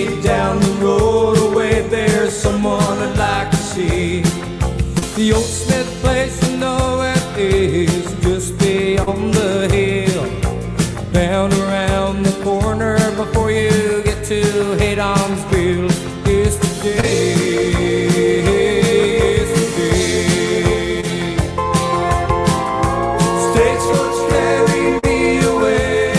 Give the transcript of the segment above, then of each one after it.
Way down the road, away there's someone I'd like to see. The old Smith place, you know it is, just beyond the hill. Down around the corner before you get to Haydomsville. Yesterday, stagecoach carry me away.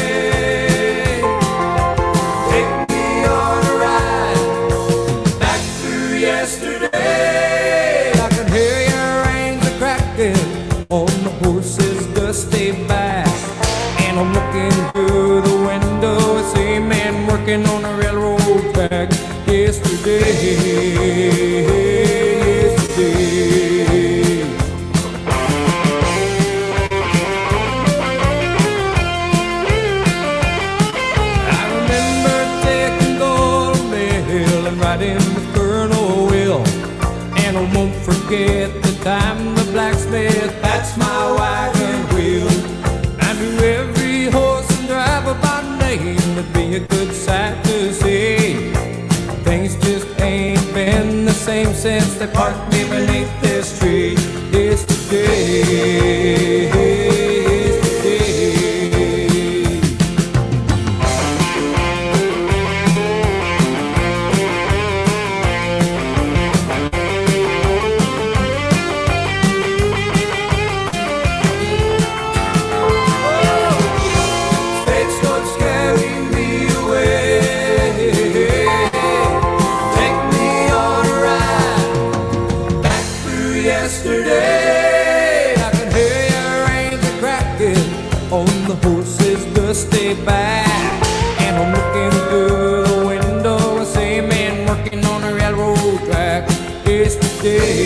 Take me on a ride back through yesterday. I can hear your reins a-cracking on the horse's dusty back. And I'm looking through the window, I see a man working on a railroad track. Yesterday. I remember taking gold mail and riding with Colonel Will. And I won't forget the time the blacksmith patched my wagon wheel. I knew every horse and driver by name, it'd be a good sight to see. Things just ain't been the same since they parked me beneath this tree. Yesterday, stagecoach carry me away. Take me on a ride back through yesterday. I can hear your reins a-cracking on the horse's dusty back. And I'm looking through the window, I see a man working on a railroad track. Yesterday,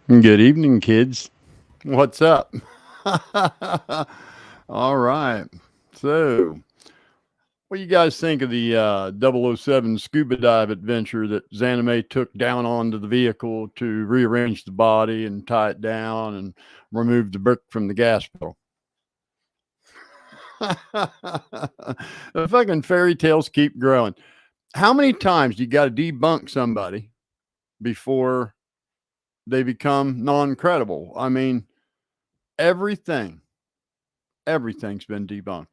Good evening, kids. What's up? All right. So, what do you guys think of the 007 scuba dive adventure that XanamayX took down onto the vehicle to rearrange the body and tie it down and remove the brick from the gas pedal? The fucking fairy tales keep growing. How many times do you got to debunk somebody before they become non-credible? I mean, everything's been debunked.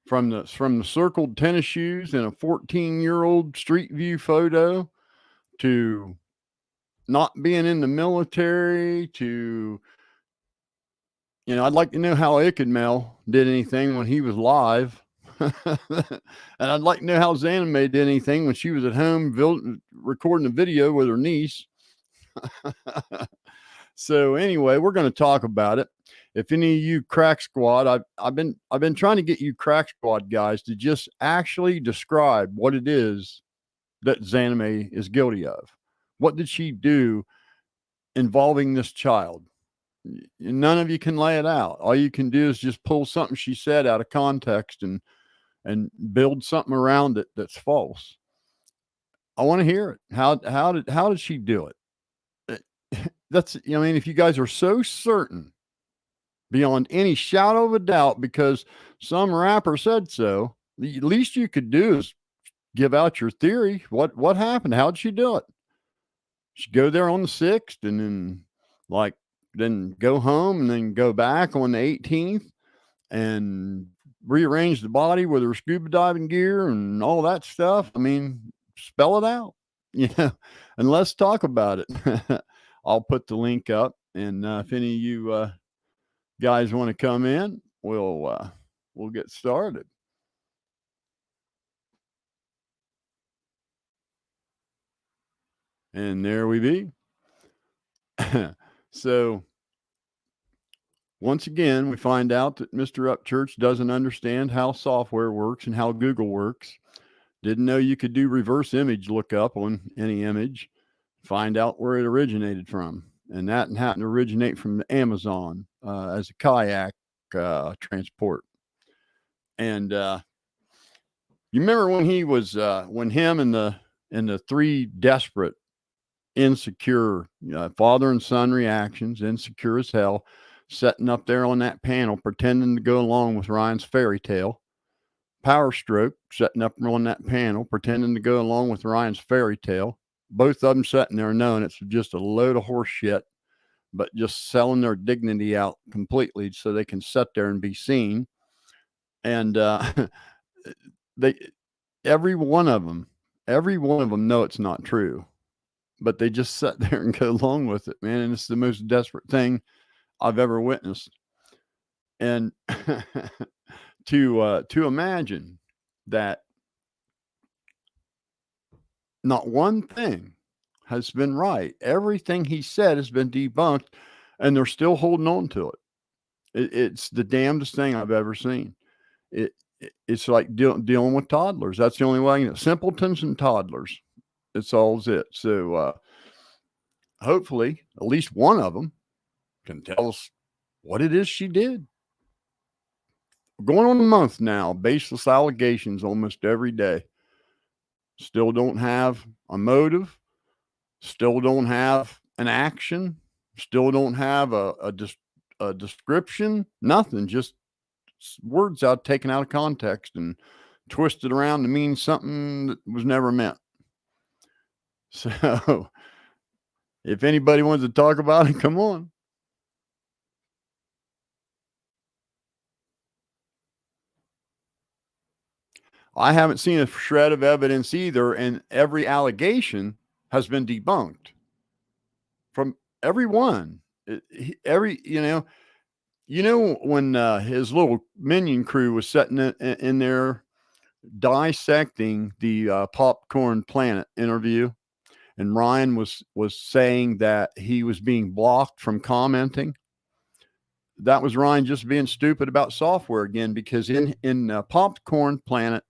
From the circled tennis shoes in a 14-year-old Street View photo, to not being in the military, to, I'd like to know how iCkEdMeL's did anything when he was live. And I'd like to know how XanamayX did anything when she was at home recording a video with her niece. So anyway, we're going to talk about it. If any of you crack squad, I've been trying to get you crack squad guys to just actually describe what it is that XanamayX is guilty of. What did she do involving this child? None of you can lay it out. All you can do is just pull something she said out of context and build something around it that's false. I want to hear it. How did she do it? That's, if you guys are so certain beyond any shadow of a doubt because some rapper said so, the least you could do is give out your theory. What happened? How'd she do it? She go there on the 6th and then go home and then go back on the 18th and rearrange the body with her scuba diving gear and all that stuff. I mean, spell it out, and let's talk about it. I'll put the link up, and if any of you guys want to come in, we'll get started. And there we be. So once again, we find out that Mr. Upchurch doesn't understand how software works and how Google works. Didn't know you could do reverse image lookup on any image. find out where it originated from. And that happened to originate from the Amazon as a kayak transport. And you remember when he was when him and the three desperate, insecure father and son reactions, insecure as hell, sitting up there on that panel pretending to go along with Ryan's fairy tale. Power Stroke sitting up on that panel pretending to go along with Ryan's fairy tale. Both of them sitting there knowing it's just a load of horse shit, but just selling their dignity out completely so they can sit there and be seen. And they, every one of them know it's not true, but they just sit there and go along with it, man. And it's the most desperate thing I've ever witnessed. And to imagine that not one thing has been right. Everything he said has been debunked, and they're still holding on to it. It's the damnedest thing I've ever seen. It's like dealing with toddlers. That's the only way I can. Simpletons and toddlers. It's all it. So hopefully, at least one of them can tell us what it is she did. Going on a month now, baseless allegations almost every day. Still don't have a motive. Still don't have an action. Still don't have a description. Nothing. Just words taken out of context and twisted around to mean something that was never meant. So, if anybody wants to talk about it, come on. I haven't seen a shred of evidence either, and every allegation has been debunked from everyone. When his little minion crew was sitting in there dissecting the Popcorn Planet interview, and Ryan was saying that he was being blocked from commenting. That was Ryan just being stupid about software again, because in Popcorn Planet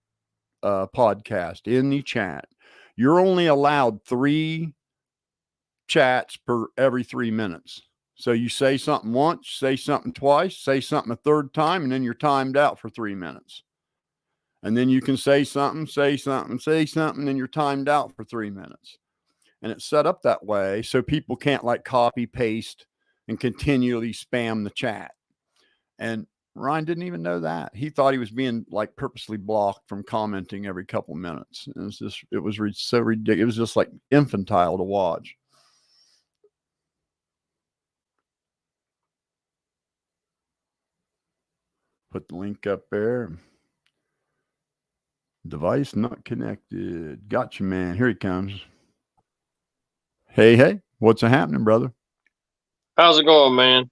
podcast, in the chat, you're only allowed 3 chats per every 3 minutes. So you say something once, say something twice, say something a third time, and then you're timed out for 3 minutes. And then you can say something, then you're timed out for 3 minutes. And it's set up that way so people can't like copy, paste, and continually spam the chat. And Ryan didn't even know that. He thought he was being like purposely blocked from commenting every couple minutes. And it was so ridiculous. It was just like infantile to watch. Put the link up there. Device not connected. Gotcha, man. Here he comes. Hey, what's happening, brother? How's it going, man?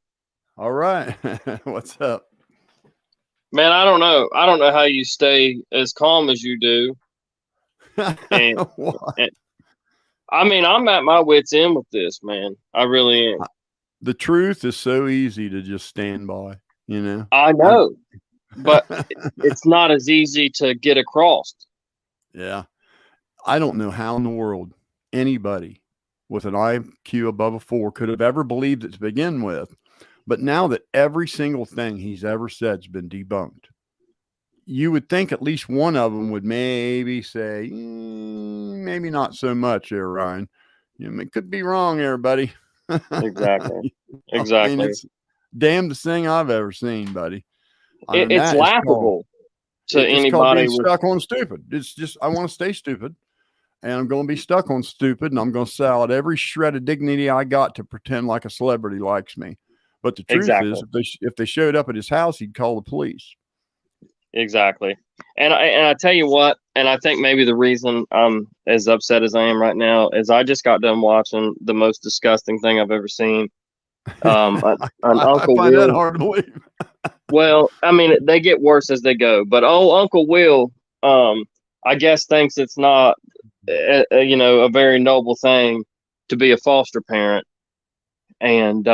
All right. What's up? Man, I don't know. I don't know how you stay as calm as you do. And I mean, I'm at my wit's end with this, man. I really am. The truth is so easy to just stand by, you know? I know, but it's not as easy to get across. Yeah. I don't know how in the world anybody with an IQ above a 4 could have ever believed it to begin with. But now that every single thing he's ever said has been debunked, you would think at least one of them would maybe say, maybe not so much there, Ryan. It could be wrong there, buddy. Exactly. I mean, it's damnedest thing I've ever seen, buddy. It's laughable to anybody. It's stuck on stupid. It's just, I want to stay stupid. And I'm going to be stuck on stupid, and I'm going to sell out every shred of dignity I got to pretend like a celebrity likes me. But the truth is, if they showed up at his house, he'd call the police. Exactly. And I tell you what, and I think maybe the reason I'm as upset as I am right now is I just got done watching the most disgusting thing I've ever seen. I find that hard to believe. Well, I mean, they get worse as they go. But Uncle Will, I guess thinks it's not, a very noble thing to be a foster parent, and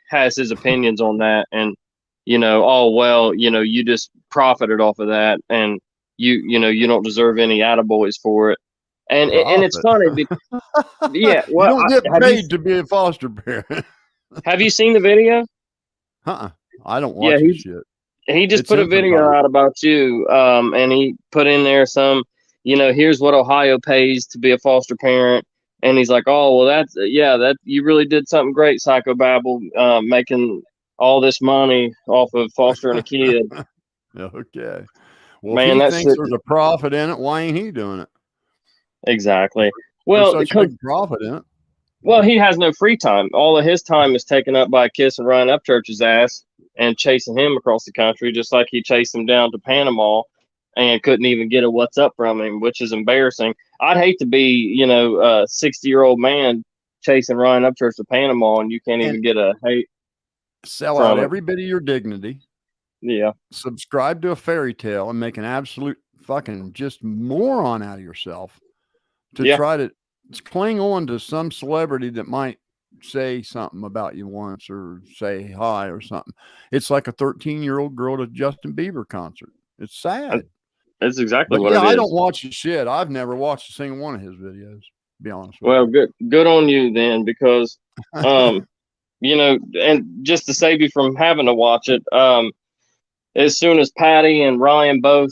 has his opinions on that. And you just profited off of that, and you don't deserve any attaboys for it. And it's funny because yeah, You well, don't get have paid to be a foster parent. have you seen the video? I don't Yeah, watch this shit. he just It's put a video infantile. out about you, and he put in there some, here's what Ohio pays to be a foster parent, and he's like, oh well, that you really did something great, Psychobabble, making all this money off of fostering a kid. Okay. Well, if Man, he that's thinks there's a profit in it, why ain't he doing it? exactly. There's Well, such a big profit in it. well, he has no free time. All of his time is taken up by kissing Ryan Upchurch's ass and chasing him across the country, just like he chased him down to Panama and couldn't even get a what's up from him, which is embarrassing. I'd hate to be, a 60-year-old man chasing Ryan Upchurch to Panama and you can't And even get a hate sell out from it. every bit of your dignity. Yeah. Subscribe to a fairy tale and make an absolute fucking just moron out of yourself to try to cling on to some celebrity that might say something about you once or say hi or something. It's like a 13-year-old girl at a Justin Bieber concert. It's sad. That's exactly But what yeah, it is. I don't watch his shit. I've never watched a single one of his videos, to be honest with Well, you. good on you then, because and just to save you from having to watch it, as soon as Patty and Ryan both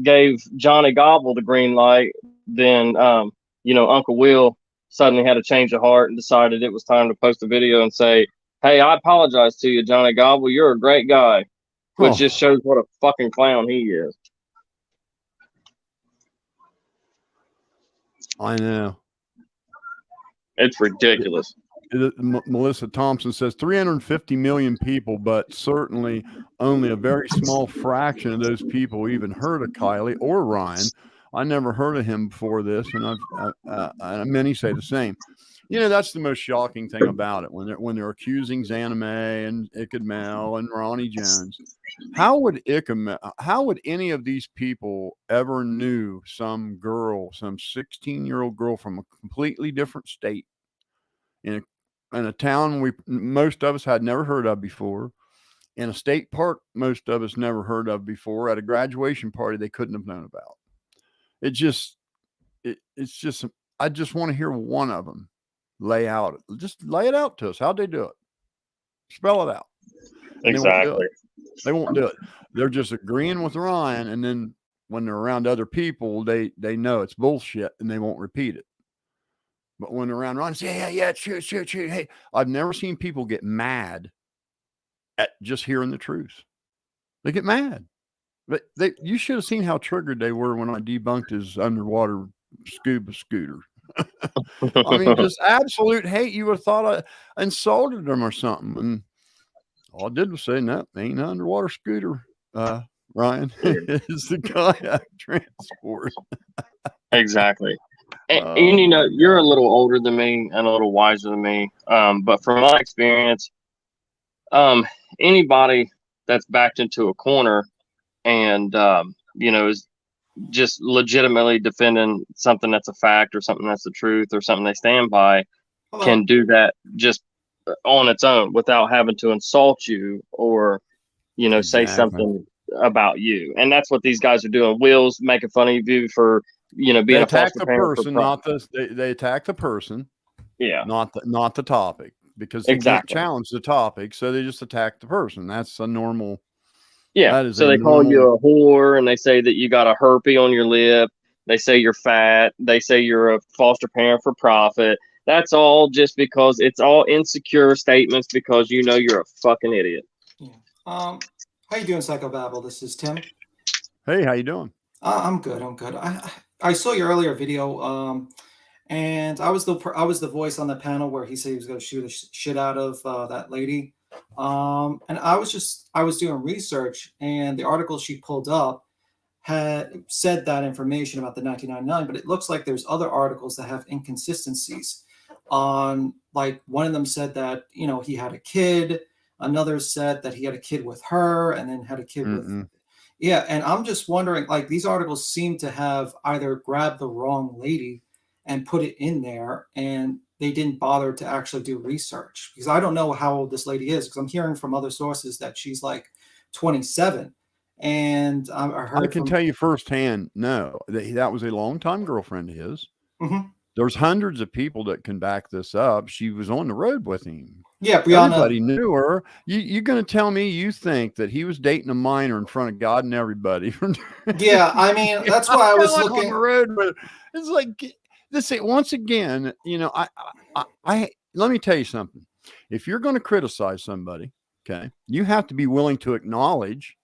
gave Johnny Gobble the green light, then Uncle Will suddenly had a change of heart and decided it was time to post a video and say, "Hey, I apologize to you, Johnny Gobble. You're a great guy," which just shows what a fucking clown he is. I know. It's ridiculous. Melissa Thompson says 350 million people, but certainly only a very small fraction of those people even heard of Kylie or Ryan. I never heard of him before this, and many say the same. That's the most shocking thing about it when they're accusing XanamayX and XanamayX and Ronnie Jones. How would any of these people ever knew some 16-year-old girl from a completely different state in a town most of us had never heard of before, in a state park most of us never heard of before, at a graduation party they couldn't have known about? It's just I just want to hear one of them lay it out to us. How'd they do it? Spell it out. And Exactly. They won't do it. They're just agreeing with Ryan, and then when they're around other people, they know it's bullshit and they won't repeat it. But when they're around Ryan, say, yeah, true. Hey, I've never seen people get mad at just hearing the truth. They get mad. But you should have seen how triggered they were when I debunked his underwater scuba scooter. I mean, just absolute hate. You would have thought I insulted them or something. And all I did was say, no, ain't an underwater scooter, Ryan. It's the kayak transport. Exactly. And you're a little older than me and a little wiser than me. But from my experience, anybody that's backed into a corner and is just legitimately defending something that's a fact or something that's the truth or something they stand by can do that just on its own without having to insult you or say something about you. And that's what these guys are doing. Will's making fun of you for being a foster parent. They attack the person, yeah, not the topic, because they can't challenge the topic, so they just attack the person. That's a normal. Yeah, so they call you a whore, and they say that you got a herpy on your lip. They say you're fat. They say you're a foster parent for profit. That's all just because it's all insecure statements because you're a fucking idiot. Yeah. How you doing, Psychobabble? This is Tim. Hey, how you doing? I'm good. I saw your earlier video, and I was the voice on the panel where he said he was going to shoot the shit out of that lady. And I was doing research, and the article she pulled up had said that information about the 1999, but it looks like there's other articles that have inconsistencies. Like one of them said that he had a kid. Another said that he had a kid with her, and then had a kid with. Yeah, and I'm just wondering, like, these articles seem to have either grabbed the wrong lady and put it in there, and they didn't bother to actually do research, because I don't know how old this lady is, because I'm hearing from other sources that she's like 27. And I can tell you firsthand, no, that was a longtime girlfriend of his. Mhm. There's hundreds of people that can back this up. She was on the road with him. Yeah, Brianna. Everybody knew her. You're going to tell me you think that he was dating a minor in front of God and everybody? Yeah, I mean, that's why I was on looking. the road with. It's like this. Once again, I let me tell you something. If you're going to criticize somebody, okay, you have to be willing to acknowledge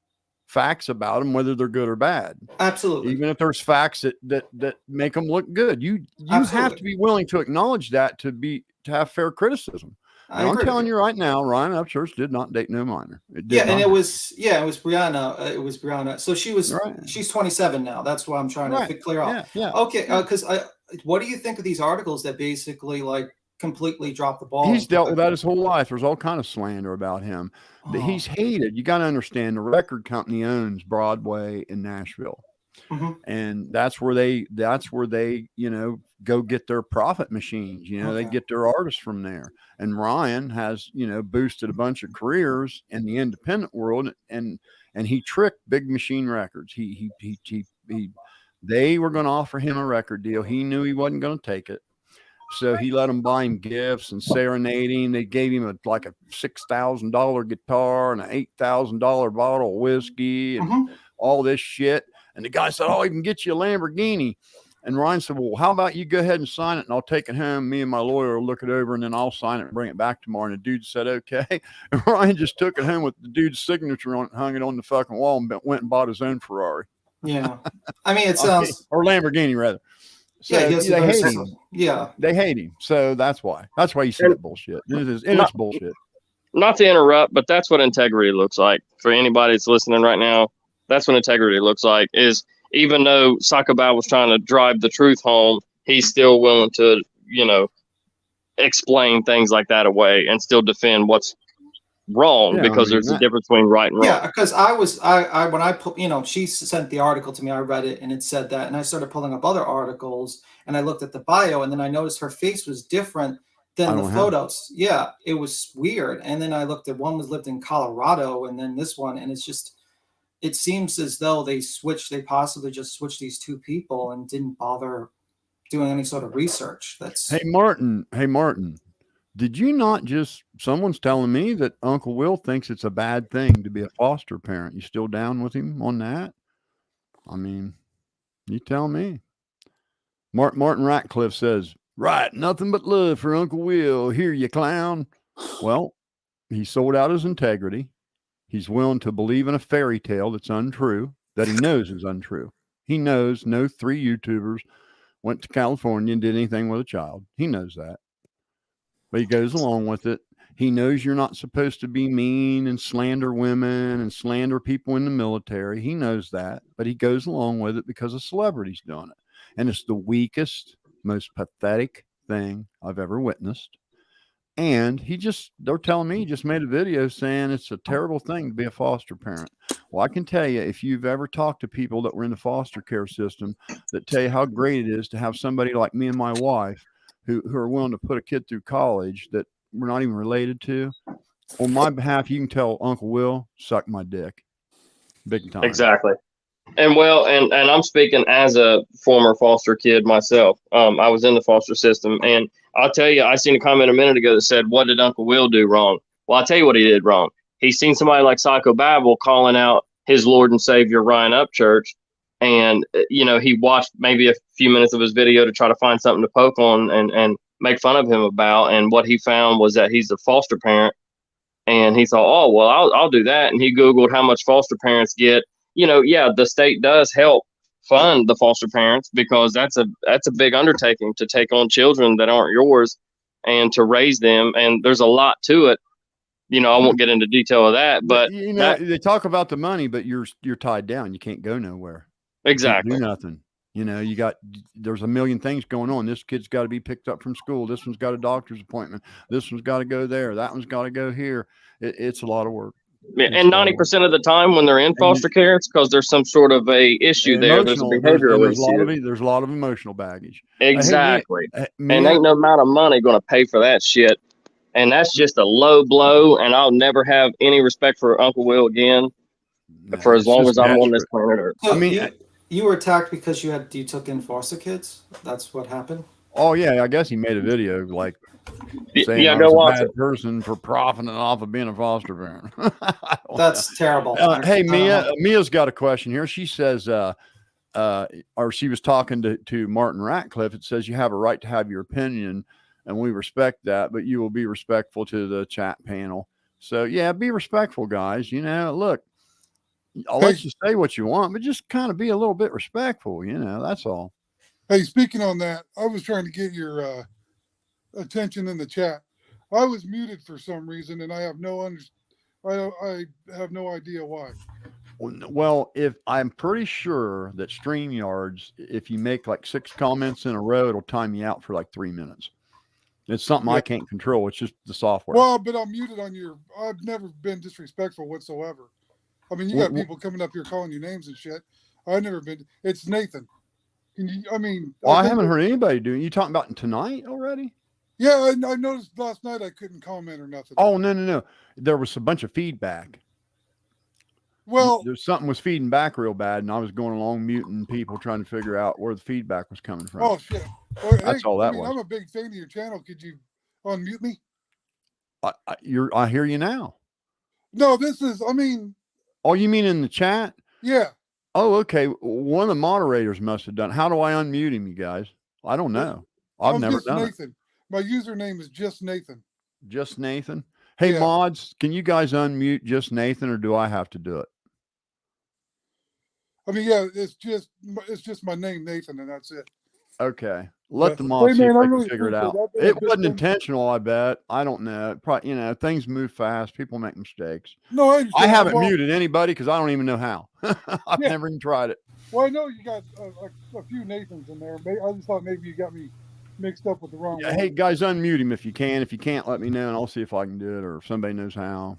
facts about them, whether they're good or bad. Absolutely. Even if there's facts that make them look good, you have to be willing to acknowledge that to have fair criticism. And I'm telling you right now, Ryan Upchurch did not date no minor. It was Brianna. It was Brianna. So she's 27 now. That's why I'm trying to clear up. Yeah. Okay. Because what do you think of these articles that basically like completely drop the ball? He's dealt with that his whole life. There's all kind of slander about him. But he's hated. You got to understand, the record company owns Broadway in Nashville. Mm-hmm. And that's where they go get their profit machines. They get their artists from there. And Ryan has boosted a bunch of careers in the independent world, and he tricked Big Machine Records. They were going to offer him a record deal. He knew he wasn't going to take it. So he let them buy him gifts and serenading. They gave him a $6,000 guitar and an $8,000 bottle of whiskey and all this shit. And the guy said, "Oh, he can get you a Lamborghini." And Ryan said, "Well, how about you go ahead and sign it, and I'll take it home. Me and my lawyer will look it over, and then I'll sign it and bring it back tomorrow." And the dude said, "Okay." And Ryan just took it home with the dude's signature on it, hung it on the fucking wall, and went and bought his own Ferrari. Yeah. I mean, it sounds... or Lamborghini, rather. So they hate him. Yeah. They hate him. So that's why. That's why you see that bullshit. It's bullshit. Not to interrupt, but that's what integrity looks like. For anybody that's listening right now, that's what integrity looks like. Is even though Psychobat was trying to drive the truth home, he's still willing to, explain things like that away and still defend what's wrong, because there's a difference between right and wrong. Yeah, because when I put, she sent the article to me, I read it and it said that, and I started pulling up other articles and I looked at the bio, and then I noticed her face was different than the photos. Yeah, it was weird. And then I looked at one was lived in Colorado, and then this one, and it's just, it seems as though they possibly just switched these two people and didn't bother doing any sort of research. Hey Martin, did you not someone's telling me that Uncle Will thinks it's a bad thing to be a foster parent. You still down with him on that? I mean, you tell me. Martin Ratcliffe says, "Right, nothing but love for Uncle Will. Here, you clown." Well, he sold out his integrity. He's willing to believe in a fairy tale that's untrue, that he knows is untrue. He knows no 3 YouTubers went to California and did anything with a child. He knows that. But he goes along with it. He knows you're not supposed to be mean and slander women and slander people in the military. He knows that, but he goes along with it because a celebrity's doing it. And it's the weakest, most pathetic thing I've ever witnessed. And they're telling me he just made a video saying it's a terrible thing to be a foster parent. Well, I can tell you, if you've ever talked to people that were in the foster care system that tell you how great it is to have somebody like me and my wife who are willing to put a kid through college that we're not even related to, on my behalf, you can tell Uncle Will, suck my dick. Big time. Exactly. And I'm speaking as a former foster kid myself. I was in the foster system, and I'll tell you, I seen a comment a minute ago that said, "What did Uncle Will do wrong?" Well, I'll tell you what he did wrong. He's seen somebody like Psycho Babel calling out his Lord and Savior, Ryan Upchurch. And, he watched maybe a few minutes of his video to try to find something to poke on and make fun of him about. And what he found was that he's a foster parent. And he thought, "Oh, well, I'll do that." And he Googled how much foster parents get. The state does help fund the foster parents, because that's a big undertaking to take on children that aren't yours and to raise them. And there's a lot to it. I won't get into detail of that, but they talk about the money, but you're tied down. You can't go nowhere. Exactly. You can't do nothing. There's a million things going on. This kid's got to be picked up from school. This one's got a doctor's appointment. This one's got to go there. That one's got to go here. It's a lot of work. And 90% of the time when they're in foster care, it's because there's some sort of a issue there. There's a behavioral issue. There's a lot of emotional baggage. Exactly. And ain't no amount of money going to pay for that shit. And that's just a low blow. And I'll never have any respect for Uncle Will again for as long as I'm on this planet Earth. I mean, You were attacked because you took in foster kids. That's what happened. Oh yeah, I guess he made a video like saying Yeah, I go was a watch it. bad person for profiting off of being a foster parent. I don't know. That's terrible. Hey, I don't know. Mia's got a question here. She says, or she was talking to Martin Ratcliffe. It says you have a right to have your opinion, and we respect that, but you will be respectful to the chat panel. So yeah, be respectful, guys. You know, look, I'll Hey, let you say what you want, but just kind of be a little bit respectful. You know, that's all. hey, speaking on that, I was trying to get your attention in the chat. I was muted for some reason, and I have I have no idea why. Well, if I'm pretty sure that StreamYards, if you make like 6 comments in a row, it'll time you out for like 3 minutes. It's something I Yeah. can't control. It's just the software. Well, but I'm muted on your. I've never been disrespectful whatsoever. I mean, you got people coming up here calling you names and shit. I've never been. It's Nathan. Can you? I mean, Well, I think haven't that- heard anybody doing. You talking about tonight already? Yeah, I noticed last night I couldn't comment or nothing. Oh no! There was a bunch of feedback. Well, There's something was feeding back real bad, and I was going along muting people, trying to figure out where the feedback was coming from. oh shit. Well, That's all that was. I'm a big fan of your channel. Could you unmute me? I hear you now. No, this is. I mean, Oh, you mean in the chat? yeah. Oh, okay. One of the moderators must have done. How do I unmute him, you guys? I don't know. I've I'm never just done it. Nathan. My username is just Nathan. Just Nathan. Hey, Yeah. mods, can you guys unmute just Nathan, or do I have to do it? I mean, yeah, it's just my name, Nathan, and that's it. Okay. Let Yeah. the mods Hey, see if man, I they can really figure it appreciate out. that. Been a It good wasn't thing. intentional, I bet. I don't know. Probably, things move fast. People make mistakes. No, I understand. I haven't Well, muted anybody because I don't even know how. I've Yeah. never even tried it. Well, I know you got a few Nathans in there. I just thought maybe you got me mixed up with the wrong Yeah, one. hey, guys, unmute him if you can. If you can't, let me know, and I'll see if I can do it, or if somebody knows how.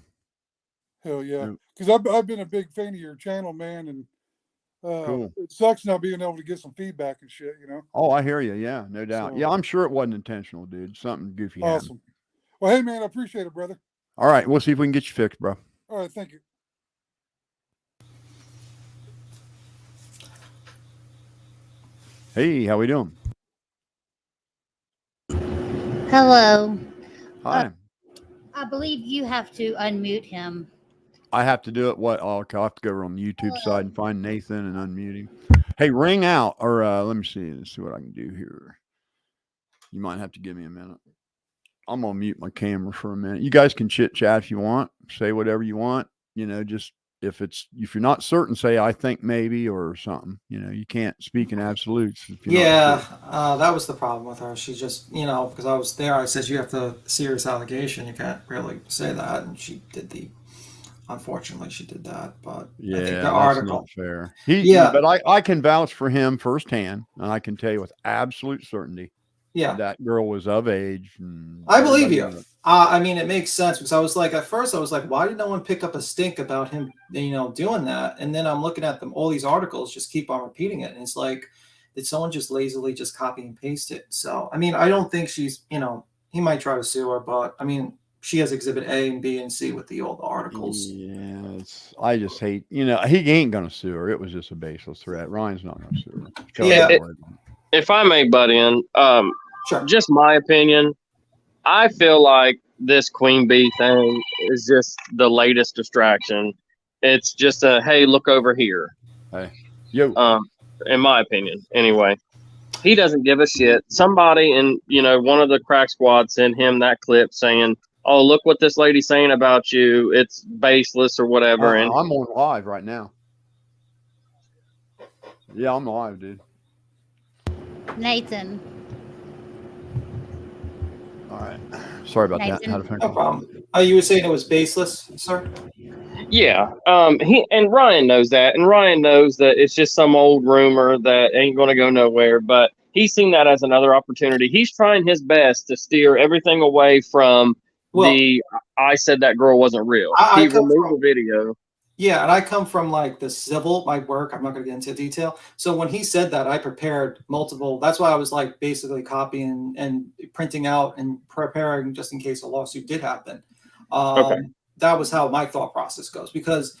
Hell yeah. Yeah. Because I've been a big fan of your channel, man, and Cool. it sucks not being able to get some feedback and shit, you know? Oh, I hear you. Yeah, no doubt. So- Yeah, I'm sure it wasn't intentional, dude. Something goofy happened. Awesome. Well, hey, man, I appreciate it, brother. All right, we'll see if we can get you fixed, bro. All right, thank you. Hey, how we doing? Hello. Hi. I believe you have to unmute him. I have to do it. What? Oh, okay, I'll have to go over on the YouTube side and find Nathan and unmute him. Hey, ring out, or let me see. Let's see what I can do here. You might have to give me a minute. I'm gonna mute my camera for a minute. You guys can chit chat if you want. Say whatever you want. Just if you're not certain, say I think maybe or something. You can't speak in absolutes. If you're not certain. That was the problem with her. She just, because I was there, I said you have the serious allegation. You can't really say that, and unfortunately, she did that. But I Yeah, think the that's article. not fair. Yeah. But I can vouch for him firsthand, and I can tell you with absolute certainty Yeah, that girl was of age. And I believe everybody you. knew it. I mean, it makes sense because I was like, at first, I was like, why did no one pick up a stink about him, doing that? And then I'm looking at them, all these articles just keep on repeating it. And it's like, did someone just lazily just copy and paste it? So, I mean, I don't think she's, he might try to sue her, but I mean, she has exhibit A and B and C with the old articles. Yeah, I just hate, he ain't gonna sue her. It was just a baseless threat. Ryan's not gonna sue her. Tell her Yeah. don't worry about it. If I may butt in, Sure. just my opinion, I feel like this queen bee thing is just the latest distraction. It's just a, hey, look over here. Hey, yo, In my opinion, anyway. He doesn't give a shit. Somebody in, one of the crack squad sent him that clip saying, oh, look what this lady's saying about you. It's baseless or whatever. And I'm on live right now. Yeah, I'm live, dude. Nathan. All right. Sorry about that. Nathan. How to fix No it. problem. Oh, you were saying it was baseless, sir? yeah, and Ryan knows that. And Ryan knows that it's just some old rumor that ain't going to go nowhere. But he's seen that as another opportunity. He's trying his best to steer everything away from I said that girl wasn't real. I He come removed from- the video. Yeah, and I come from like the civil, my work. I'm not going to get into detail. So when he said that, I prepared multiple. That's why I was like basically copying and printing out and preparing just in case a lawsuit did happen. Okay. That was how my thought process goes because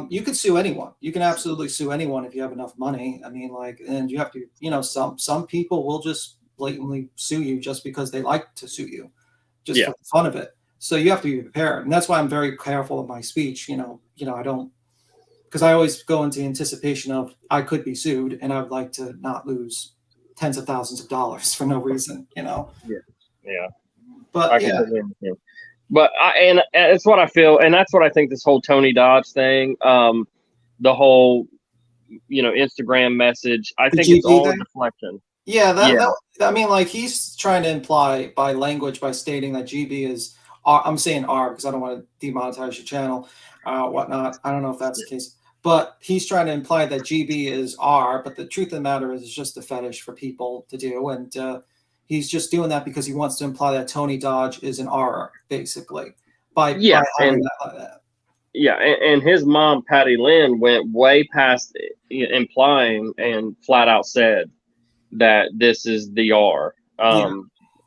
You could sue anyone. You can absolutely sue anyone if you have enough money. I mean, like, and you have to, some people will just blatantly sue you just because they like to sue you, just for the fun of it. So you have to be prepared, and that's why I'm very careful of my speech. I don't, because I always go into anticipation of I could be sued, and I would like to not lose tens of thousands of dollars for no reason. Yeah. But I completely understand. But and it's what I feel, and that's what I think this whole Tony Dodge thing, the whole Instagram message, I think it's all a deflection. Yeah, I mean, like, he's trying to imply by language, by stating that GB is R. I'm saying R because I don't want to demonetize your channel, whatnot. I don't know if that's the case, but he's trying to imply that GB is R. But the truth of the matter is, it's just a fetish for people to do, and he's just doing that because he wants to imply that Tony Dodge is an R, basically, by having that like that. Yeah, and his mom, Patty Lynn, went way past implying and flat out said that this is the R.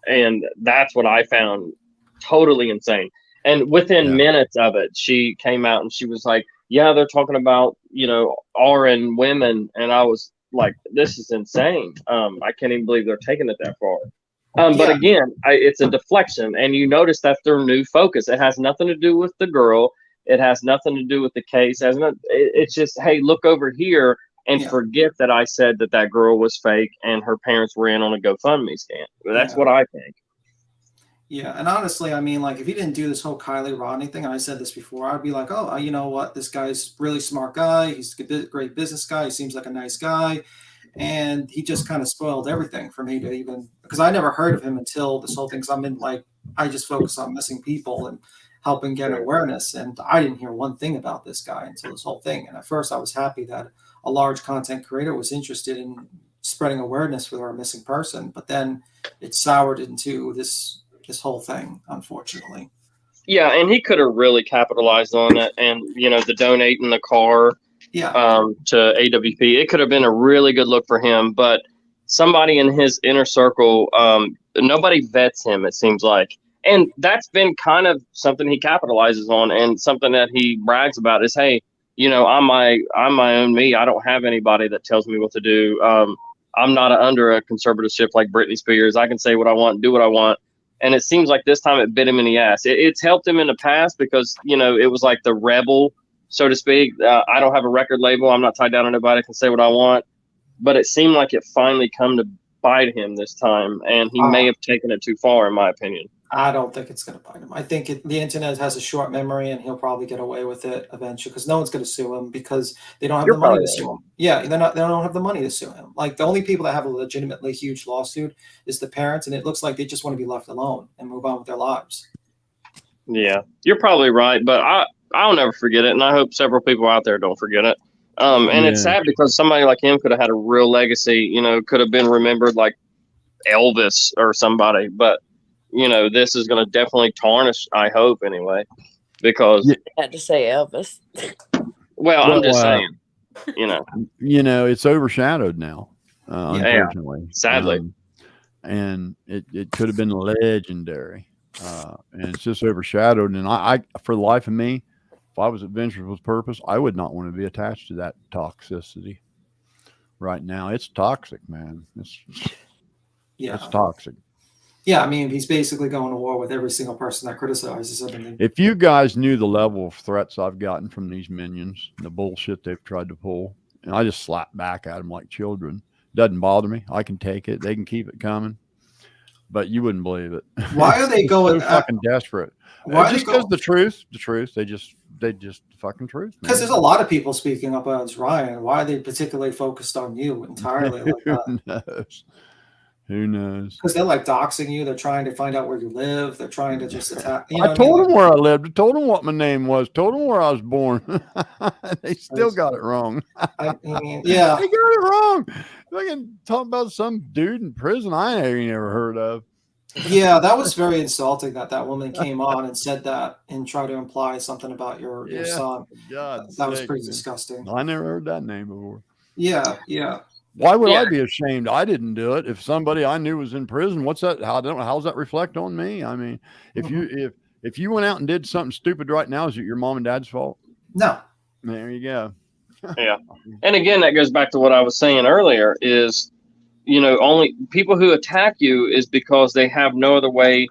And that's what I found totally insane. And within minutes of it, she came out and she was like, yeah, they're talking about, R and women. And I was like, this is insane. I can't even believe they're taking it that far. But again, it's a deflection. And you notice that's their new focus. It has nothing to do with the girl. It has nothing to do with the case. It's just, hey, look over here and forget that I said that girl was fake and her parents were in on a GoFundMe scam. That's what I think. Yeah, and honestly, I mean, like, if he didn't do this whole Kylie Rodney thing, and I said this before, I'd be like, oh, you know what? This guy's really smart guy. He's a great business guy. He seems like a nice guy. And he just kind of spoiled everything for me to even, because I never heard of him until this whole thing. Because I just focus on missing people and helping get awareness. And I didn't hear one thing about this guy until this whole thing. And at first I was happy that a large content creator was interested in spreading awareness for our missing person. But then it soured into this whole thing, unfortunately. Yeah, and he could have really capitalized on it. And, the donating the car to AWP, it could have been a really good look for him. But somebody in his inner circle, nobody vets him, it seems like. And that's been kind of something he capitalizes on, and something that he brags about is, hey, I'm my own me. I don't have anybody that tells me what to do. I'm not under a conservatorship like Britney Spears. I can say what I want, do what I want. And it seems like this time it bit him in the ass. It's helped him in the past because, it was like the rebel, so to speak. I don't have a record label. I'm not tied down to anybody. I can say what I want. But it seemed like it finally come to bite him this time. And he may have taken it too far, in my opinion. I don't think it's going to bite him. I think the internet has a short memory, and he'll probably get away with it eventually because no one's going to sue him because they don't have the money to sue him. Yeah, they don't have the money to sue him. Like, the only people that have a legitimately huge lawsuit is the parents, and it looks like they just want to be left alone and move on with their lives. Yeah, you're probably right, but I'll never forget it, and I hope several people out there don't forget it. And it's sad because somebody like him could have had a real legacy. Could have been remembered like Elvis or somebody, but. This is going to definitely tarnish, I hope, anyway, because I had to say Elvis. Well, I'm just saying, it's overshadowed now, unfortunately, sadly, and it could have been legendary, and it's just overshadowed. And I, for the life of me, if I was adventurous with purpose, I would not want to be attached to that toxicity. Right now, it's toxic, man. It's toxic. Yeah, I mean, he's basically going to war with every single person that criticizes him. If you guys knew the level of threats I've gotten from these minions, the bullshit they've tried to pull, and I just slap back at them like children. Doesn't bother me. I can take it. They can keep it coming. But you wouldn't believe it. Why are they going so fucking desperate? Just because the truth. They just fucking truth. Because there's a lot of people speaking up against Ryan. Why are they particularly focused on you entirely? Like that? Who knows? Who knows? Because they're like doxing you. They're trying to find out where you live. They're trying to just attack. I told them where I lived. I told them what my name was. Told them where I was born. They still got it wrong. I mean, yeah. They got it wrong. They can talk about some dude in prison I ain't ever heard of. Yeah, that was very insulting that woman came on and said that and tried to imply something about your son. God, that was pretty disgusting. I never heard that name before. Yeah. Why would I be ashamed? I didn't do it. If somebody I knew was in prison, what's that? How's that reflect on me? I mean, if you went out and did something stupid right now, is it your mom and dad's fault? No. There you go. Yeah. And again, that goes back to what I was saying earlier is, only people who attack you is because they have no other way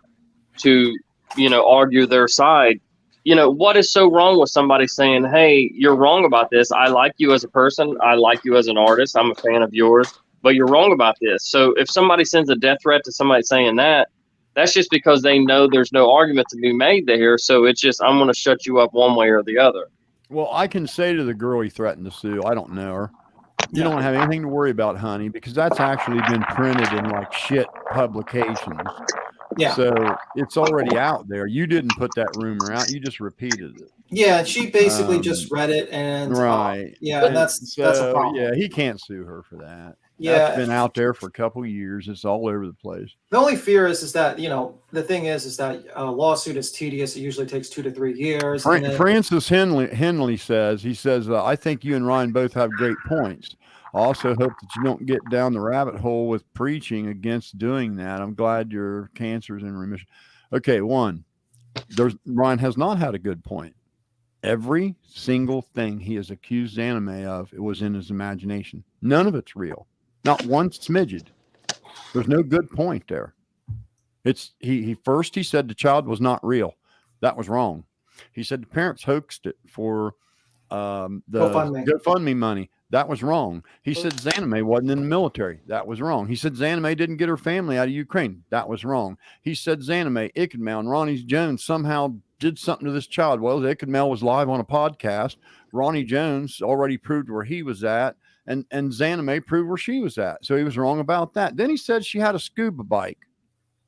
to, argue their side. What is so wrong with somebody saying, hey, you're wrong about this. I like you as a person. I like you as an artist. I'm a fan of yours, but you're wrong about this. So if somebody sends a death threat to somebody saying that, that's just because they know there's no argument to be made there. So it's just, I'm going to shut you up one way or the other. Well, I can say to the girl he threatened to sue, I don't know her. You don't have anything to worry about, honey, because that's actually been printed in like shit publications. Yeah. So it's already out there. You didn't put that rumor out. You just repeated it. Yeah, she basically just read it, and right. Yeah, and that's a problem. Yeah, he can't sue her for that. Yeah, that's been out there for a couple of years. It's all over the place. The only fear is that the thing is that a lawsuit is tedious. It usually takes 2 to 3 years. Francis Henley says, I think you and Ryan both have great points. I also hope that you don't get down the rabbit hole with preaching against doing that. I'm glad your cancer is in remission. Okay, Ryan has not had a good point. Every single thing he has accused XanamayX of, it was in his imagination. None of it's real. Not one smidgen. There's no good point there. He said the child was not real. That was wrong. He said the parents hoaxed it for the GoFundMe money. That was wrong. He said XanamayX wasn't in the military. That was wrong. He said XanamayX didn't get her family out of Ukraine. That was wrong. He said XanamayX, iCkEdMeL's, and Ronnie Jones somehow did something to this child. Well, iCkEdMeL's was live on a podcast. Ronnie Jones already proved where he was at, and XanamayX proved where she was at. So he was wrong about that. Then he said she had a scuba bike.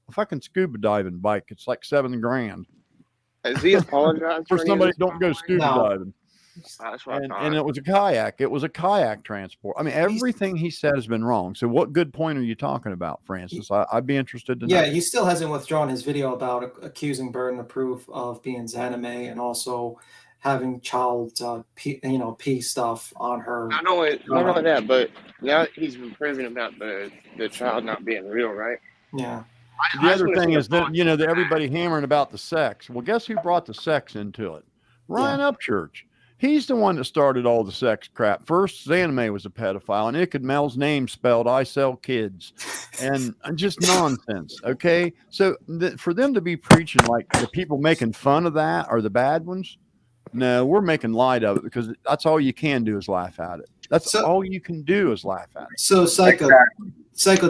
A fucking scuba diving bike. It's like $7,000. Has he apologized for somebody who don't go scuba diving? That's what and it was a kayak. It was a kayak transport. I mean, everything he said has been wrong. So what good point are you talking about, Francis? I'd be interested to know. Yeah, he still hasn't withdrawn his video about accusing burden of proof of being XanamayX and also having child P stuff on her. Not only that, but now he's been proving about the child not being real, right? Yeah. The other thing is that that everybody hammering about the sex. Well, guess who brought the sex into it? Ryan Upchurch. He's the one that started all the sex crap. First, XanamayX was a pedophile, and iCkEdMeL's name spelled "I sell kids," and just nonsense. Okay, so for them to be preaching like the people making fun of that are the bad ones. No, we're making light of it because that's all you can do is laugh at it. That's all you can do is laugh at it. So, Psycho,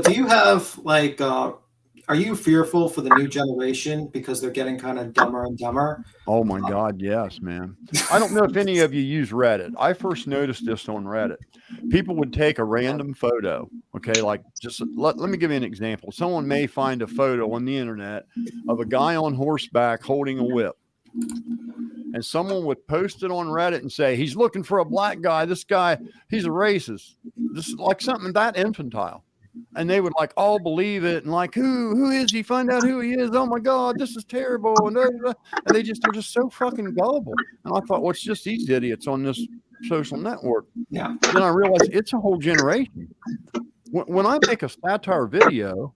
do you have are you fearful for the new generation because they're getting kind of dumber and dumber? Oh my God, yes, man. I don't know if any of you use Reddit. I first noticed this on Reddit. People would take a random photo. Okay, like just let me give you an example. Someone may find a photo on the internet of a guy on horseback holding a whip. And someone would post it on Reddit and say, he's looking for a black guy. This guy, he's a racist. This is like something that infantile. And they would all believe it and who is he? Find out who he is. Oh my God, this is terrible. And they're just so fucking gullible. And I thought, well, it's just these idiots on this social network. Yeah. Then I realized it's a whole generation. When I make a satire video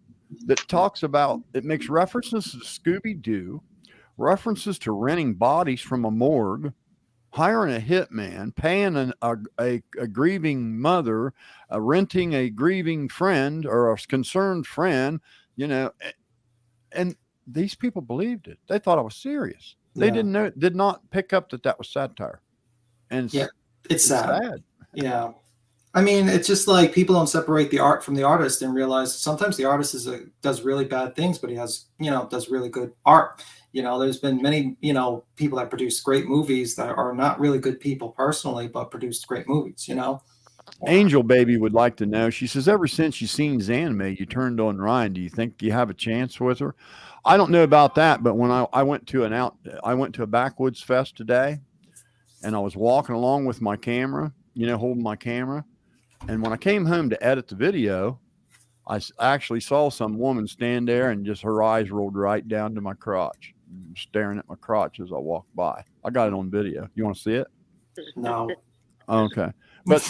that talks about, it makes references to Scooby-Doo, references to renting bodies from a morgue, hiring a hitman, paying a grieving mother, renting a grieving friend or a concerned friend, and these people believed it. They thought I was serious. They did not pick up that was satire. And it's sad. Yeah. I mean, it's just like people don't separate the art from the artist and realize sometimes the artist does really bad things, but he has, does really good art. There's been many, people that produce great movies that are not really good people personally, but produced great movies, Angel Baby would like to know. She says, ever since you seen XanamayX, you turned on Ryan. Do you think you have a chance with her? I don't know about that, but when I went to a backwoods fest today, and I was walking along with my camera, holding my camera. And when I came home to edit the video, I actually saw some woman stand there and just her eyes rolled right down to my crotch, staring at my crotch as I walked by. I got it on video. You want to see it? No. Okay. But,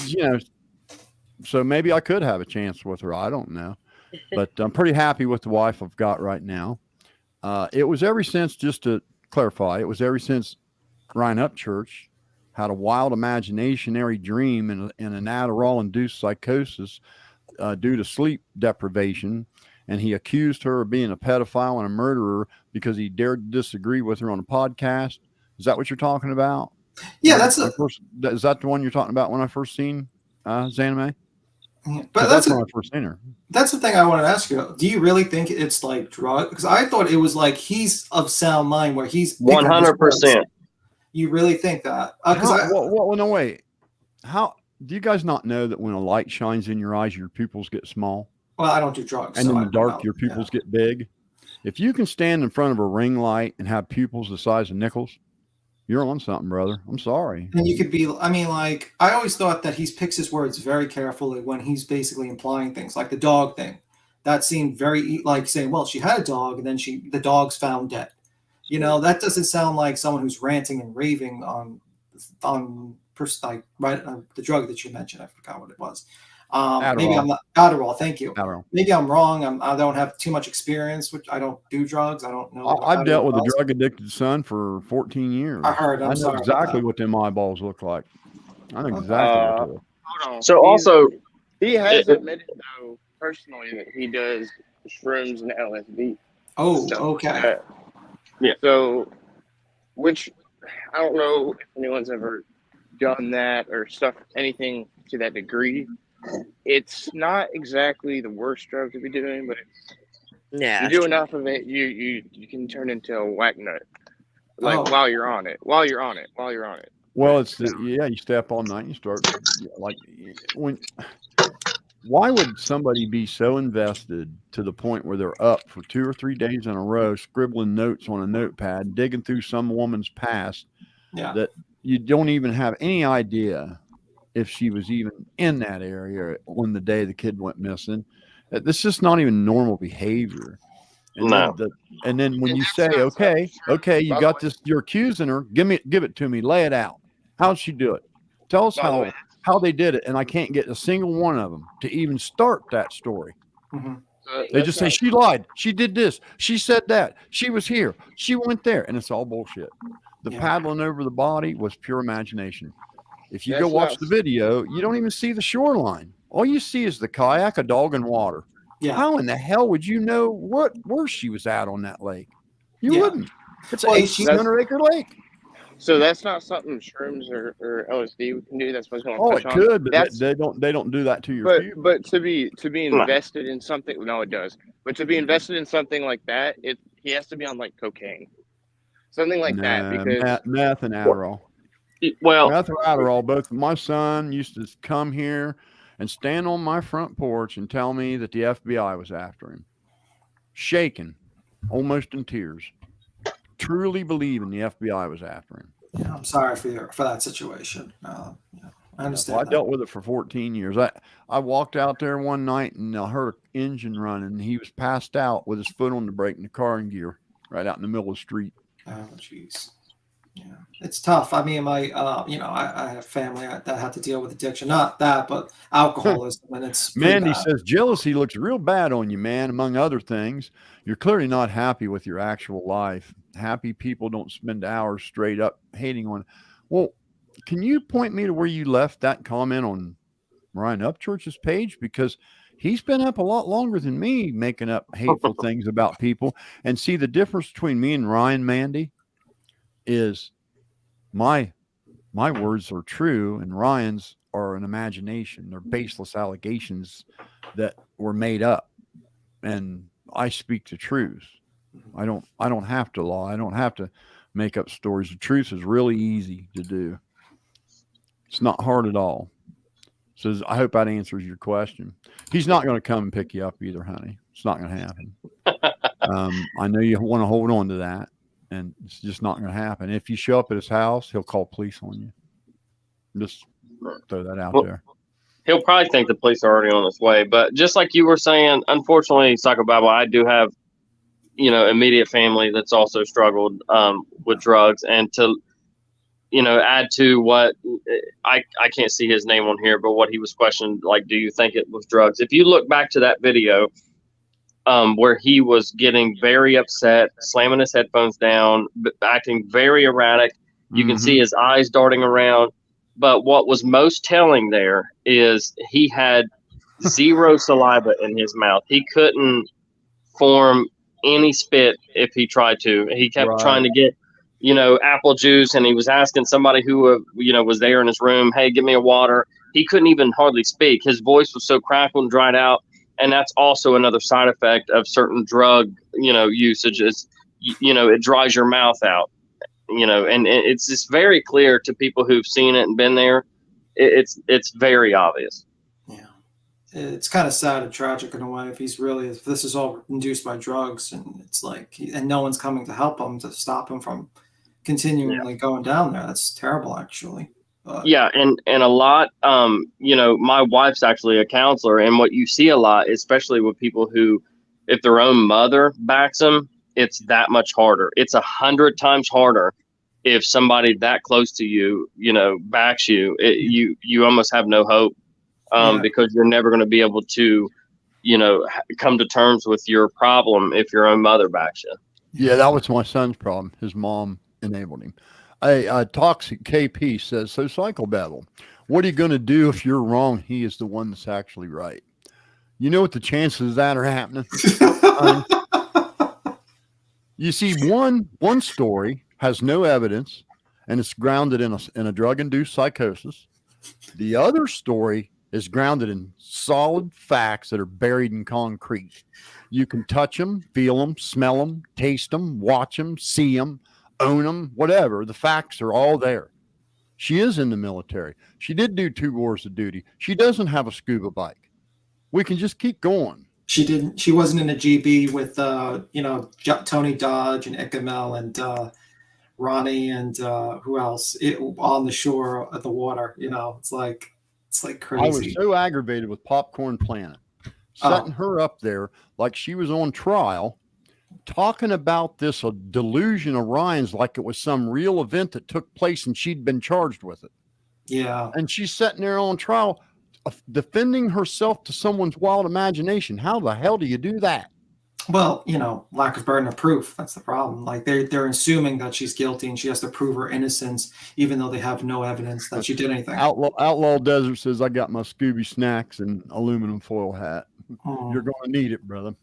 so maybe I could have a chance with her. I don't know. But I'm pretty happy with the wife I've got right now. It was ever since, just to clarify, it was ever since Ryan Upchurch had a wild imaginary dream and an Adderall-induced psychosis due to sleep deprivation, and he accused her of being a pedophile and a murderer because he dared to disagree with her on a podcast. Is that what you're talking about? Yeah, Is that the one you're talking about when I first seen XanamayX? But that's when I first seen her. That's the thing I wanted to ask you. Do you really think it's like drug? Because I thought it was like he's of sound mind, where he's 100%. You really think that? Well, no, wait. How do you guys not know that when a light shines in your eyes, your pupils get small? Well, I don't do drugs. And so in the dark, your pupils get big. If you can stand in front of a ring light and have pupils the size of nickels, you're on something, brother. I'm sorry. And you could be, I mean, like, I always thought that he picks his words very carefully when he's basically implying things, like the dog thing. That seemed very, like, saying, well, she had a dog, and then the dog's found dead. You know, that doesn't sound like someone who's ranting and raving on like, right, the drug that you mentioned. I forgot what it was. Maybe I'm not Adderall. Thank you. Adderall. Maybe I'm wrong. I don't have too much experience, which I don't do drugs. I don't know. I've dealt with a drug addicted son for 14 years. I heard. I know exactly what them eyeballs look like. I know exactly what they look. Hold on. So also, he has admitted though personally that he does shrooms and LSD. Oh, stuff okay. like that. Yeah. So, which I don't know if anyone's ever done that or stuff, anything to that degree. It's not exactly the worst drug to be doing, but you do enough of it, you can turn into a whack nut. Like while you're on it. Well, it's you stay up all night and you start like why would somebody be so invested to the point where they're up for 2 or 3 days in a row, scribbling notes on a notepad, digging through some woman's past that you don't even have any idea if she was even in that area when the day the kid went missing? This is just not even normal behavior. And then when you say, okay, you got this, you're accusing her, give it to me, lay it out. How'd she do it? Tell us how they did it. And I can't get a single one of them to even start that story. Mm-hmm. They just say she lied, she did this, she said that, she was here, she went there, and it's all bullshit. The paddling over the body was pure imagination. If you go watch the video, you don't even see the shoreline. All you see is the kayak, a dog, and water. Yeah. How in the hell would you know where she was at on that lake? You wouldn't. It's an 1,800-acre lake. So that's not something shrooms or LSD can do. That's what's going to touch on. Oh, it could, but they don't do that to your But to be invested in something, no, it does. But to be invested in something like that, he has to be on like cocaine, something like that, because meth and Adderall. Well, meth and Adderall. Both my son used to come here and stand on my front porch and tell me that the FBI was after him, shaking, almost in tears, truly believing the FBI was after him. Yeah, I'm sorry for that situation. I understand. Well, I dealt with it for 14 years. I walked out there one night and I heard an engine running. And he was passed out with his foot on the brake and the car in gear right out in the middle of the street. Oh, jeez. Yeah, it's tough. I mean, I have family that had to deal with addiction, not that, but alcoholism, and it's Mandy says jealousy looks real bad on you, man. Among other things, you're clearly not happy with your actual life. Happy people don't spend hours straight up hating on. Well, can you point me to where you left that comment on Ryan Upchurch's page? Because he's been up a lot longer than me making up hateful things about people. And see, the difference between me and Ryan, Mandy, is my words are true and Ryan's are an imagination. They're baseless allegations that were made up, and I speak the truth. I don't have to lie. I don't have to make up stories. The truth is really easy to do. It's not hard at all. So I hope that answers your question. He's not going to come and pick you up either, honey. It's not going to happen. I know you want to hold on to that. And it's just not going to happen. If you show up at his house, he'll call police on you. Just throw that out there. He'll probably think the police are already on its way. But just like you were saying, unfortunately, Psycho Bible, I do have, immediate family that's also struggled with drugs. And to, add to what I can't see his name on here, but what he was questioned, like, do you think it was drugs? If you look back to that video, where he was getting very upset, slamming his headphones down, acting very erratic. You can see his eyes darting around. But what was most telling there is he had zero saliva in his mouth. He couldn't form any spit if he tried to. He kept trying to get, apple juice, and he was asking somebody who, was there in his room, hey, give me a water. He couldn't even hardly speak. His voice was so crackled and dried out. And that's also another side effect of certain drug, usage is, it dries your mouth out, and it's just very clear to people who've seen it and been there. It's very obvious. Yeah. It's kind of sad and tragic in a way if this is all induced by drugs, and it's like, and no one's coming to help him, to stop him from continually going down there. That's terrible, actually. Yeah, and a lot, my wife's actually a counselor, and what you see a lot, especially with people who, if their own mother backs them, it's that much harder. It's 100 times harder if somebody that close to you, backs you. You almost have no hope, because you're never going to be able to, come to terms with your problem if your own mother backs you. Yeah, that was my son's problem. His mom enabled him. A toxic KP says, so psychobabble, what are you going to do if you're wrong? He is the one that's actually right. You know what the chances of that are happening? You see, one story has no evidence, and it's grounded in a drug-induced psychosis. The other story is grounded in solid facts that are buried in concrete. You can touch them, feel them, smell them, taste them, watch them, see them, own them, whatever. The facts are all there. She is in the military. She did do 2 wars of duty. She doesn't have a scuba bike. We can just keep going. She wasn't in a GB with Tony Dodge and XanamayX and Ronnie and who else on the shore at the water. It's like crazy. I was so aggravated with Popcorn Planet, setting her up there like she was on trial, talking about this a delusion of Ryan's like it was some real event that took place and she'd been charged with it. Yeah. And she's sitting there on trial, defending herself to someone's wild imagination. How the hell do you do that? Well, lack of burden of proof. That's the problem. Like they're assuming that she's guilty and she has to prove her innocence, even though they have no evidence that she did anything. Outlaw Desert says, I got my Scooby snacks and aluminum foil hat. You're going to need it, brother.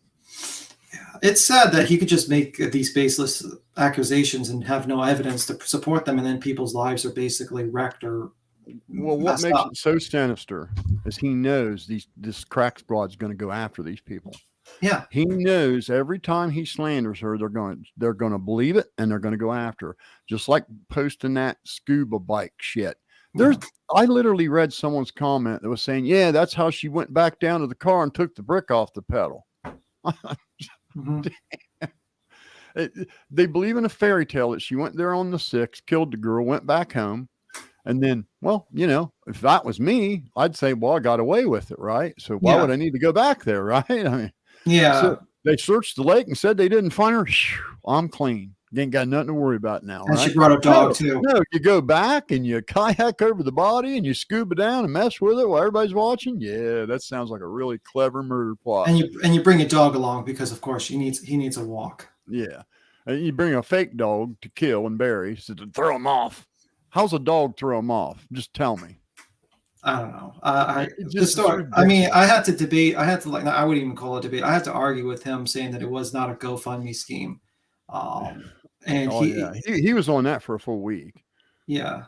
Yeah. It's sad that he could just make these baseless accusations and have no evidence to support them, and then people's lives are basically wrecked or what makes it so sinister is he knows this crack squad's going to go after these people. Yeah, he knows every time he slanders her, they're going to believe it and they're going to go after her. Just like posting that scuba bike shit. I literally read someone's comment that was saying, "Yeah, that's how she went back down to the car and took the brick off the pedal." They believe in a fairy tale that she went there on the 6th, killed the girl, went back home. And then, if that was me, I'd say, well, I got away with it, right? So why would I need to go back there, right? I mean, so they searched the lake and said they didn't find her. I'm clean. You ain't got nothing to worry about now, and right? She brought a dog too. No, you go back and you kayak over the body and you scuba down and mess with it while everybody's watching. Yeah, that sounds like a really clever murder plot. And you bring a dog along because, of course, he needs a walk. Yeah, and you bring a fake dog to kill and bury, so to throw him off. How's a dog throw him off? Just tell me. I don't know. I had to debate. I wouldn't even call it debate. I had to argue with him saying that it was not a GoFundMe scheme. And he was on that for a full week. Yeah.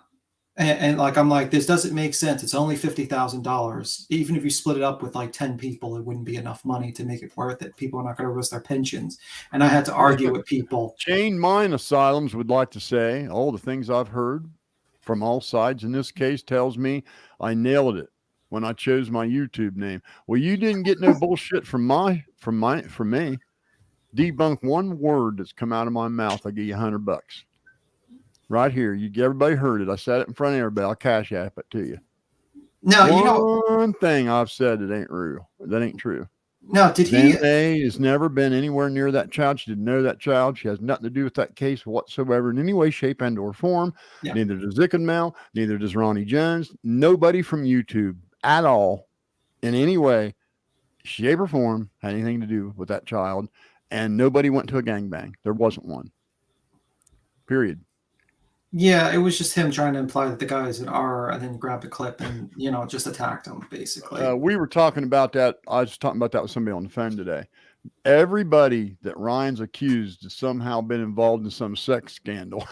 And like, I'm like, this doesn't make sense. It's only $50,000. Even if you split it up with like 10 people, it wouldn't be enough money to make it worth it. People are not going to risk their pensions. And I had to argue with people. Chain mine asylums would like to say all the things I've heard from all sides in this case tells me I nailed it when I chose my YouTube name. Well, you didn't get no bullshit from me. Debunk one word that's come out of my mouth, I'll give you $100. Right here. Everybody heard it. I said it in front of everybody. I'll cash app it to you. No, one thing I've said that ain't real. That ain't true. No, did he? Zanamaix has never been anywhere near that child. She didn't know that child. She has nothing to do with that case whatsoever in any way, shape, and or form. Yeah. Neither does iCkEdMeL's, neither does Ronnie Jones. Nobody from YouTube at all in any way, shape, or form had anything to do with that child. And nobody went to a gangbang. There wasn't one. Period. Yeah, it was just him trying to imply that the guy is an R, and then grabbed a clip and just attacked him basically. We were talking about that. I was talking about that with somebody on the phone today. Everybody that Ryan's accused has somehow been involved in some sex scandal.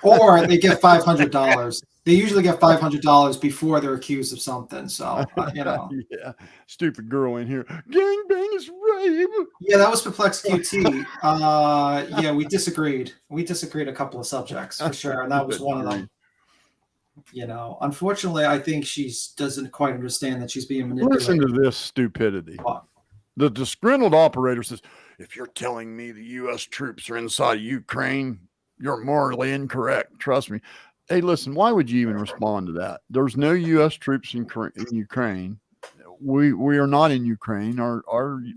Or they get $500. They usually get $500 before they're accused of something. So Yeah, stupid girl in here. Gangbang is rape. Yeah, that was Perplex QT. Yeah, we disagreed. We disagreed a couple of subjects for sure, and that was one of them. Unfortunately, I think she doesn't quite understand that she's being manipulated. Listen to this stupidity. What? The disgruntled operator says, if you're telling me the U.S. troops are inside Ukraine, you're morally incorrect. Trust me. Hey, listen, why would you even respond to that? There's no U.S. troops in Ukraine. We are not in Ukraine. Our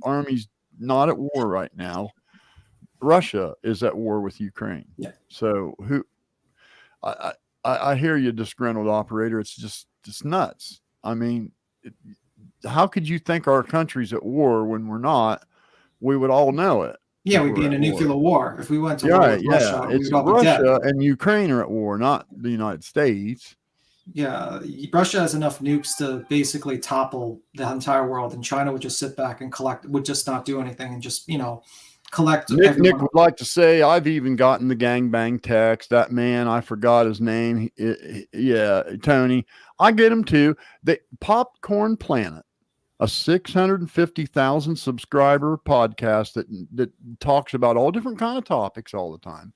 army's not at war right now. Russia is at war with Ukraine. Yeah. So I hear you, disgruntled operator. It's just nuts. I mean, how could you think our country's at war when we're not? We would all know it. Yeah, we'd be in a nuclear war if we went to war with Russia. It's Russia and Ukraine are at war, not the United States. Yeah, Russia has enough nukes to basically topple the entire world, and China would just sit back and would just not do anything and just collect. Nick would like to say, I've even gotten the gangbang text. That man, I forgot his name. Tony. I get him too. The Popcorn Planet, a 650,000 subscriber podcast that talks about all different kind of topics all the time.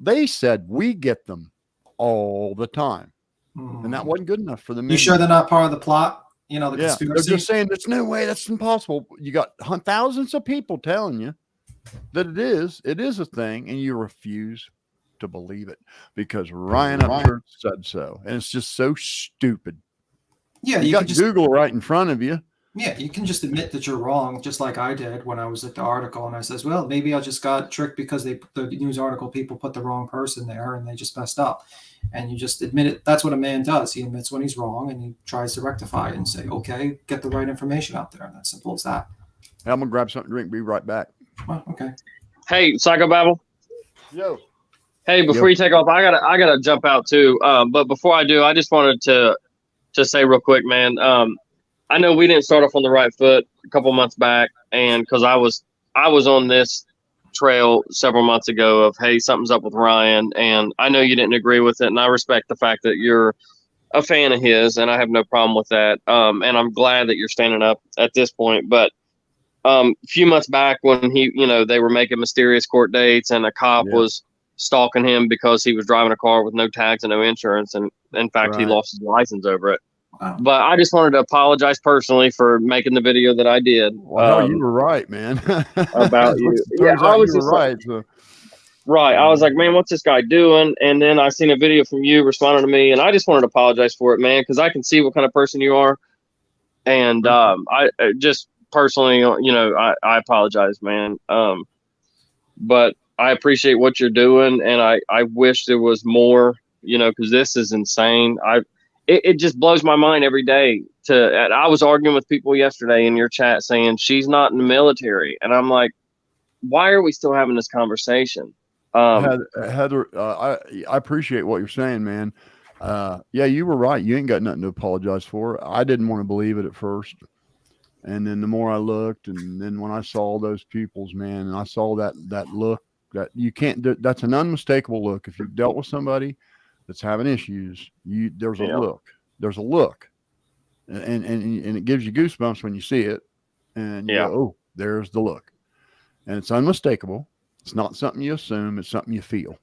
They said we get them all the time. And that wasn't good enough for them. You sure they're not part of the plot? The conspiracy? They're just saying there's no way, that's impossible. You got thousands of people telling you that it is a thing, and you refuse to believe it because Ryan Upchurch said so. And it's just so stupid. Yeah, you got Google right in front of you. Yeah, you can just admit that you're wrong, just like I did when I was at the article, and I says, well, maybe I just got tricked because the news article people put the wrong person there and they just messed up. And you just admit it. That's what a man does. He admits when he's wrong and he tries to rectify it and say, okay, get the right information out there. And that's simple as that. I'm gonna grab something to drink, be right back. Well, okay. Hey, Psychobabble. Yo. Hey, before you take off, I gotta jump out too. But before I do, I just wanted to say real quick, man. I know we didn't start off on the right foot a couple months back, and because I was on this trail several months ago of, hey, something's up with Ryan, and I know you didn't agree with it, and I respect the fact that you're a fan of his, and I have no problem with that. And I'm glad that you're standing up at this point. But a few months back when they were making mysterious court dates, and a cop was stalking him because he was driving a car with no tags and no insurance, and in fact, he lost his license over it. Wow. But I just wanted to apologize personally for making the video that I did. Well, you were right, man. About you. Yeah, I was just right. Right. I was like, man, what's this guy doing? And then I seen a video from you responding to me, and I just wanted to apologize for it, man, because I can see what kind of person you are. And I just personally, I apologize, man. But I appreciate what you're doing, and I wish there was more, because this is insane. It just blows my mind every day. I was arguing with people yesterday in your chat saying she's not in the military, and I'm like, why are we still having this conversation? Heather, I appreciate what you're saying, man. Yeah, you were right. You ain't got nothing to apologize for. I didn't want to believe it at first, and then the more I looked, and then when I saw those pupils, man, and I saw that look that you can't do, that's an unmistakable look. If you've dealt with somebody that's having issues, there's a look, and it gives you goosebumps when you see it, and you go, oh, there's the look, and it's unmistakable. It's not something you assume, it's something you feel.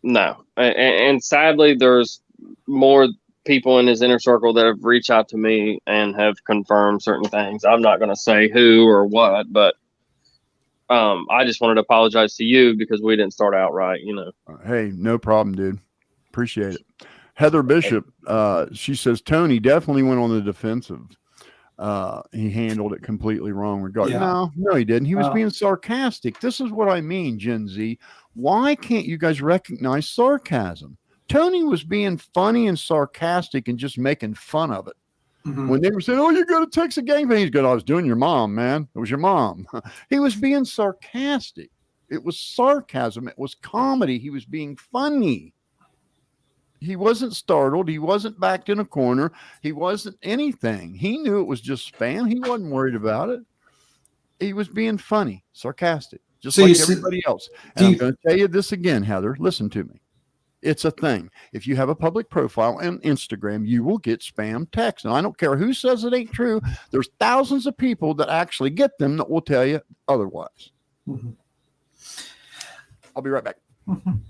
No, and sadly, there's more people in his inner circle that have reached out to me and have confirmed certain things. I'm not going to say who or what, but I just wanted to apologize to you because we didn't start out right. Hey, no problem, dude. Appreciate it. Heather Bishop, she says Tony definitely went on the defensive. He handled it completely wrong. No, he didn't. He was being sarcastic. This is what I mean, Gen Z. Why can't you guys recognize sarcasm? Tony was being funny and sarcastic and just making fun of it. Mm-hmm. When they were saying, oh, you're going to text a gangbang, he's good. I was doing your mom, man. It was your mom. He was being sarcastic. It was sarcasm. It was comedy. He was being funny. He wasn't startled. He wasn't backed in a corner. He wasn't anything. He knew it was just spam. He wasn't worried about it. He was being funny, sarcastic, just So like you everybody else. do And I'm you- going to tell you this again, Heather. Listen to me. It's a thing. If you have a public profile on Instagram, you will get spam texts. And I don't care who says it ain't true. There's thousands of people that actually get them that will tell you otherwise. Mhm. I'll be right back. Mhm.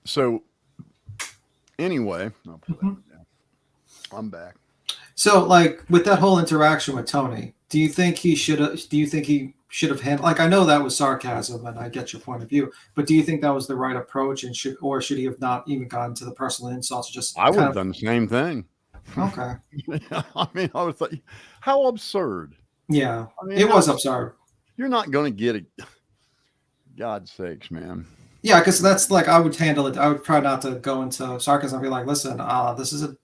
So anyway, I'll put that one down. I'm back. So, like with that whole interaction with Tony, do you think he should have? Do you think he should have handled? Like, I know that was sarcasm, and I get your point of view, but do you think that was the right approach? And should he have not even gotten to the personal insults? Just I would kind have done the same thing. Okay. I mean, I was like, how absurd. Yeah, I mean, it was absurd. You're not going to get it. God's sakes, man. Yeah, because that's like I would handle it. I would try not to go into sarcasm. I'd be like, listen, this is a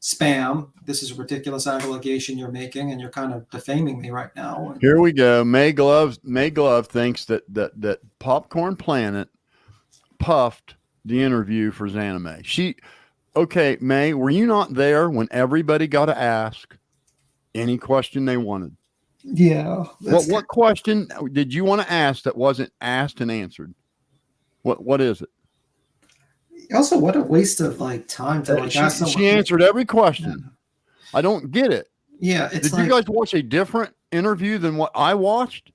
spam. This is a ridiculous allegation you're making, and you're kind of defaming me right now. Here we go. May Glove thinks that Popcorn Planet puffed the interview for XanamayX. Okay, May, were you not there when everybody got to ask any question they wanted? Yeah. What question did you want to ask that wasn't asked and answered? What is it? Also, what a waste of time to ask someone. She answered every question. Yeah. I don't get it. Yeah, did you guys watch a different interview than what I watched?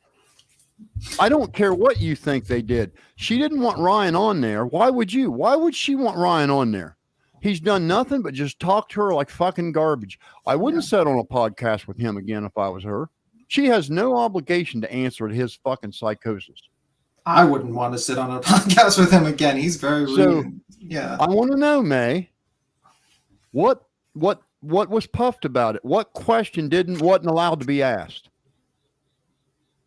I don't care what you think they did. She didn't want Ryan on there. Why would you? Why would she want Ryan on there? He's done nothing but just talk to her like fucking garbage. I wouldn't sit on a podcast with him again if I was her. She has no obligation to answer to his fucking psychosis. I wouldn't want to sit on a podcast with him again. He's very rude. So, yeah. I want to know, May, what was puffed about it? What question wasn't allowed to be asked?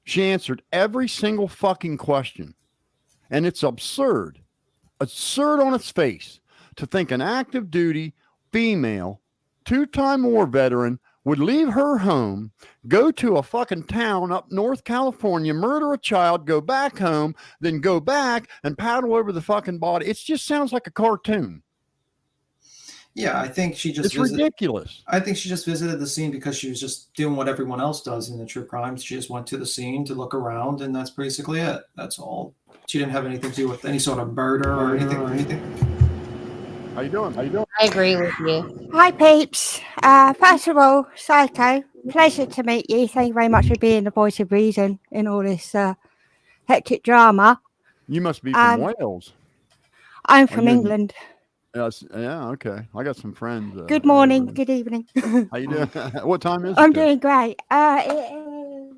She answered every single fucking question. And it's absurd. Absurd on its face to think an active duty female, 2-time war veteran would leave her home, go to a fucking town up North California, murder a child, go back home, then go back and paddle over the fucking body. It just sounds like a cartoon. Yeah, I think she just ridiculous. I think she just visited the scene because she was just doing what everyone else does in the true crimes. She just went to the scene to look around, and that's basically it. That's all. She didn't have anything to do with any sort of murder or anything. How you doing? I agree with you. Hi, peeps. First of all, Psycho, pleasure to meet you. Thank you very much for being the voice of reason in all this hectic drama. You must be from Wales. I'm from England. Yes, yeah, okay. I got some friends. Good morning, good evening. How you doing? What time is it? I'm doing great. It is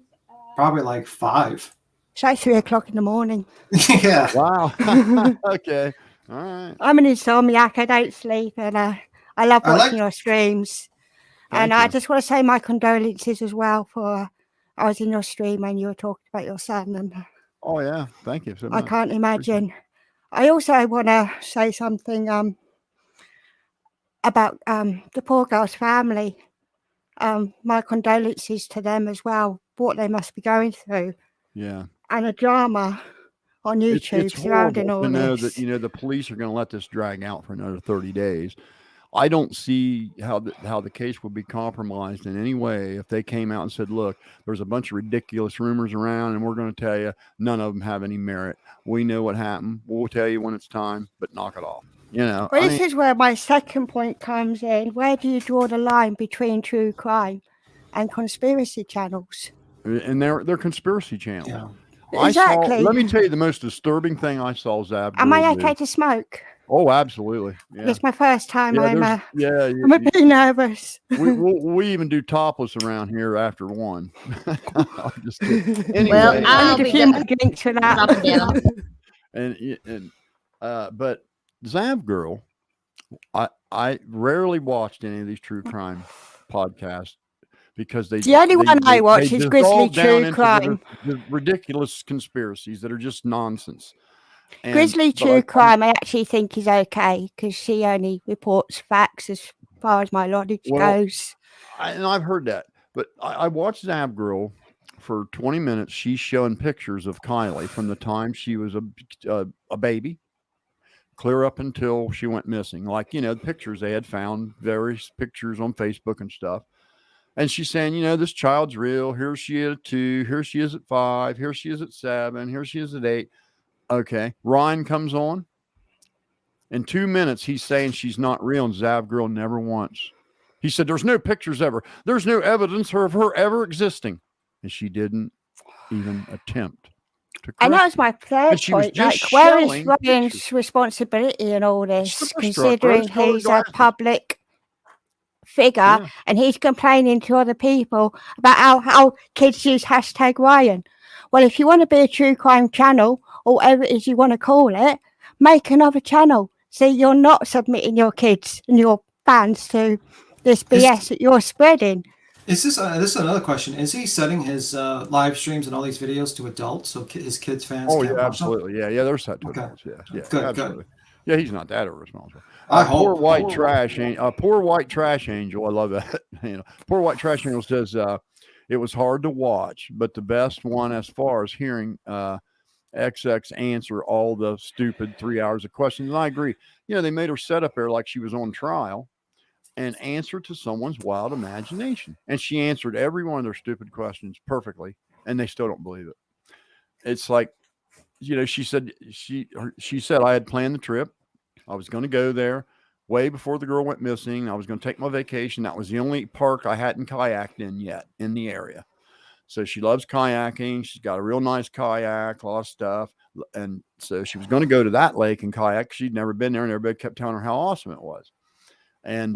probably like 5. It's like 3 o'clock in the morning. Yeah. Wow. Okay. All right. I'm an insomniac. I don't sleep, and I love watching your streams. And I just want to say my condolences as well for I was in your stream and you were talking about your son. And oh yeah, thank you so much. I can't imagine. I also want to say something about the poor girl's family. My condolences to them as well. What they must be going through. Yeah. And a drama on YouTube it's surrounding all to know this. that the police are going to let this drag out for another 30 days. I don't see how the case would be compromised in any way if they came out and said, look, there's a bunch of ridiculous rumors around and we're going to tell you none of them have any merit. We know what happened. We'll tell you when it's time, but knock it off. Well, this is where my second point comes in. Where do you draw the line between true crime and conspiracy channels? And they're conspiracy channels. Yeah. Exactly. Let me tell you the most disturbing thing I saw, Zab. Am I okay to smoke? Oh, absolutely. Yeah. It's my first time. I'm a bit nervous. we even do topless around here after 1. Just kidding. Anyway, Well, I need a few more drinks for that. and but Zab girl I rarely watched any of these true crime podcasts because The only one I watch is Grizzly True Crime. The ridiculous conspiracies that are just nonsense. Grizzly True Crime, I actually think is okay because she only reports facts as far as my knowledge goes. And I've heard that, but I watched Zab Girl for 20 minutes. She's showing pictures of Kylie from the time she was a baby, clear up until she went missing. Like, the pictures they had found, various pictures on Facebook and stuff. And she's saying, this child's real. Here she is at 2. Here she is at 5. Here she is at 7. Here she is at 8. Okay. Ryan comes on. In 2 minutes, he's saying she's not real. And Zav Girl never once. He said, there's no pictures ever. There's no evidence of her ever existing. And she didn't even attempt to correct. And that was my third point. Like, where is Ryan's responsibility in all this, considering he's a public figure and he's complaining to other people about how kids use #Ryan? Well, if you want to be a true crime channel or whatever it is you want to call it, make another channel. So you're not submitting your kids and your fans to this BS that you're spreading. Is this is another question? Is he setting his live streams and all these videos to adults so his kids fans? Oh yeah, absolutely. Yeah, they're set to adults. Yeah, good, absolutely. Good. Yeah, he's not that irresponsible. Poor white trash angel. I love that. Poor white trash angel says it was hard to watch, but the best one as far as hearing XX answer all the stupid 3 hours of questions. And I agree. They made her set up there like she was on trial and answer to someone's wild imagination. And she answered every one of their stupid questions perfectly, and they still don't believe it. It's like, she said I had planned the trip. I was going to go there way before the girl went missing. I was going to take my vacation. That was the only park I hadn't kayaked in yet in the area. So she loves kayaking. She's got a real nice kayak, a lot of stuff. And so she was going to go to that lake and kayak. She'd never been there, and everybody kept telling her how awesome it was. And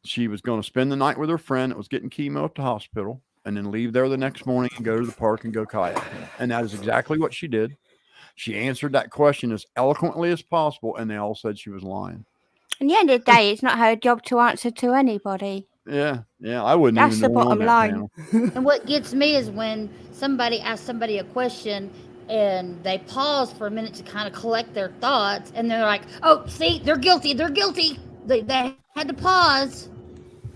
she was going to spend the night with her friend that was getting chemo at the hospital and then leave there the next morning and go to the park and go kayaking. And that is exactly what she did. She answered that question as eloquently as possible, and they all said she was lying. At the end of the day, it's not her job to answer to anybody. Yeah, I wouldn't. That's even the bottom line. And what gets me is when somebody asks somebody a question and they pause for a minute to kind of collect their thoughts, and they're like, "Oh, see, they're guilty. They're guilty. They had to pause."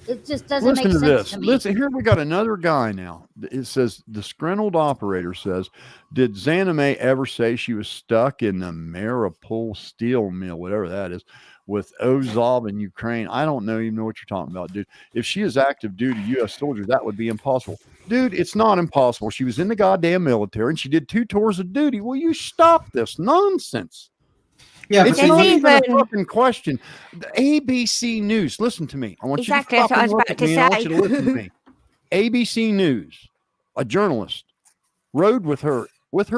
It just doesn't make sense to me. Listen, here we got another guy now. It says the screened operator says, "Did XanamayX ever say she was stuck in the Mariupol steel mill, whatever that is, with Ozov in Ukraine?" I don't even know what you're talking about, dude. If she is active duty U.S. soldier, that would be impossible. Dude, it's not impossible. She was in the goddamn military and she did 2 tours of duty. Will you stop this nonsense? Yeah, it's not even a fucking question. The ABC News, listen to me. I want you to fucking look at me. I want you to listen to me. ABC News, a journalist, rode with her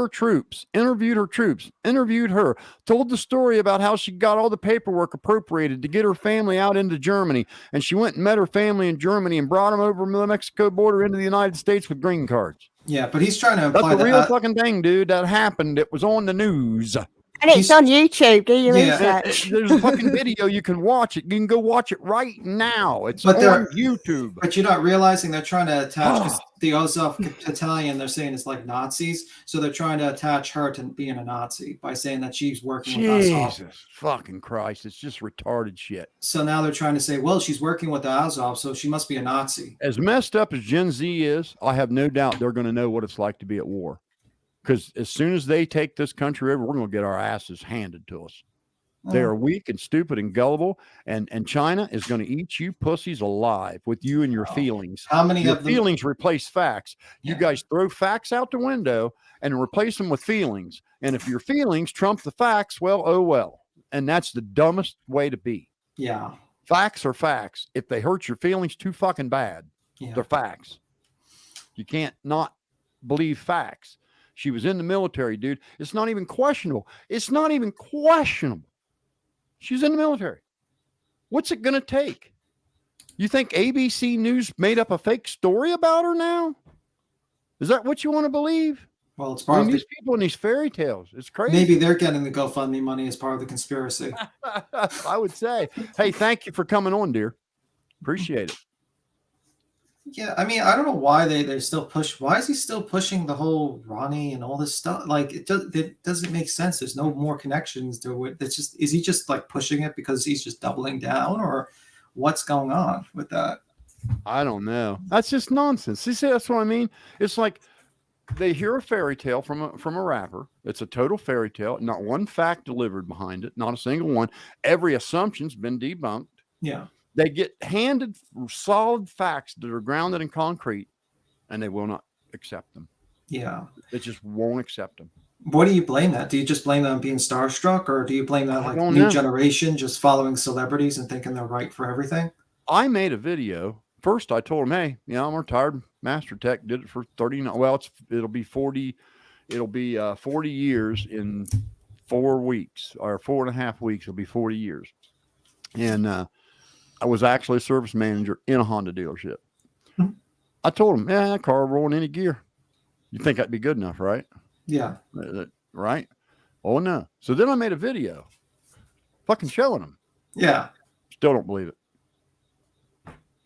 troops, interviewed her, told the story about how she got all the paperwork appropriated to get her family out into Germany. And she went and met her family in Germany and brought them over the Mexico border into the United States with green cards. Yeah, but he's trying to imply that's a real fucking thing, dude. That happened. It was on the news. And it's on YouTube. Do your research. There's a fucking video. You can watch it. You can go watch it right now. It's on YouTube. But you're not realizing they're trying to attach the Azov battalion. They're saying it's like Nazis, so they're trying to attach her to being a Nazi by saying that she's working with Azov. Jesus fucking Christ! It's just retarded shit. So now they're trying to say, well, she's working with the Azov, so she must be a Nazi. As messed up as Gen Z is, I have no doubt they're going to know what it's like to be at war. Because as soon as they take this country over, we're going to get our asses handed to us. They are weak and stupid and gullible, and China is going to eat you pussies alive with you and your feelings. How many your of them feelings replace facts? You guys throw facts out the window and replace them with feelings. And if your feelings trump the facts, well, oh well. And that's the dumbest way to be. Yeah. Facts are facts. If they hurt your feelings too fucking bad, they're facts. You can't not believe facts. She was in the military, dude. It's not even questionable. She's in the military. What's it going to take? You think ABC News made up a fake story about her now? Is that what you want to believe? Well, it's I part mean, of these people in these fairy tales. It's crazy. maybe they're getting the GoFundMe money as part of the conspiracy. I would say. Hey, thank you for coming on, dear. Appreciate it. Yeah, I mean, I don't know why they still push. Why is he still pushing the whole Ronnie and all this stuff? Like, it doesn't make sense. There's no more connections to it. It's just, is he just like pushing it because he's just doubling down, or what's going on with that? I don't know. That's just nonsense. You see, that's what I mean. It's like they hear a fairy tale from a rapper. It's a total fairy tale. Not one fact delivered behind it. Not a single one. Every assumption's been debunked. Yeah. They get handed solid facts that are grounded in concrete, and they will not accept them. Yeah. They just won't accept them. What do you blame that? Do you just blame that on being starstruck, or do you blame that like new generation just following celebrities and thinking they're right for everything? I made a video. First, I told him, hey, I'm a retired master tech, did it for 39. Well, it'll be 40 years in 4 weeks, or 4.5 weeks. It'll be 40 years. And I was actually a service manager in a Honda dealership. Mm-hmm. I told him, that car will roll in any gear. You think that'd be good enough, right? Yeah. Right? Oh, no. So then I made a video fucking showing them. Yeah. Still don't believe it.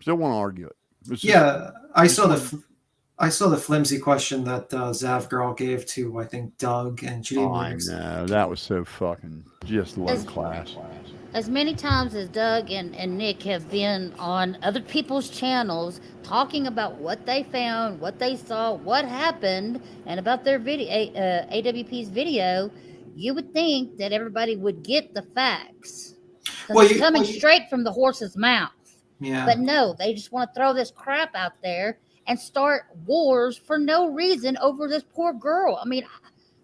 Still want to argue it. Yeah. I saw the flimsy question that Zav girl gave to, I think, Doug, and she didn't I know. That was so fucking just low class. As many times as Doug and Nick have been on other people's channels talking about what they found, what they saw, what happened, and about their video, AWP's video, you would think that everybody would get the facts. It's coming straight from the horse's mouth. Yeah. But no, they just want to throw this crap out there and start wars for no reason over this poor girl. I mean,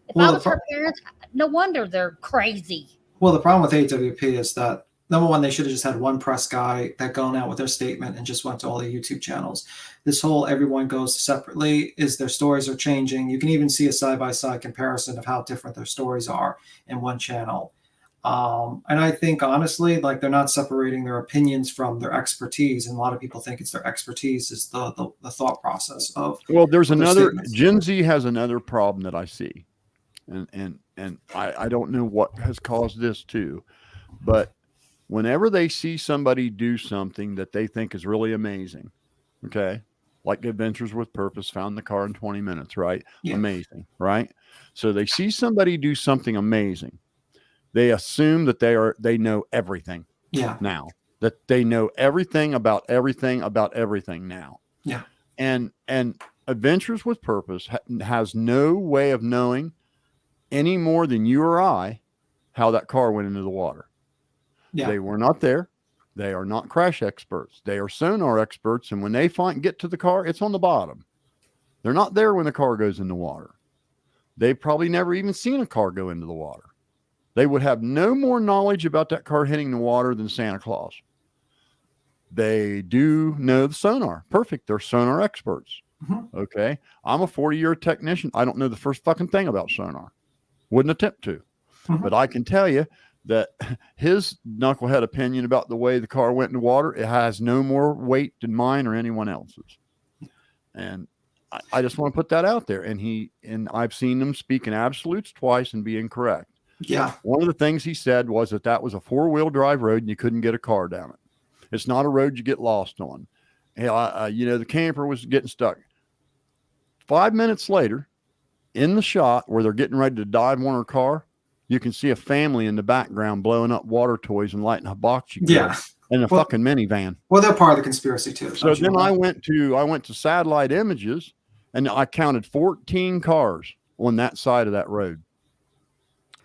if I was her parents, no wonder they're crazy. Well, the problem with AWP is that, number one, they should have just had one press guy that gone out with their statement and just went to all the YouTube channels. This whole everyone goes separately is their stories are changing. You can even see a side-by-side comparison of how different their stories are in one channel. And I think, honestly, like, they're not separating their opinions from their expertise. And a lot of people think it's their expertise is the thought process of. Well, there's another, Gen Z has another problem that I see. And I don't know what has caused this too, but whenever they see somebody do something that they think is really amazing, okay, like Adventures with Purpose found the car in 20 minutes, right? Yeah. Amazing, right? So they see somebody do something amazing. They assume that they know everything. Yeah. Now that they know everything about everything now. Yeah. And Adventures with Purpose has no way of knowing any more than you or I how that car went into the water. Yeah. They were not there. They are not crash experts. They are sonar experts. And when they get to the car, it's on the bottom. They're not there when the car goes in the water. They've probably never even seen a car go into the water. They would have no more knowledge about that car hitting the water than Santa Claus. They do know the sonar. Perfect. They're sonar experts. Mm-hmm. Okay. I'm a 40-year technician. I don't know the first fucking thing about sonar. Wouldn't attempt to. Mm-hmm. But I can tell you that his knucklehead opinion about the way the car went in the water, it has no more weight than mine or anyone else's. And I just want to put that out there. And I've seen him speak in absolutes twice and be incorrect. Yeah. One of the things he said was that was a 4-wheel drive road and you couldn't get a car down it. It's not a road you get lost on. The camper was getting stuck. 5 minutes later, in the shot where they're getting ready to dive on her car, you can see a family in the background blowing up water toys and lighting a box. In a fucking minivan. Well, they're part of the conspiracy too. So then I went to satellite images and I counted 14 cars on that side of that road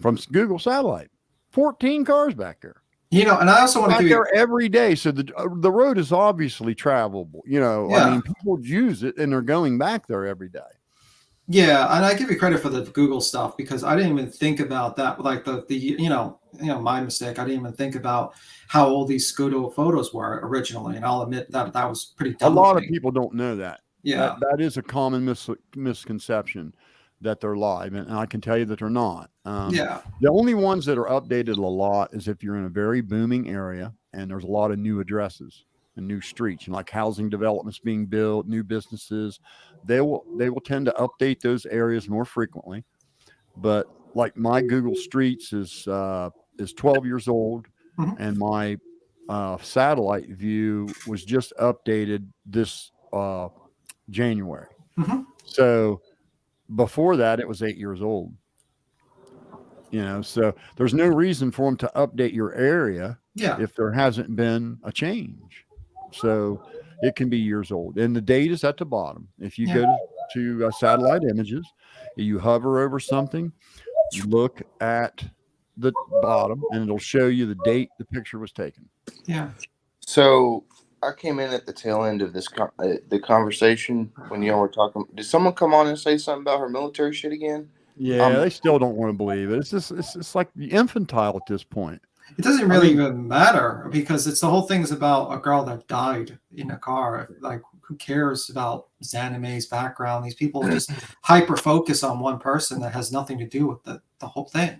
from Google satellite. 14 cars back there. And I also want to give there every day. So the road is obviously travelable. I mean, people use it and they're going back there every day. Yeah, and I give you credit for the Google stuff because I didn't even think about that. Like my mistake. I didn't even think about how old these Scuba photos were originally, and I'll admit that was pretty dumb. A lot of people don't know that. Yeah, that is a common misconception that they're live, and I can tell you that they're not. The only ones that are updated a lot is if you're in a very booming area and there's a lot of new addresses. and new streets, and like housing developments being built, new businesses. They will tend to update those areas more frequently. But like my Google Streets is 12 years old, and my satellite view was just updated this January. So before that, it was 8 years old. So there's no reason for them to update your area if there hasn't been a change. So it can be years old, and the date is at the bottom. If you go to satellite images, you hover over something, you look at the bottom, and it'll show you the date the picture was taken. Yeah. So I came in at the tail end of this the conversation when y'all were talking. Did someone come on and say something about her military shit again? Yeah, they still don't want to believe it. It's just it's like infantile at this point. It doesn't really even matter, because it's the whole thing's about a girl that died in a car. Like, who cares about Xanamay's background? These people just hyper focus on one person that has nothing to do with the whole thing.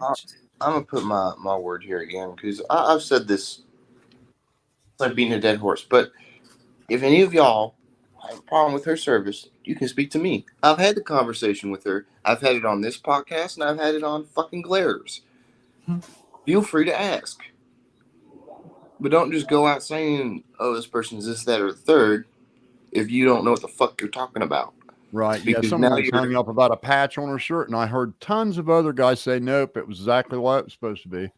I'm gonna put my word here again, because I've said this. It's like beating a dead horse. But if any of y'all have a problem with her service, you can speak to me. I've had the conversation with her. I've had it on this podcast, and I've had it on fucking Glares. Feel free to ask. But don't just go out saying, oh, this person's this, that, or the third, if you don't know what the fuck you're talking about. Right. Because yeah, someone now was hung up about a patch on her shirt, and I heard tons of other guys say, nope, it was exactly what it was supposed to be.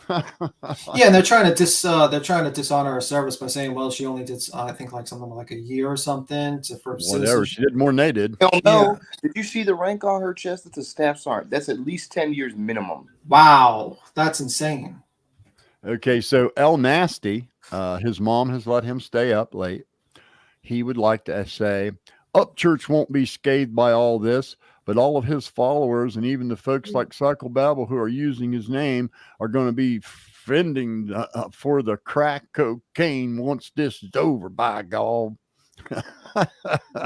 Yeah, and they're trying to dishonor her service by saying, well, she only did, I think, like something like a year or something for whatever. She did more than they did. Hell no. Yeah. Did you see the rank on her chest? That's a staff sergeant. That's at least 10 years minimum. Wow, that's insane. Okay, so El Nasty, his mom has let him stay up late. He would like to say, Upchurch won't be scathed by all this, but all of his followers and even the folks like Psychobabble who are using his name are going to be fending for the crack cocaine once this is over, by God.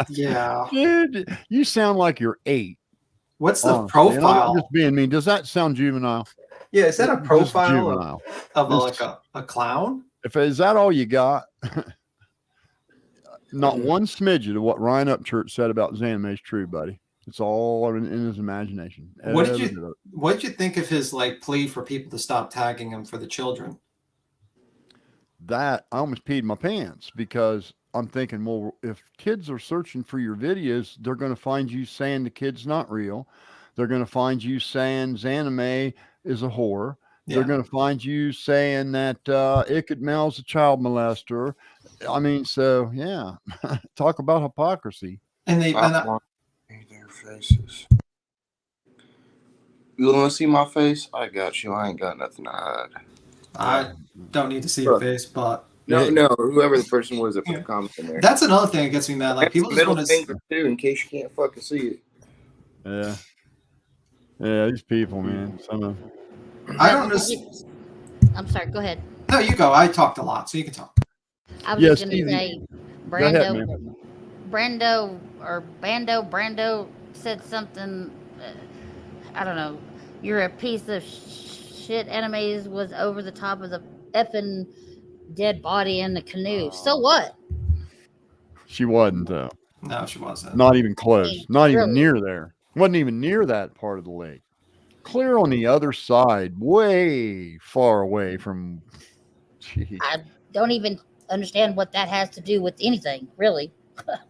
Yeah. Dude, you sound like you're 8. What's the profile? I'm just being mean. Does that sound juvenile? Yeah, is that a profile of a clown? Is that all you got? Not one smidget of what Ryan Upchurch said about Xanamay's true, buddy. It's all in his imagination. What did you think of his plea for people to stop tagging him for the children? That I almost peed my pants, because I'm thinking, well, if kids are searching for your videos, they're going to find you saying the kid's not real. They're going to find you saying XanamayX is a whore. Yeah. They're going to find you saying that iCkEdMeL's a child molester. I mean, so yeah, talk about hypocrisy. And they their faces. You want to see my face? I got you. I ain't got nothing to hide. I don't need to see your face, but no, whoever the person was that put the comment in there. That's another thing that gets me mad. Like, people just want to too, in case you can't fucking see it. Yeah, these people, man. Some of them. I don't know. I'm sorry. Go ahead. No, you go. I talked a lot, so you can talk. I was just going to say, Brando said something. I don't know. You're a piece of shit. Enemies was over the top of the effing dead body in the canoe. So what? She wasn't, though. No, she wasn't. Not even close. Not even near there. Wasn't even near that part of the lake. Clear on the other side, way far away from. Geez. I don't even understand what that has to do with anything, really.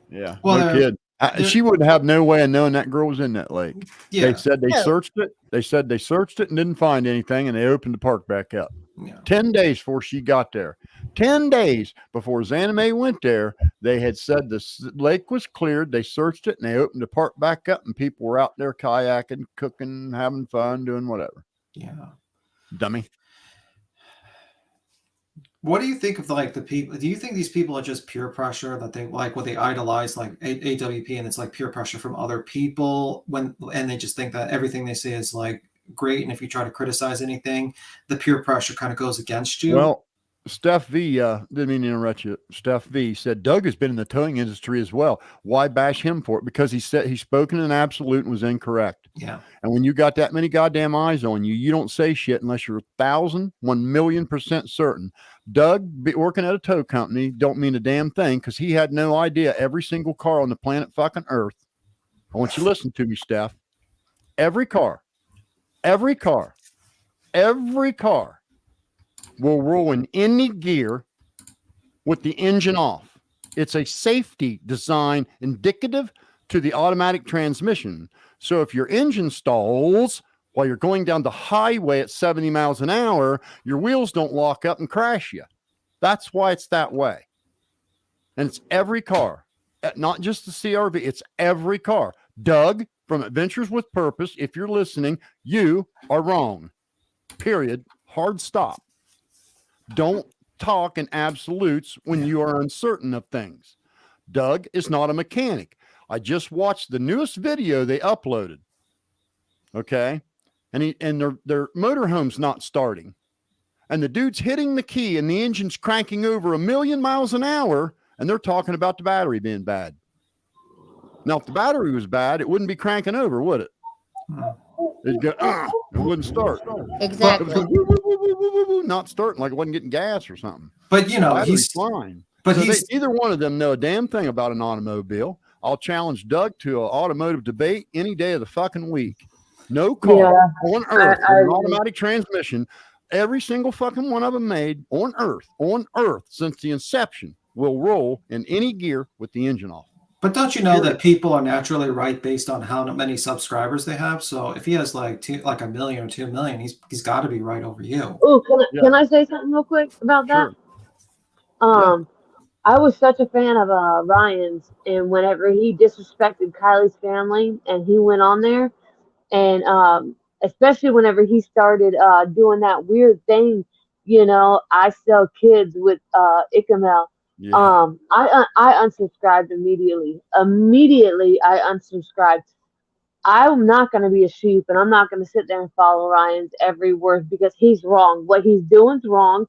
Yeah, well, no kid. She would have no way of knowing that girl was in that lake. Yeah. They said they searched it. They said they searched it and didn't find anything, and they opened the park back up. Yeah. 10 days before she got there. 10 days before XanamayX went there, they had said the lake was cleared. They searched it, and they opened the park back up, and people were out there kayaking, cooking, having fun, doing whatever. Yeah. Dummy. What do you think of the people? Do you think these people are just peer pressure, that they what they idolize, like AWP, and it's like peer pressure from other people and they just think that everything they say is great, and if you try to criticize anything, the peer pressure kind of goes against you? Well, Steph V, didn't mean to interrupt you. Steph V said Doug has been in the towing industry as well. Why bash him for it? Because he said he spoke in an absolute and was incorrect. Yeah. And when you got that many goddamn eyes on you, you don't say shit unless you're 1,000,000,000% certain. Doug working at a tow company don't mean a damn thing because he had no idea every single car on the planet fucking Earth. I want you to listen to me, Steph. Every car will roll in any gear with the engine off. It's a safety design indicative to the automatic transmission. So if your engine stalls while you're going down the highway at 70 miles an hour, your wheels don't lock up and crash you. That's why it's that way. And it's every car, not just the CRV, it's every car. Doug from Adventures with Purpose, if you're listening, you are wrong. Period. Hard stop. Don't talk in absolutes when you are uncertain of things. Doug is not a mechanic. I just watched the newest video they uploaded. Okay. And their motorhome's not starting. And the dude's hitting the key and the engine's cranking over 1,000,000 miles an hour. And they're talking about the battery being bad. Now, if the battery was bad, it wouldn't be cranking over, would it? It'd go, it wouldn't start. Exactly. It was going, not starting, like it wasn't getting gas or something. But you know, he's fine. But so either one of them know a damn thing about an automobile. I'll challenge Doug to an automotive debate any day of the fucking week. No car on Earth with an automatic transmission, every single fucking one of them made on Earth since the inception will roll in any gear with the engine off. But don't you know that people are naturally right based on how many subscribers they have? So if he has like 1 million or 2 million, he's got to be right over you. Oh, can I say something real quick about that? Sure. I was such a fan of Ryan's, and whenever he disrespected Kylie's family, and he went on there, and especially whenever he started doing that weird thing, you know, I sell kids with iCkEdMeL's. Yeah. I unsubscribed immediately. I unsubscribed. I'm not going to be a sheep, and I'm not going to sit there and follow Ryan's every word because he's wrong. What he's doing's wrong.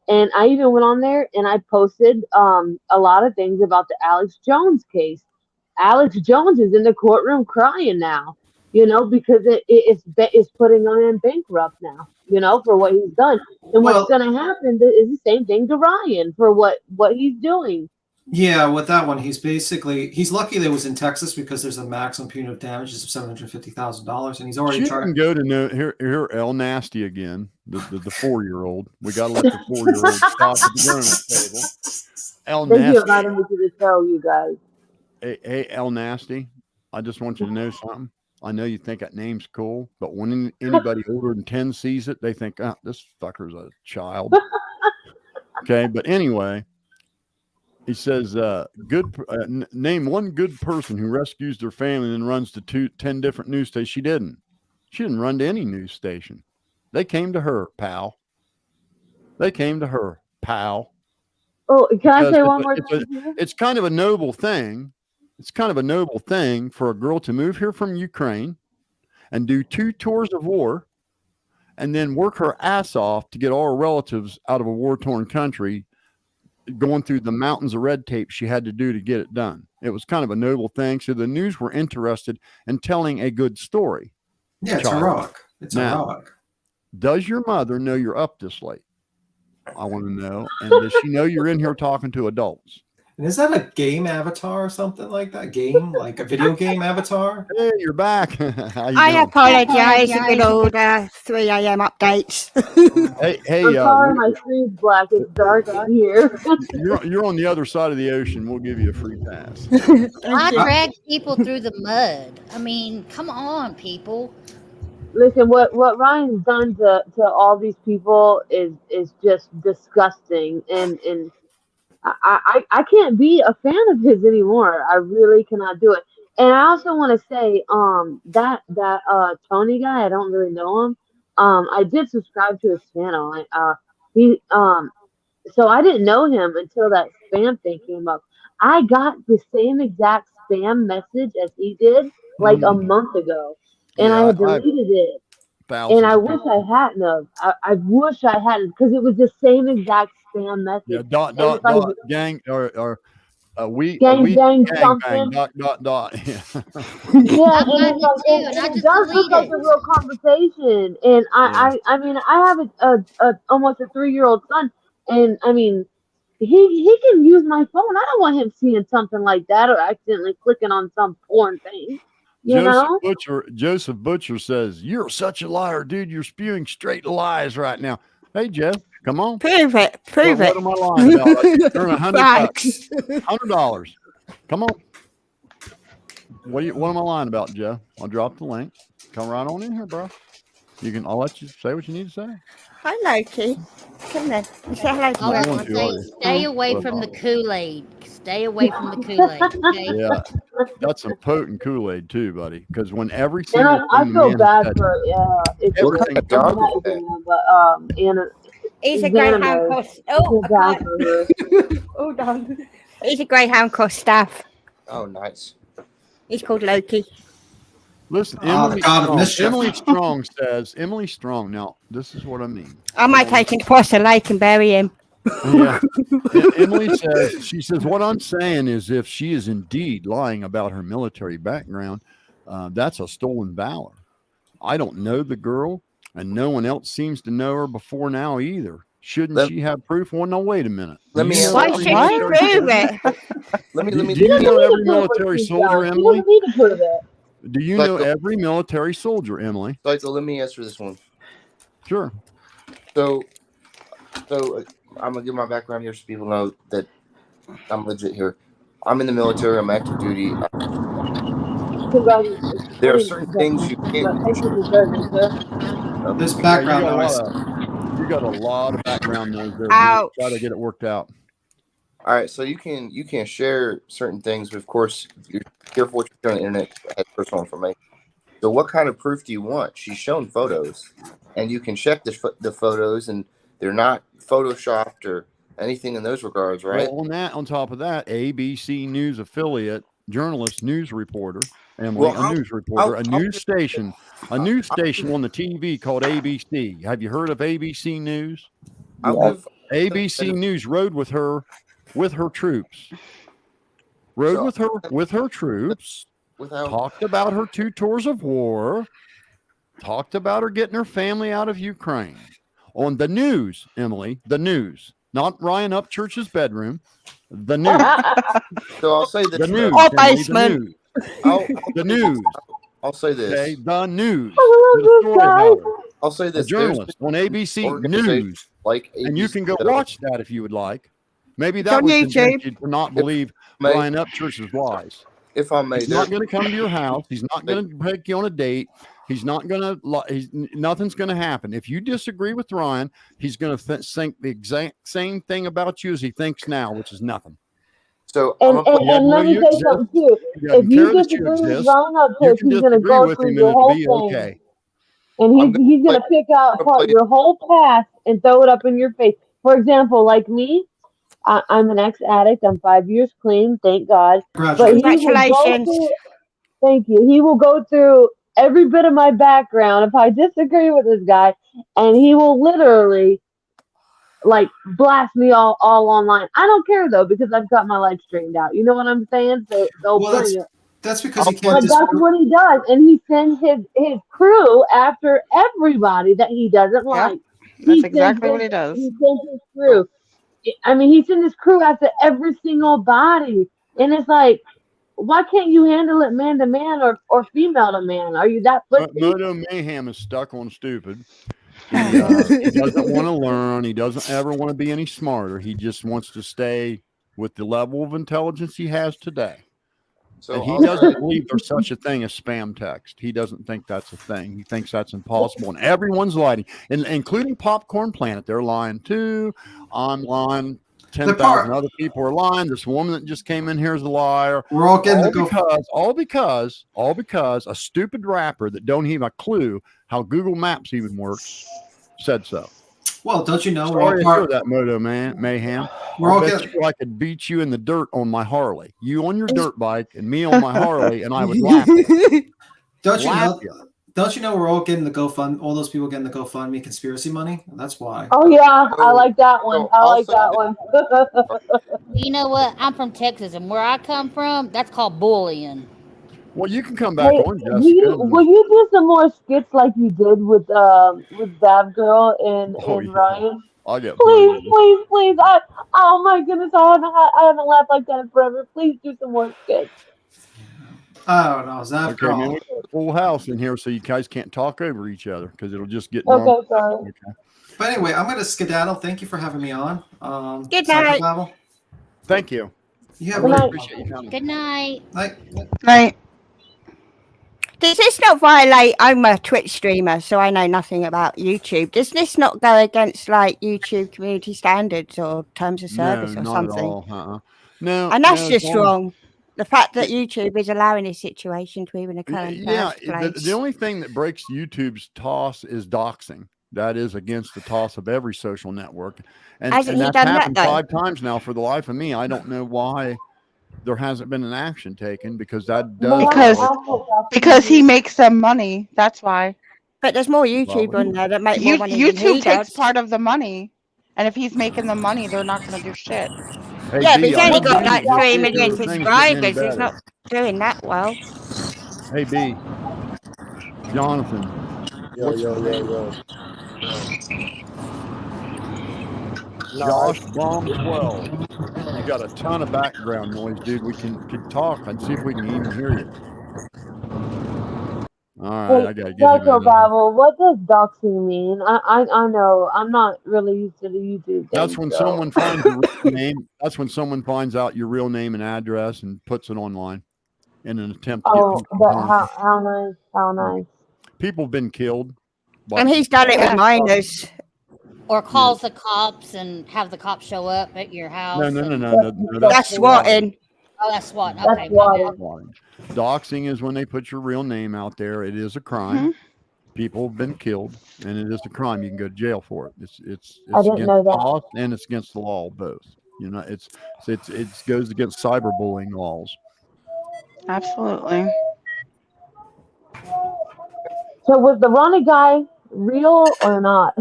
And I even went on there and I posted a lot of things about the Alex Jones case. Alex Jones is in the courtroom crying now, you know, because it's putting him in bankrupt now, you know, for what he's done. And what's going to happen is the same thing to Ryan for what he's doing. Yeah, with that one, he's lucky that it was in Texas because there's a maximum punitive damages of $750,000, and he's already trying to go to here El Nasty again, the 4-year-old. We got to let the 4-year-old stop at the donut table. El Nasty. Thank you for inviting me to the show, you guys. Hey, El Nasty, I just want you to know something. I know you think that name's cool, but when anybody older than 10 sees it, they think, this fucker's a child. Okay, but anyway. He says, name one good person who rescues their family and runs to 10 different news stations. She didn't run to any news station. They came to her, pal. Oh, can I say one more thing? It's kind of a noble thing. It's kind of a noble thing for a girl to move here from Ukraine and do 2 tours of war and then work her ass off to get all her relatives out of a war-torn country, going through the mountains of red tape she had to do to get it done. It was kind of a noble thing. So the news were interested in telling a good story. Yeah, it's heroic. Heroic. Does your mother know you're up this late? I want to know. And does she know you're in here talking to adults? And is that a game avatar or something like that? Game, like a video game avatar? Hey, you're back. I apologize for good old 3 a.m. updates. hey, I'm sorry, my screen's black. It's dark in here. You're on the other side of the ocean. We'll give you a free pass. I drag people through the mud. I mean, come on, people. Listen, what Ryan's done to all these people is just disgusting, and I can't be a fan of his anymore. I really cannot do it. And I also want to say, that Tony guy, I don't really know him. I did subscribe to his channel. So I didn't know him until that spam thing came up. I got the same exact spam message as he did like a month ago, and I had deleted it. thousands. And I wish I hadn't of. I wish I hadn't, because it was the same exact spam message. Yeah, gang or gang bang something. dot. Yeah. Yeah, I've and gotten it's like, it too, and I and it just does look like deleted. a real conversation. And I mean, I have a almost a 3-year-old son, and I mean, he can use my phone. I don't want him seeing something like that or accidentally clicking on some porn thing. You know? Joseph Butcher says, "You're such a liar, dude. You're spewing straight lies right now." Hey, Jeff, come on. Prove it. Prove What it. am I lying about? I earn Thanks. $100. Come on. What am I lying about, Jeff? I'll drop the link. Come right on in here, bro. I'll let you say what you need to say. Hi, Loki. Come then. Say hello to All I everyone. want to say, stay away from the Kool-Aid. Stay away from the Kool-Aid. Okay? Yeah, that's some potent Kool-Aid too, buddy. Because when every And single I thing feel man bad said, for What kind of dog is that? but Anna. He's a Xanamay. greyhound cross. I feel Oh, bad for her. hold on. He's a greyhound cross staff. Oh, nice. He's called Loki. listen, the Emily god of Strong, mischief. Emily Strong says, Emily Strong. Now, this is what I mean. I might take him to Foster Lake and bury him. Yeah. Emily says, she says, what I'm saying is if she is indeed lying about her military background, that's a stolen valor. I don't know the girl, and no one else seems to know her before now either. Shouldn't she have proof? Well, no, wait a minute. Let me Why should she prove it? Let me. Do you know every military soldier, She Emily? doesn't need to prove it. Do you know every military soldier, Emily? So let me answer this one. Sure. So I'm gonna give my background here so people know that I'm legit here. I'm in the military. I'm active duty. There are certain things you can't. This background you noise. got a lot of background noise there. Ouch. Try to get it worked out. All right, so you can share certain things, but of course, you're careful what you share on the internet. Has personal information. So, what kind of proof do you want? She's shown photos, and you can check the photos, and they're not photoshopped or anything in those regards, right? Well, on top of that, ABC News affiliate journalist, news reporter, Emily, a news reporter, a news station on the TV called ABC. Have you heard of ABC News? ABC News rode with her troops. With her troops. Talked about her 2 tours of war. Talked about her getting her family out of Ukraine. On the news, Emily, the news. Not Ryan Upchurch's bedroom. The news. So I'll say this. The news. Or Emily, basement. the news. I'll say this. Okay, the news. I'll say this. A journalist on ABC News. And you can go watch that if you would like. Maybe that would convince you to not believe Ryan Upchurch's lies. If I may, he's not going to come to your house. He's not going to take you on a date. He's not going to. Nothing's going to happen. If you disagree with Ryan, he's going to think the exact same thing about you as he thinks now, which is nothing. So and let me say something too. If you disagree with Ryan Upchurch, he's going to go through your whole thing, okay. and he's going to pick out your whole past and throw it up in your face. For example, like me. I'm an ex-addict. I'm 5 years clean, thank God. Congratulations. Thank you. He will go through every bit of my background if I disagree with this guy, and he will literally blast me all online. I don't care though, because I've got my life straightened out. You know what I'm saying? So they'll bring it. That's because he can't. But that's what he does, and he sends his crew after everybody that he doesn't like. That's exactly what he does. He sends his crew. I mean, he sent his crew after every single body. And it's like, why can't you handle it man to man or female to man? Are you that pussy? Moto Mayhem is stuck on stupid. He doesn't want to learn. He doesn't ever want to be any smarter. He just wants to stay with the level of intelligence he has today. So he doesn't believe there's such a thing as spam text. He doesn't think that's a thing. He thinks that's impossible. And everyone's lying, including Popcorn Planet. They're lying too. I'm lying. 10,000 other people are lying. This woman that just came in here is a liar. We're all getting all because a stupid rapper that don't even have a clue how Google Maps even works said so. Well, don't you know? Sorry to hear that, Moto Mayhem. I could beat you in the dirt on my Harley. You on your dirt bike and me on my Harley, and I would laugh. Don't you know we're all getting the GoFund? All those people getting the GoFundMe conspiracy money. That's why. Oh yeah, I like that one. I like that one. You know what? I'm from Texas, and where I come from, that's called bullying. Well, you can come back Hey, on, Jessica. will you do some more skits like you did with Dab Girl and Oh, yeah. Ryan? I'll get Please, please, please. Oh my goodness, I haven't laughed like that in forever. Please do some more skits. I don't know. Zap Okay, Girl. man, we got a full house in here, so you guys can't talk over each other because it'll just get Okay, normal. sorry. Okay. But anyway, I'm going to skedaddle. Thank you for having me on. Good night. Babel. Thank you. You I have really a appreciate you coming. Good night. Night. Does this not violate? I'm a Twitch streamer, so I know nothing about YouTube. Does this not go against like YouTube community standards or terms of service No, or not something? at all. No, And that's no, just wrong. The fact that YouTube is allowing this situation to even occur in the Yeah, first place. the only thing that breaks YouTube's toss is doxing. That is against the toss of every social network. And Hasn't he that's done that, happened though? 5 times now for the life of me. I don't know why there hasn't been an action taken because that does Because he makes some money. That's why. But there's more YouTube on there that make more money than YouTube he takes does. part of the money, and if he's making the money, they're not going to do shit. Hey, Yeah, B, but he's I only haven't got been like to 3 see if million things getting any subscribers. He's better. not doing that well. Hey, B. Jonathan. Yo. Josh Bomb 12. You got a ton of background noise, dude. We could talk and see if we can even hear you. All right, I gotta get him out of here. Babel, what does doxing mean? I know I'm not really used to the YouTube. That's when someone finds your real name. That's when someone finds out your real name and address and puts it online in an attempt to get people but harmed. how nice. People have been killed. And he's done it with minors. Or calls the cops and have the cops show up at your house. No. That's swatting. Oh, that's swatting. That's Okay, my bad. swatting. Doxing is when they put your real name out there. It is a crime. People have been killed, and it is a crime. You can go to jail for it. It's I didn't against know the that. law and it's against the law both. You know, it goes against cyberbullying laws. Absolutely. So was the Ronnie guy real or not?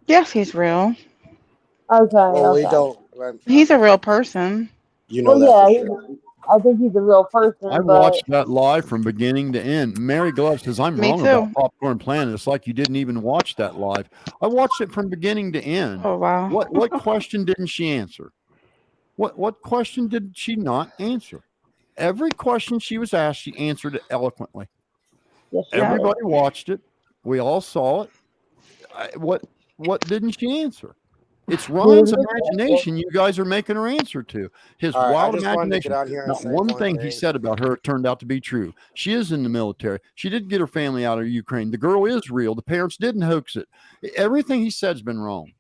Yes, he's real. Well, we Okay. don't. He's a real person. You know Well, that yeah, for sure. I think he's a real person. I but watched that live from beginning to end. Mary Glove says, I'm Me wrong too. about Popcorn Planet. It's like you didn't even watch that live. I watched it from beginning to end. Oh wow. What question didn't she answer? What question did she not answer? Every question she was asked, she answered it eloquently. yes, she did. Everybody watched it. We all saw it. What didn't she answer? It's Ryan's imagination you guys are making her answer to. His All right, I wild just wanted to imagination. get out here and Not say one one thing he thing. said about her turned out to be true. She is in the military. She did get her family out of Ukraine. The girl is real. The parents didn't hoax it. Everything he said's been wrong.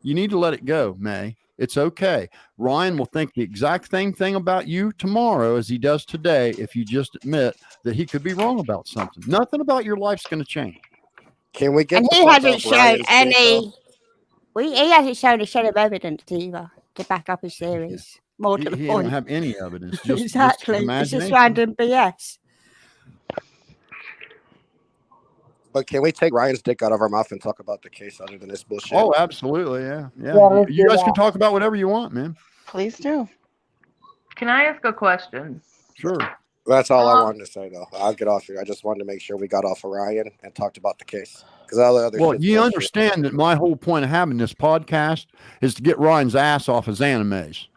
You need to let it go, May. It's okay. Ryan will think the exact same thing about you tomorrow as he does today if you just admit that he could be wrong about something. Nothing about your life's going to change. Can we get And the he fuck hasn't off shown Ryan's dick, any. though? He hasn't shown a shed of evidence either to back up his theories. More to the He point. don't have any evidence. Just Exactly. Just It's just imagination. random BS. But can we take Ryan's dick out of our mouth and talk about the case other than this bullshit? Oh, absolutely. Yeah. Yeah, You let's do guys can that. talk about whatever you want, man. Please do. Can I ask a question? Sure. That's all I wanted to say, though. I'll get off here. I just wanted to make sure we got off of Ryan and talked about the case. Because all the other Well, shit's you bullshit. understand that my whole point of having this podcast is to get Ryan's ass off his animes.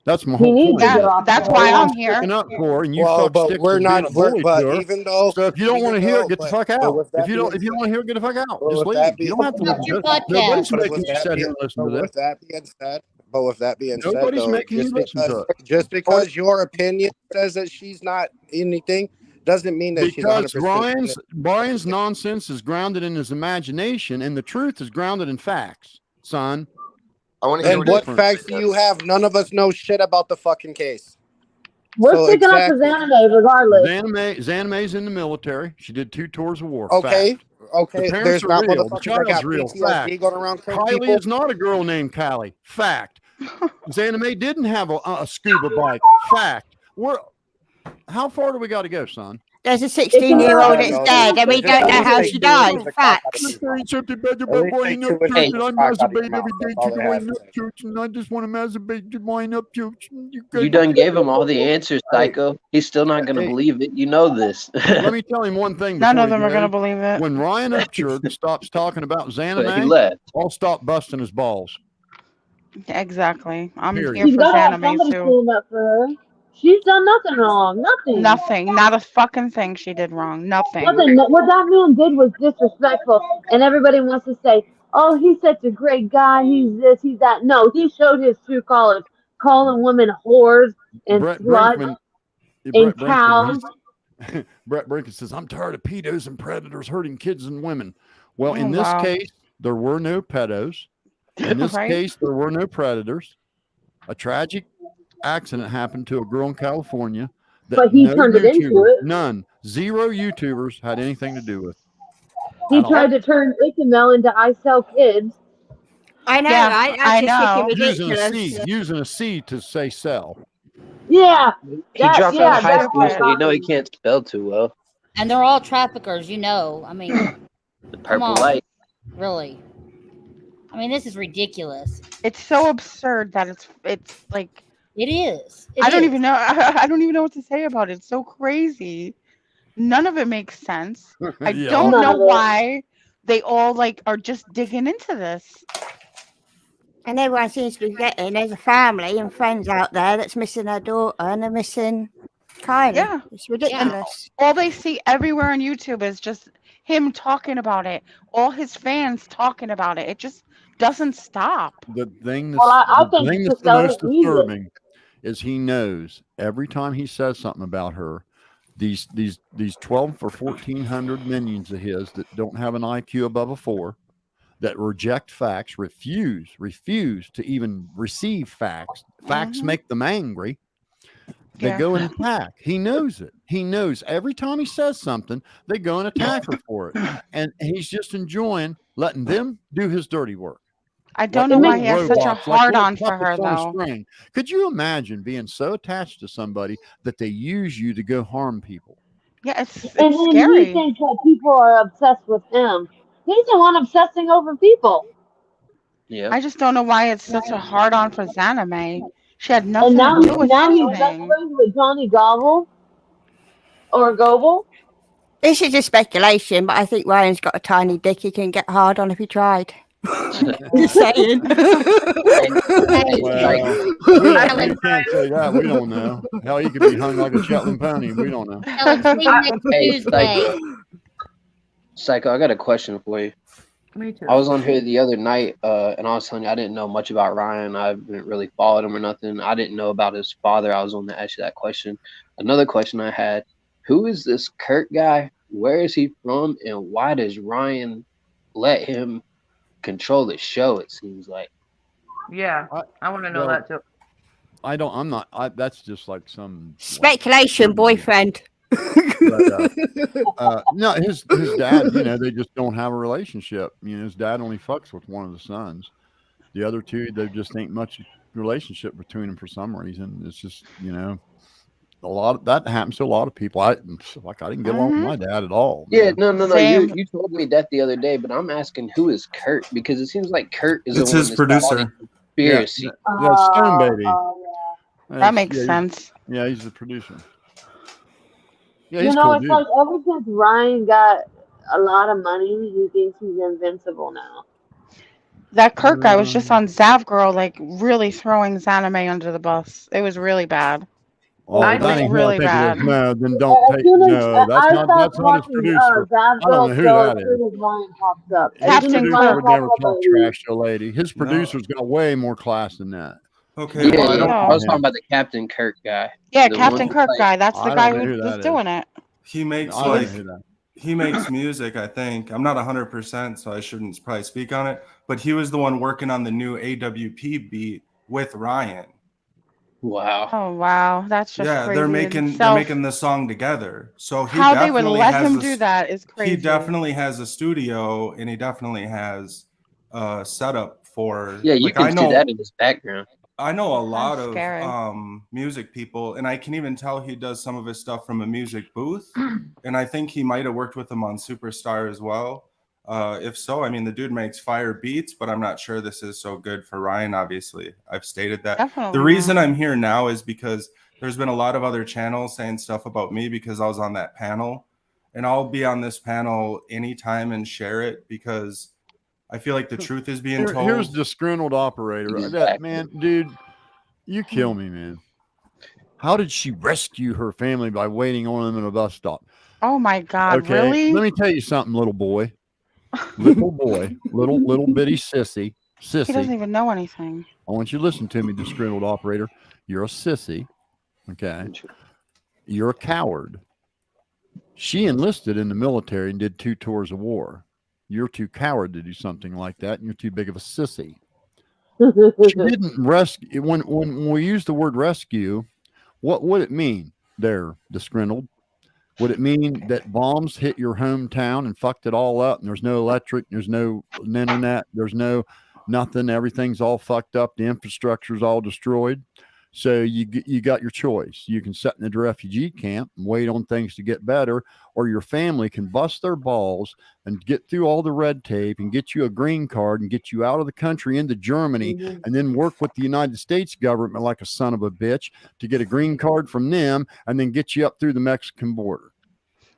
That's my He whole needs point. to get off. That's the why road. I'm here. Sticking up for her, and you Well, fuck but sticks we're with being not. a bully But to her. even though, So if you don't want to hear it, get the fuck out. with that If you don't being want to hear it, get the fuck out. But Just with leave. that You don't have to listen It's to your it. podcast. Nobody's But making with you that sit being- here and listen to but this. with that being said, but with that being said, Nobody's though, making you listen to it. just because your opinion says that she's not anything doesn't mean that she's Because 100%. Brian's nonsense is grounded in his imagination, and the truth is grounded in facts, son. I want to hear And what different. facts do you have? None of us know shit about the fucking case. We're So sticking up for exactly. Xaname regardless. Xanamay's in the military. She did 2 tours of war. Okay, Fact. okay. The parents There's are not real. The motherfuckers that child's got real. PTSD Fact. going around killing Kylie people. is not a girl named Callie. Fact. Xaname didn't have a scuba bike. Fact. How far do we got to go, son? There's a 16-year-old that's dead, and we don't know how she died. Facts. You don't gave him all the answers, Psycho. He's still not going to believe it. You know this. Let me tell him one thing. None of them are going to believe it. When Ryan Upchurch stops talking about Zaname, he left. I'll stop busting his balls. Exactly. I'm Period. here She's for got to have Zaname somebody too. stand up for her. She's done nothing wrong. Nothing. Nothing. Not a fucking thing she did wrong. Nothing. Nothing. What that man did was disrespectful, and everybody wants to say, "Oh, he's such a great guy. He's this, he's that." No, he showed his true colors, calling women whores and sluts and cows. Brett Brinkman says, "I'm tired of pedos and predators hurting kids and women." Well, in this case, there were no pedos. In this case, there were no predators. A tragic accident happened to a girl in California that But he turned it into it. None. Zero YouTubers had anything to do with. He tried to turn XanamayX into I Sell Kids. I know, Yeah, right? I That's just know. fucking Using a C to say sell. Yeah. He dropped out of high school, so you know he can't spell too well. And they're all traffickers, you know. I mean, The purple light. really. I mean, this is ridiculous. It's so absurd that it's like It is. I don't even know. I don't even know what to say about it. It's so crazy. None of it makes sense. I don't know why they all like are just digging into this. And everyone seems to be getting. There's a family and friends out there that's missing their daughter and they're missing Kylie. Yeah, it's ridiculous. All they see everywhere on YouTube is just him talking about it. All his fans talking about it. It just doesn't stop. The thing that's, I think the, thing that's the most disturbing is he knows every time he says something about her, these 12 or 1,400 minions of his that don't have an IQ above a 4, that reject facts, refuse to even receive facts. Facts make them angry. They go and attack. He knows it. He knows every time he says something, they go and attack her for it. And he's just enjoying letting them do his dirty work. I don't know why he has such a hard on for her, though. Could you imagine being so attached to somebody that they use you to go harm people? Yeah, it's and scary. He thinks that people are obsessed with him. He's the one obsessing over people. Yeah. I just don't know why it's such a hard on for Zaname. She had nothing And now, to do with he's best anything. friends with Johnny Gobble or Goble. This is just speculation, but I think Ryan's got a tiny dick he can get hard on if he tried. Just saying. We can't say that. We don't know. Hell, he could be hung like a Shetland pony. We don't know. Psycho, I got a question for you. Me too. I was on here the other night, and I was telling you I didn't know much about Ryan. I haven't really followed him or nothing. I didn't know about his father. I was on to ask you that question. Another question I had: who is this Kurt guy? Where is he from? And why does Ryan let him control the show? It seems like. Yeah, I want to know that too. I'm not. That's just like some speculation, boyfriend. No, his dad, they just don't have a relationship. His dad only fucks with one of the sons. The other two, there just ain't much relationship between them for some reason. It's just, a lot of that happens to a lot of people. I didn't get along with my dad at all. Yeah, no. You told me that the other day, but I'm asking who is Kurt, because it seems like Kurt is it's his producer. Conspiracy. Yeah, Stone Baby. That makes sense. Yeah, he's the producer. Yeah, It's cool, like ever since Ryan got a lot of money, he thinks he's invincible now. That Kurt guy was just on Zav Girl, like really throwing Zaname under the bus. It was really bad. Oh, It was really bad. No, then don't take. No, that's not his producer. I don't know who that is. Ryan pops up. Captain Clark Kirk would never talk trash to a lady. His producer's got way more class than that. Okay, Yeah, I was talking about the Captain Kirk guy. Yeah, The Captain one Kirk like- guy. That's the I guy don't know who who was that doing it. he makes I don't know who that. he makes music, I think. I'm not 100%, so I shouldn't probably speak on it. But he was the one working on the new AWP beat with Ryan. Wow. Oh wow, that's just Yeah, crazy they're in making itself. the song together. So he How they would definitely let has him a- do that is crazy. He definitely has a studio, and he definitely has a setup for. Yeah, you like, can see that in his background. I know a lot That's scary. of music people, and I can even tell he does some of his stuff from a music booth. And I think he might have worked with him on Superstar as well. If so, I mean, the dude makes fire beats, but I'm not sure this is so good for Ryan, obviously. I've stated that. Definitely The reason not. I'm here now is because there's been a lot of other channels saying stuff about me because I was on that panel. And I'll be on this panel anytime and share it because I feel like the truth is being told. Here's the disgruntled operator. Exactly. That man, dude, you kill me, man. How did she rescue her family by waiting on them at a bus stop? Oh my God, Okay, really? let me tell you something, little boy. Little boy, little bitty sissy. He doesn't even know anything. I want you to listen to me, disgruntled operator. You're a sissy. Okay. You're a coward. She enlisted in the military and did 2 tours of war. You're too coward to do something like that, and you're too big of a sissy. She didn't rescue. When we use the word rescue, what would it mean there, disgruntled? Would it mean that bombs hit your hometown and fucked it all up, and there's no electric, there's no internet, there's no nothing, everything's all fucked up, the infrastructure's all destroyed? So you got your choice. You can sit in the refugee camp and wait on things to get better, or your family can bust their balls and get through all the red tape and get you a green card and get you out of the country into Germany, and then work with the United States government like a son of a bitch to get a green card from them and then get you up through the Mexican border.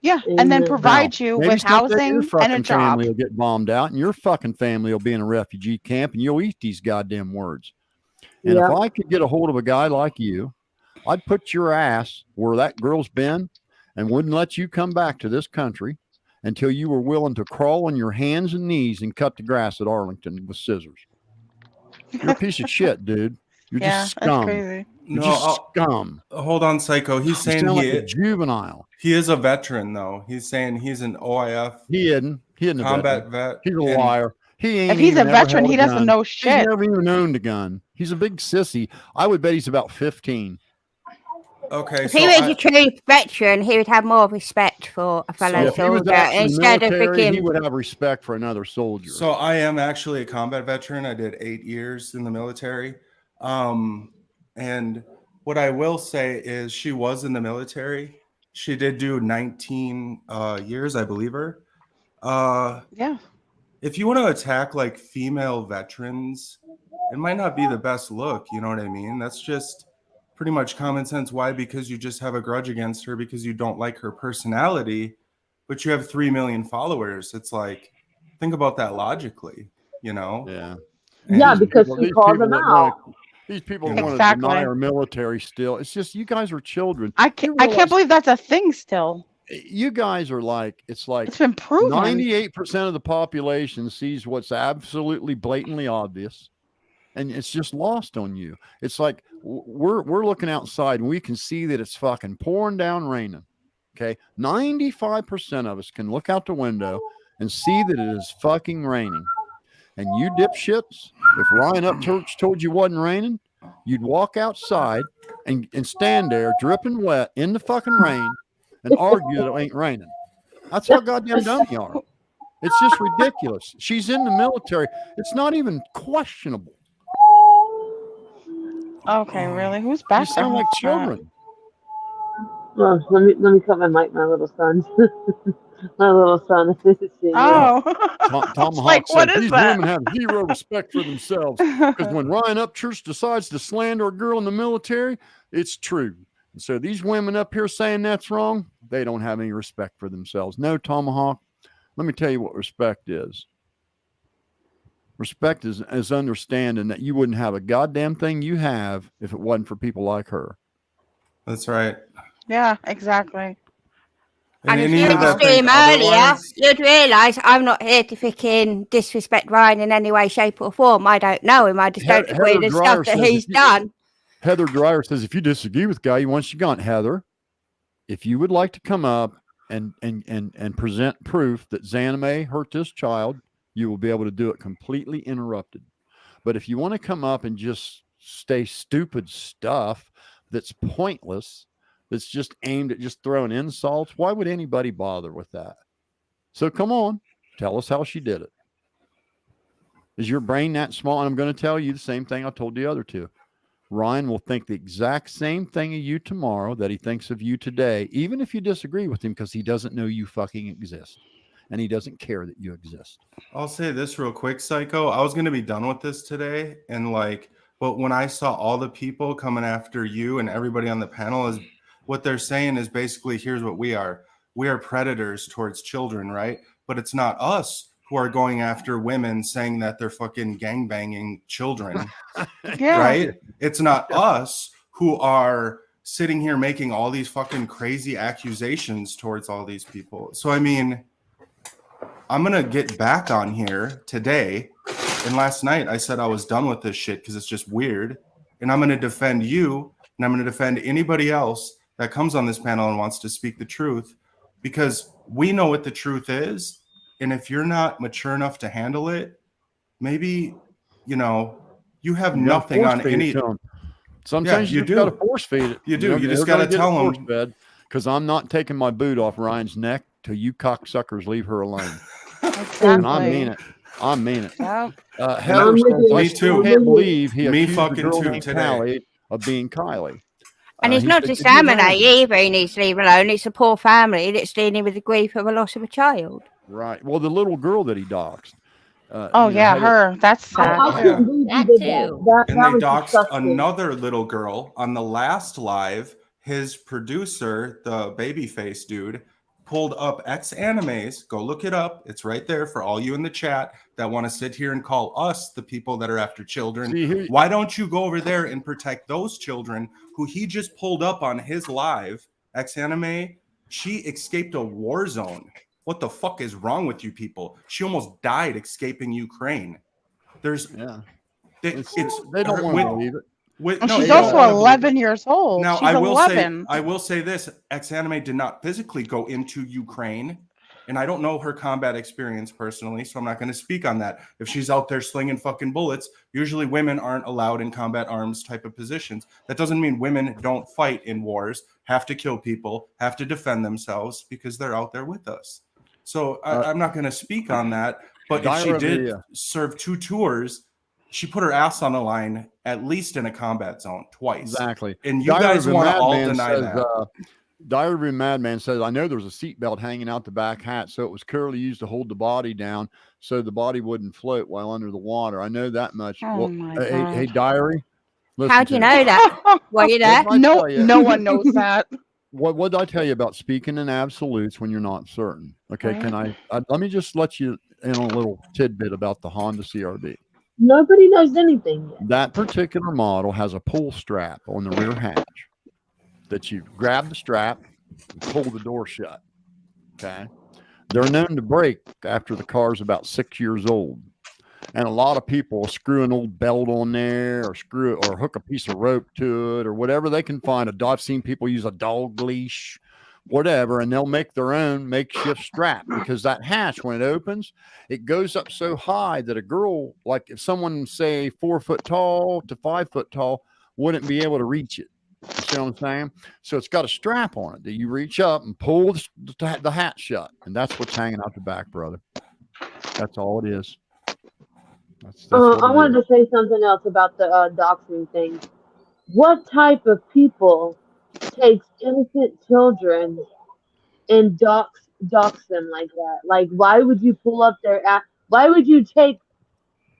Yeah, and then provide you with housing your fucking and a job. family will get bombed out, and your fucking family will be in a refugee camp, and you'll eat these goddamn words. And if I could get a hold of a guy like you, I'd put your ass where that girl's been and wouldn't let you come back to this country until you were willing to crawl on your hands and knees and cut the grass at Arlington with scissors. You're a piece of shit, dude. You're just scum. That's crazy. You're just scum. Hold on, Psycho. He's saying like a juvenile. He is a veteran, though. He's saying he's an OIF. He isn't a combat veteran. vet. He's a liar. He ain't. If he's a veteran, he doesn't know He's shit. never even owned a gun. He's a big sissy. I would bet he's about 15. Okay, If he was a true veteran, he would have more respect for a fellow soldier instead of freaking. He would have respect for another soldier. So I am actually a combat veteran. I did 8 years in the military. And what I will say is she was in the military. She did do 19 years, I believe her. Yeah. If you want to attack like female veterans, it might not be the best look. You know what I mean? That's just pretty much common sense. Why? Because you just have a grudge against her because you don't like her personality, but you have 3 million followers. It's like, think about that logically, you know? Yeah. Yeah, because she called them out. These people want to deny our military still. It's just, you guys are children. I can't believe that's a thing still. You guys are like, it's been proven. 98% of the population sees what's absolutely blatantly obvious, and it's just lost on you. It's like we're looking outside and we can see that it's fucking pouring down raining. Okay, 95% of us can look out the window and see that it is fucking raining. And you dipshits, if Ryan Upchurch told you it wasn't raining, you'd walk outside and stand there dripping wet in the fucking rain and argue that it ain't raining. That's how goddamn dumb you are. It's just ridiculous. She's in the military. It's not even questionable. Okay, really? Who's back? You sound like children. Well, let me cut my mic, my little son. My little son. Oh. Tomahawk said these women have zero respect for themselves because when Ryan Upchurch decides to slander a girl in the military, it's true. And so these women up here saying that's wrong, they don't have any respect for themselves. No, Tomahawk, let me tell you what respect is. Respect is understanding that you wouldn't have a goddamn thing you have if it wasn't for people like her. That's right. Yeah, exactly. And if you were to stream earlier, you'd realise I'm not here to freaking disrespect Ryan in any way, shape, or form. I don't know him. I just don't agree with the stuff that he's done. Heather Dreyer says, if you disagree with Guy, you want you gone. Heather, if you would like to come up and present proof that XanamayX hurt this child, you will be able to do it completely interrupted. But if you want to come up and just say stupid stuff that's pointless, that's just aimed at just throwing insults, why would anybody bother with that? So come on, tell us how she did it. Is your brain that small? And I'm going to tell you the same thing I told the other two. Ryan will think the exact same thing of you tomorrow that he thinks of you today, even if you disagree with him, because he doesn't know you fucking exist. And he doesn't care that you exist. I'll say this real quick, Psycho. I was going to be done with this today. And but when I saw all the people coming after you and everybody on the panel, is what they're saying is basically, here's what we are. We are predators towards children, right? But it's not us who are going after women saying that they're fucking gangbanging children, right? It's not us who are sitting here making all these fucking crazy accusations towards all these people. So, I mean, I'm going to get back on here today. And last night I said I was done with this shit because it's just weird. And I'm going to defend you, and I'm going to defend anybody else that comes on this panel and wants to speak the truth, because we know what the truth is. And if you're not mature enough to handle it, maybe, you have nothing on any. Sometimes you got to force feed it. You do. You just got to tell them. Because I'm not taking my boot off Ryan's neck till you cocksuckers leave her alone. Exactly. And I mean it. I mean it. Yep. Me too. Can't believe he Me accused fucking the girl too named today. Callie of being Kylie. And it's not just Examinate either he needs to leave alone. It's a poor family that's dealing with the grief of a loss of a child. Right. Well, the little girl that he doxed. Her. That's sad. That too. And they doxed another little girl on the last live. His producer, the babyface dude, pulled up XanamayX. Go look it up. It's right there for all you in the chat that want to sit here and call us the people that are after children. Why don't you go over there and protect those children who he just pulled up on his live? XanamayX, she escaped a war zone. What the fuck is wrong with you people? She almost died escaping Ukraine. They don't want to believe it. She's also 11 years old. Now, She's I eleven. will say this: XanamayX did not physically go into Ukraine, and I don't know her combat experience personally, so I'm not going to speak on that. If she's out there slinging fucking bullets, usually women aren't allowed in combat arms type of positions. That doesn't mean women don't fight in wars, have to kill people, have to defend themselves because they're out there with us. So I'm not going to speak on that. But if she did serve 2 tours, she put her ass on the line, at least in a combat zone, twice. Exactly. And you guys want to all deny that. Diary of a Madman says, I know there was a seatbelt hanging out the back hatch, so it was clearly used to hold the body down so the body wouldn't float while under the water. I know that much. Hey, Diary. How do you know that? Were you there? No one knows that. What did I tell you about speaking in absolutes when you're not certain? Okay, let me just let you in on a little tidbit about the Honda CRV. Nobody knows anything yet. That particular model has a pull strap on the rear hatch that you grab the strap and pull the door shut. Okay. They're known to break after the car's about 6 years old. And a lot of people screw an old belt on there or hook a piece of rope to it or whatever they can find. I've seen people use a dog leash, whatever, and they'll make their own makeshift strap because that hatch, when it opens, it goes up so high that a girl, like if someone say 4 foot tall to 5 foot tall, wouldn't be able to reach it. You see what I'm saying? So it's got a strap on it that you reach up and pull the hatch shut. And that's what's hanging out the back, brother. That's all it is. That's I wanted to say something else about the doxing thing. What type of people takes innocent children and dox them like that? Like, why would you pull up their app? Why would you take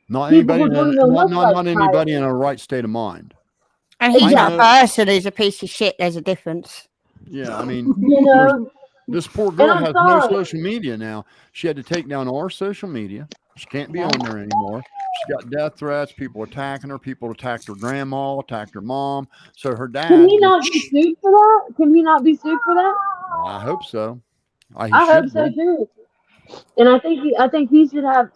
not anybody in a right state of mind? And he's not a person who's a piece of shit. There's a difference. Yeah, I mean, this poor girl has no social media now. She had to take down our social media. She can't be on there anymore. She got death threats. People attacking her. People attacked her grandma, attacked her mom. So her dad. Can he not be sued for that? Can he not be sued for that? I hope so. I hope so too. And I think he should have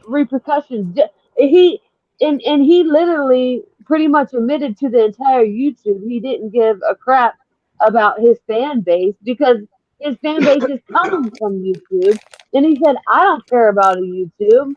repercussions. He literally pretty much admitted to the entire YouTube he didn't give a crap about his fan base because his fan base is coming from YouTube. And he said, I don't care about a YouTube.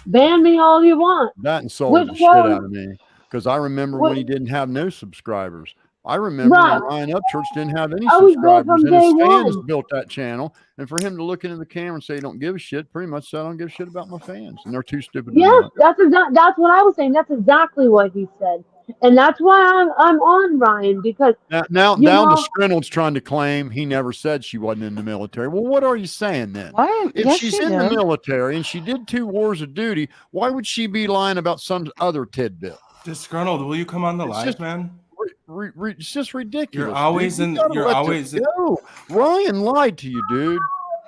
Ban me all you want. That insulted the shit out of me. Because I remember when he didn't have no subscribers. I remember Right. when Ryan Upchurch didn't have any I was there subscribers, from and his day fans one. built that channel. And for him to look into the camera and say he don't give a shit, pretty much said I don't give a shit about my fans, and they're too stupid to Yes, know it. that's what I was saying. That's exactly what he said, and that's why I'm on Ryan, because Now you the know, Skrinnel's trying to claim he never said she wasn't in the military. Well, what are you saying then? What? If Yes, she's she in the did. military and she did 2 wars of duty, why would she be lying about some other tidbit? Disgruntled, will you come on the It's live, just man? It's just ridiculous. You're always dude. in. You gotta You're let always this in. go. Ryan lied to you, dude.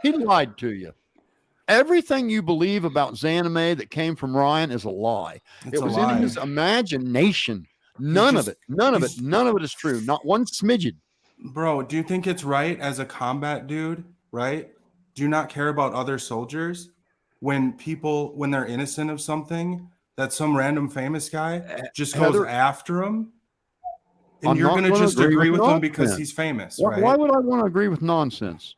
He lied to you. Everything you believe about XanamayX that came from Ryan is a lie. It's It a was lie. in his imagination. None of it is true. Not one smidgen. Bro, do you think it's right as a combat dude, right? Do you not care about other soldiers when they're innocent of something, that some random famous guy just goes Heather, after him? And I'm you're not going to gonna just agree with him because nonsense. he's famous, Why right? would I want to agree with nonsense?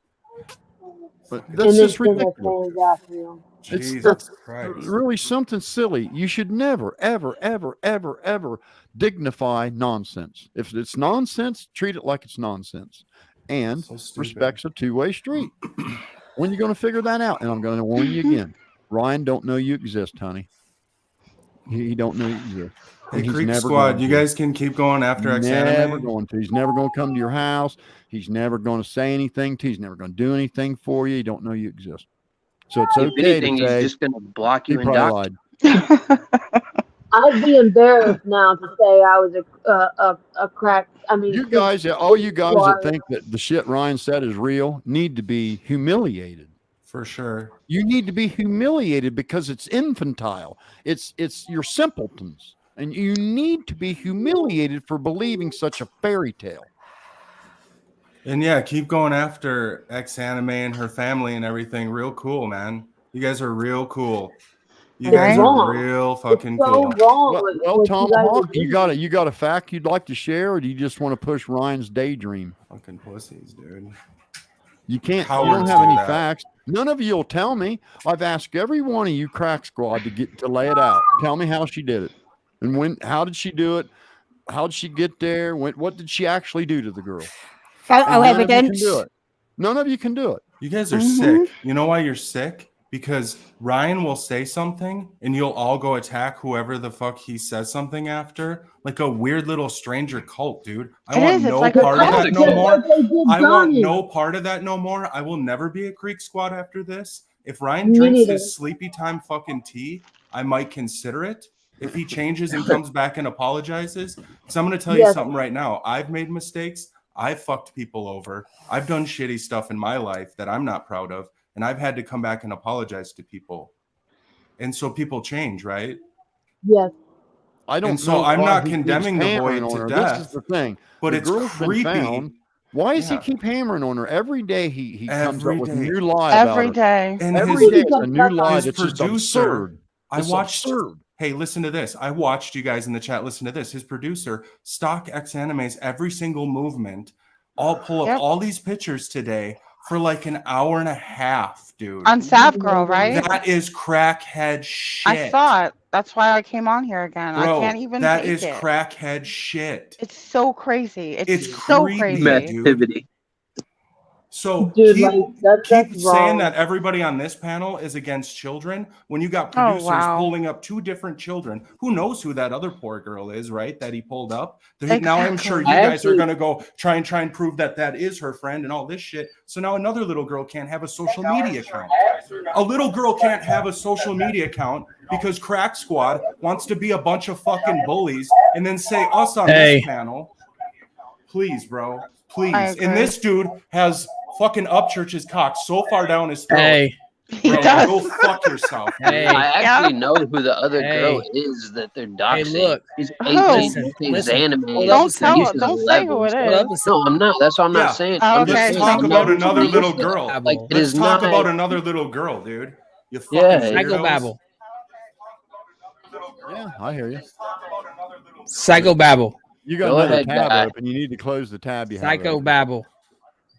But and that's then just send their ridiculous. fans after him. Jesus That's Christ. really something silly. You should never, ever, ever, ever, ever dignify nonsense. If it's nonsense, treat it like it's nonsense. And So stupid. respect's a two-way street. When are you going to figure that out? And I'm going to warn you again. Ryan don't know you exist, honey. He don't know you exist. Hey, And he's Creek never Squad, going you to. guys can keep going after Never XAnime. going to. He's never going to come to your house. He's never going to say anything to you. He's never going to do anything for you. He don't know you exist. So it's If okay anything, to say he's just going to block he you and probably dox. lied. I'd be embarrassed now to say I was a crack. I mean, You guys, all you guys that Squad. think that the shit Ryan said is real need to be humiliated. For sure. You need to be humiliated because it's infantile. It's you're simpletons. And you need to be humiliated for believing such a fairy tale. And yeah, keep going after XAnime and her family and everything. Real cool, man. You guys are real cool. You It's guys wrong. are real fucking It's so cool. wrong. Well, what you guys are Tomahawk, you doing. got a fact you'd like to share, or do you just want to push Ryan's daydream? Fucking pussies, dude. You can't. Cowards you don't have do any that. facts. None of you will tell me. I've asked every one of you, Crack Squad, to lay it out. Tell me how she did it, and when. How did she do it? How did she get there? What did she actually do to the girl? Photo And none of you can evidence. do it. None of you can do it. You guys are sick. You know why you're sick? Because Ryan will say something and you'll all go attack whoever the fuck he says something after, like a weird little stranger cult, dude. I It want is. It's no like a part of cult. that no Just more. what they did I want Johnny. no part of that no more. I will never be a Creek Squad after this. If Ryan Me drinks neither. his sleepy time fucking tea, I might consider it. If he changes and comes back and apologizes, because I'm going to tell you Yes. something right now. I've made mistakes. I've fucked people over. I've done shitty stuff in my life that I'm not proud of. And I've had to come back and apologize to people. And so people change, right? Yes. I don't And so know. I'm why not he keeps condemning the boy hammering on to her. death. This is the thing. But The it's girl's been creepy. found. Why does he Yeah. keep hammering on her? Every day he comes Every up with a day. new lie about Every her. day. And Every day his, it's a new lie his that's just producer, absurd. I It's watched. absurd. Hey, listen to this. I watched you guys in the chat. Listen to this. His producer, Stock XAnime's every single movement. I'll pull up Yep. all these pictures today for like an hour and a half, dude. On Sav Girl, right? That is crackhead shit. I saw it. That's why I came on here again. Bro, I can't even that take is it. crackhead shit. It's so crazy. It's so creepy, crazy. dude. Activity. So Dude, keep, like, that's saying wrong. that everybody on this panel is against children when you got Oh, producers wow. pulling up 2 different children. Who knows who that other poor girl is, right? That he pulled up. Now I'm sure you Exactly. guys are going to go try and prove that is her friend and all this shit. So now another little girl can't have a social media account. A little girl can't have a social media account because Crack Squad wants to be a bunch of fucking bullies and then say us on this panel. Please, bro. Please. And this dude has fucking Upchurch's cock so far down his throat. Hey. He Bro, does. go fuck yourself. Dude. Hey. I actually know who the other girl Hey. is that they're doxing. look. He's Who? 18. He's anime. Don't tell her. Don't say who it is. No, I'm not. That's what I'm Yeah. not saying. Oh, I'm okay. just Let's saying, talk I'm about not another saying little that. girl. Like, it Let's is talk not. about another little girl, dude. You fucking Yeah. weirdos. Psychobabble. Yeah, I hear you. Psychobabble. You got Go another ahead, tab guy. open. You need to close the tab you have open. Psychobabble.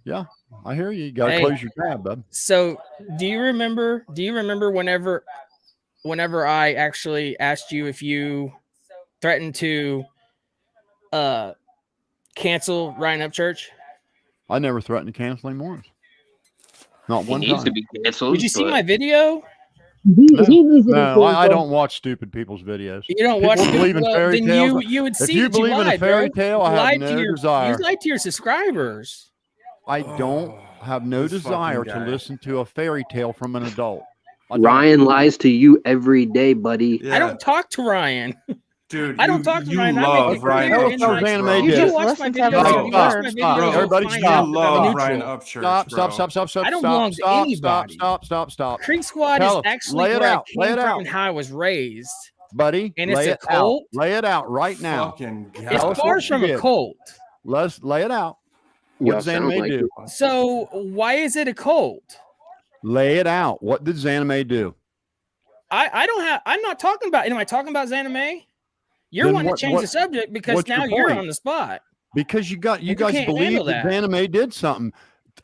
Yeah, I hear you. You got to Hey. close your tab, bud. So do you remember whenever I actually asked you if you threatened to cancel Ryan Upchurch? I never threatened to cancel him once. Not He one needs time. to be canceled. Did you see my video? No, I don't watch stupid people's videos. You don't watch People believe in fairy then tales. you would If see you that you believe in a lied, fairy bro. tale, You I have lied no to desire. You lied to your subscribers. I don't have no This desire fucking to guy. listen to a fairy tale from an adult. I don't. Ryan lies to you every day, buddy. Yeah. I don't talk to Ryan. Dude, I don't talk to you Ryan. I love make it Ryan clear in Tell my- us how Upchurch, bro. Zaname You did You it. just watch listen my to videos. everybody You at watch work. my Bro, videos. Everybody you'll find stop. out You that I'm love Ryan neutral. Upchurch, bro. I don't belong to anybody. Stop. Creek Squad Tell is us. actually Lay it where out. I Lay came it from out. and how I was raised. Buddy, And it's lay a it out. cult. Lay it out right now. Fucking It's Tell us God. far what you from a did. cult. Let's lay it out. What Y'all does sound Zaname like do? So why is it a cult? Lay it out. What did Zaname do? I'm not talking about. Am I talking about Zaname? You're Then one what- to change what- the subject because what's your now you're point? on the spot. Because you guys can't believe handle that that. Zaname did something.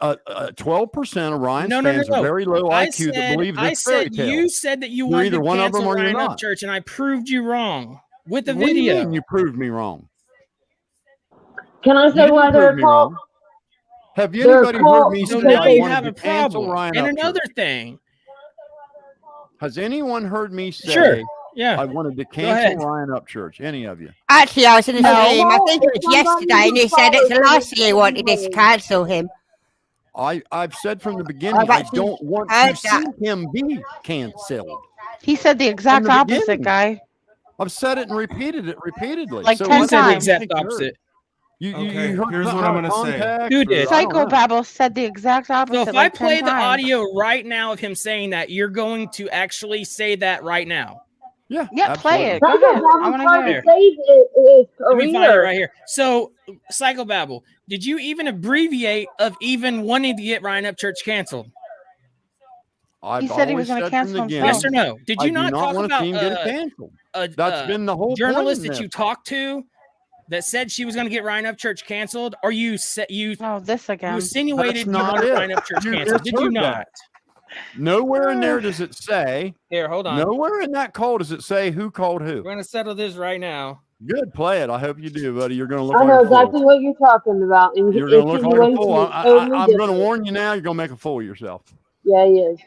12% of Ryan's No. fans are very low IQ that believe I this fairy said tale. you said that you You're wanted either to one of cancel them or you're Ryan not. Upchurch, and I proved you wrong with the What do you video. mean you proved me wrong? Can I You say why didn't they're prove a me cult? wrong. Have you They're a anybody heard cult me So say because now I you wanted have to a cancel problem. Ryan And Upchurch? another thing. Has anyone heard me say Sure. Yeah. I wanted to ahead. cancel Ryan Upchurch? Any of you? Actually, I was in a No. stream. I think it If was yesterday, and you said it's the last thing you wanted is to cancel him. I've said from the beginning I've I actually don't want heard to that. see him be canceled. He said the exact the opposite, beginning. guy. I've said it and repeated it repeatedly. Like so 10 why You said the times. exact think you heard? opposite. You Okay, heard here's something what I'm out of gonna say. context, Who or did? I don't know. Psychobabble said the exact opposite. So if like I play 10 the times. audio right now of him saying that, you're going to actually say that right now. Yeah, Yeah, play absolutely. it. Go ahead. I want to hear to it. save his Let me find it career. right here. So, Psychobabble, did you even abbreviate of even wanting to get Ryan Upchurch canceled? I've He said he always was going to said from cancel the himself. Yes or no? Did I you do not not talk want to about see him get it canceled. That's been the whole journalist point in that you this. talked to that said she was going to get Ryan Upchurch canceled, or you said you Oh, this again. insinuated That's you not wanted it. Ryan Upchurch You canceled? Did you misheard not? that. Nowhere in there does it say. Here, hold on. Nowhere in that call does it say who called who. We're going to settle this right now. Good, play it. I hope you do, buddy. You're going to look I like know a fool. exactly what you're talking about. And You're going to look like a fool. insinuation is totally I'm going to different. warn you now. You're going to make a fool of yourself. Yeah, he is.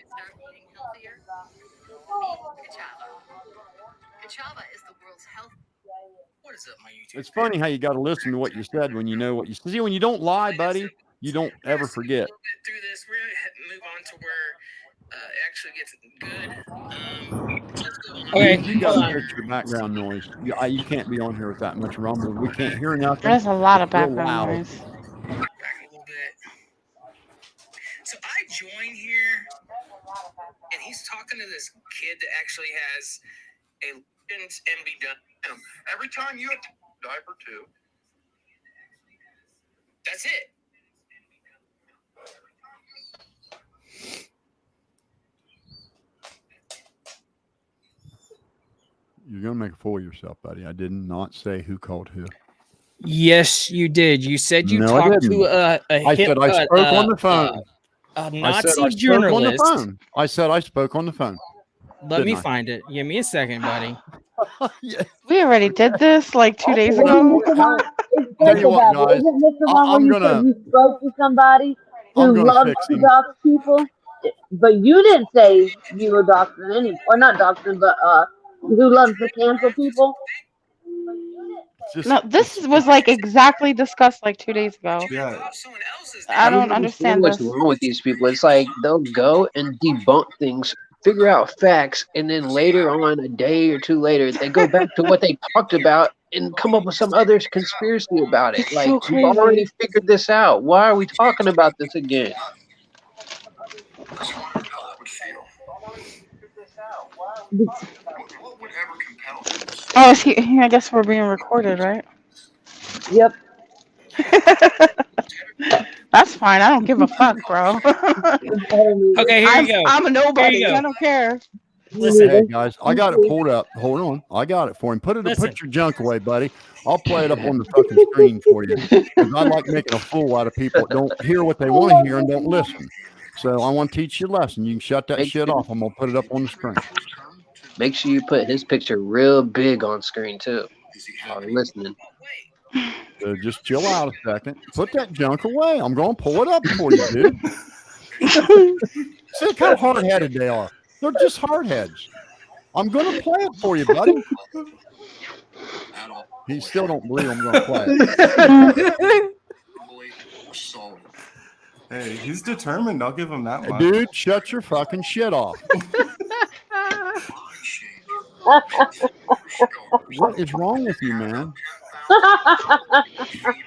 What is up, my YouTube? It's funny how you got to listen to what you said when you know what you see. When you don't lie, buddy, you don't ever forget. Through this, we're going to move on to where it actually gets good. Okay, You got to fix your background noise. You can't be on here with that much rumble. We can't hear nothing. There's a lot of It's real background loud. noise. Back a little bit. So I join here, and he's talking to this kid that actually has a and be done. Every time you have to diaper too. That's it. You're going to make a fool of yourself, buddy. I did not say who called who. Yes, you did. You said you No, I talked didn't. to a I said I spoke on the phone. a I said Nazi I spoke on the journalist. phone. I said I spoke on the phone. Let me Didn't I? find it. Give me a second, buddy. Yeah. We already did this like 2 days Isn't ago. Mr. Ron, Tell you what, Babble, guys, isn't Mr. Ron I'm when you gonna- said you spoke to somebody I'm who gonna loves fix to him. dox people? But you didn't say you were doxing any, or not doxing, but who loves to cancel people? Just, No, this was like exactly discussed like 2 days ago. Yeah. I don't don't understand what's this. wrong with these people. It's like they'll go and debunk things, figure out facts, and then later on, a day or two later, they go back to what they talked about and come up with some other conspiracy about it. It's Like, so we've already crazy. figured this out. Why are we talking about this again? Oh, is he? I guess we're being recorded, right? Yep. That's fine. I don't give a fuck, bro. Okay, here you go. I'm a nobody. Here you go. I don't care. Listen, hey guys, I got it pulled up. Hold on, I got it for him. Put Listen. your junk away, buddy. I'll play it up on the fucking screen for you. 'Cause I like making a fool out of people that don't hear what they want to hear and don't listen. So I want to teach you a lesson. You can shut that shit off. I'm gonna put it up on the screen. Make sure you put his picture real big on screen, too, while you're listening. So just chill out a second. Put that junk away. I'm going to pull it up for you, dude. See, look how hard-headed they are. They're just hard-heads. I'm going to play it for you, buddy. He still don't believe I'm going to play it. Hey, he's determined. I'll give him that much. Dude, shut your fucking shit off. What is wrong with you, man?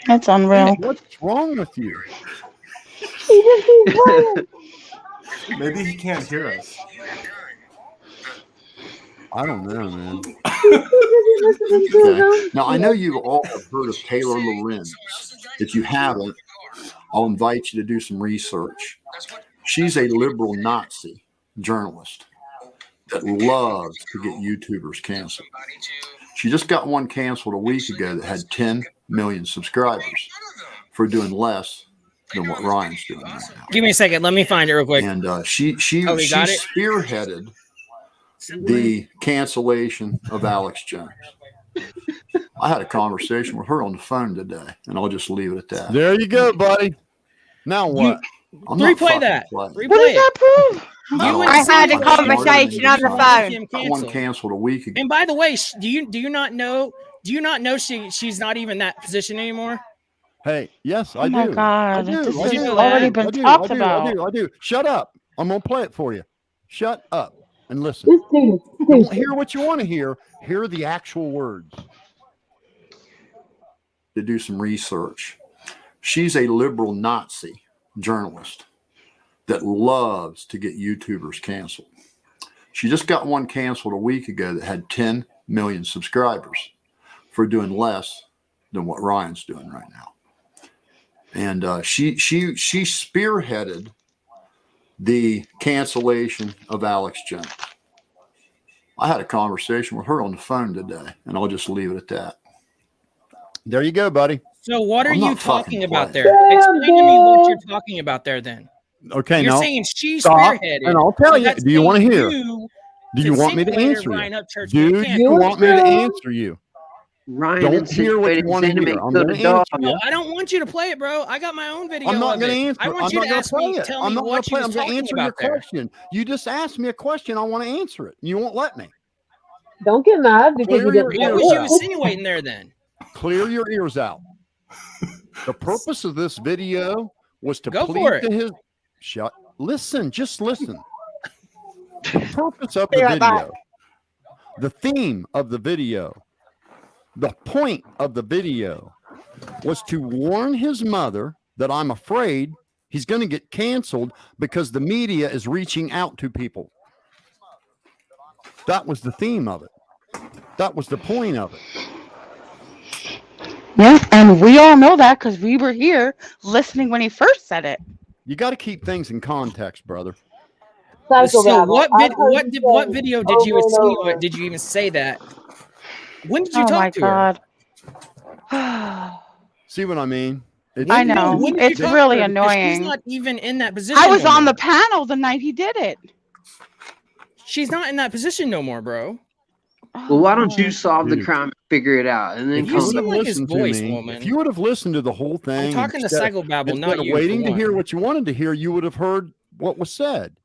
That's unreal. What's wrong with you? Maybe he can't hear us. I don't know, man. Okay. Now, I know you all have heard of Taylor Lorenz. If you haven't, I'll invite you to do some research. She's a liberal Nazi journalist that loves to get YouTubers canceled. She just got one canceled a week ago that had 10 million subscribers for doing less than what Ryan's doing right now. Give me a second. Let me find it real quick. And she spearheaded the cancellation of Alex Jones. I had a conversation with her on the phone today, and I'll just leave it at that. There you go, buddy. Now what? Replay that. What does that prove? I had a conversation on the phone. Got one canceled a week ago. And by the way, do you not know? Do you not know she's not even that position anymore? Hey, yes, I do. Oh my God, this has do. already been talked about. I do. Shut up. I'm gonna play it for you. Shut up and listen. Don't hear what you want to hear. Hear the actual words. To do some research. She's a liberal Nazi journalist that loves to get YouTubers canceled. She just got one canceled a week ago that had 10 million subscribers for doing less than what Ryan's doing right now. And she spearheaded the cancellation of Alex Jones. I had a conversation with her on the phone today, and I'll just leave it at that. There you go, buddy. So what are I'm you not talking fucking about playing. there? Explain to me what you're talking about there then. Okay, You're now saying she stop, spearheaded. and I'll tell so you. that's Do you want to saying hear? you Do you want me to insinuated answer Ryan you? Upchurch Do getting you canceled. want me to answer you? Ryan Don't hear what you want to hear. I'm going to answer you. No, I don't want you to play it, bro. I got my own video. I'm not going to answer. I want I'm you not to going ask to play me. it. Tell I'm me not going what to you play. I'm was going to talking answer your about there. question. You just asked me a question. I want to answer it. You won't let me. Don't get mad because you didn't. What was you insinuating there then? Clear your ears out. The purpose of this video was to Go for plead it. to his. Shut. Listen. Just listen. The purpose of the video, the theme of the video, the point of the video was to warn his mother that I'm afraid he's going to get canceled because the media is reaching out to people. That was the theme of it. That was the point of it. Yeah, and we all know that because we were here listening when he first said it. You got to keep things in context, brother. So what video did you insinuate? Did you even say that? When did you talk to her? See what I mean? I know. It's really annoying. She's not even in that position. I was no on more. the panel the night he did it. She's not in that position no more, bro. Well, why don't you solve the crime and figure it out, and then If you come would have back? listened to me, if you would have listened to the whole thing, I'm talking to instead psychobabble, not of you. waiting for to one. hear what you wanted to hear, you would have heard what was said.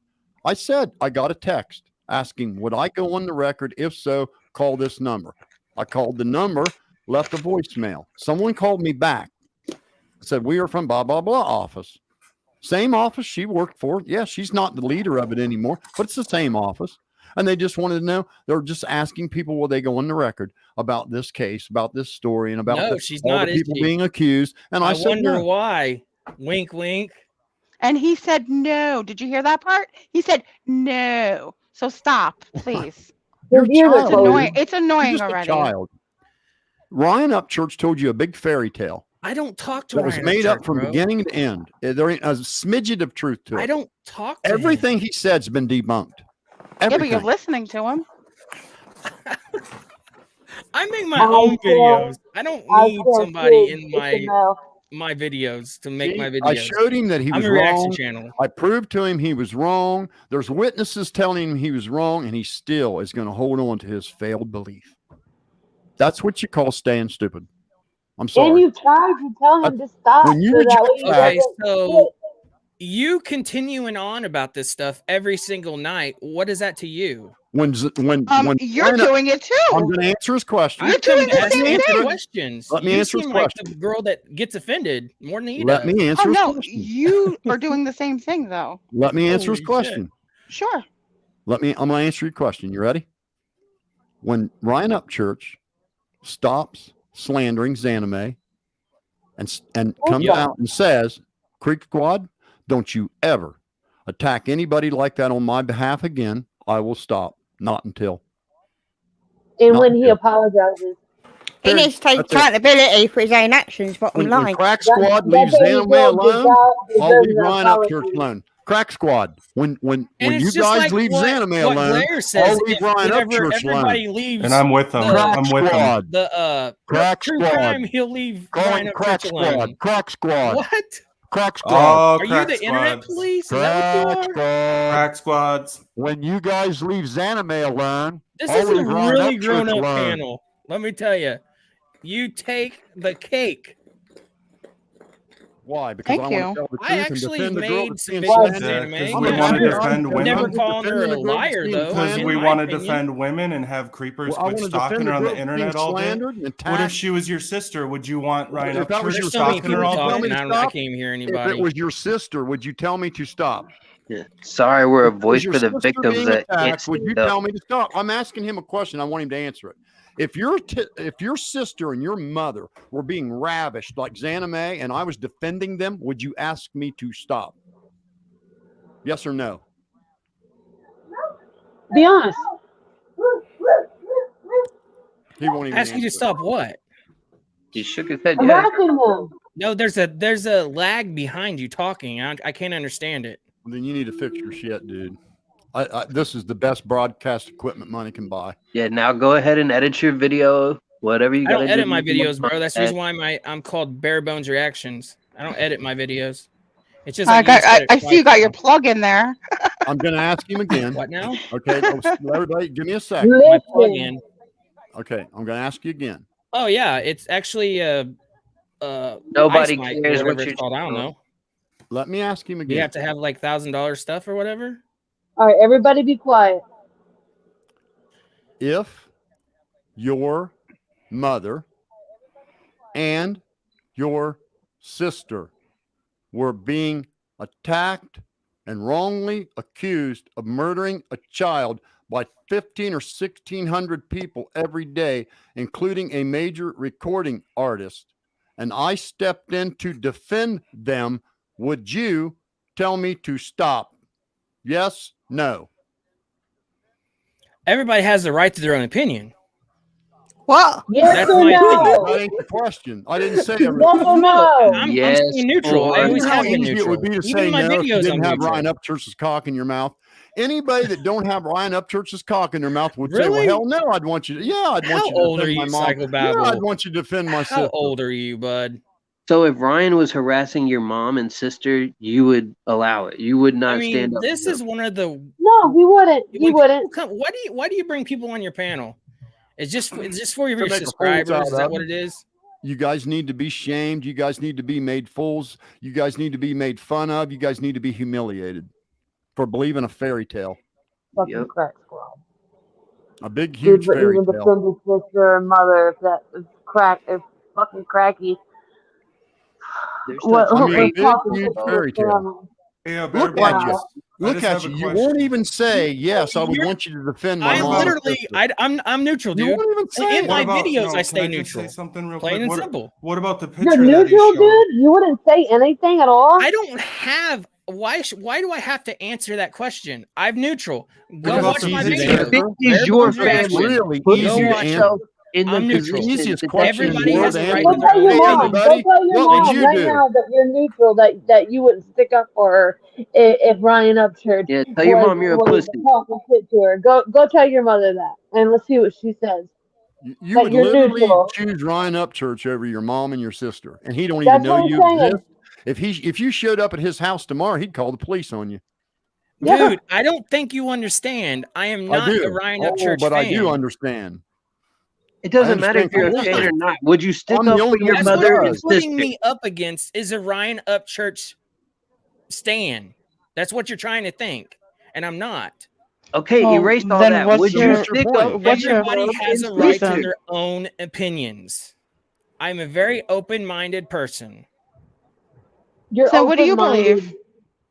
I said I got a text asking, would I go on the record? If so, call this number. I called the number, left a voicemail. Someone called me back, said we are from blah blah blah office. Same office she worked for. Yeah, she's not the leader of it anymore, but it's the same office. And they just wanted to know. They're just asking people, will they go on the record about this case, about this story, and about No, the, she's all not, the is people she? being accused. And I said, wonder no. why. Wink, wink. And he said no. Did you hear that part? He said no. So stop, please. You're a child. It's annoying. It's You're annoying just already. a child. Ryan Upchurch told you a big fairy tale. I don't talk to that was Ryan made Upchurch, up from bro. beginning to end. There ain't a smidget of truth to it. I don't talk to Everything he said's been debunked. Yeah, but Everything. you're listening to him. I make my own videos. I don't need somebody in my videos to make my videos. I showed him that he was I'm a reaction wrong. channel. I proved to him he was wrong. There's witnesses telling him he was wrong, and he still is going to hold on to his failed belief. That's what you call staying stupid. I'm sorry. And you tried to tell him to stop. When you so that way reject Okay, doesn't so you continuing on about this stuff every single night. What is that to you? When you're doing it too. I'm going to answer his question. I come to the same answer thing. questions. Let me You answer his seem like question. the girl that gets offended more than he Let does. me answer his no, question. you are doing the same thing though. Let me answer his Holy question. Sure. I'm going to answer your question. You ready? When Ryan Upchurch stops slandering XanamayX and comes out and says, Creek Squad, don't you ever attack anybody like that on my behalf again, I will stop. Not until. And when he apologizes. He needs to take accountability for his own actions, bottom line. When Crack Squad leaves XanamayX alone, I'll leave Ryan Upchurch alone. Crack Squad, when you guys leave XanamayX alone, I'll leave Ryan Upchurch alone. Leaves and I'm with them. I'm with them. the Crack true Squad. crime, he'll leave Ryan Crack Upchurch alone. Squad. Crack Squad. What? Crack Squad. Oh, Are you the internet police? Is that what you are? Crack Squads. When you guys leave XanamayX alone, This I'll is a leave Ryan really Upchurch grown-up alone. panel. Let me tell you. You take the cake. Why? Because Thank I want to tell the truth I and actually defend the girl made that's some being videos slandered. on Because anime. we want to defend I'm never women. calling her a liar, though. Because in we my want to opinion. defend women and have creepers Well, I quit wanna defend stalking the her on girl the being internet all day. slandered and What if attacked. she was your sister? Would you want Ryan If that was Upchurch your so many stalking her people all talking, day? and I can't even hear If anybody. it was your sister, would you tell me to stop? Yeah. Sorry, we're a If it was voice your for the sister victims being that can't attacked, would you stand up. tell me to stop? I'm asking him a question. I want him to answer it. If your sister and your mother were being ravished like XanamayX and I was defending them, would you ask me to stop? Yes or no? Be honest. He won't even Ask you to answer. stop what? He shook his head. I'm Yeah. asking him. No, there's a lag behind you talking. I can't understand it. Then you need to fix your shit, dude. This is the best broadcast equipment money can buy. Yeah. Now go ahead and edit your video. Whatever you I got to don't do. edit my videos, bro. That's the reason why I'm called Bare Bones Reactions. I don't edit my videos. It's just like I see you got your plug in there. I'm going to ask him again. What now? Okay, everybody, give me a second. My plug in. Okay, I'm going to ask you again. Oh yeah, it's actually Nobody ice mic, cares or what whatever you're it's called. I don't know. Let me ask him again. You have to have like $1,000 stuff or whatever. All right, everybody be quiet. If your mother and your sister were being attacked and wrongly accused of murdering a child by 1,500 or 1,600 people every day, including a major recording artist, and I stepped in to defend them, would you tell me to stop? Yes? No? Everybody has the right to their own opinion. What? Yes That's or my no? opinion. That ain't the question. I didn't say Yes everything. or no? I'm Yes, staying neutral. I or always You know how have been easy it neutral. would be to Even say in my no if you videos, didn't I'm have neutral. Ryan Upchurch's cock in your mouth. Anybody that don't have Ryan Upchurch's cock in their mouth would say, Really? well, hell no, I'd want you to. Yeah, I'd want How you to old defend are my you, mom. psychobabble? Yeah, I'd want you to defend my How sister. old are you, bud? So if Ryan was harassing your mom and sister, you would allow it. You would not I mean, stand up. this for is them. one of the. No, he wouldn't. He when wouldn't. people come, why do you bring people on your panel? It's just for To your make a subscribers. fool out Is that of what them. it is? You guys need to be shamed. You guys need to be made fools. You guys need to be made fun of. You guys need to be humiliated for believing a fairy tale. Fucking Yep. crack squad. A big, Dude, huge but fairy even tale. defend his sister and mother if that is crack, if fucking cracky. They're What? such I mean, a great big, talking huge to fairy his tale. family. Yeah, Bear Look at you. Bones. I Look just at have you. a You question. won't even say, yes, I would You're- want you to defend my I mom. and literally, sister. I'm neutral, You dude. won't even say In it. my What about, videos, no, I stay can I just neutral. say something real Plain quick? and What, simple. what about the You're picture that he neutral, showed? dude? You wouldn't say anything at all? I don't have. Why do I have to answer that question? I'm neutral. Go about watch the my easy videos. answer? This is Bare your Bones family. Reaction. Really Put easy Go to watch answer. yourself in the I'm neutral. The easiest position question in the Everybody world has to the answer. right Go to their tell own your Hey, mom. opinion. everybody, Go tell your what would mom you right do? now that you're neutral, that you wouldn't stick up for her if Ryan Upchurch Yeah, tell your mom you're a was pussy. talking shit to her. Go tell your mother that, and let's see what she says. You That would you're literally neutral. choose Ryan Upchurch over your mom and your sister, and he don't even That's know what I'm you saying. exist. If you showed up at his house tomorrow, he'd call the police on you. Yeah. Dude, I don't think you understand. I am I not do. a Ryan Oh, Upchurch but fan. I do understand. It doesn't matter if you're a fan or not. Would you stick I'm the up for only your one That's mother what and you're putting sister? me up against is a Ryan Upchurch stan. That's what you're trying to think, and I'm not. Okay, Well, erase all then that. what's Would you your stick up for what's your your Everybody mom has and a right to sister? their own opinions. I'm a very open-minded person. You're So what do you open-minded. believe?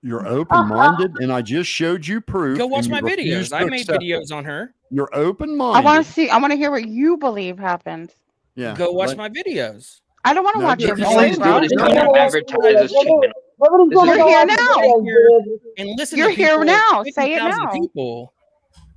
You're open-minded, and I just showed you proof. Go watch and my you refused videos. to I made accept it. videos on her. You're I open-minded. want to see. I want to hear what you believe happened. Yeah. Go watch my videos. I don't want to No, watch your just- All he's videos, doing bro. is trying to advertise his channel. Nobody's This gonna is- go You're here watch the now. videos, dude. And listen You're to people, here now. Say it 50,000 now. people.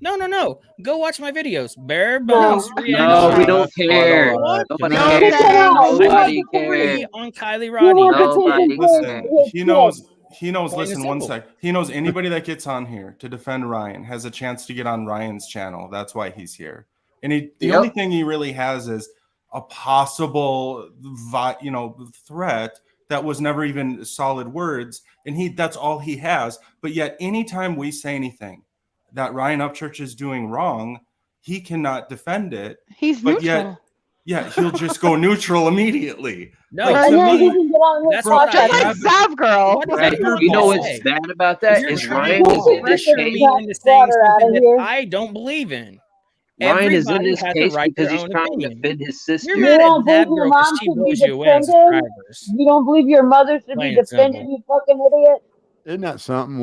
No. Go watch my videos. Bare No. bones reaction. No, we don't All care. right. Nobody No, cares. Check it out. Nobody You want cares. Free on Kylie You Rodney. want That's attention it. for Listen, his he kid. knows. Plain and Listen, one simple. sec. He knows anybody that gets on here to defend Ryan has a chance to get on Ryan's channel. That's why he's here. And the only thing he really has is a possible, threat that was never even solid words, and that's all he has. But yet, anytime we say anything that Ryan Upchurch is doing wrong, he cannot defend it. He's But neutral. yet he'll just go neutral immediately. No, Like, And to then me- he can get on his that's what I podcast. Just like am. Sav Girl. What does Right. everyone You know say? what's bad about If that you're is trying Ryan is to in this pressure case. me into saying Water out of something that here. I don't believe in. Ryan is in Everybody this has a case right to because their he's own trying to opinion. defend his You're sister. You mad don't at believe that your girl because mom she should be blows you away on defended? subscribers. You don't believe your mother should be Plain and defended, simple. you fucking idiot? Isn't that something?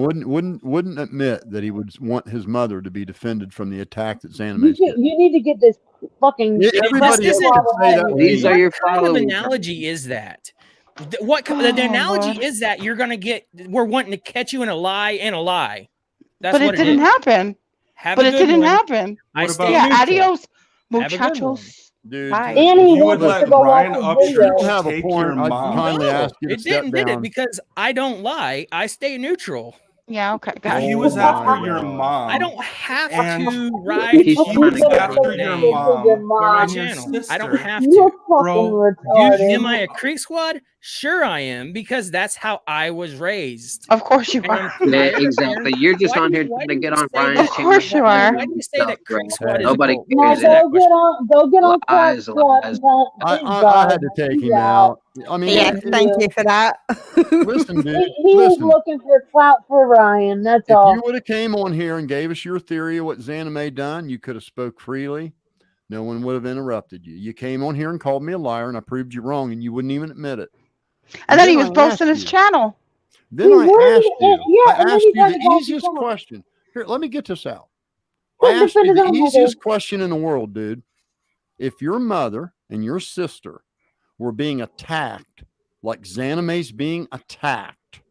Wouldn't admit that he would want his mother to be defended from the attack that XanamayX did. You need to get this fucking. Everybody This else isn't- can say that. These are your What kind of followers. analogy is that? The analogy is that we're wanting to catch you in a lie and a lie. That's But what it didn't is. happen. Have But a it good didn't one. happen. I What stay about- Yeah, neutral. adios, Have a good one. muchachos. Dude, Bye. Annie You wants would us to let go Ryan watch the Upchurch video. don't have a take point. your I'd mom. kindly ask you to It step didn't, did it? down. Because I don't lie. I stay neutral. Yeah, okay, If got he it. was Oh after my your God. mom, I don't have And to ride he's on he trying was to get after it. your Your mom for my and your channel. I don't sister. have You're to. fucking Bro, retarded. Am I a creek squad? Sure I am, because that's how I was raised. Of course you And are. I'm Yeah, tired of exactly. hearing- You're just why on do- here why trying do to you get on say Ryan's that- Of course you why are. do you say that creek squad is a Nobody cult? Now cares. Answer that go get question. on Crack Lies, Squad lies. and tell I had to take him out. I mean, Yes, thank you for that. listen, dude. He was Listen. looking for clout for Ryan. That's If all. you would have came on here and gave us your theory of what XanamayX done, you could have spoke freely. No one would have interrupted you. You came on here and called me a liar, and I proved you wrong, and you wouldn't even admit it. And then he was I boasting asked his you- channel. Then He I was, asked you. yeah, I and then asked he you tried the to boss easiest his own. question. Here, let me get this out. Let's I asked defend you his the own mother. easiest question in the world, dude. If your mother and your sister were being attacked like XanamayX being attacked,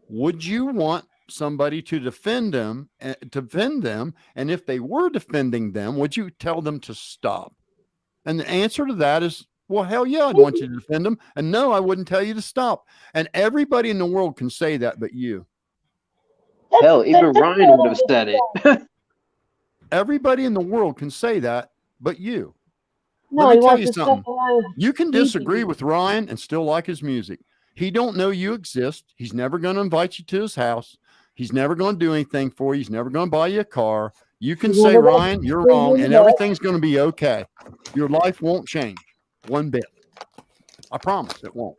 would you want somebody to defend them? And if they were defending them, would you tell them to stop? And the answer to that is, well, hell yeah, I'd want you to defend them. And no, I wouldn't tell you to stop. And everybody in the world can say that, but you. Hell, even Ryan would have said it. Everybody in the world can say that, but you. No, Let he me tell wants you to something. stuff Ryan. You can disagree with Ryan and still like his music. He don't know you exist. He's never going to invite you to his house. He's never going to do anything for you. He's never going to buy you a car. You can He's say, never gonna Ryan, you're bring wrong, you and back. everything's going to be okay. Your life won't change one bit. I promise it won't.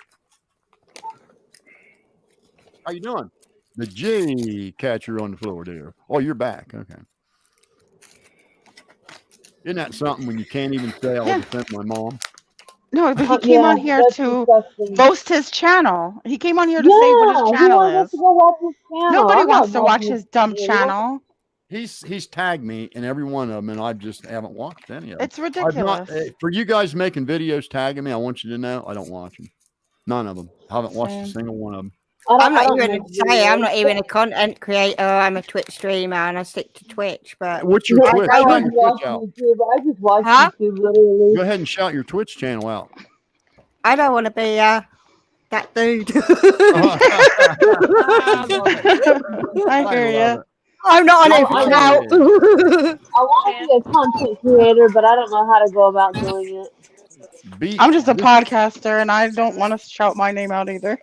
How you doing? The J catcher on the floor there. Oh, you're back. Okay. Isn't that something when you can't even say I'll defend my mom? No, but he came Yeah, on here that's to disgusting. boast his channel. He came on here to say what Yeah, his he channel wanted us is. to go watch his channel. Nobody I'm wants not to watch watching his dumb video. channel. He's tagged me in every one of them, and I just haven't watched any of them. It's I've not, ridiculous. for you guys making videos tagging me, I want you to know I don't watch them. None of them. I haven't watched a Same. single one of them. I'm I not don't even make say I'm not videos. even a content creator. I'm a Twitch streamer and I stick to Twitch. But What's your No, Twitch? I Shout don't your watch Twitch out. YouTube. I just watch Huh? YouTube literally. Go ahead and shout your Twitch channel out. I don't want to be that dude. I hear you. I'm not on No, it for I clout. I want to be a content creator, but I don't know how to go about doing it. I'm just a podcaster, and I don't want to shout my name out either.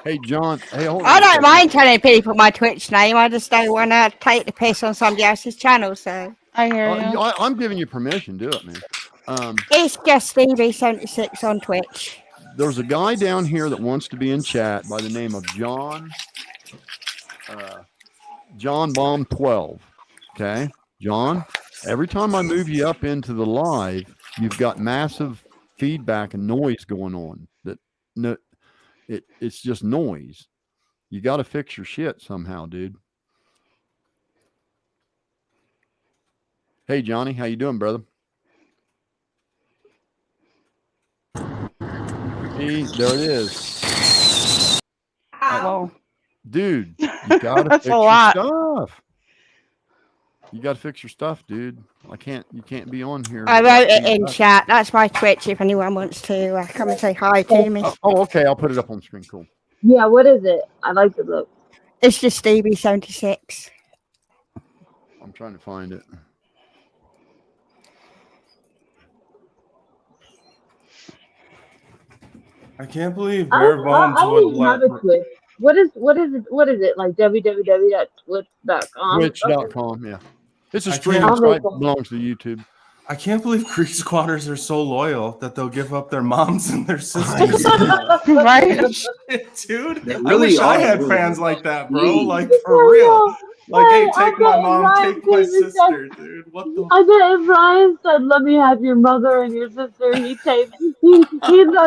Hey, John. Hey, hold on. I a don't second. mind telling people my Twitch name. I just don't want to take the piss on somebody else's channel. So I hear you. I'm giving you permission. Do it, man. It's just Stevie76 on Twitch. There's a guy down here that wants to be in chat by the name of John Bomb 12. Okay, John. Every time I move you up into the live, you've got massive feedback and noise going on. It's just noise. You got to fix your shit somehow, dude. Hey, Johnny, how you doing, brother? See, there it is. Dude, you gotta fix your stuff. You gotta fix your stuff, dude. You can't be on here. I wrote it in chat. That's my Twitch if anyone wants to come and say hi to me. Oh, okay. I'll put it up on the screen. Cool. Yeah, what is it? I like the look. It's just Stevie76. I'm trying to find it. I can't believe Bare Bones would let. What is it? Like www.twitch.com? Twitch.com, yeah. It's a stream site that belongs to YouTube. I can't believe Creek squatters are so loyal that they'll give up their moms and their sisters. Right? Shit, dude. They I really wish I are, had dude. fans like that, bro. Like, for real. Like, hey, take my mom, take my sister, dude. What the? I bet if Ryan said, "Let me have your mother and your sister," he'd let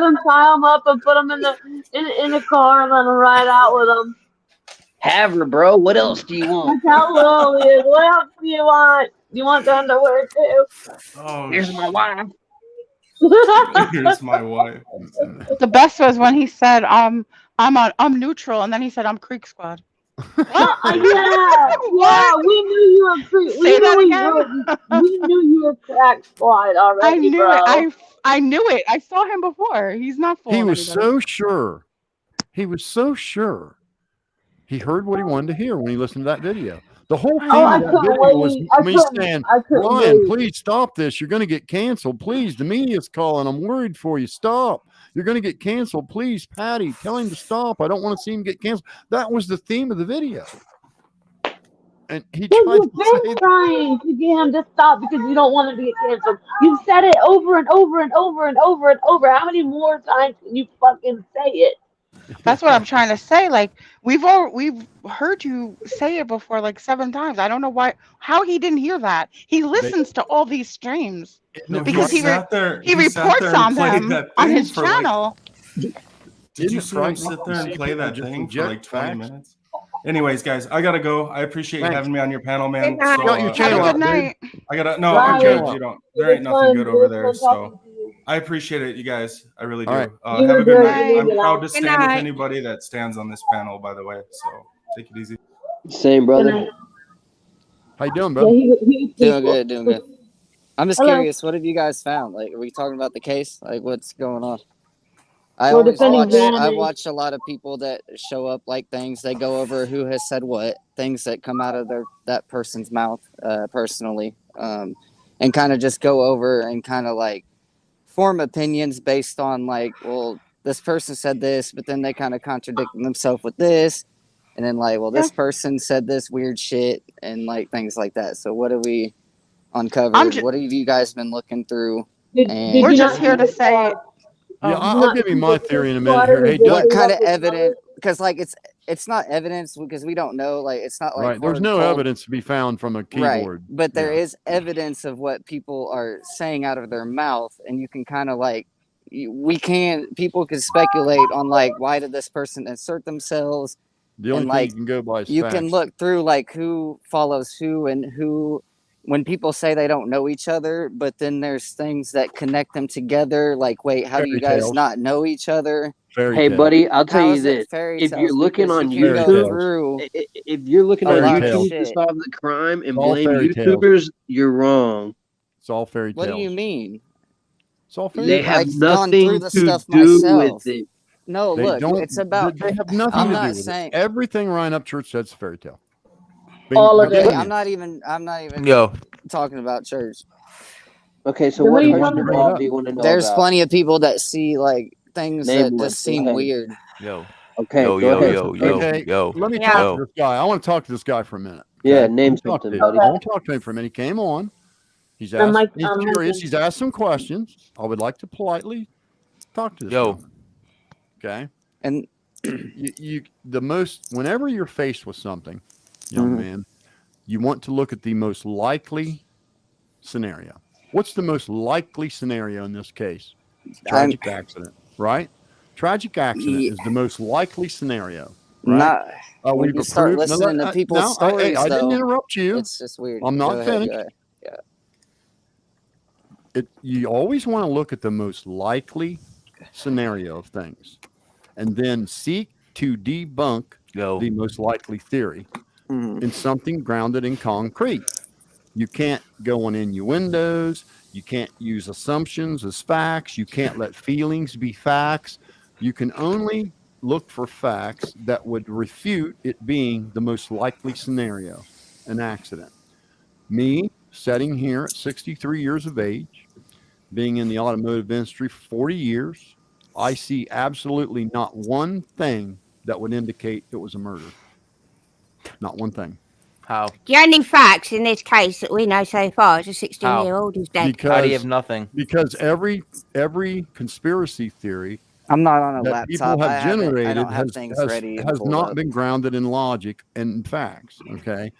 him tie them up and put them in the car and let them ride out with them. Have her, bro. What else do you want? That's how little he is. What else do you want? You want the underwear too? Oh, here's my wife. Here's my wife. The best was when he said, I'm neutral, and then he said, I'm Creek Squad. Yeah, we knew you were Creek. Say that again. We knew you were Crack Squad already. I knew bro. it. I knew it. I saw him before. He's not fooling He was anybody. so sure. He was so sure. He heard what he wanted to hear when he listened to that video. The whole thing of that video was me saying, Ryan, please stop this. You're going to get canceled. Please, the media's calling. I'm worried for you. Stop. You're going to get canceled. Please, Patty, tell him to stop. I don't want to see him get canceled. That was the theme of the video. And he tried trying to get him to stop because you don't want him to get canceled. You've said it over and over and over and over and over. How many more times can you fucking say it? That's what I'm trying to say. Like, we've heard you say it before like 7 times. I don't know how he didn't hear that. He listens to all these streams because he reports on them on his channel. Did you see him sit there and play that thing for like 20 minutes? Anyways, guys, I gotta go. I appreciate you having me on your panel, man. Good night. So, Have a good night. I'm good. You don't. There ain't nothing good over there. So I appreciate it, you guys. I really do. Right. Have a good night. I'm proud to stand with anybody that stands on this panel, by the way. So take it easy. Same, brother. How you doing, bro? Doing good. I'm just curious. What have you guys found? Like, are we talking about the case? Like, what's going on? I watch a lot of people that show up like things. They go over who has said what, things that come out of that person's mouth, personally, and kind of just go over and kind of like form opinions based on like, well, this person said this, but then they kind of contradict themselves with this, and then like, well, this person said this weird shit and like things like that. So what have we uncovered? What have you guys been looking through? We're just here to say. Yeah, I'll give you my theory in a minute here. Hey, what kind of evidence? Because like it's not evidence because we don't know. Like it's not like right. There's no evidence to be found from a keyboard. Right. But there is evidence of what people are saying out of their mouth, and you can kind of like people can speculate on like why did this person insert themselves. The only thing you can go by is you facts. can look through like who follows who and who. When people say they don't know each other, but then there's things that connect them together. Like, wait, how do you guys not know each other? Hey, buddy, I'll tell you this: if you're looking on YouTube, if you're looking on YouTube to solve the crime and blame YouTubers, you're wrong. It's all fairy tales. What do you mean? It's all fairy tales. They have nothing to do with it. No, look, it's about. They have nothing to do with it. Everything Ryan Upchurch said is fairy tale. All of it. I'm not even talking about church. Okay, so what do you want to know? There's plenty of people that see like things that just seem weird. Okay, yo. Let me talk to this guy. I want to talk to this guy for a minute. Yeah, name something, buddy. I want to talk to him for a minute. He came on. He's I'm asked. like, He's curious. He's asked some questions. I would like to politely talk to this. Gentleman. Okay. And whenever you're faced with something, young man, you want to look at the most likely scenario. What's the most likely scenario in this case? Tragic accident, right? Tragic accident is the most likely scenario, right? When you start listening to people's stories, I didn't interrupt you. It's just weird. I'm not finished. Yeah. You always want to look at the most likely scenario of things, and then seek to debunk the most likely theory in something grounded in concrete. You can't go on innuendos. You can't use assumptions as facts. You can't let feelings be facts. You can only look for facts that would refute it being the most likely scenario, an accident. Me, sitting here at 63 years of age, being in the automotive industry for 40 years, I see absolutely not one thing that would indicate it was a murder. Not one thing. How? The only facts in this case that we know so far is a 16-year-old is dead. How do you have nothing? Because every conspiracy theory I'm not on a that laptop. people have generated I don't have things ready has not been grounded in logic and facts. Okay.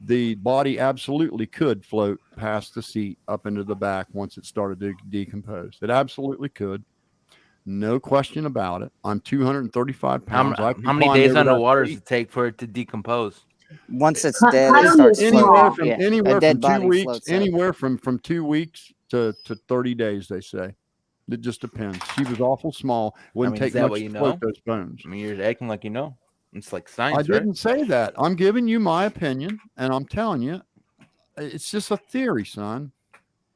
The body absolutely could float past the seat up into the back once it started to decompose. It absolutely could. No question about it. I'm 235 pounds. How many days underwater does it take for it to decompose? Once it's dead, it starts floating. Anywhere from 2 weeks, anywhere from 2 weeks to 30 days, they say. It just depends. She was awful small. Wouldn't take much to float those bones. I mean, you're acting like you know. It's like science, I didn't say that. I'm giving you my opinion, and I'm telling you, it's just a theory, son.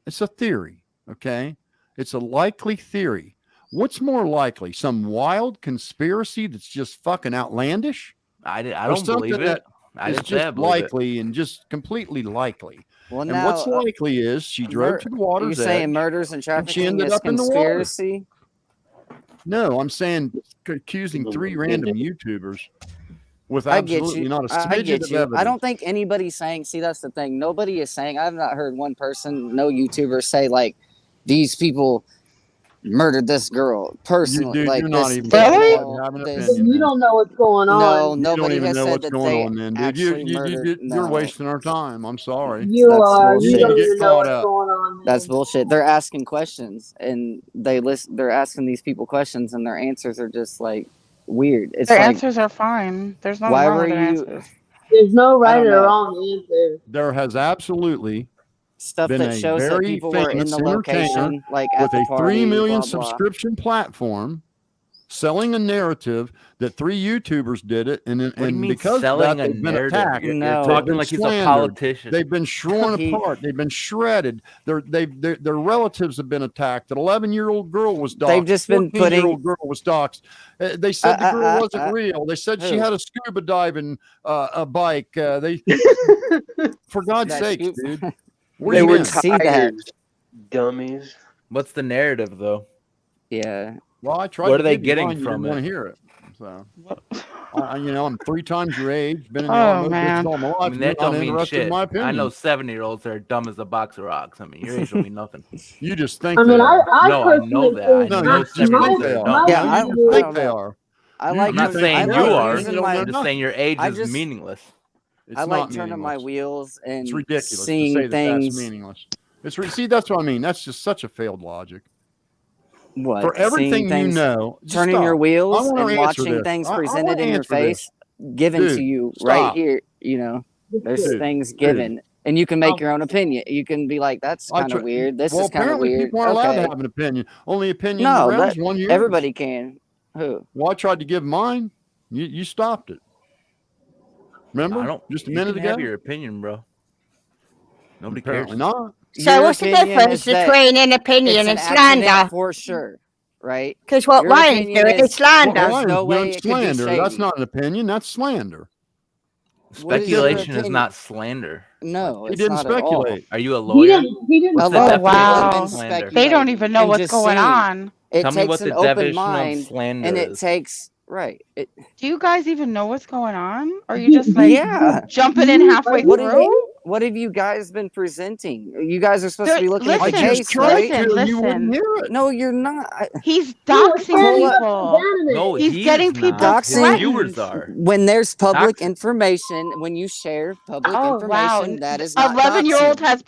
It's a theory, okay? It's a likely theory. What's more likely? Some wild conspiracy that's just fucking outlandish? I don't believe it. It's just likely and just completely likely. Well, and now, what's likely is she drove to the water's edge. You're saying murders and trafficking she ended is up conspiracy? In the water. No, I'm saying accusing 3 random YouTubers with absolutely not a smidget of evidence. I don't think anybody's saying, see, that's the thing. Nobody is saying, I've not heard one person, no YouTuber say, like, these people murdered this girl personally. Dude, like, you're this, not even you don't know what's going on. No, nobody you don't even has know said what's that going they on, then, dude. You're wasting our time. I'm sorry. You are. You don't get even know caught what's up. going on. That's bullshit. They're asking questions, and they're asking these people questions, and their answers are just like weird. It's Their like, answers are fine. There's no why wrong were with their you? answers. There's no right don't or know. wrong answer. There has absolutely Stuff been that a shows that very people were in famous the entertainer location, like at with the a party, 3 million blah, blah. subscription platform, selling a narrative that 3 YouTubers did it, and because of that, they've been attacked. You're talking like he's a politician. They've been shorn apart. They've been shredded. Their relatives have been attacked. An 11-year-old girl was doxxed. They've just been putting. 14-year-old girl was doxxed. They said the girl wasn't real. They said she had a scuba diving a bike. For God's sake, dude. They were tired, dummies. What's the narrative, though? Yeah. Well, I tried. What to are they give you getting mine, you from didn't it? want to hear it. So, I'm 3 times your age. Been in the Oh, automotive man. business all my life. I mean, that You're don't not mean interested shit. in my I opinion. know 70-year-olds that are dumb as a box of rocks. I mean, your age don't mean nothing. You just think. I mean, they are. I No, I know personally that. I think No, know you just think 70-year-olds they that are are. dumb. Yeah, No, I you just think don't they know. are. I like. I'm not think saying they you are. are. You don't know I'm just nothing. saying your age I is just- meaningless. It's I like not turning my meaningless. wheels and It's ridiculous seeing to say that things. that's meaningless. See, that's what I mean. That's just such a failed logic. What? For everything Seeing you things, know, just turning your stop. wheels I wanna and answer watching this. things I presented wanna in your answer this. face, given Dude, to you right stop. here. You know, there's Dude, things dude. given, and you can make your own opinion. You can be like, "That's kind of weird. This is kind of apparently weird." people aren't allowed to Okay. have an opinion. Only opinion No, around is one year. everybody can. Who? Well, I tried to give mine. You stopped it. Remember? I don't. Just a You minute can ago. have your opinion, bro. Nobody Apparently cares. not. So Your what's the opinion difference is that between an opinion it's and an accident slander? for sure, right? Because what Your Ryan's opinion doing is is slander. there's Ryan's no way doing it could be slander. That's shady. not an opinion. That's slander. What is your Speculation is opinion? not slander. No, He it's didn't not at all. speculate. Are you a He lawyer? didn't. He didn't. What's the Oh, definition wow. of slander? They don't even know and what's just going seeing. on. It Tell me takes what an the open definition of mind, slander and it is. takes Right. Do you guys even know what's going on? Or are you just like jumping in What halfway have through? what have you guys been presenting? You guys are supposed to be looking at the Listen, case, right? listen. No, you're not. He's doxing people. No, he's getting people not. His threatened. viewers are. When there's public information, when you share public Oh wow! information, that is not 11-year-old doxing. has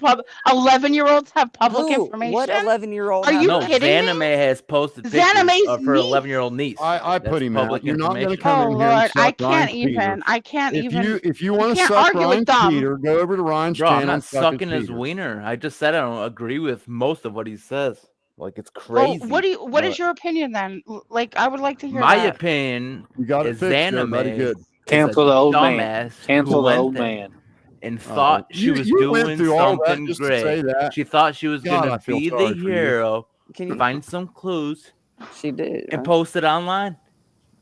11-year-olds have public Who? information. What 11-year-old? Are you No, kidding me? Zaname has posted pictures Xanamay's of her niece. 11-year-old niece. I put him out. public You're not going to information. come in here and Lord, I suck can't Ryan's even. Peter. I can't even. If you want to can't suck argue with Ryan's them. Peter, go over to Ryan's Bro, channel. I'm not and suck his sucking his Peter. wiener. I just said I don't agree with most of what he says. Like, it's Well, crazy. what is your opinion then? Like, I would like to hear My that. opinion You got it is fixed there, buddy. Zaname Good. is Cancel a the old dumbass man. who Cancel the went old there man. and thought she was you went doing through all that something just to say great. that. She thought she was God, I gonna feel be the sorry for you. hero, Can you- find some clues, She did. and post it online.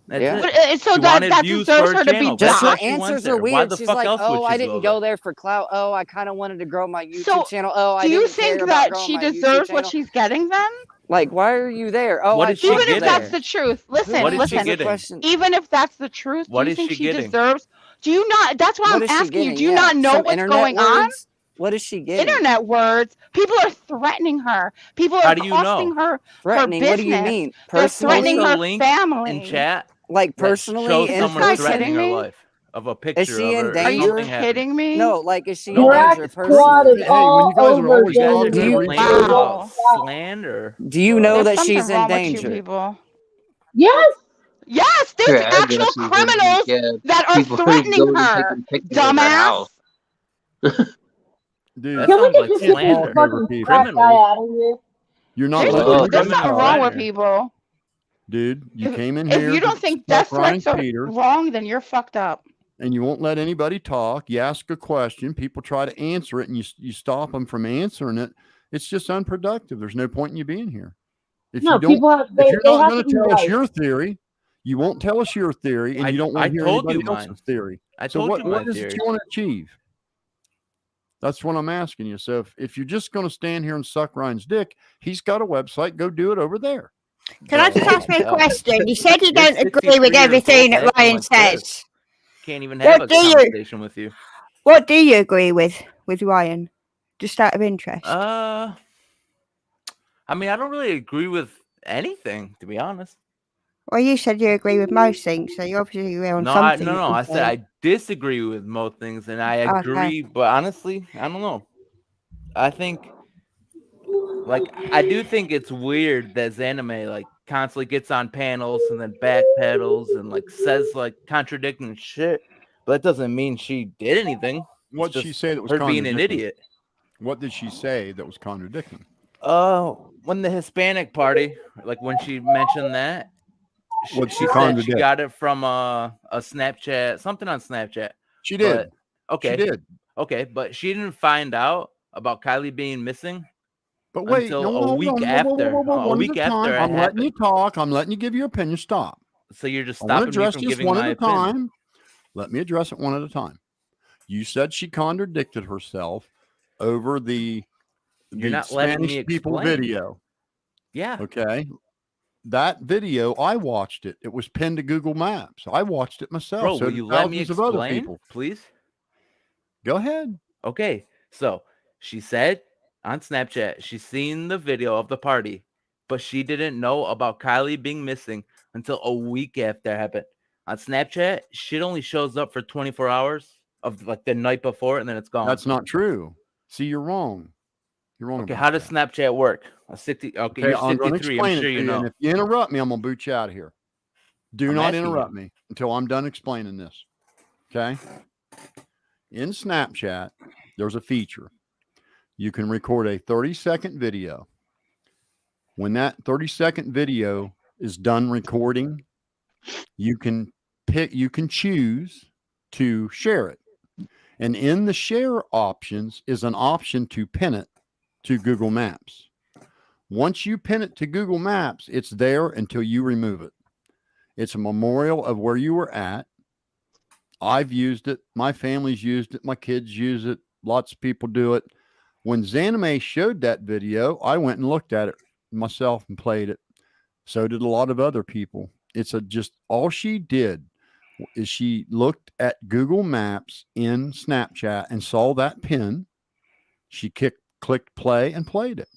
That's Yeah. it. But, so She that wanted deserves views for her to be channel. Just That's her why she went answers there. are Why weird. the She's fuck like, else would "Oh, she I didn't go go there for clout. Oh, I kind of wanted to grow my YouTube So, channel. Oh, I do you didn't think care about that growing she my YouTube deserves what channel." she's getting then? Like, why are you there? Oh, What I is she Even talked if getting? that's the truth, listen, What is she listen. getting? Question. Even if that's the truth, What do you is think she she getting? deserves? Do you not? That's why What I'm is she asking you. getting? Do you Yeah, not know some what's internet going on? words. What is she getting? Internet words. People are threatening her. People How are do you costing know? her Threatening? business. What do you mean? They're Post threatening Personally? a her link family. in chat Like that personally shows in Is this someone guy person? threatening kidding her me? life of a Is picture she of in her. Are you danger? Something happening. kidding me? No, like is she No, in danger it's Squad personally? is Hey, when all you guys are over always You guys are talking and just research, complaining Wow. about slander. Do you know There's that something she's in wrong with you danger? people. Yes. Yes, Her there's actual address even. criminals Yeah, that are people are threatening going and her. taking pictures of her Dumbass. house. dude. That Can we sounds get like this slander. over fucking people. fat guy Criminals. out of here? You're not There's, letting Oh, there's anybody something talk, wrong with threatening. people. dude. You came in If here you don't to think suck death Ryan's threats are Peter, wrong, then you're fucked up. and you won't let anybody talk. You ask a question, people try to answer it, and you stop them from answering it. It's just unproductive. There's no point in you being here. If No, you don't, people have if you're they not have going to to be tell us right. your theory, you won't tell us your theory, and you don't want I to hear told you anybody mine. else's theory. I So told what you my is it theory. you want to achieve? That's what I'm asking you. So if you're just going to stand here and suck Ryan's dick, he's got a website. Go do it over there. Can I just ask me a question? You said you don't agree with 63 years everything old, that acting Ryan like this. says. Can't even have a What do you? conversation with you. What do you agree with Ryan? Just out of interest. I mean, I don't really agree with anything, to be honest. Well, you said you agree with most things, so you obviously agree on No, something. no. I said I disagree with most things, and I Okay. agree. But honestly, I don't know. I think, like, I do think it's weird that Zaname like constantly gets on panels and then backpedals and like says like contradicting shit. But that doesn't mean she did anything. What did she say that was her being an contradicting? idiot? What did she say that was contradicting? When the Hispanic party, like when she mentioned that, What'd she said she contradict? got it from a Snapchat, something on Snapchat. She did. But, okay. She did. Okay, but she didn't find out about Kylie being missing. But wait, until no, a week after. A week after it I'm letting happened. you talk. I'm letting you give your opinion. Stop. So you're just I want to stopping me address from this giving one my at a opinion. time. Let me address it one at a time. You said she contradicted herself over the You're not letting me Spanish people explain. video. Yeah. Okay. That video, I watched it. It was pinned to Google Maps. I watched it myself. Bro, so will did you let me thousands of other explain, people. please? Go ahead. Okay, so she said on Snapchat she's seen the video of the party, but she didn't know about Kylie being missing until a week after it happened. On Snapchat, shit only shows up for 24 hours of like the night before, and then it's gone. That's not true. See, you're wrong. You're wrong. Okay, about how does Snapchat work? A 60. Okay, you're I'm going to 63. explain I'm it sure to you you. know. And if you interrupt me, I'm going to boot you out of here. Do I'm not asking interrupt you. me until I'm done explaining this. Okay. In Snapchat, there's a feature. You can record a 30-second video. When that 30-second video is done recording, you can choose to share it. And in the share options is an option to pin it to Google Maps. Once you pin it to Google Maps, it's there until you remove it. It's a memorial of where you were at. I've used it. My family's used it. My kids use it. Lots of people do it. When Zaname showed that video, I went and looked at it myself and played it. So did a lot of other people. just all she did is she looked at Google Maps in Snapchat and saw that pin. She clicked play and played it.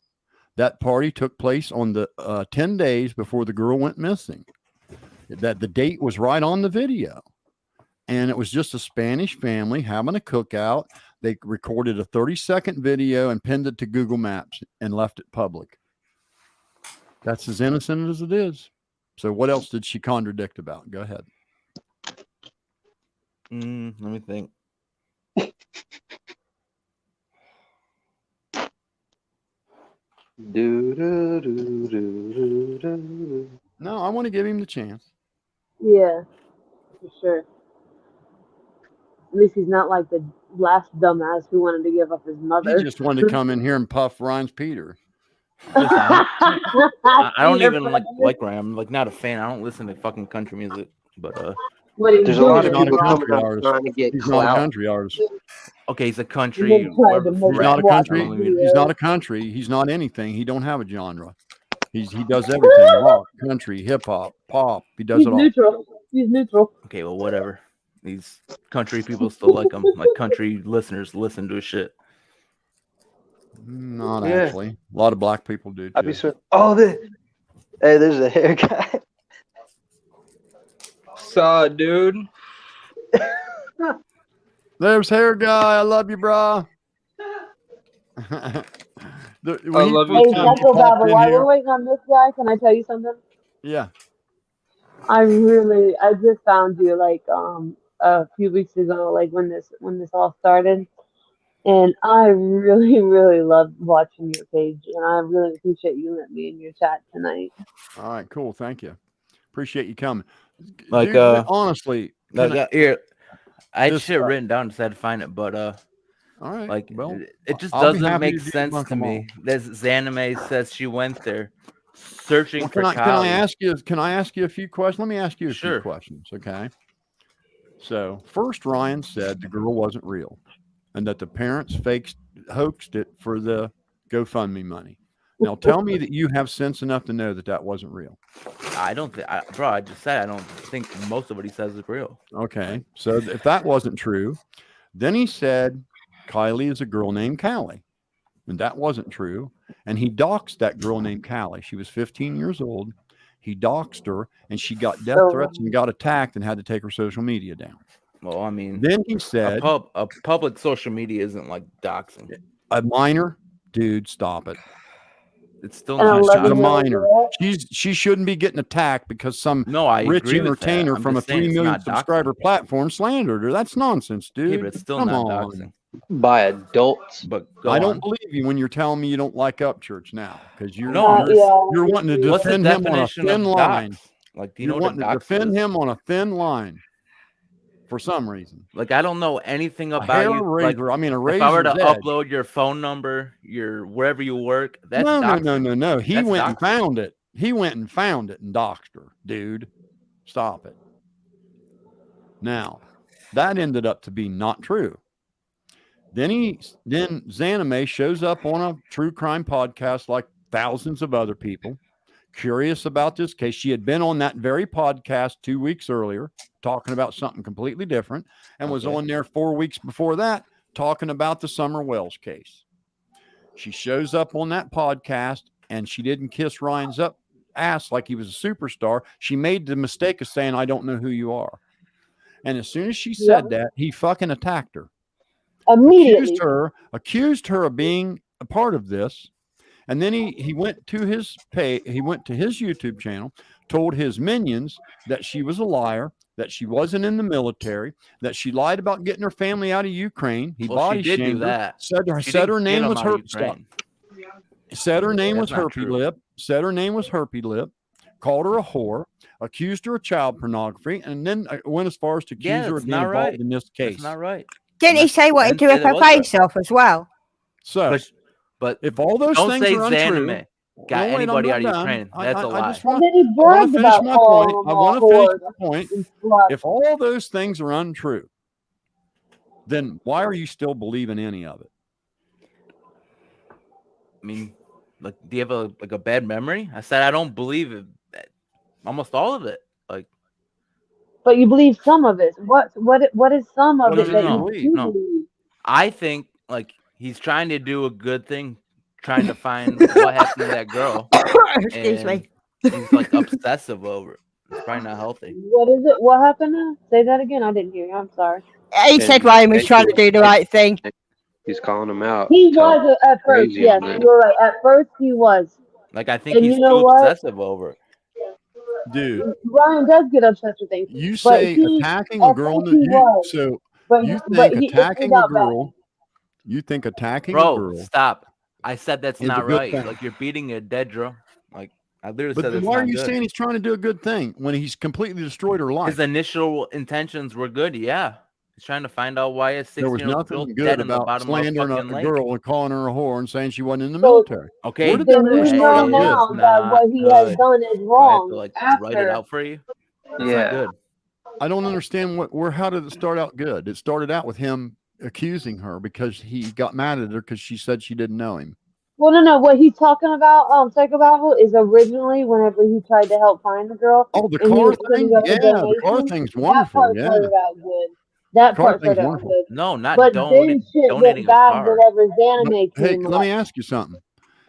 That party took place on the 10 days before the girl went missing. That the date was right on the video. And it was just a Spanish family having a cookout. They recorded a 30-second video and pinned it to Google Maps and left it public. That's as innocent as it is. So what else did she contradict about? Go ahead. Let me think. No, I want to give him the chance. Yeah, for sure. At least he's not like the last dumbass who wanted to give up his mother. He just wanted to come in here and puff Ryan's Peter. Listen, I don't even like Ryan. I'm like not a fan. I don't listen to fucking country music. But there's a lot of people coming up trying to get He's clout. not a country artist. Okay, he's a country. He's not a country. He's not a country. He's not anything. He don't have a genre. He does everything: rock, country, hip hop, pop. He does it all. Neutral. He's neutral. Okay, well, whatever. These country people still like him. Like country listeners listen to his shit. Not actually. A lot of black people do too. I'd be sure. Oh, hey, there's a hair guy. Saw it, dude. There's hair guy. I love you, bro. Hey, Chuckle Babble, while we're waiting on this guy, can I tell you something? Yeah. I just found you like a few weeks ago, like when this all started, and I really, really loved watching your page, and I really appreciate you letting me in your chat tonight. All right, cool. Thank you. Appreciate you coming. Like, dude, honestly, here, I had shit written down, just had to find it, but all right, like, well, it just I'll be doesn't happy make to sense to me. This Xanamay says she went there searching for can Kylie. I ask you a few questions? Let me ask you a few questions, okay? So first, Ryan said the girl wasn't real, and that the parents hoaxed it for the GoFundMe money. Now tell me that you have sense enough to know that that wasn't real. I don't think, bro. I just said I don't think most of what he says is real. Okay, so if that wasn't true, then he said Kylie is a girl named Callie, and that wasn't true. And he doxed that girl named Callie. She was 15 years old. He doxed her, and she got death threats and got attacked and had to take her social media down. Well, I mean, then he said a public social media isn't like doxing. A minor, dude, stop it. It's still not a minor. She shouldn't be getting attacked because some rich entertainer from a 3 million subscriber platform slandered her. That's nonsense, dude. Yeah, but it's still not doxing. By adults. But I don't believe you when you're telling me you don't like Upchurch now, because you're wanting to what's the defend him on a definition thin of line. dox? Like, do you know You're what wanting a to dox defend is? him on a thin line for some reason. Like, I don't know anything A about hair you. Like, razor. I mean, a if I were to razor's edge. upload your phone number, your wherever you work, that's No. doxing. He That's went and doxing. found it. He went and found it and doxed her, dude. Stop it. Now, that ended up to be not true. Then Xanamay shows up on a true crime podcast like thousands of other people, curious about this case. She had been on that very podcast 2 weeks earlier, talking about something completely different, and was on there 4 weeks before that, talking about the Summer Wells case. She shows up on that podcast, and she didn't kiss Ryan's ass like he was a superstar. She made the mistake of saying, "I don't know who you are." And as soon as she said that, he fucking attacked her. Immediately. Accused her of being a part of this. And then he went to his YouTube channel, told his minions that she was a liar, that she wasn't in the military, that she lied about getting her family out of Ukraine. He body she did do shamed her, that. said She her didn't name get was him out of Herpy. Ukraine. Said her name was That's not Herpy true. Lip. Said her name was Herpy Lip. Called her a whore. Accused her of child pornography, and then went as far as to accuse her of being involved in this case. That's not right. Didn't he say what to rip her face off as well? So, but if all those don't things say are untrue, Xanamay got anybody out of Ukraine. That's a lie. I just want to finish my point. I want to finish my point. If all those things are untrue, then why are you still believing any of it? I mean, like, do you have a bad memory? I said I don't believe it. Almost all of it. Like, But you believe some of it. What is some of it that you do No. believe? I think like he's trying to do a good thing, trying to find what happened to that girl. Excuse me. He's like obsessive over it. It's probably not healthy. What is it? What happened now? Say that again. I didn't hear you. I'm sorry. He said Ryan was trying to do the right thing. He's calling him out. He was at first. Yes, you're right. At first he was. Like I think And he's you know too what? obsessive over it. Dude, Ryan does get obsessed with things. you but say he, attacking a girl. So but, you but think he, attacking a girl? You think attacking a girl? Stop! I said that's is a not good right. thing. Like you're beating a dead girl. Like I literally But said then that's why not are you good. saying he's trying to do a good thing when he's completely destroyed her life? His initial intentions were good. Yeah, he's trying to find out why a There was 16-year-old girl nothing dead good in the about bottom of a slandering a fucking lake. girl and calling her a whore and saying she wasn't in the military. Okay, Where did that ever we start know out now good? that what he has done is Do I have to wrong. like After write it out for you? That's not good. I don't understand how did it start out good? It started out with him accusing her because he got mad at her because she said she didn't know him. Well, no. What he's talking about, Psychobabble, is originally whenever he tried to help find the girl. Oh, the and he car was putting thing? up a Yeah, the car donation, thing's That wonderful. part Yeah. started out good. That Car part thing's started out wonderful. good. No, not But then shit donating went a bad car. whenever Xaname Hey, came let up. me ask you something.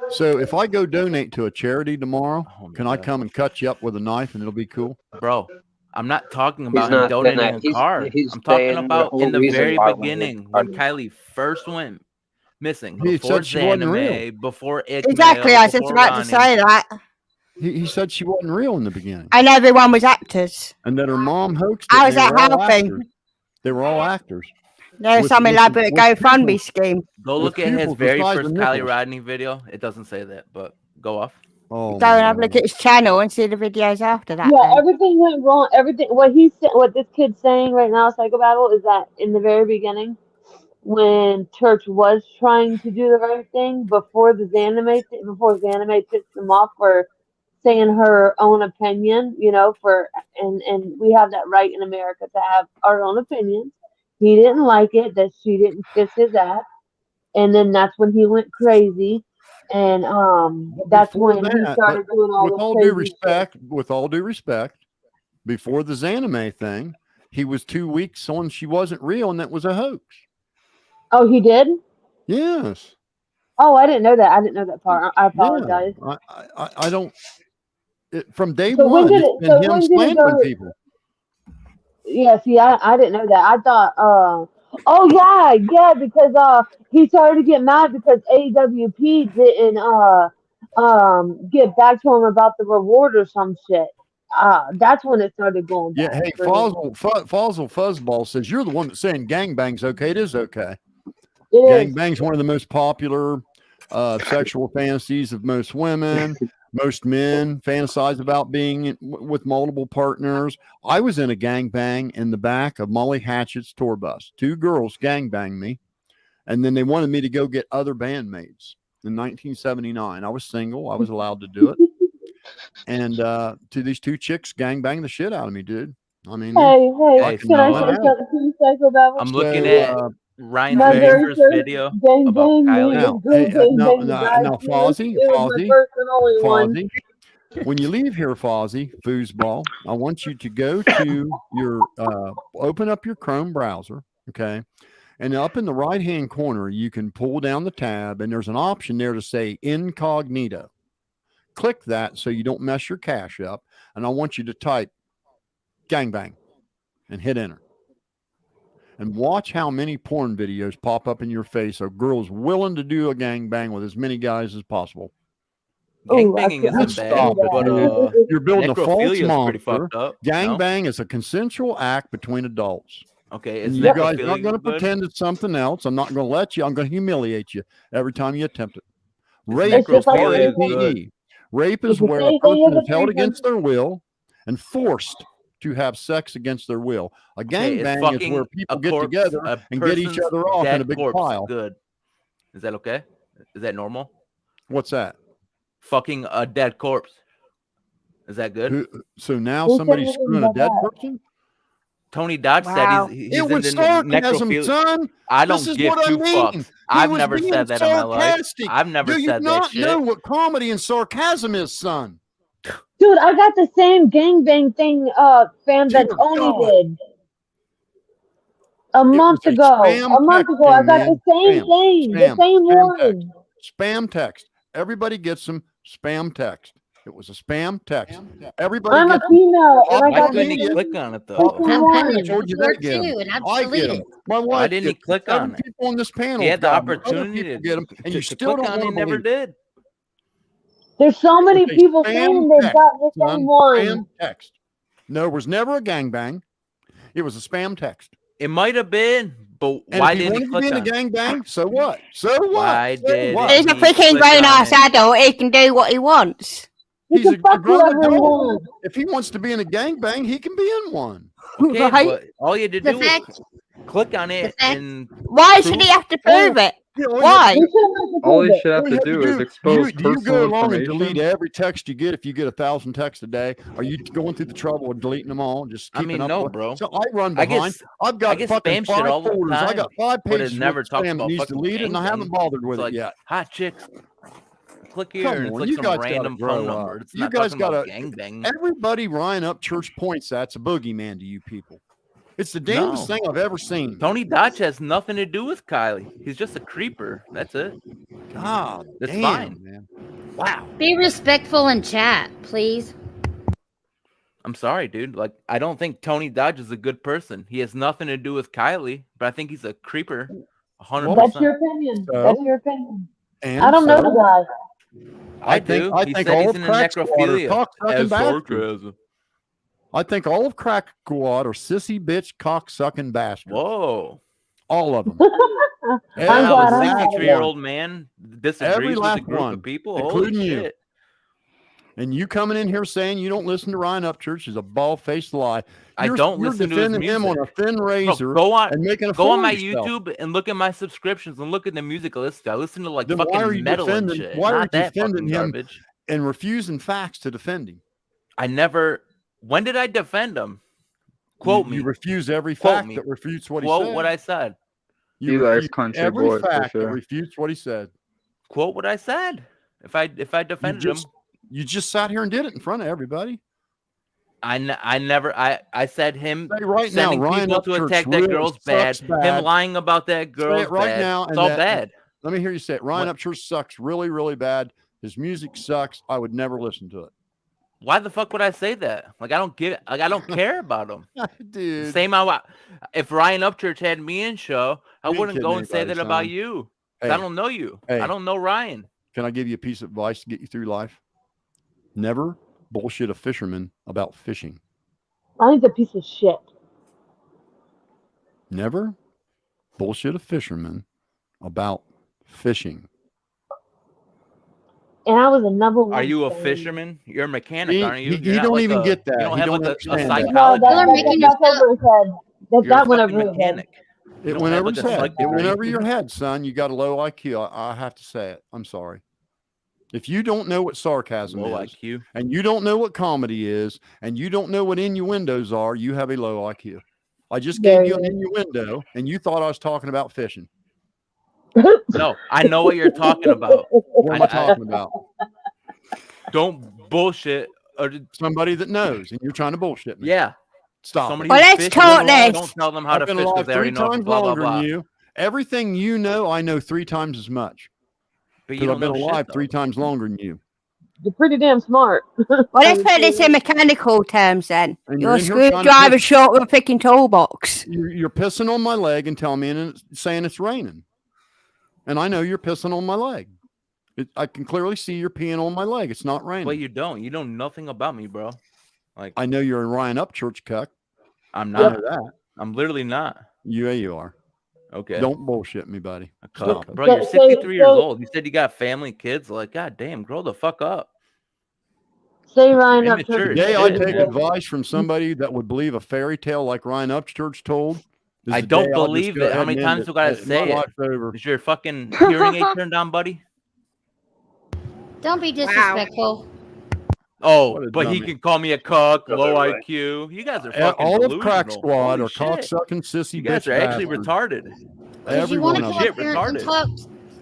So if I go donate to a charity tomorrow, can I come and cut you up with a knife and it'll be cool? Bro, I'm not talking He's about him not donating gonna- a he's- car. he's I'm talking saying the about whole in the reason very why we beginning did when pardon. Kylie first went missing. He Before said she wasn't real. Xaname, before Exactly, I was just before about to Ronnie. say that. He said she wasn't real in the beginning. And everyone was actors. And that her mom hoaxed it. How and is they that were all helping? actors. They were all actors. There's some elaborate GoFundMe scheme. Go look at his very first Kylie Rodney video. It doesn't say that, but go off. Oh, Go and have a look at his channel and see the videos after that. Yeah, then. everything went wrong. Everything. What this kid's saying right now, Psychobabble, is that in the very beginning, when Church was trying to do the right thing before Xaname pissed him off for saying her own opinion, and we have that right in America to have our own opinions. He didn't like it that she didn't kiss his ass, and then that's when he went crazy, and that's Before when he that, started but doing all with this all crazy due respect, with all due respect, before the Xaname thing, he was 2 weeks on she wasn't real and that was a hoax. Oh, he did? Yes. Oh, I didn't know that. I didn't know that part. I apologize. Yeah. I don't. From day So when one, did it's it? been So him when did it slandering go? people. Yeah, see, I didn't know that. I thought, oh yeah, because he started to get mad because AWP didn't get back to him about the reward or some shit. That's when it started going Yeah. bad. Hey, for him. Fossil Fuzzball says you're the one that's saying gangbang's okay. It is okay. It is. Gangbang's one of the most popular sexual fantasies of most women. Most men fantasize about being with multiple partners. I was in a gangbang in the back of Molly Hatchett's tour bus. 2 girls gangbanged me, and then they wanted me to go get other bandmates in 1979. I was single. I was allowed to do it. And to these 2 chicks gangbang the shit out of me, dude. I mean, Hey, can I say I something to you, Psychobabble? I'm looking at Ryan's My very very first first video gang about bang, Kylie. man, this girl gang banged the guy. now, Fozzie, It was my first and only one. when you leave here, Fozzie, foosball, I want you to go to your, open up your Chrome browser, okay? And up in the right-hand corner, you can pull down the tab, and there's an option there to say incognito. Click that so you don't mess your cache up, and I want you to type gangbang and hit enter. And watch how many porn videos pop up in your face of girls willing to do a gangbang with as many guys as possible. Gangbanging isn't bad, but you're building a false necrophilia is pretty monster. fucked up. Gangbang is a consensual act between adults. Okay, And is you guys necrophilia not going to good? pretend it's something else. I'm not going to let you. I'm going to humiliate you every time you attempt it. Is Rape is necrophilia R-A-P-E. good? Rape is It's the where a same thing person as is a held threesome. against their will and forced to have sex against their will. A Okay, is gangbang is fucking where people a get corpse, together a and get each person's other off in dead a big corpse pile. good? Is that okay? Is that normal? What's that? Fucking a dead corpse. Is that good? So now Who said somebody's anything screwing a about dead that? person? Tony Dodge Wow. said he's It was into sarcasm, necrophilia. son. I This don't is give what I 2 mean. fucks. He I've was never being said that in my life. sarcastic. I've never Do you said that not shit. know what comedy and sarcasm is, son? Dude, I got the same gangbang thing, fam, that Tony did. A month ago. I got the same thing. The same one. Spam text. Everybody gets some spam text. It was a spam text. Everybody I'm gets a female, and I Why got couldn't the he same click on it though? I told you they get them. and I I get deleted them. it. My wife Why didn't he gets them. click 7 on it? people on this panel. He had the got them. Other opportunity people to get them, and you to still click don't on it. want He to never believe it. did. There's so many It's a people spam saying they text, got the son. same one. Spam text. No, it was never a gangbang. It was a spam text. It might have been, but And why if he didn't he wanted to be click in a on it? gangbang, so what? So what? Why So did what? He's a he freaking click grown on ass it? adult. He can do what he wants. He's a fuck grown whoever he adult. wants. If he wants to be in a gangbang, he can be in one. Okay, Right? but all you had to The do was fact, click on it fact- and Why should he have to prove it? Why? All he should have All you to do is expose do you go personal along and delete information. every text you get if you get 1,000 texts a day? Are you going through the trouble of deleting them all? Just I keeping mean, up no, with bro. So I run I behind. get I've got fucking spam shit 5 all the folders. I time, got 5 but it pages never with talks spam that about needs fucking deleted, and I haven't gangbangs. bothered with It's it like yet. hot chicks. Click here, Come and it's on, like you some guys got to random grow phone up. number. It's You not guys talking got about to. gangbang. Everybody Ryan Upchurch points that's a boogeyman to you people. It's the damnedest thing I've ever seen. Tony Dodge has nothing to do with Kylie. He's just a creeper. That's it. God, that's damn, fine, man. Wow. be respectful in chat, please. I'm sorry, dude. Like, I don't think Tony Dodge is a good person. He has nothing to do with Kylie, but I think he's a creeper. 100%. That's your opinion. So? That's your opinion. And I don't know the guy. I think He said all he's of into Crack Squad are necrophilia cock-sucking as bastards. sarcasm. I think all of Crack Squad are sissy bitch cock-sucking bastards. Whoa. All of them. Wow, glad a I'm not 63-year-old man disagrees Every with a last group one, of people? including Holy you. shit. And you coming in here saying you don't listen to Ryan Upchurch is a bald-faced lie. I don't listen to his defending him music. on a thin razor. Bro, and making a go on fool my of yourself. YouTube and look at my subscriptions and look at the music list. I listen to like Then why are fucking you metal and defending? shit. Why are you Not that defending fucking him garbage. and refusing facts to defend him? I never. When did I defend him? Quote me. You refuse every Quote fact me. that refutes what he Quote said. what I said. You He likes refute country every boy for fact that sure. refutes what he said. Quote what I said. If I defended him, you just sat here and did it in front of everybody. I never. I said him Say right now, sending Ryan people to Upchurch attack that really girl's bad. sucks bad. Him lying about that girl's Say it right bad. now, It's and all that- bad. Let me hear you say it. Ryan Upchurch sucks really, really bad. His music sucks. I would never listen to it. Why the fuck would I say that? Like I don't get. Like I don't care about him. Dude. Same how if Ryan Upchurch had me in show, I You ain't wouldn't go kidding and say anybody, that about son. you. 'Cause Hey. I don't know you. Hey. I don't know Ryan. Can I give you a piece of advice to get you through life? Never bullshit a fisherman about fishing. I think a piece of shit. Never bullshit a fisherman about fishing. And I was a number one. Are you a fan. fisherman? You're a mechanic, He- aren't you? he You're not don't like even get that. You don't He have don't like a understand that. No, psychologist. that's over his head. You're a That went fucking over his head. mechanic. It don't went have, over like, his a head. psych It went degree. over your head, son. You got a low IQ. I have to say it. I'm sorry. If you don't know what sarcasm Low is, IQ. and you don't know what comedy is, and you don't know what innuendos are, you have a low IQ. I just gave you an innuendo, and you thought I was talking about fishing. No, I know what you're talking about. What am I talking about? Don't bullshit. Or somebody that knows, and you're trying to bullshit me. Yeah. Stop. Somebody Well, who let's fishes, talk this. Don't tell them how I've to been fish because alive they already 3 know times blah blah longer blah. than you. Everything you know, I know 3 times as much. But you Because don't I've been know alive shit, 3 times longer than you. You're pretty damn smart. Well, let's put this in mechanical terms then. And You're a in here trying to screwdriver piss- short with a freaking toolbox. You're pissing on my leg and telling me and saying it's raining. And I know you're pissing on my leg. I can clearly see you're peeing on my leg. It's not raining. Well, you don't. You know nothing about me, bro. Like I know you're a Ryan Upchurch cuck. I'm I not. know that. I'm literally not. You are. Okay. Don't bullshit me, buddy. A Stop cuck. it. Bro, you're 63 years old. You said you got family, kids. Like, god damn, grow the fuck up. Say Ryan Immature Upchurch. as Today I shit, take man. advice from somebody that would believe a fairy tale like Ryan Upchurch told. This I is the don't day I'll just believe go it. How ahead many and times end do I gotta My say it? life's over. Is your fucking hearing aid turned on, buddy? Don't be disrespectful. Oh, What a but he dummy. can call me a cuck, low everybody. IQ. You guys are fucking All of delusional. Crack Squad Holy are shit. cocksucking sissy You guys bitch are actually bastards. retarded. Because Every you want one to of come them. up here and retarded. talk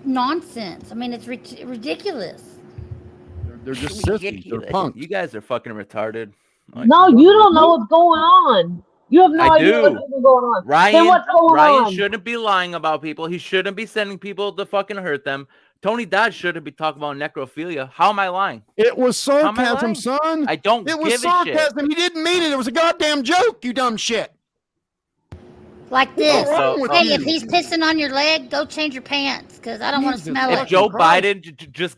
nonsense. I mean, it's ridiculous. They're just sissies. They're punks. You guys are fucking retarded. No, you don't know what's going on. You have no idea what's even going on. Then what's going on? Shouldn't be lying about people. He shouldn't be sending people to fucking hurt them. Tony Dodge shouldn't be talking about necrophilia. How am I lying? It was sarcasm, son. I don't It was give a shit. sarcasm. He didn't mean it. It was a goddamn joke, you dumb shit. Like this. with Hey, you? if he's pissing on your leg, go change your pants because I don't want to smell If it. Joe Biden just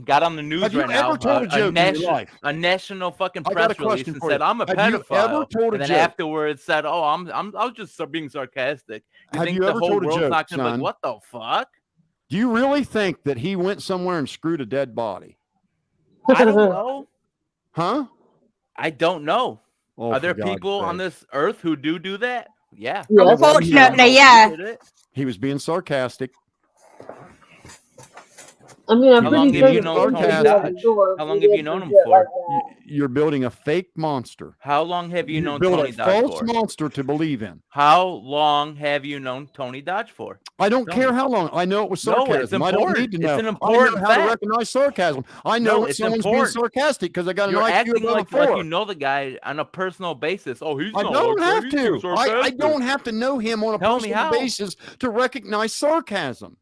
got on the news Have you right now, ever told a joke in your life? a national fucking I got a press release question and for said, you. "I'm a Have you ever pedophile," told a and then joke? afterwards said, "Oh, I was just being sarcastic." You Have think you the ever whole told a world's joke, not gonna be son? like, "What the fuck?" Do you really think that he went somewhere and screwed a dead body? I don't know. Huh? I don't know. Oh, Are there for God's people on sake. this earth who do that? Yeah. Unfortunately, yeah. He was being sarcastic. I mean, I'm How long pretty have sure you the known police Tony would be at the Dodge? door How if long they have you did known some him shit for? like that. You're building a fake monster. How long have you known built Tony a Dodge false for? monster to believe in. How long have you known Tony Dodge for? I don't Tell care me. how long. I know it was No, sarcasm. it's I don't important. need to know. It's an I important know how to fact. recognize sarcasm. I know No, when it's someone's important. being sarcastic because I got an You're IQ acting above like 4. you know the guy on a personal basis. Oh, he's I not don't like that. have He's too to. I sarcastic. don't have to know him on a Tell me personal how. basis to recognize sarcasm.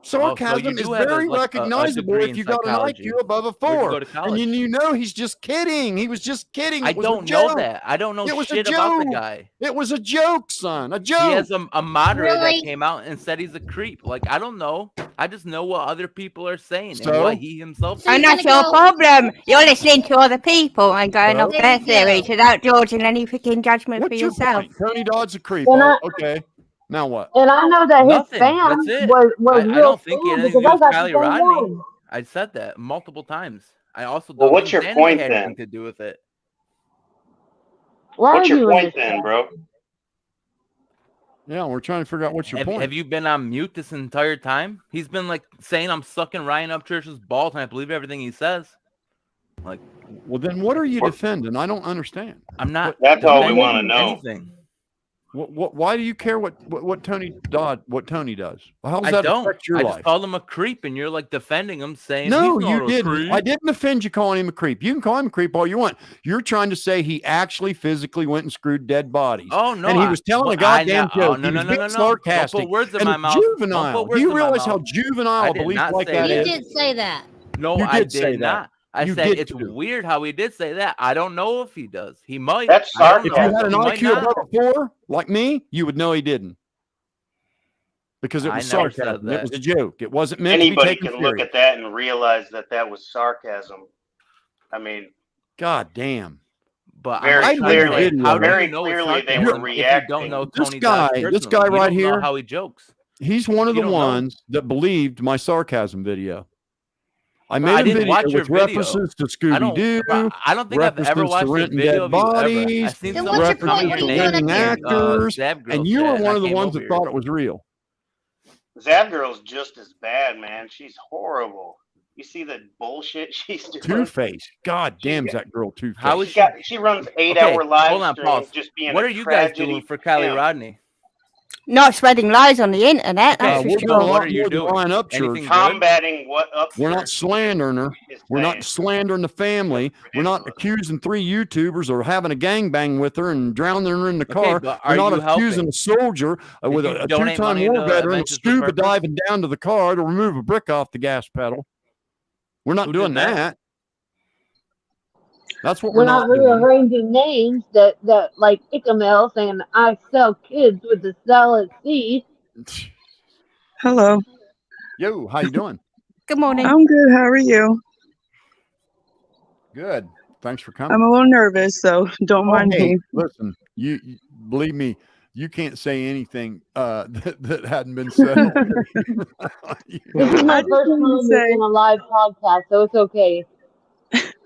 So Sarcasm you is do have very a recognizable degree if in you got an psychology. IQ above a Where'd you 4. go to And college? you know he's just kidding. He was just kidding. I It was a don't know joke. that. I don't know It was shit a about the joke. guy. It was a joke, son. A joke. He has a moderator Really? that came out and said he's a creep. Like, I don't know. I just know what other people are saying and So? what he himself So And you're that's gonna your go- problem. You're listening to other people and going off There their you theories go. without judging any freaking judgment for What's your yourself. point? Tony Dodd's a creep. And Oh, I okay. Now what? and I know that his Nothing. fam That's it. was I real don't think he had fan anything to because do I with got the Kylie same Rodney. one. I said that multiple times. I also Well, don't what's think your Xanamy point had then? anything to do with it. Why What's are your you in point this then, chat? bro? Yeah, we're trying to figure out what's your point. Have you been on mute this entire time? He's been like saying I'm sucking Ryan Upchurch's balls, and I believe everything he says. Like, Well, then what are you defending? I don't understand. I'm not. That's all we defending want to know. anything. Why do you care what Tony does? How does I that don't. affect your I life? just called him a creep, and you're like defending him, saying No, he's you not a didn't. creep. I didn't offend you calling him a creep. You can call him a creep all you want. You're trying to say he actually physically went and screwed dead bodies. Oh no! And he was telling a goddamn joke. No, he was no, being no, no. sarcastic. Don't put words in and my it's mouth. Don't juvenile. put Do words you in my realize how mouth. juvenile I a did belief not like say that You is? did say that. No, You I did say did that. not. I You said did it's too. weird how he did say that. I don't know if he does. He might. That's I don't If know. you had an He might IQ not. above a 4, like me, you would know he didn't. Because it I was never said sarcasm. It that. was a joke. It wasn't meant Anybody to be taken can look serious. at that and realize that that was sarcasm. I mean, God damn. But very I'm like, clearly, how do very you know it's clearly they sarcasm were if you don't know reacting. Tony Dodge personally? This guy You right don't know here, how he jokes. he's one of You the don't know. ones that believed my sarcasm video. I Bro, made I a didn't video watch your with video. references to I don't. Scooby-Doo, Bro, I don't think I've ever references to watched a renting video dead of you ever. bodies, I've seen Then someone what's your comment point? your What are you doing name up renting here? actors, Zab Girl and you chat, were and one I of the came ones over that here. thought it was real. Zab Girl's just as bad, man. She's horrible. You see the bullshit she's doing? Two-Face. God damn, is that girl Two-Face. How is She runs 8-hour Okay, live hold on, streams pause. just being What a are you guys tragedy doing for Kylie pimp. Rodney? Not spreading lies on the internet, Okay, that's for We're doing a sure. what lot are you more than doing? Ryan Anything Upchurch. good? Combating what We're not Upchurch slandering her. is We're saying. not slandering the family. We're not accusing 3 YouTubers of having a gangbang with her and drowning her in the Okay, car. but We're are not you accusing helping? a soldier with Did you a donate two-time money war to veteran of Adventures for scuba Purpose? diving down to the car to remove a brick off the gas pedal. We're not Who doing did that? that. That's what We're we're not not doing. rearranging names that like XanamayX saying I sell kids with the salad seed. Hello. Yo, how you doing? Good morning. I'm good. How are you? Good. Thanks for I'm coming. a little nervous, so don't mind Hey, me. listen, you believe me, you can't say anything that hadn't been said already. This is my I just first time wanted to say, in a live podcast, so it's okay.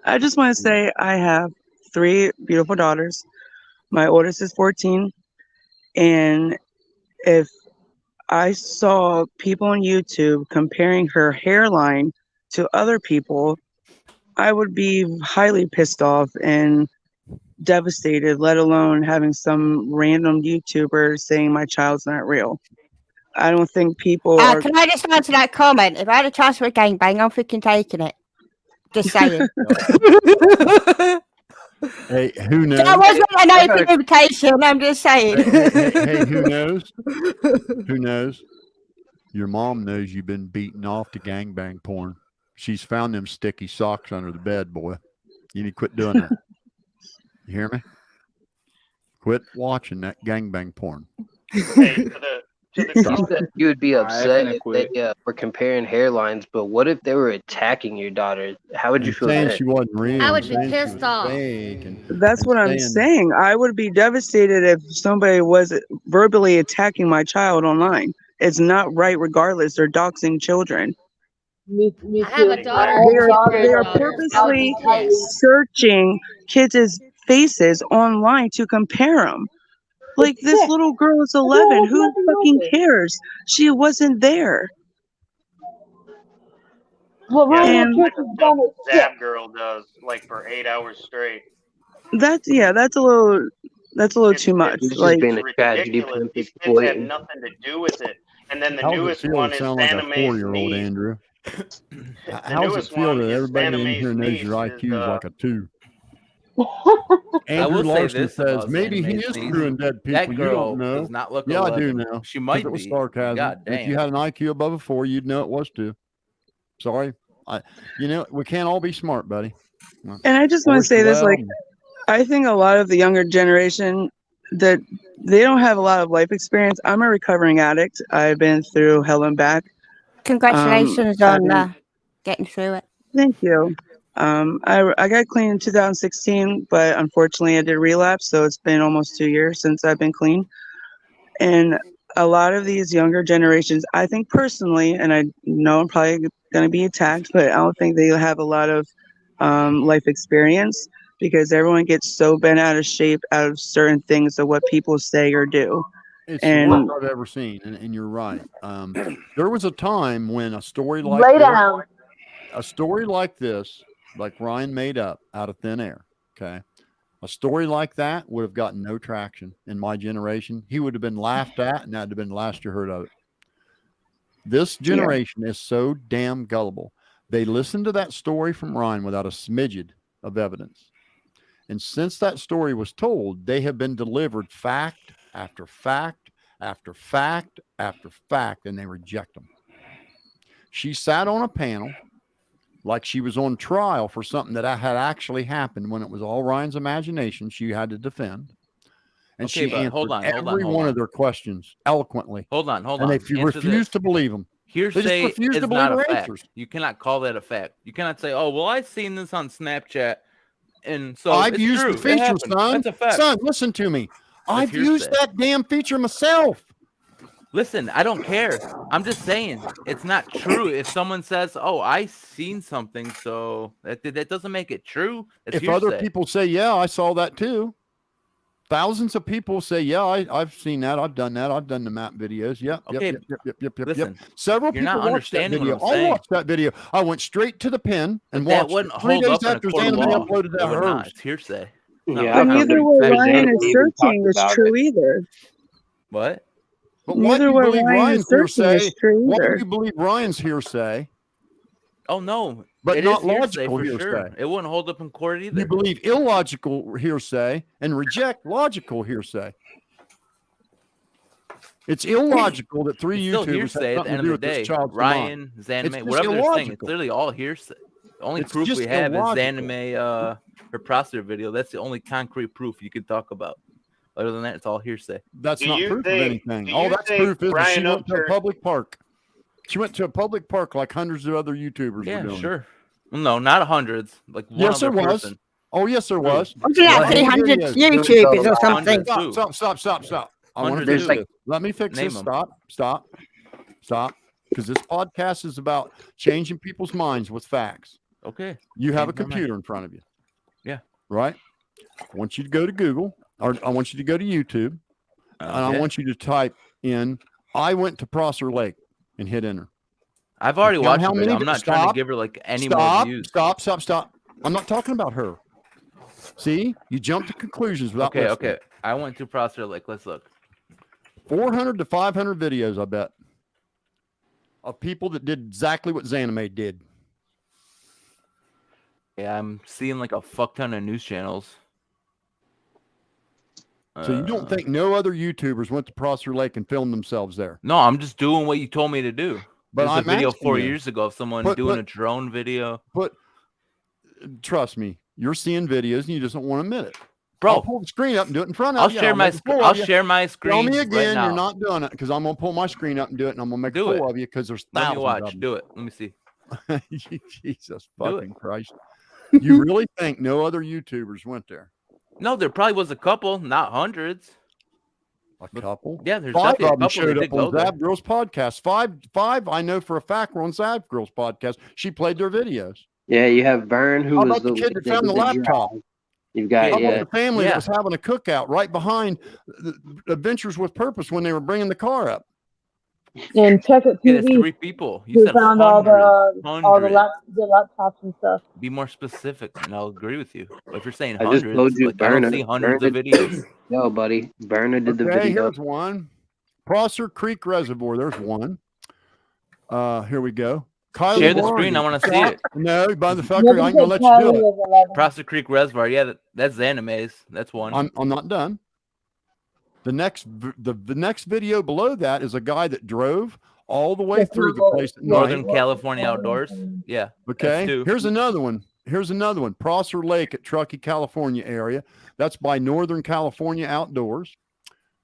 I just want to say I have 3 beautiful daughters. My oldest is 14, and if I saw people on YouTube comparing her hairline to other people, I would be highly pissed off and devastated, let alone having some random YouTuber saying my child's not real. I don't think people are. Can I just answer that comment? If I had a chance for a gangbang, I'm freaking taking it. Just saying. Hey, who knows? I wasn't an open invitation. I'm just saying. Hey, who knows? Who knows? Your mom knows you've been beating off to gangbang porn. She's found them sticky socks under the bed, boy. You need to quit doing that. You hear me? Quit watching that gangbang porn. Hey, You would be upset if they were comparing hairlines, but what if they were attacking your daughter? How would you feel? Saying she wasn't real. I would be pissed off. That's what I'm saying. I would be devastated if somebody was verbally attacking my child online. It's not right, regardless. They're doxing children. Me I have a too. daughter. They are purposely searching kids' faces online to compare them. Like, this little girl is 11. Who fucking cares? She wasn't there. Well, Ryan Upchurch has done it. Zap girl does, like, for 8 hours straight. That's a little too much. Like, it's ridiculous. These kids have nothing to do with it. And then the How newest does it feel one to is sound like a XanamayX 4-year-old, Andrew? How does it newest feel one that is everybody in here knows XanamayX your IQ is like a 2? I Andrew will say Larson this says about maybe he XanamayX is niece. screwing dead That people. You girl don't know. does not look Yeah, I do 11. know. She 'cause might it was be. sarcasm. God If you damn. had an IQ above a 4, you'd know it was 2. Sorry. We can't all be smart, buddy. and I just want to say this, like, I think a lot of the younger generation that they don't have a lot of life experience. I'm a recovering addict. I've been through hell and back. Congratulations on getting through it. Thank you. I got clean in 2016, but unfortunately I did relapse. So it's been almost 2 years since I've been clean. And a lot of these younger generations, I think personally, and I know I'm probably going to be attacked, but I don't think they have a lot of life experience, because everyone gets so bent out of shape out of certain things of what people say or do. It's the worst I've ever seen, and you're right. There was a time when a story like this, like Ryan made up out of thin air, okay? A story like that would have gotten no traction in my generation. He would have been laughed at, and that would have been the last you heard of it. This generation is so damn gullible. They listened to that story from Ryan without a smidgen of evidence. And since that story was told, they have been delivered fact after fact after fact after fact, and they reject them. She sat on a panel like she was on trial for something that had actually happened, when it was all Ryan's imagination she had to defend. And Okay, she answered every one of their questions eloquently. Hold on. And they refused to believe them. Hearsay is not a fact. Answers. You cannot call that a fact. You cannot say, "Oh, well, I've seen this on Snapchat, and so I've it's used true. the feature, son. That's a fact." Son, listen to me. I've hearsay. used that damn feature myself. Listen, I don't care. I'm just saying it's not true. If someone says, "Oh, I seen something," so that doesn't make it true. It's If hearsay. other people say, "Yeah, I saw that too," thousands of people say, "Yeah, I've seen that. I've done that. I've done the map videos." Yep. Okay, Yep. listen, Several you're people not watched that understanding video. what I'm saying. I watched that video. I went straight to the pen and That watched wouldn't it 3 hold days up in a after court of XanamayX law. uploaded It that would not. hers. It's hearsay. But neither what Ryan is searching is true either. What? But why do Neither you what believe Ryan Ryan's is searching hearsay? is true Why do either. you believe Ryan's hearsay, Oh no, but it not is hearsay logical for hearsay? sure. It wouldn't hold up in court either. You believe illogical hearsay and reject logical hearsay. It's illogical that 3 It's still YouTubers have hearsay at the something end to do of with the this day. child's Ryan, mind. Xaname, It's just whatever they're saying, it's illogical. literally all hearsay. The only It's proof just we have illogical. is Xaname, her prostitute video. That's the only concrete proof you can talk about. Other than that, it's all hearsay. That's Do not you proof of think- anything. do All you that's think proof is that she Ryan went to a Upchurch- public park. She went to a public park like hundreds of other YouTubers Yeah, were doing. sure. Well, no, not hundreds. Like one Yes, other there was. person. Oh, yes, there was. Wasn't that How many 300 videos? YouTubers or something? Stop. I want to Hundreds fix too. this. Let me fix Name this. 'em. Stop. Because this podcast is about changing people's minds with facts. Okay. You have a Change my mind. computer in front of you. Yeah. Right? I want you to go to Google, or I want you to go to YouTube, and I Okay. want you to type in, "I went to Prosser Lake," and hit enter. I've already Count watched how the video. many- I'm not trying to stop, give her like any more views. Stop. I'm not talking about her. See, you jump to conclusions without listening. Okay. I went to Prosser Lake. Let's look. 400 to 500 videos, I bet, of people that did exactly what XanamayX did. Yeah, I'm seeing like a fuck ton of news channels. So you don't think no other YouTubers went to Prosser Lake and filmed themselves there? No, I'm just doing what you told me to do. But There's a I'm video asking 4 you. years ago of someone doing a drone video. But trust me, you're seeing videos and you just don't want to admit it. Bro, I'll pull the screen up and do it in front of I'll you. share my screen. I'll share my screen. Tell me right again now. you're not doing it because I'm gonna pull my screen up and do it, and I'm gonna make a fool of you because there's Let thousands me watch. of them. Do it. Let me see. Jesus fucking Christ! You really think no other YouTubers went there? No, there probably was a couple, not hundreds. A couple? Yeah, there's 5 definitely a of them couple showed that up did go on there. Zab Girls podcast. Five I know for a fact were on Zab Girls podcast. She played their videos. Yeah, you have Vern, who How was about the kid that found the with laptop? drive. You've got How about the family that was having a cookout right behind the Adventures with Purpose when they were bringing the car up? And check it Yeah, that's TV. 3 people. You Who said found hundreds. all the laptops and stuff. Be more specific, and I'll agree with you. But if you're saying I hundreds, just told you, like, I don't see hundreds of videos. Yo, buddy, Berner did the Okay, video. here's one. Prosser Creek Reservoir. There's one. Here we go. Kylie Share the Barney. screen. I want to see it. No, motherfucker, I ain't gonna let you do it. Prosser Creek Reservoir. Yeah, that's XanamayX. That's one. I'm not done. The next video below that is a guy that drove all the way through the place at Northern night. California Outdoors. Yeah. Okay. that's 2. Here's another one. Prosser Lake at Truckee, California area. That's by Northern California Outdoors.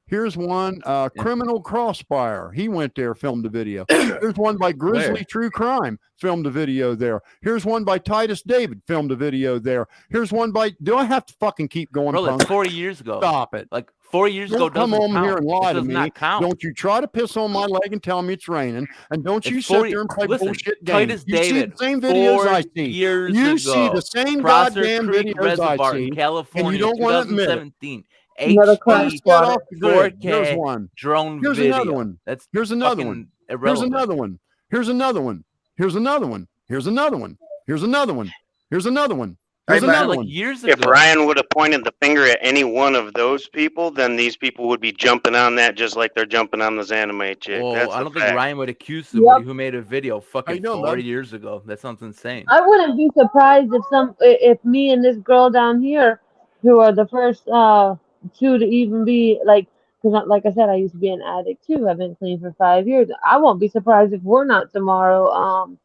Here's one, Criminal Crossfire. He went there, filmed a video. Here's one by Grizzly True Crime, filmed a video there. Here's one by Titus David, filmed a video there. Here's one by, do I have to fucking keep going? Bro, like punk? 40 years ago. Stop it. Like 4 years ago Don't come doesn't on count. here and lie It to does me. not count. Don't you try to piss on my leg and tell me it's raining. And don't It's you 40 sit there and play listen, bullshit games. Titus You see David, the same videos 4 I see. years You ago. see the same Prosser goddamn Creek videos Reservoir I see. in California, and you don't want to admit it. 2017. Another crash HD, squad. Off the grid. 4K Here's one. drone Here's video. another one. That's Here's another fucking one. irrelevant. Here's another one. Here's another one. Here's another one. Here's another one. Here's another one. Here's another one. Here's another like one. years If ago. Ryan would have pointed the finger at any one of those people, then these people would be jumping on that just like they're jumping on the XanamayX chick. Well, That's I the don't think fact. Ryan would accuse somebody who made a video fucking doing, 4 bud? years ago. That sounds insane. I wouldn't be surprised if me and this girl down here, who are the first 2 to even be like, because like I said, I used to be an addict too. I've been clean for 5 years. I won't be surprised if we're not tomorrow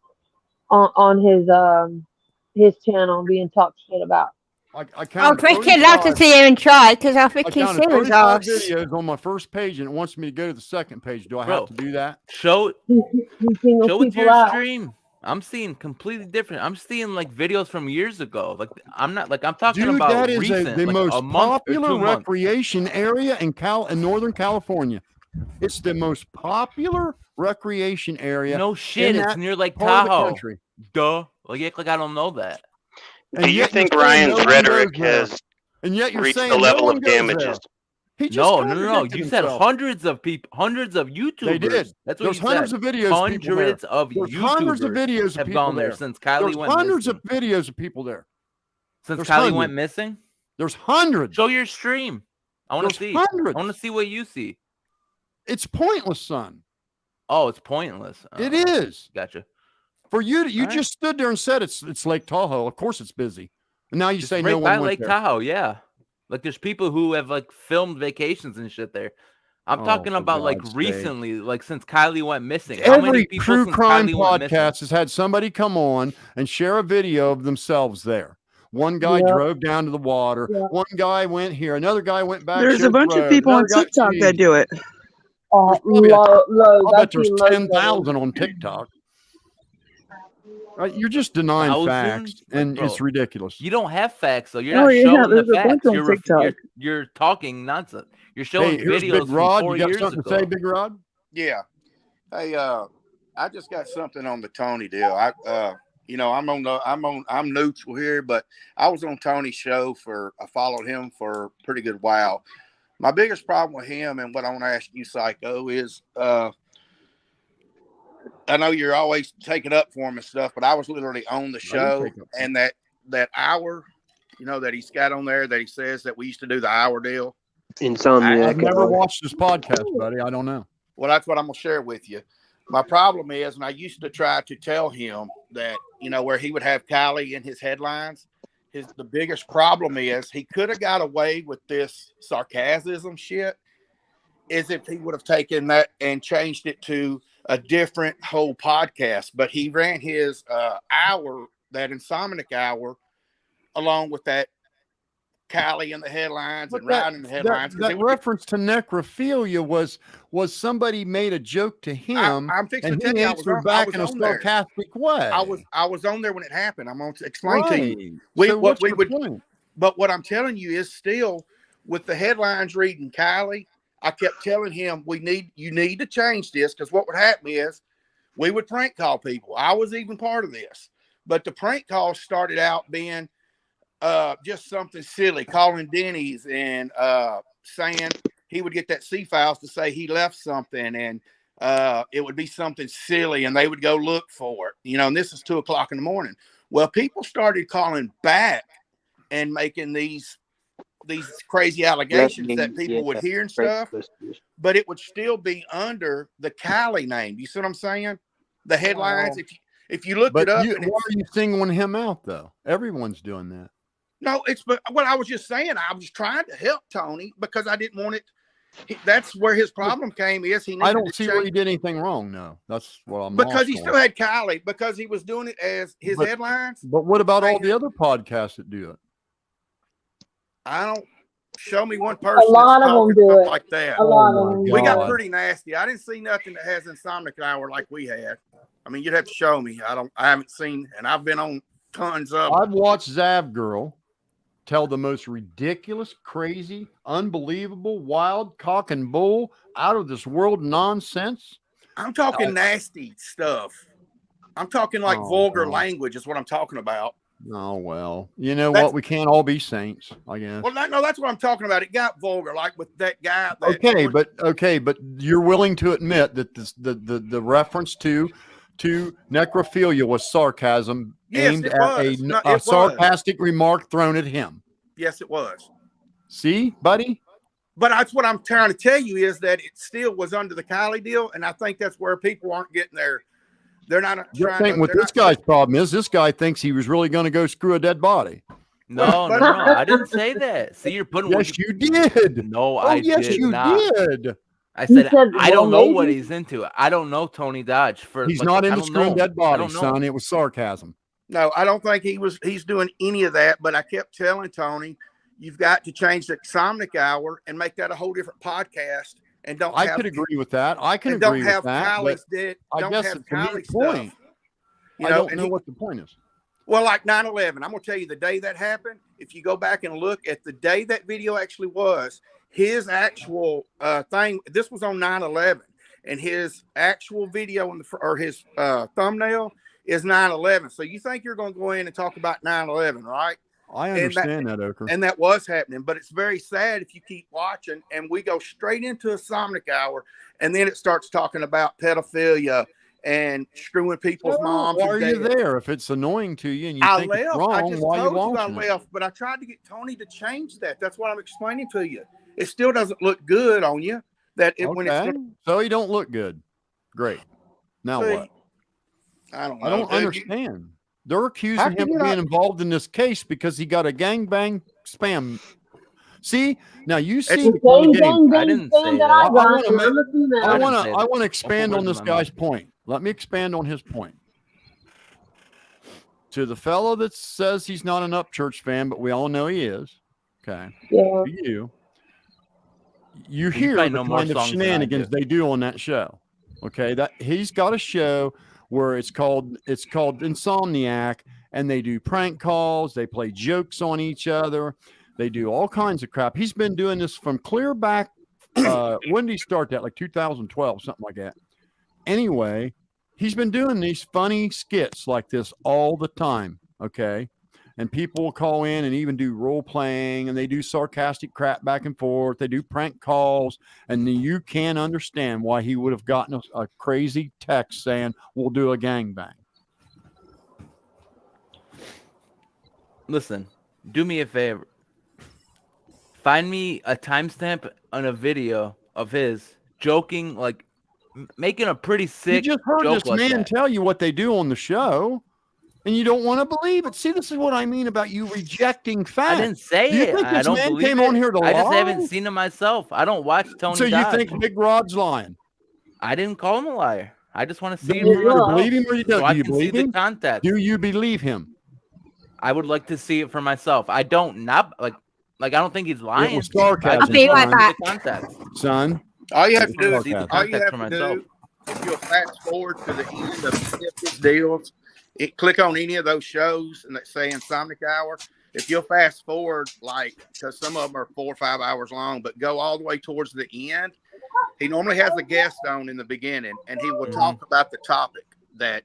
on his channel being talked shit about. I I'd counted freaking love to 35 see him try because I think I he's counted serious 35 ass. videos on my first page, and it wants me to go to the second page. Do I Bro, have to do that? Show He singles show it to people your out. stream. I'm seeing completely different. I'm seeing like videos from years ago. Like I'm talking Dude, about that is recent, the like most a month or popular 2 months. recreation area in Northern California. It's the most popular recreation area. No shit, in it's that near Lake part of the Tahoe. country. Duh. Like you act like I don't know that. And Do you yet think you're saying Ryan's no one rhetoric goes there. has And yet you're reached saying the no level one of goes damages? there. He just No. contradicted You said himself. hundreds of people, hundreds of YouTubers. They did. That's what There's you hundreds said. of videos of people there. Hundreds of There's YouTubers hundreds of videos of have people gone there there. since Kylie There's went hundreds missing. of videos of people there. Since There's Kylie hundreds. went missing. There's hundreds. Show your stream. I want to There's see. I hundreds. want to see what you see. It's pointless, son. Oh, it's pointless. It is. Gotcha. For you, you All right. just stood there and said it's Lake Tahoe. Of course, it's busy. And now you Just say right no by one went Lake there. Tahoe, yeah. Like there's people who have like filmed vacations and shit there. I'm Oh, talking for about like God's sake. recently, like since Kylie went missing. How many Every people true since crime Kylie went missing? podcast has had somebody come on and share a video of themselves there. One guy Yep. drove down to the water. Yep. One guy went here. Another guy went back. There's a showed the bunch of road. people on Another guy TikTok that cheated. do it. There's probably Loads. I'll I've bet there's seen loads of them. 10,000 on TikTok. You're just denying Thousands? facts, and Bro, it's ridiculous. You don't have facts, though. You're Oh, not yeah, showing the there's a bunch facts. on You're, TikTok. you're talking nonsense. You're showing Hey, here's videos Big Rod. from 4 You got years something ago. to say, Big Rod? Yeah. Hey, I just got something on the Tony deal. I'm neutral here, but I was on Tony's show I followed him for a pretty good while. My biggest problem with him and what I want to ask you, Psycho, is I know you're always taking up for him and stuff, but I was literally on the show, and that hour, that he's got on there that he says that we used to do the hour deal. Insomniac. I've never watched this podcast, buddy. I don't know. Well, that's what I'm going to share with you. My problem is, and I used to try to tell him that where he would have Kylie in his headlines. The biggest problem is he could have got away with this sarcasm shit is if he would have taken that and changed it to a different whole podcast. But he ran his hour, that Insomniac hour, along with that Kylie in the headlines and Ryan in the headlines. That reference to necrophilia was somebody made a joke to him. I'm fixing and to tell he you, answered back in a sarcastic way. I was on there when it happened. I'm going to explain to you. Point? But what I'm telling you is still with the headlines reading Kylie, I kept telling him you need to change this, because what would happen is we would prank call people. I was even part of this, but the prank calls started out being just something silly, calling Denny's and saying he would get that C-Files to say he left something, and it would be something silly, and they would go look for it, and this is 2:00 in the morning. Well, people started calling back and making these crazy allegations that people would hear and stuff, but it would still be under the Kylie name. You see what I'm saying? The headlines, if you look it up. Why are you singling him out, though? Everyone's doing that. No, what I was just saying. I was trying to help Tony because I didn't want it. That's where his problem came. Is he? I don't see where he did anything wrong. No, that's what I'm. Because he still had Kylie, because he was doing it as his headlines. But what about all the other podcasts that do it? I don't. Show me one person. A lot of them do it like that. A lot of them. We got pretty nasty. I didn't see nothing that has Insomniac hour like we had. I mean, you'd have to show me. I haven't seen, and I've been on tons of. I've watched Zav Girl tell the most ridiculous, crazy, unbelievable, wild, cock and bull, out of this world nonsense. I'm talking nasty stuff. I'm talking like vulgar language is what I'm talking about. Oh, well, you know what? We can't all be saints, I guess. Well, no, that's what I'm talking about. It got vulgar, like with that guy. But you're willing to admit that the reference to necrophilia was sarcasm aimed at a sarcastic remark thrown at him. Yes, it was. See, buddy? But that's what I'm trying to tell you is that it still was under the Kylie deal, and I think that's where people aren't getting there. They're not trying. What this guy's problem is, this guy thinks he was really going to go screw a dead body. No, I didn't say that. See, you're putting. Yes, you did. No, yes, you did. I said I don't know what he's into. I don't know Tony Dodge. He's not into screwing dead bodies, son. It was sarcasm. No, I don't think he's doing any of that. But I kept telling Tony, you've got to change the Insomniac hour and make that a whole different podcast. And I could agree with that. I can agree with that. I guess it's a moot point. I don't know what the point is. Well, like 9/11, I'm going to tell you the day that happened. If you go back and look at the day that video actually was, his actual thing. This was on 9/11, and his actual video or his thumbnail is 9/11. So you think you're going to go in and talk about 9/11, right? I understand that, Oker. And that was happening, but it's very sad if you keep watching and we go straight into a Insomniac hour, and then it starts talking about pedophilia and screwing people's moms. Why are you there? If it's annoying to you and you think it's wrong, I just why told you I left, but I tried to get Tony to change that. That's what I'm explaining to you. It still doesn't look good on you. When it's so you don't look good. Great. Now what? I don't know. I don't understand. They're accusing him of being involved in this case because he got a gangbang spam. See, now you see the game. I didn't say that. I want to expand on this guy's point. Let me expand on his point. To the fellow that says he's not an Upchurch fan, but we all know he is. Okay. Yeah. You hear the kind of shenanigans they do on that show. Okay, that he's got a show where it's called Insomniac, and they do prank calls, they play jokes on each other, they do all kinds of crap. He's been doing this from clear back. When did he start that? Like 2012, something like that. Anyway, he's been doing these funny skits like this all the time. Okay. And people will call in and even do role playing, and they do sarcastic crap back and forth. They do prank calls, and you can't understand why he would have gotten a crazy text saying, we'll do a gangbang. Listen, do me a favor. Find me a timestamp on a video of his joking, like making a pretty sick joke. You just heard this man tell you what they do on the show. And you don't want to believe it. See, this is what I mean about you rejecting facts. I didn't say Do you it. think I this don't man believe came it. on here to I lie? just haven't seen it myself. I don't watch Tony So you Dodge. think Big Rod's lying? I didn't call him a liar. I just want to see Do you it for believe him or you don't? so I Do you can see believe the him? context. Do you believe him? I would like to see it for myself. I don't like I don't think he's lying. It was sarcasm. I'll be right back. The context. Son. All you have to do, See the all you context have for to myself. do, if you'll fast forward to the end of any of his deals, click on any of those shows and that say Insomniac Hour. If you'll fast forward, like, because some of them are 4 or 5 hours long, but go all the way towards the end, he normally has a guest on in the beginning, and he will talk about the topic that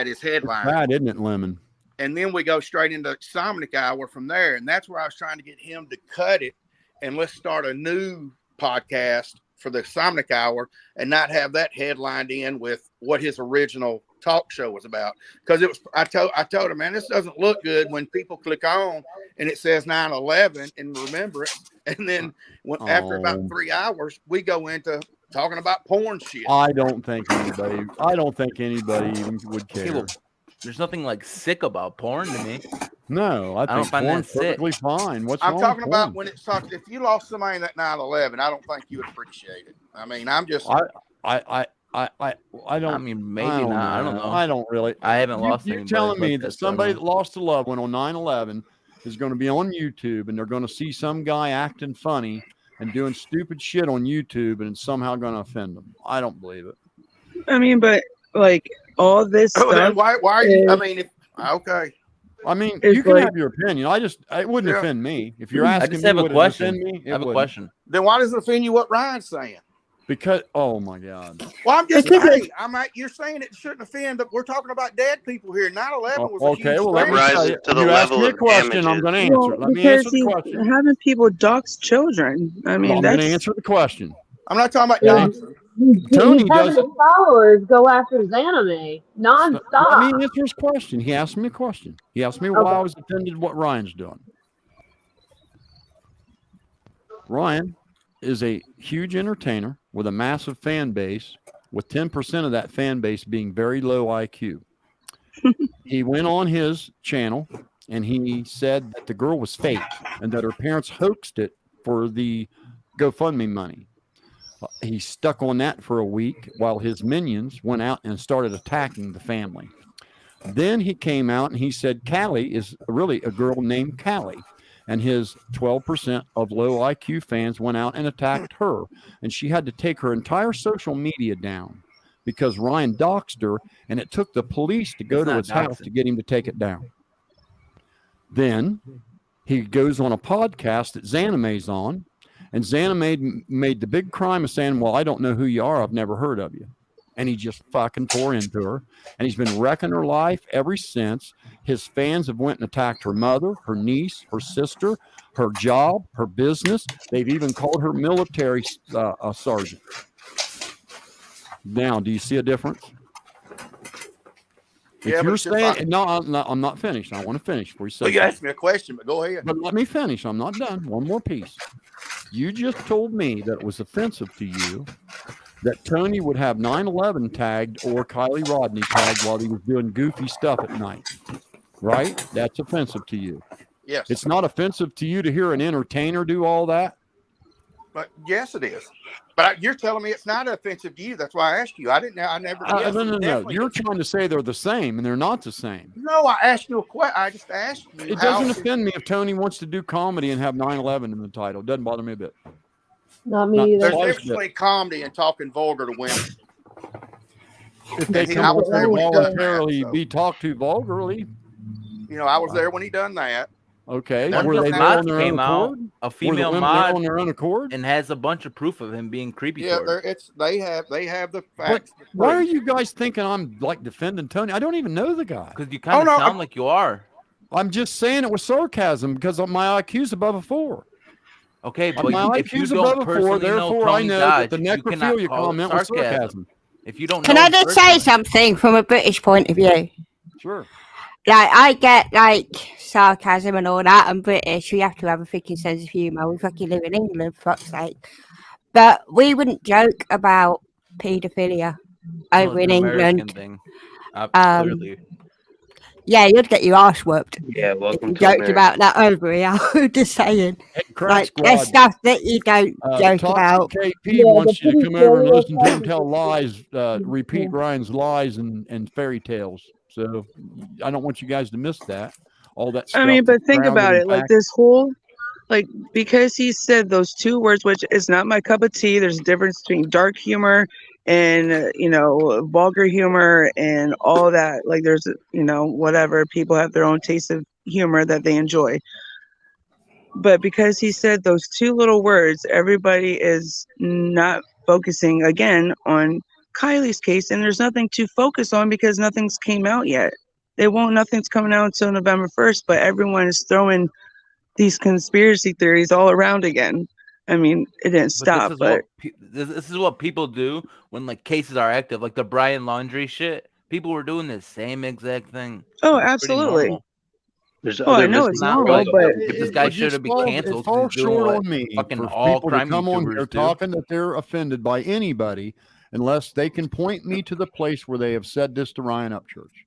is headline. Bad, isn't it, Lemon? And then we go straight into Insomniac Hour from there, and that's where I was trying to get him to cut it, and let's start a new podcast for the Insomniac Hour and not have that headlined in with what his original talk show was about. Because it was, I told him, man, this doesn't look good when people click on and it says 9/11 and remember it, and then after about 3 hours, we go into talking about porn shit. I don't think anybody even would care. There's nothing like sick about porn to me. No, I think porn's perfectly fine. What's I'm wrong talking with about porn? when it sucks. If you lost somebody in that 9/11, I don't think you would appreciate it. I mean, I'm just. I don't. I mean, maybe I don't not. I know. don't know. I don't really. I haven't lost You're anybody telling me like that this, so I somebody don't that lost a loved one on 9/11 is going to be on YouTube and they're going to see some guy acting funny and doing stupid shit on YouTube and it's somehow going to offend them. I don't believe it. I mean, but like all this stuff. Then why are you? I mean, okay. I mean, It's you can like- have your opinion. It wouldn't Yeah. offend me. If you're asking I just me, have a would it question. offend me? I have a wouldn't. question. Then why does it offend you what Ryan's saying? Because, oh my God. Well, I'm just Because saying. You're saying it shouldn't offend, but we're talking about dead people here. 9/11 was a Okay, huge well, let me thing. tell you. to the You asked level me a of question, I'm damages. going to answer. Well, Let me because answer the he's question. having people dox children. I mean, I'm going that's to answer the question. I'm not talking about Yeah. doxing. Tony He's having does. his followers go after his anime Let nonstop. me answer his question. He asked me a question. He asked me why I was offended what Ryan's doing. Ryan is a huge entertainer with a massive fan base, with 10% of that fan base being very low IQ. He went on his channel and he said that the girl was fake and that her parents hoaxed it for the GoFundMe money. He stuck on that for a week while his minions went out and started attacking the family. Then he came out and he said Callie is really a girl named Callie. And his 12% of low IQ fans went out and attacked her. And she had to take her entire social media down because Ryan doxed her. And it took the police to go to his house to get him to take it down. Then he goes on a podcast that Xanamay's on. And XanamayX made the big crime of saying, well, I don't know who you are. I've never heard of you. And he just fucking tore into her. And he's been wrecking her life ever since. His fans have went and attacked her mother, her niece, her sister, her job, her business. They've even called her military sergeant. Now, do you see a difference? Yeah, If but you're it's just saying, like- no, I'm not finished. I want to finish before you say Well, you something. asked me a question, but go ahead. But let me finish. I'm not done. One more piece. You just told me that it was offensive to you that Tony would have 9/11 tagged or Kylie Rodney tagged while he was doing goofy stuff at night. Right? That's offensive to you. Yes. It's not offensive to you to hear an entertainer do all that? But yes, it is. But you're telling me it's not offensive to you. That's why I asked you. I didn't know. I never. Yes, No. definitely. You're trying to say they're the same, and they're not the same. No, I asked you a question. I just asked you. It doesn't offend me if Tony wants to do comedy and have 9/11 in the title. It doesn't bother me a bit. Not me either. There's a difference between comedy and talking vulgar to women. If they And I can was there when he done that, voluntarily so. be talked to vulgarly, You know, I was there when he done that. okay. One Were of they the there on mods their came own out, accord? a Were the female women there mod, on their own accord? and has a bunch of proof of him being creepy. Yeah, to her. they have the But facts. why are you guys thinking I'm like defending Tony? I don't even know the guy. Because you kind of sound like you are. I'm just saying it was sarcasm because my IQ's above a 4. Okay, but my if you IQ's don't above a 4, personally know therefore I Tony know Dodge, that the you cannot necrophilia call it comment was sarcasm. If you don't Can know I him just say something from a British point of view? Sure. Like, I get, like, sarcasm and all that. I'm British. We have to have a freaking sense of humour. We fucking live in England, for fuck's sake. But we wouldn't joke about paedophilia over in American England. thing. Clearly. Yeah, you'd get your ass whooped. Yeah, If welcome you to joked America. about that over here. Just saying. Hey, Crack Like, Squad. there's stuff that you don't joke Toxic about. KP wants you to come over and listen to him tell lies, repeat Ryan's lies and fairy tales. So I don't want you guys to miss that. All that stuff. I mean, but that's think grounded about in it. Like fact. this whole, like, because he said those two words, which is not my cup of tea. There's a difference between dark humor and, vulgar humor and all that. Like, there's, whatever. People have their own taste of humor that they enjoy. But because he said those two little words, everybody is not focusing again on Kylie's case, and there's nothing to focus on because nothing's came out yet. Nothing's coming out until November 1st, but everyone is throwing these conspiracy theories all around again. I mean, it didn't stop, but this is what people do when like cases are active, like the Brian Laundrie shit. People were doing the same exact thing. Oh, It's pretty absolutely. normal. There's Oh, I know it's normal, but if this guy should have been canceled. It falls short on me fucking for all people to crime come on YouTubers here do. talking that they're offended by anybody unless they can point me to the place where they have said this to Ryan Upchurch.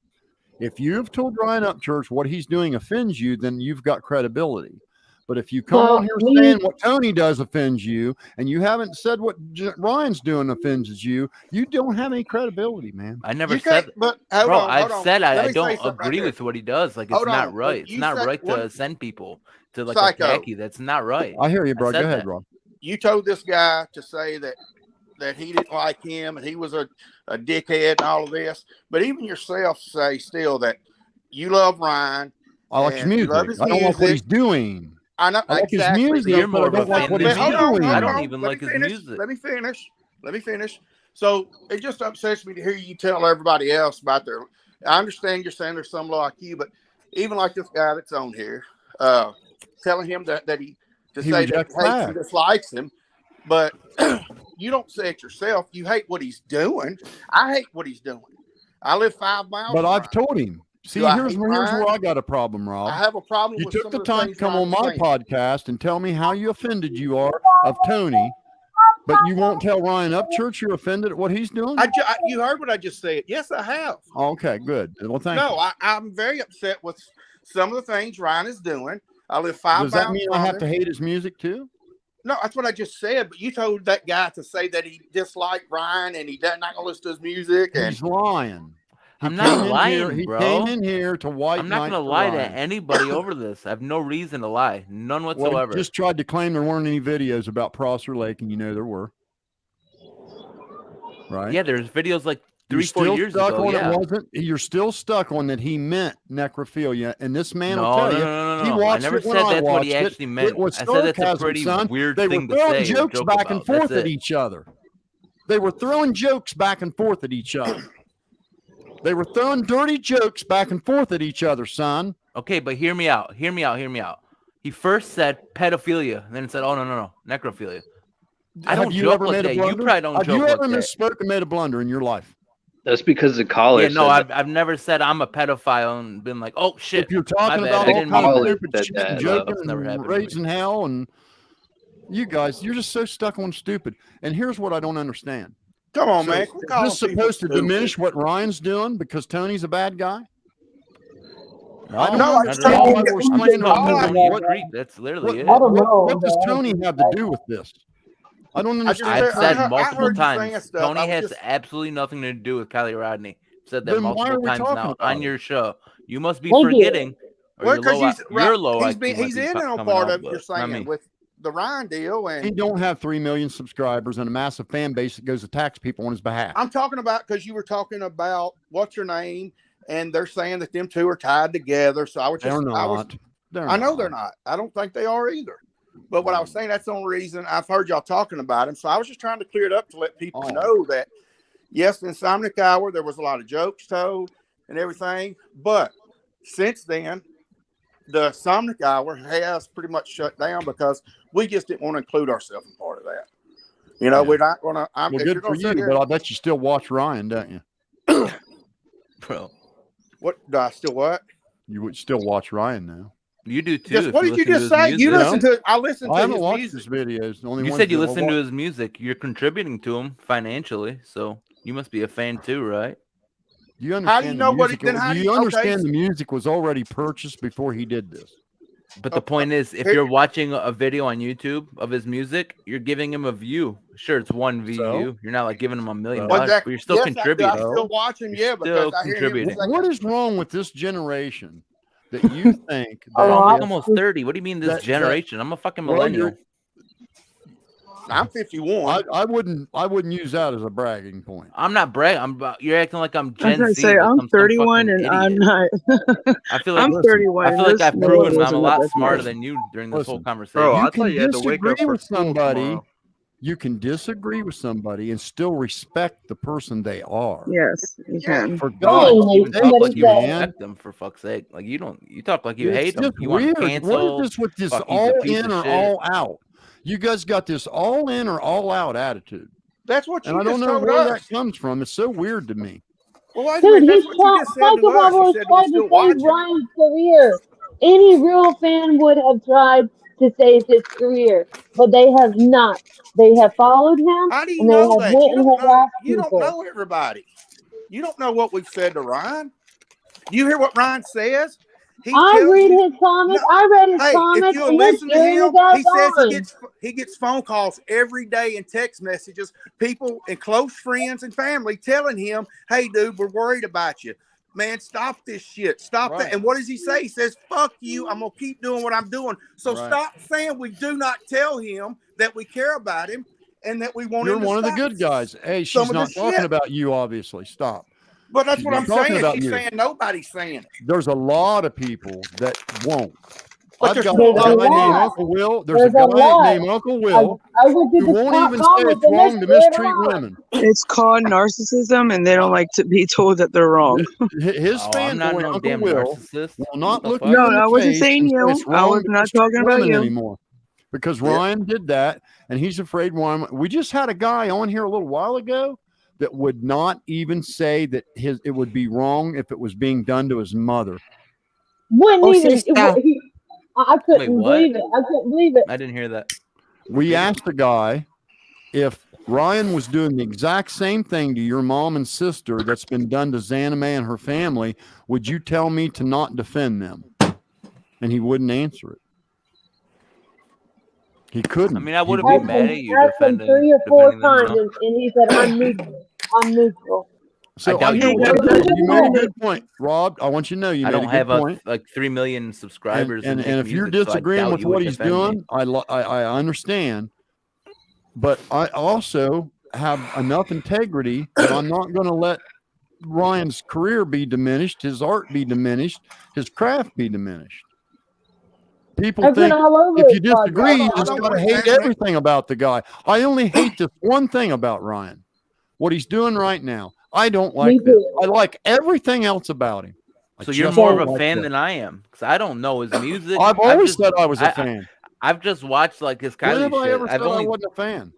If you've told Ryan Upchurch what he's doing offends you, then you've got credibility. But if you come on here saying what Tony does offends you, and you haven't said what Ryan's doing offends you, you don't have any credibility, man. I never said, but bro. I've said I me don't say something right agree here. with what he does. Like it's Hold not on. right. It's You not said- right to what- send people to like Psycho. attack you. That's not right. I hear you, bro. said Go ahead, that. Rob. You told this guy to say that he didn't like him and he was a dickhead and all of this, but even yourself say still that you love Ryan. I like his and you music. love his I don't like what he's music. doing. I know I like exactly. his music, You're but more I don't of a like fan what than he's me. doing. I don't even like his music. Let me finish. So it just upsets me to hear you tell everybody else about their. I understand you're saying there's some low IQ, but even like this guy that's on here, telling him that he say that he hates and dislikes him, but you don't say it yourself. You hate what he's doing. I hate what he's doing. I live 5 miles. But from I've Ryan. told him. See, here's where I got a problem, Rob. I have a problem. You with took some the of the time to things come Ryan's on my saying. podcast and tell me how you offended you are of Tony, but you won't tell Ryan Upchurch you're offended at what he's doing? You heard what I just said. Yes, I have. Okay, good. Well, thank you. No, I'm very upset with some of the things Ryan is doing. I live 5 miles. Does that mean I have him. to hate his music too? No, that's what I just said. But you told that guy to say that he disliked Ryan and he not gonna listen to his music. And he's lying. I'm not lying, He bro. came in here to white. I'm not going to lie to anybody over this. I have no reason to lie. None whatsoever. Well, just tried to claim there weren't any videos about Prosser Lake, and you know there were. Right? Yeah, there's videos like 3-4 years ago. Yeah. You're still stuck on that he meant necrophilia, and this man will tell you. No. He I never said that's what he actually meant. I said that's a pretty weird thing to say. They were throwing jokes back and forth at each other. They were throwing jokes back and forth at each other. They were throwing dirty jokes back and forth at each other, son. Okay, but hear me out. He first said pedophilia, and then it said, "Oh no, necrophilia." I don't joke like that. You probably don't joke like that. Have you ever misspoke and made a blunder in your life? That's because of college. Yeah, no, I've never said I'm a pedophile and been like, "Oh shit." If you're talking about all kind of stupid shit and joking and raising hell, and you guys, you're just so stuck on stupid. And here's what I don't understand. Come on, So, man. is this supposed to diminish what Ryan's doing because Tony's a bad guy? I don't understand why we're slandering Tony. That's literally it. I don't know. What does Tony have to do with this? I don't understand. I've said multiple times. Tony has absolutely nothing to do with Kylie Rodney. I've said that multiple times now on your show. You must be forgetting. Well, because you're low. He's in on part of your saying with the Ryan deal, and he don't have 3 million subscribers and a massive fan base that goes attacks people on his behalf. I'm talking about because you were talking about what's your name, and they're saying that them two are tied together. So I was just, they're not. I know they're not. I don't think they are either. But what I was saying, that's the only reason I've heard y'all talking about him. So I was just trying to clear it up to let people know that yes, in Insomniac Hour there was a lot of jokes told and everything, but since then, the Insomniac Hour has pretty much shut down because we just didn't want to include ourselves in part of that. You know, we're not going to. Well, good for you, but I bet you still watch Ryan, don't you? Bro. What? Do I still what? You would still watch Ryan now. You do too. Just, what did you just say? You listen to? I listen to. I haven't his watched music. his videos. The only You ones said you that listen to his music. You're contributing to him financially, so you must be a fan too, right? Do you understand? How do you know what? Do you understand the music was already purchased before he did this? But the point is, if you're watching a video on YouTube of his music, you're giving him a view. Sure, it's one view. You're not like giving him $1 million, but you're still contributing. I still watch him, because I hear him. What is wrong with this generation that you think that I'm almost 30? What do you mean this generation? I'm a fucking millennial. I'm 51. I wouldn't use that as a bragging point. I'm not bragging. You're acting like I'm Gen Z. Say, I'm 31 and I'm not. I feel like I'm 31. I feel like I've proven I'm a lot smarter than you during this whole conversation. Bro, I thought you had to wake up with somebody. You can disagree with somebody and still respect the person they are. Yes, you can. For God, you talk like you respect them, for fuck's sake. Like you talk like you hate them. You want to cancel. What is this with this all in or all out? You guys got this all in or all out attitude. That's what you and I don't know where that comes from. It's so weird to me. Well, dude, he's trying to save Ryan's career. Any real fan would have tried to save his career, but they have not. They have followed him. How do you and know they have that? went and harassed You don't people. know everybody. You don't know what we've said to Ryan. You hear what Ryan says? I read his comments. I read his comments. If you listen to him, he says he gets phone calls every day and text messages, people and close friends and family telling him, "Hey, dude, we're worried about you. Man, stop this shit. Stop that." And what does he say? He says, "Fuck you. I'm gonna keep doing what I'm doing." So stop saying we do not tell him that we care about him and that we want him to You're one of the stop good guys. Hey, she's not talking about you, obviously. Stop. But that's what I'm saying. She's you. saying nobody's saying it. There's a lot of people that won't. But I've got a guy named Uncle Will. There's a guy named Uncle Will who won't even say it's wrong to mistreat women. It's called narcissism, and they don't like to be told that they're wrong. His fanboy, Uncle Will, will not look you No, in the I wasn't face saying and say you. it's I wrong was to not mistreat talking about women you. anymore. Because Ryan did that, and he's afraid we just had a guy on here a little while ago that would not even say that it would be wrong if it was being done to his mother. Wouldn't even. I couldn't believe it. I couldn't believe it. I didn't hear that. We asked the guy if Ryan was doing the exact same thing to your mom and sister that's been done to XanamayX and her family, would you tell me to not defend them? And he wouldn't answer it. He couldn't. I mean, I wouldn't be mad at you defending 3 or 4 times, them. and he said, "I'm neutral. I'm neutral." So I doubt you made a good point, Rob. I want you to know you made a good point. Like 3 million subscribers, and if you're disagreeing with what he's doing, I understand. But I also have enough integrity that I'm not going to let Ryan's career be diminished, his art be diminished, his craft be diminished. People think if you disagree, you just got to hate everything about the guy. I only hate this one thing about Ryan, what he's doing right now. I don't like this. I like everything else about him. So you're more of a fan than I am, because I don't know his music. I've always said I was a fan. I've just watched like his Kylie When have I shit. ever said I wasn't a fan?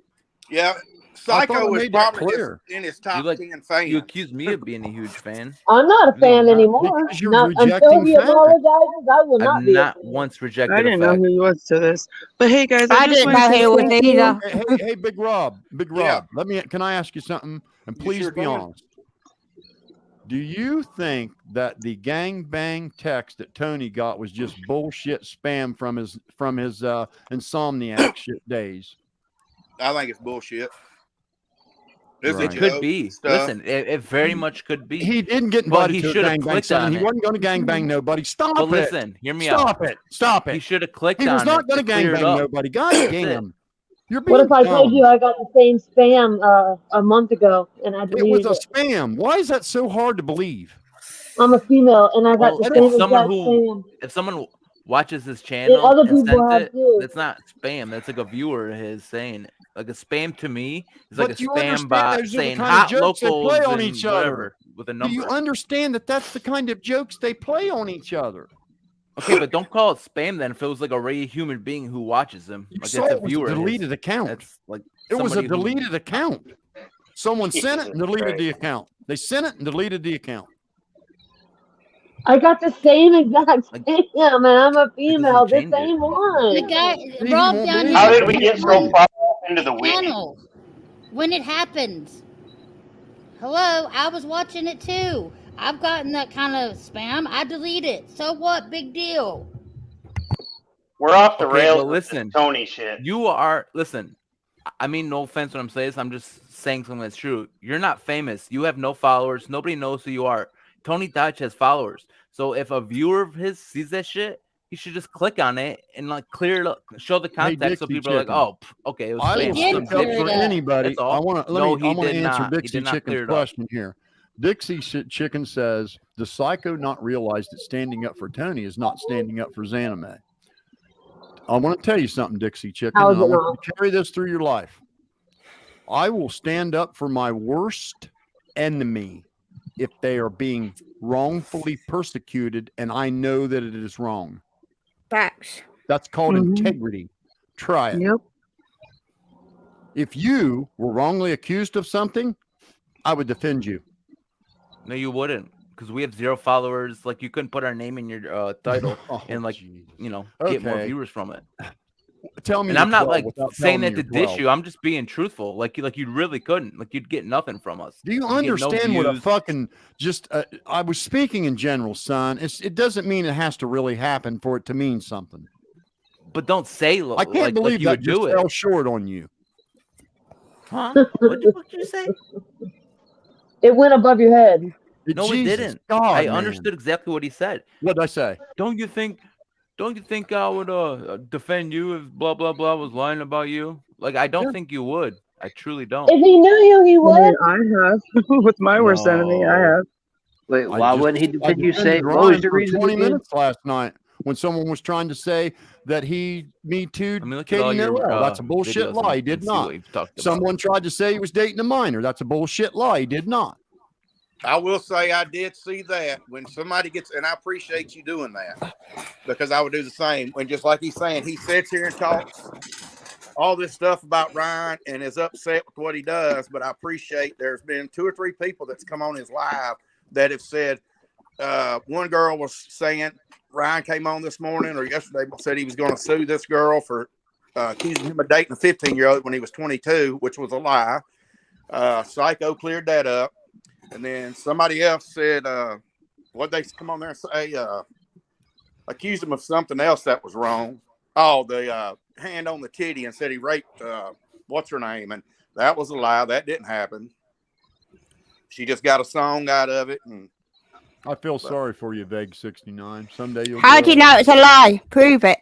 Yeah, Psycho is probably in his top 10 fans. You accuse me of being a huge fan. I'm not a fan anymore. Not until he apologizes, I will not be. Not once rejected. I didn't know who he was to this, but hey guys, I didn't know who was either. Hey, Big Rob, can I ask you something? And please be honest. Do you think that the gangbang text that Tony got was just bullshit spam from his insomniac shit days? I think it's bullshit. It could be. Listen, it very much could be. He didn't get invited to a gangbang son. He wasn't going to gangbang nobody. Stop it. Listen, hear me out. Stop it. He should have clicked on it. He was not going to gangbang nobody. God damn. What if I told you I got the same spam a month ago and I deleted it? It was a spam. Why is that so hard to believe? I'm a female and I got the same exact spam. If someone watches his channel other and people sends have too. that's not spam. That's like a viewer of his saying it. Like a spam to me is like But a you spam understand bot those are the saying kind of hot jokes they locals play on and each other. whatever with a number. Do you understand that that's the kind of jokes they play on each other? Okay, but don't call it spam then if it was like a regular human being who watches them. Like it's a viewer. It was a deleted account. It's like it was a deleted account. Someone sent it and deleted the account. They sent it and deleted the account. I got the same exact spam, and I'm a female. The same one. The guy, Rob down here. How did we get so far into the weeds? When it happens. Hello, I was watching it too. I've gotten that kind of spam. I delete it. So what? Big deal. We're off the rails but with this listen, Tony shit. Listen, I mean, no offense when I'm saying this. I'm just saying something that's true. You're not famous. You have no followers. Nobody knows who you are. Tony Dodge has followers. So if a viewer of his sees that shit, he should just click on it and like clear it up, show the context so people are like, oh, okay, it was I spam. will stick up for anybody. That's all. I want to answer Dixie Chicken's question here. Dixie Chicken says, the psycho not realize that standing up for Tony is not standing up for XanamayX? I want to tell you something, Dixie Chicken, and I want you to carry this through your life. I will stand up for my worst enemy if they are being wrongfully persecuted and I know that it is wrong. Facts. That's called integrity. Try it. Yep. If you were wrongly accused of something, I would defend you. No, you wouldn't, because we have 0 followers. Like, you couldn't put our name in your title and like, get more viewers from it. Tell me, and I'm not like saying that to dish you. I'm just being truthful. Like you really couldn't. Like, you'd get nothing from us. Do you understand what a fucking I was speaking in general, son. It doesn't mean it has to really happen for it to mean something. But don't say. I can't believe that just fell short on you. Huh? What did you say? It went above your head. No, it didn't. I understood exactly what he said. What did I say? Don't you think I would defend you if blah blah blah was lying about you? Like, I don't think you would. I truly don't. If he knew you, he would. I have with my worst enemy. I have. Wait, why wouldn't he defend you? Say what was the reason? 20 minutes last night when someone was trying to say that he Me Too'd Katie Noel. That's a bullshit lie. He did not. Someone tried to say he was dating a minor. That's a bullshit lie. He did not. I will say I did see that when somebody gets, and I appreciate you doing that, because I would do the same. When, just like he's saying, he sits here and talks all this stuff about Ryan and is upset with what he does. But I appreciate there's been 2 or 3 people that's come on his live that have said, one girl was saying Ryan came on this morning or yesterday, said he was going to sue this girl for accusing him of dating a 15-year-old when he was 22, which was a lie. Psycho cleared that up. And then somebody else said, what they come on there and say, accused him of something else that was wrong. Oh, the hand on the titty, and said he raped, what's her name? And that was a lie. That didn't happen. She just got a song out of it. And I feel sorry for you, Vague 69. Someday you'll. How do you know it's a lie? Prove it.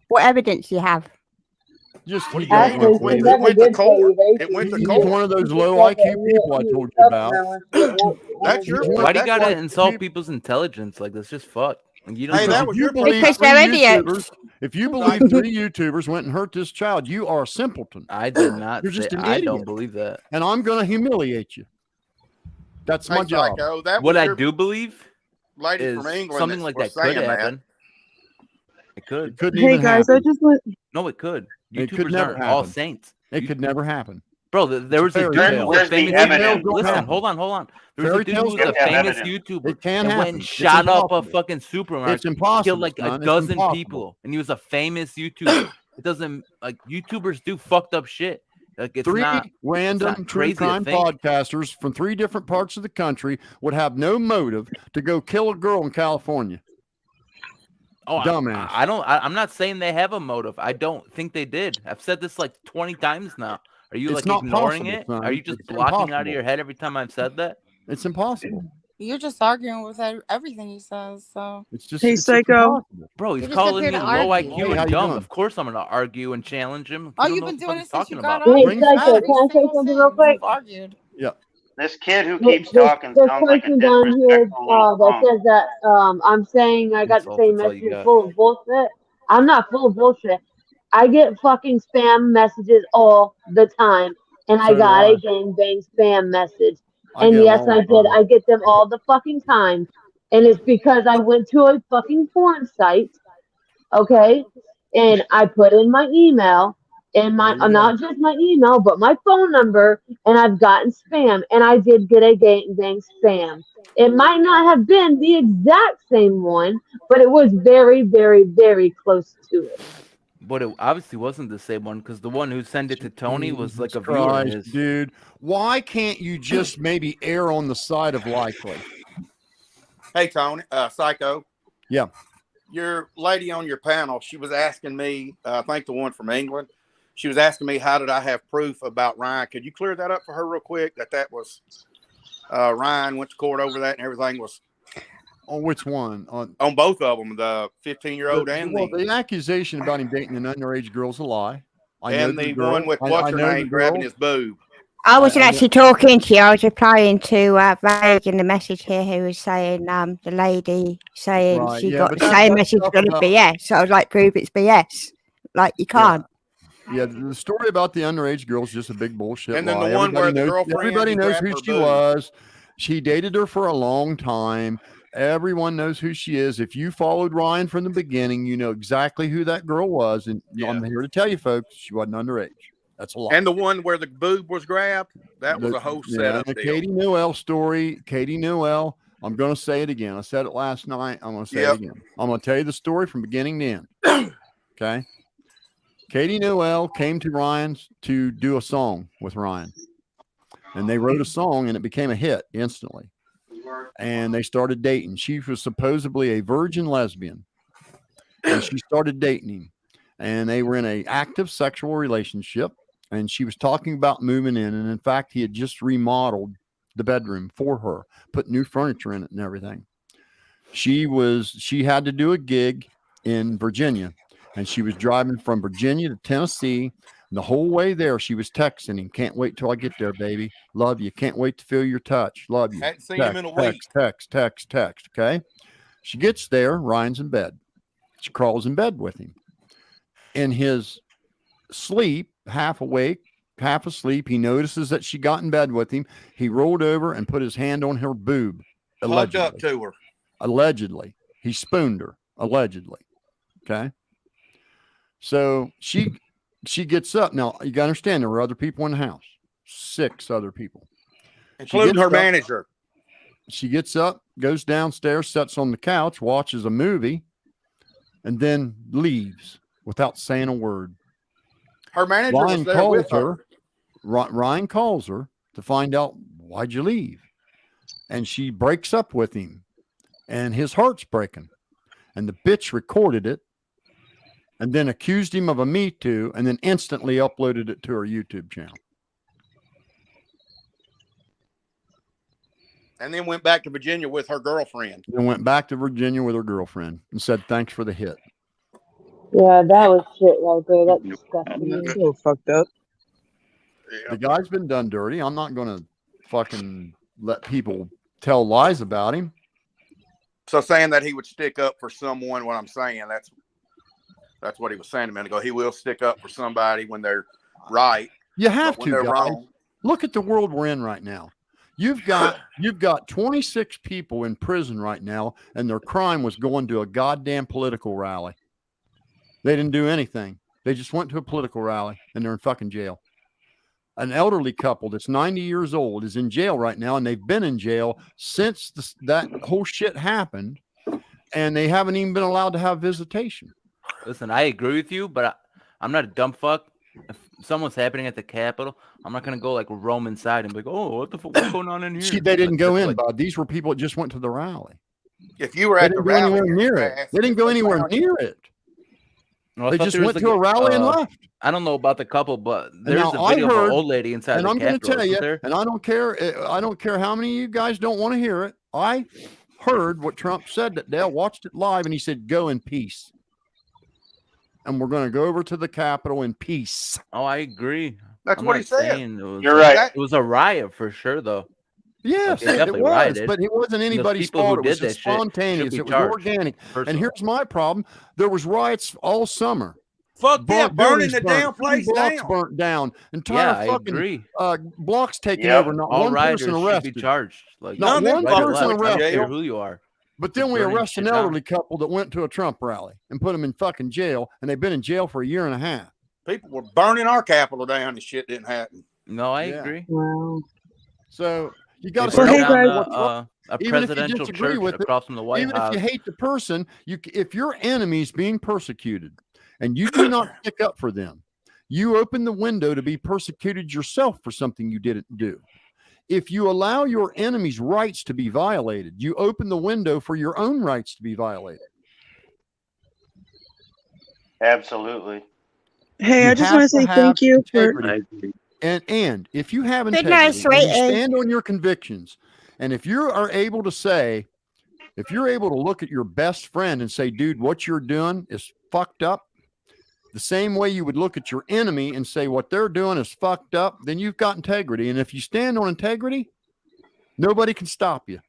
What evidence do you have? Just it went to court. It went to court. One of those low IQ people I told you about. That's your. Why do you gotta insult people's intelligence? Like, that's just fuck. Like, you don't. Hey, that was your. Because they're idiots. If you believe 3 YouTubers went and hurt this child, you are a simpleton. I did not. You're just an I idiot. don't believe that. And I'm going to humiliate you. That's my job. What I do believe lady is from England something like that could happen. It could. It couldn't Hey even guys, happen. I just want. No, it could. It YouTubers could never aren't all happen. saints. It could never happen. Bro, there was a dude who was a famous YouTuber. Listen, hold on. There was a dude who was a famous YouTuber. It can that happen. went and It's shot up a impossible. fucking supermarket. It's impossible, Killed like son. a It's dozen impossible. people, and he was a famous YouTuber. It doesn't, like, YouTubers do fucked up shit. Like, it's 3 not random it's not true crazy to crime think. podcasters from 3 different parts of the country would have no motive to go kill a girl in California. Oh, dumbass. I'm not saying they have a motive. I don't think they did. I've said this like 20 times now. Are you It's like not ignoring possible, it? son. Are you just It's blocking out of impossible. your head every time I've said that? It's impossible. You're just arguing with everything he says. So It's just Hey, it's Psycho. impossible. Bro, he's You're just up calling here me to low argue. IQ Hey, how and you dumb. doing? Of course I'm gonna argue and challenge him. Oh, You you've don't been know what doing the fuck it he's since you talking got about. on. Wait, Psycho, can I say something real quick? You've argued. Yeah. This kid who keeps talking This sounds like a person down here disrespectful little that punk. says that I'm saying I got the Insult, same that's all you message got. full of bullshit. I'm not full of bullshit. I get fucking spam messages all the time, and I So do got I. a gangbang spam message. I And get 'em yes, all the I did. time. I get them all the fucking time, and it's because I went to a fucking porn site, okay, and I put in my email. And my There you go. not just my email, but my phone number, and I've gotten spam, and I did get a gangbang spam. It might not have been the exact same one, but it was very, very, very close to it. But it obviously wasn't the same one, because the one who sent it to Tony was like a Jesus viewer of Christ, his. dude. Why can't you just maybe err on the side of likely? Hey, Tony, Psycho. Yeah. Your lady on your panel, she was asking me, I think the one from England, she was asking me, how did I have proof about Ryan? Could you clear that up for her real quick? That was Ryan went to court over that and everything was. On which one? On both of them, the 15-year-old and the accusation about him dating an underage girl's a lie. And the one with what's her name grabbing his boob. I wasn't actually talking to you. I was replying to Vague in the message here who was saying the lady saying she got the same message going to BS. So I was like, prove it's BS. Like, you can't. Yeah, the story about the underage girl is just a big bullshit and then lie. the one where the girlfriend, everybody knows who she was. She dated her for a long time. Everyone knows who she is. If you followed Ryan from the beginning, you know exactly who that girl was. And I'm here to tell you, folks, she wasn't underage. That's a lie. And the one where the boob was grabbed, that was a whole setup. The Katie Newell story. Katie Newell. I'm going to say it again. I said it last night. I'm going to say it again. I'm going to tell you the story from beginning to end. Okay. Katie Newell came to Ryan's to do a song with Ryan. And they wrote a song and it became a hit instantly. And they started dating. She was supposedly a virgin lesbian. And she started dating him. And they were in an active sexual relationship. And she was talking about moving in. And in fact, he had just remodeled the bedroom for her, put new furniture in it and everything. She had to do a gig in Virginia. And she was driving from Virginia to Tennessee. And the whole way there, she was texting him. Can't wait till I get there, baby. Love you. Can't wait to feel your touch. Love you. Hadn't seen him in a week. Text. Okay. She gets there. Ryan's in bed. She crawls in bed with him. In his sleep, half awake, half asleep, he notices that she got in bed with him. He rolled over and put his hand on her boob. Hugged up to her. Allegedly. He spooned her. Allegedly. Okay. So she gets up. Now, you got to understand, there were other people in the house. 6 other people. Including her manager. She gets up, goes downstairs, sits on the couch, watches a movie, and then leaves without saying a word. Her manager was there with her. Ryan calls her to find out, why'd you leave? And she breaks up with him. And his heart's breaking. And the bitch recorded it. And then accused him of a Me Too, and then instantly uploaded it to her YouTube channel. And then went back to Virginia with her girlfriend. And went back to Virginia with her girlfriend and said, thanks for the hit. Yeah, that was shit right there. That's disgusting. So fucked up. The guy's been done dirty. I'm not going to fucking let people tell lies about him. So saying that he would stick up for someone, what I'm saying, that's what he was saying a minute ago. He will stick up for somebody when they're right. You have to, they're guys. wrong. Look at the world we're in right now. You've got 26 people in prison right now, and their crime was going to a goddamn political rally. They didn't do anything. They just went to a political rally, and they're in fucking jail. An elderly couple that's 90 years old is in jail right now, and they've been in jail since that whole shit happened, and they haven't even been allowed to have visitation. Listen, I agree with you, but I'm not a dumb fuck. If someone's happening at the Capitol, I'm not gonna go like roam inside and be like, "Oh, what the fuck? What's going on in here?" They didn't go in, Bud. These were people that just went to the rally. If you were at the rally, they didn't go anywhere near it. Well, they just went to a rally and left. I don't know about the couple, but there's a video of an old lady inside the Capitol. And I'm going to tell you, and I don't care how many of you guys don't want to hear it. I heard what Trump said that Dale watched it live, and he said, "Go in peace." And we're going to go over to the Capitol in peace. Oh, I agree. That's what he said. You're right. It was a riot for sure, though. Yes, like, it was, rioted. but it wasn't anybody's fault. It was just spontaneous. It was organic. And here's my problem. There was riots all summer. Fuck yeah, burning the damn place down. Blocks burnt down. Entire fucking blocks taken over. Not all one person arrested. Should be charged. Like, not one person arrested. I don't care who you are. But then we arrest an elderly couple that went to a Trump rally and put them in fucking jail, and they've been in jail for 1.5 years. People were burning our Capitol down and shit didn't happen. No, I agree. Wow. So you got to say a presidential church across from the White House. Even if you hate the person, if your enemy's being persecuted and you do not stick up for them, you open the window to be persecuted yourself for something you didn't do. if you allow your enemy's rights to be violated, you open the window for your own rights to be violated. Absolutely. Hey, I just want to say thank you for. And if you have Good night, integrity, and you sweetie. stand on your convictions, and if you are able to say, if you're able to look at your best friend and say, dude, what you're doing is fucked up, the same way you would look at your enemy and say what they're doing is fucked up, then you've got integrity. And if you stand on integrity, nobody can stop you.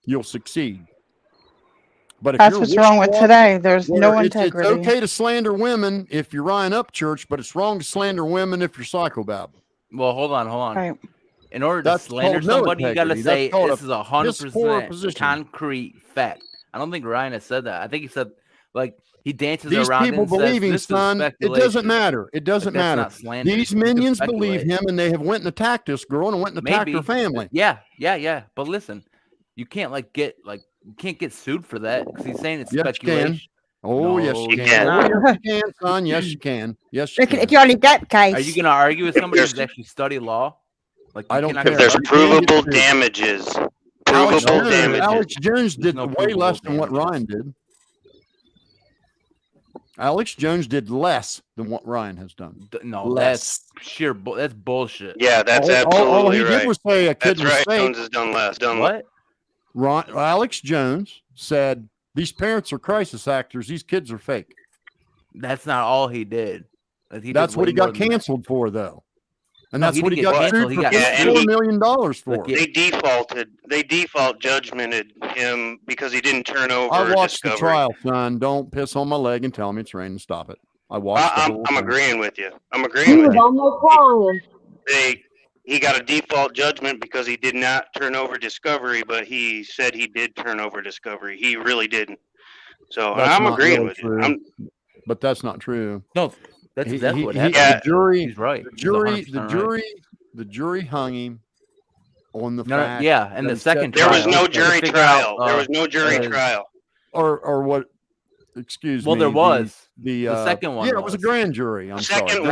You'll succeed. But if That's you're what's wrong with today. There's no integrity. It's okay to slander women if you're Ryan Upchurch, but it's wrong to slander women if you're psychobabble. Well, hold on. Right. In order to That's slander called no somebody, you got to integrity. say That's called this a is 100% position. concrete fact. I don't think Ryan has said that. I think he said, like, he dances These around people and says, believing, this son, is it speculation. doesn't matter. It doesn't Like, matter. that's not slander. These You can minions believe speculate. him, and they have went and attacked this girl and went and attacked her family. Yeah. But listen, you can't you can't get sued for that because he's saying it's Yes, speculation. you can. Oh, yes, you you can. Oh, cannot. yes, you can, son. Yes, you can. Yes, you Look at the can. Johnny Depp case. Are you going to argue with somebody who's actually studied law? Like, I don't cannot care. If there's You can't provable get sued. damages, Alex provable Jones, damages. Alex Jones did no way provable less than what damages. Ryan did. Alex Jones did less than what Ryan has done. No, Less. that's sheer that's bullshit. Yeah, that's all absolutely he right. did was say a kid That's was right. fake. Jones has done less. What? Alex Jones said these parents are crisis actors. These kids are fake. That's not all he did. That's what he got canceled for, though. And No, that's he what he didn't got get sued canceled. He for got $4 million for. They default judgmented him because he didn't turn over I watched the Discovery. trial, son. Don't piss on my leg and tell me it's raining. Stop it. I watched the whole I'm thing. agreeing with you. I'm He agreeing with was you. on there crying. He got a default judgment because he did not turn over Discovery, but he said he did turn over Discovery. He really didn't. So That's I'm not agreeing really with true. you. But that's not true. No, that's exactly what The happened. jury, He's right. The jury hung him on the No, fact. yeah, and that the he said second There was trial, no to jury figure trial. out, There was no jury trial. Or what? Excuse me. Well, there was. The second one. Yeah, it was a grand jury. The second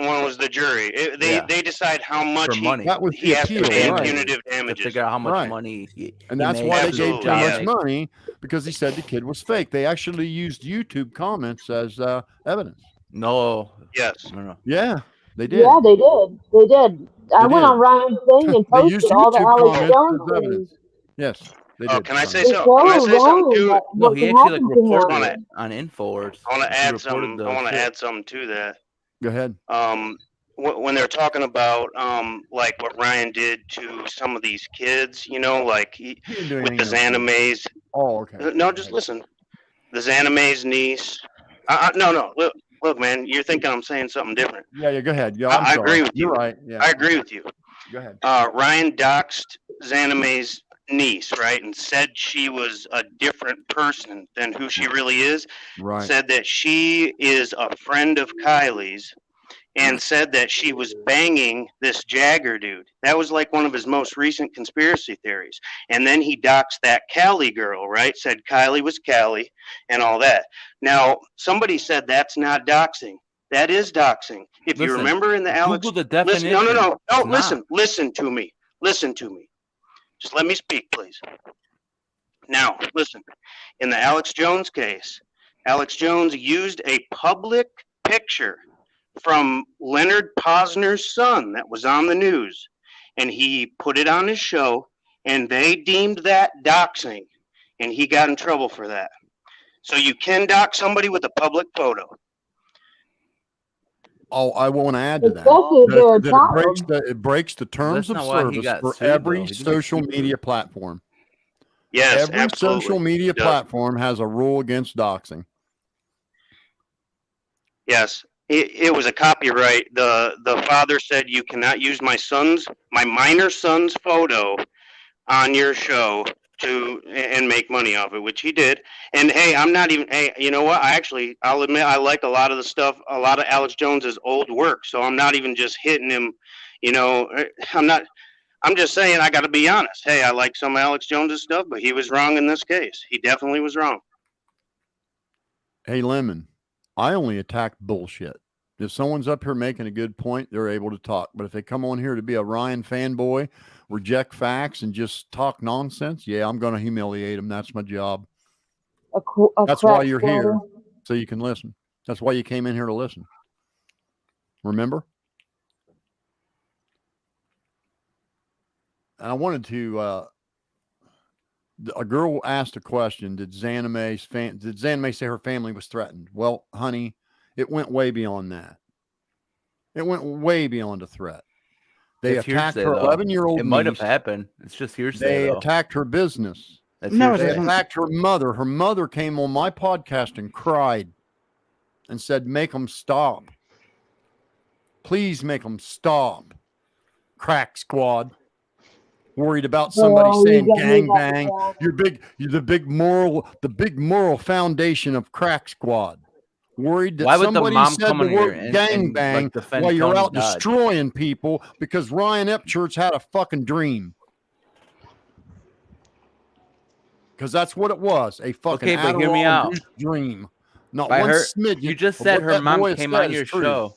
one was the jury. They decide how much For money. That was he the has to appeal, pay in right. punitive To damages. figure out how much Right. money And that's why they gave too Absolutely, much money, because he said the kid was fake. They actually used YouTube comments as evidence. No. Yes. No. Yeah, they did. Yeah, they did. They did. I went on Ryan's thing and They used posted all the YouTube Alex comments Jones as evidence. things. Yes, they Oh, did. can I say They something? Can I showed say something Ryan too? what No, he can actually happen to reported him. it on Infowars. I want to He add reported some. the I want to shit. add something to that. Go ahead. When they're talking about like what Ryan did to some of these kids, like with the XanamayX. Oh, okay. No, just listen. The XanamayX niece. No. Look, man, you're thinking I'm saying something different. Yeah. Go ahead. Yeah, I I'm agree sorry. with you. You're right. Yeah. I agree with you. Go ahead. Ryan doxed XanamayX niece, right, and said she was a different person than who she really is. Right. Said that she is a friend of Kylie's, and said that she was banging this Jagger dude. That was like one of his most recent conspiracy theories. And then he doxed that Callie girl, right? Said Kylie was Callie and all that. Now, somebody said that's not doxing. That is doxing. If you remember in the Alex... Google the definition. No. It's Listen to me. Listen to me. Just let me speak, please. Now, listen. In the Alex Jones case, Alex Jones used a public picture from Leonard Posner's son that was on the news, and he put it on his show, and they deemed that doxing, and he got in trouble for that. So you can dox somebody with a public photo. Oh, I want to add to that. It breaks the terms of service for every social media platform. Yes, every absolutely. social media platform has a rule against doxing. Yes. It was a copyright. The father said you cannot use my minor son's photo on your show and make money off it, which he did. And hey, I'm not even. Hey, you know what? I'll admit I like a lot of the stuff, a lot of Alex Jones's old work. So I'm not even just hitting him. I'm just saying I got to be honest. Hey, I like some of Alex Jones's stuff, but he was wrong in this case. He definitely was wrong. Hey, Lemon. I only attack bullshit. If someone's up here making a good point, they're able to talk. But if they come on here to be a Ryan fanboy, reject facts, and just talk nonsense, yeah, I'm going to humiliate them. That's my job. That's why you're here, so you can listen. That's why you came in here to listen. Remember? And I wanted to. A girl asked a question: Did XanamayX say her family was threatened? Well, honey, it went way beyond that. It went way beyond a threat. They attacked her 11-year-old. It might have happened. It's just hearsay. They attacked her business. They attacked her mother. Her mother came on my podcast and cried and said, "Make them stop. Please make them stop." Crack squad. Worried about somebody saying gangbang. You're the big moral foundation of crack squad. Worried that somebody said the word gangbang while you're out destroying people because Ryan Upchurch had a fucking dream. Because that's what it was, a fucking but hear me out. Dream. Not one smidgen. You just said her mom came on your show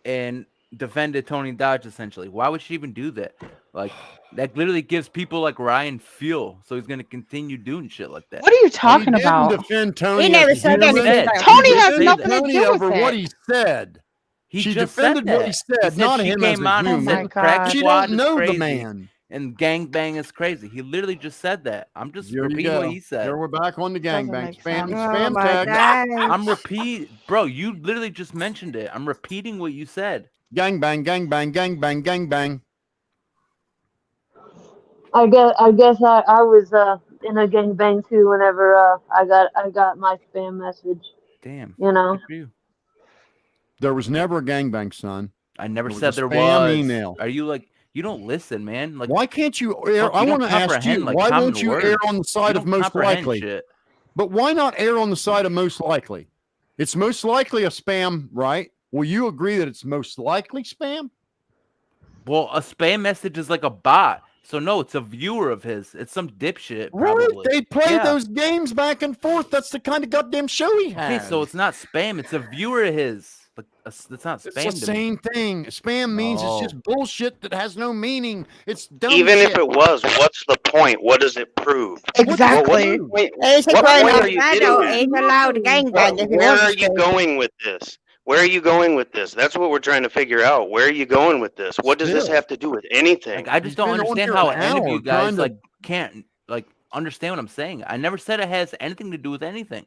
and defended Tony Dodge, essentially. Why would she even do that? Like, that literally gives people like Ryan fuel, so he's going to continue doing shit like that. What are you talking about? Defend Tony. He never said anything. Tony has nothing to do with what he said. She defended what he said, not him as a human. She don't know the man. And gangbang is crazy. He literally just said that. I'm just repeating what he said. Here we're back on the gangbang. Spam tag. I'm repeating. Bro, you literally just mentioned it. I'm repeating what you said. Gangbang, gangbang, gangbang, gangbang. I guess I was in a gangbang too whenever I got my spam message. Damn. You know. There was never a gangbang, son. I never said there was. Email. Are you like, you don't listen, man? Like, why can't you air? I want to ask you, why won't you air on the side of most likely? Shit. But why not air on the side of most likely? It's most likely a spam, right? Will you agree that it's most likely spam? Well, a spam message is like a bot. So no, it's a viewer of his. It's some dipshit. Probably. Right? They play those games back and forth. That's the kind of goddamn show he has. Okay, so it's not spam. It's a viewer of his. Like, it's not spam. It's the same thing. Spam means it's just bullshit that has no meaning. It's dumb Even shit. if it was, what's the point? What does it prove? Exactly. What are you going with this? Where are you going with this? That's what we're trying to figure out. Where are you going with this? What does this have to do with anything? Like, I just don't understand how any of you guys can't understand what I'm saying. I never said it has anything to do with anything.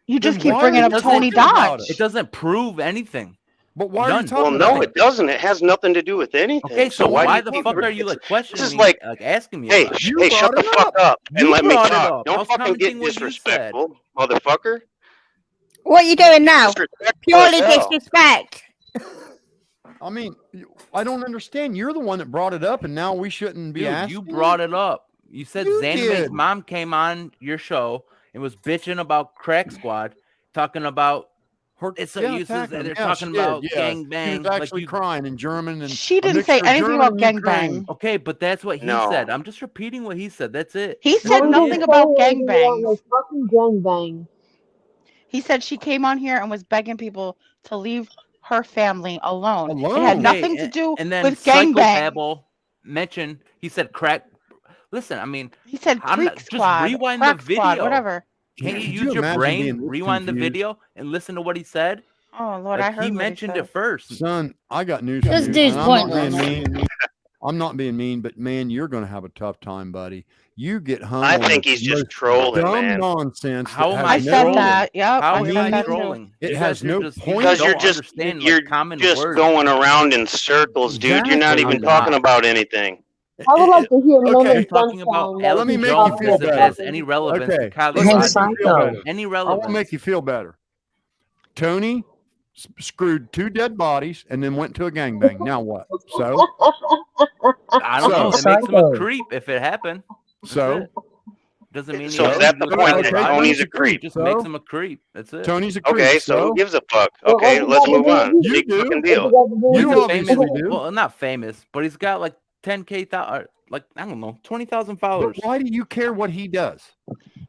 You just keep bringing up Tony Dodge. It doesn't prove anything. But why are you talking about it? It doesn't. It has nothing to do with anything. Okay, so why the fuck are you like questioning me? Like asking me? Hey, shut the fuck up and let me talk. Don't fucking get disrespectful, motherfucker. What are you doing now? Purely disrespect. I mean, I don't understand. You're the one that brought it up, and now we shouldn't be asking. You brought it up. You said XanamayX mom came on your show and was bitching about Crack Squad, talking about it's uses, and they're talking about gangbang. She was actually crying in German, and she didn't say anything about gangbang. Okay, but that's what he said. I'm just repeating what he said. That's it. He said nothing about gangbang. Fucking gangbang. He said she came on here and was begging people to leave her family alone. It had nothing to do with gangbang. Mentioned, he said crack. Listen, I mean, he said Creek Squad, just rewind Crack the video. Squad, whatever. Can't you use your brain, rewind the video, and listen to what he said? Oh Lord, I heard he mentioned it first. Son, I got news. This dude's pointless. I'm not being mean, but man, you're going to have a tough time, buddy. You get hung. I think he's just trolling, man. Nonsense. How am I said that? Yep. How am I trolling? It has no point. Because you're just going around in circles, dude. You're not even talking about anything. I would like to hear talking about let me make you feel better. Any relevance? Okay. Any I relevance? will make you feel better. Tony screwed 2 dead bodies and then went to a gangbang. Now what? So I don't know. It makes him a creep if it happened. So doesn't mean. So is that the point? That Tony's a creep. Just makes him a creep. That's it. Tony's a creep. Okay, so who gives a fuck? Okay, let's move on. You do. Fucking deal. You obviously do. Well, not famous, but he's got like 10K, like I don't know, 20,000 followers. But why do you care what he does?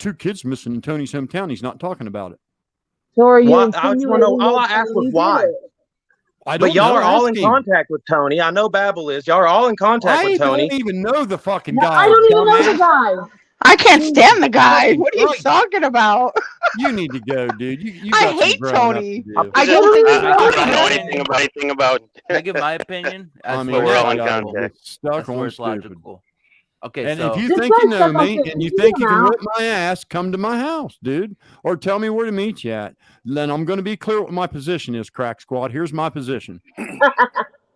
2 kids missing in Tony's hometown. He's not talking about it. So are you I just want to know. insinuating All I that asked was Tony why. did it? I don't But y'all know. are all Ask in him. contact with Tony. I know Babel is. Y'all are all in contact I with Tony. don't even know the fucking No, guy. I don't even know dumbass. the guy. I can't stand the guy. What are you talking about? You need to go, dude. You I got some hate growing up Tony. to do. I don't think I don't know anything about. Can I give my opinion? I mean, But we're all in that guy contact. is stuck That's where on it's stupid. logical. Okay, And so if you This think you guy's know stuck on me stupid. and you You think you know can now. whip my ass, come to my house, dude, or tell me where to meet you at. Then I'm going to be clear what my position is, Crack Squad. Here's my position.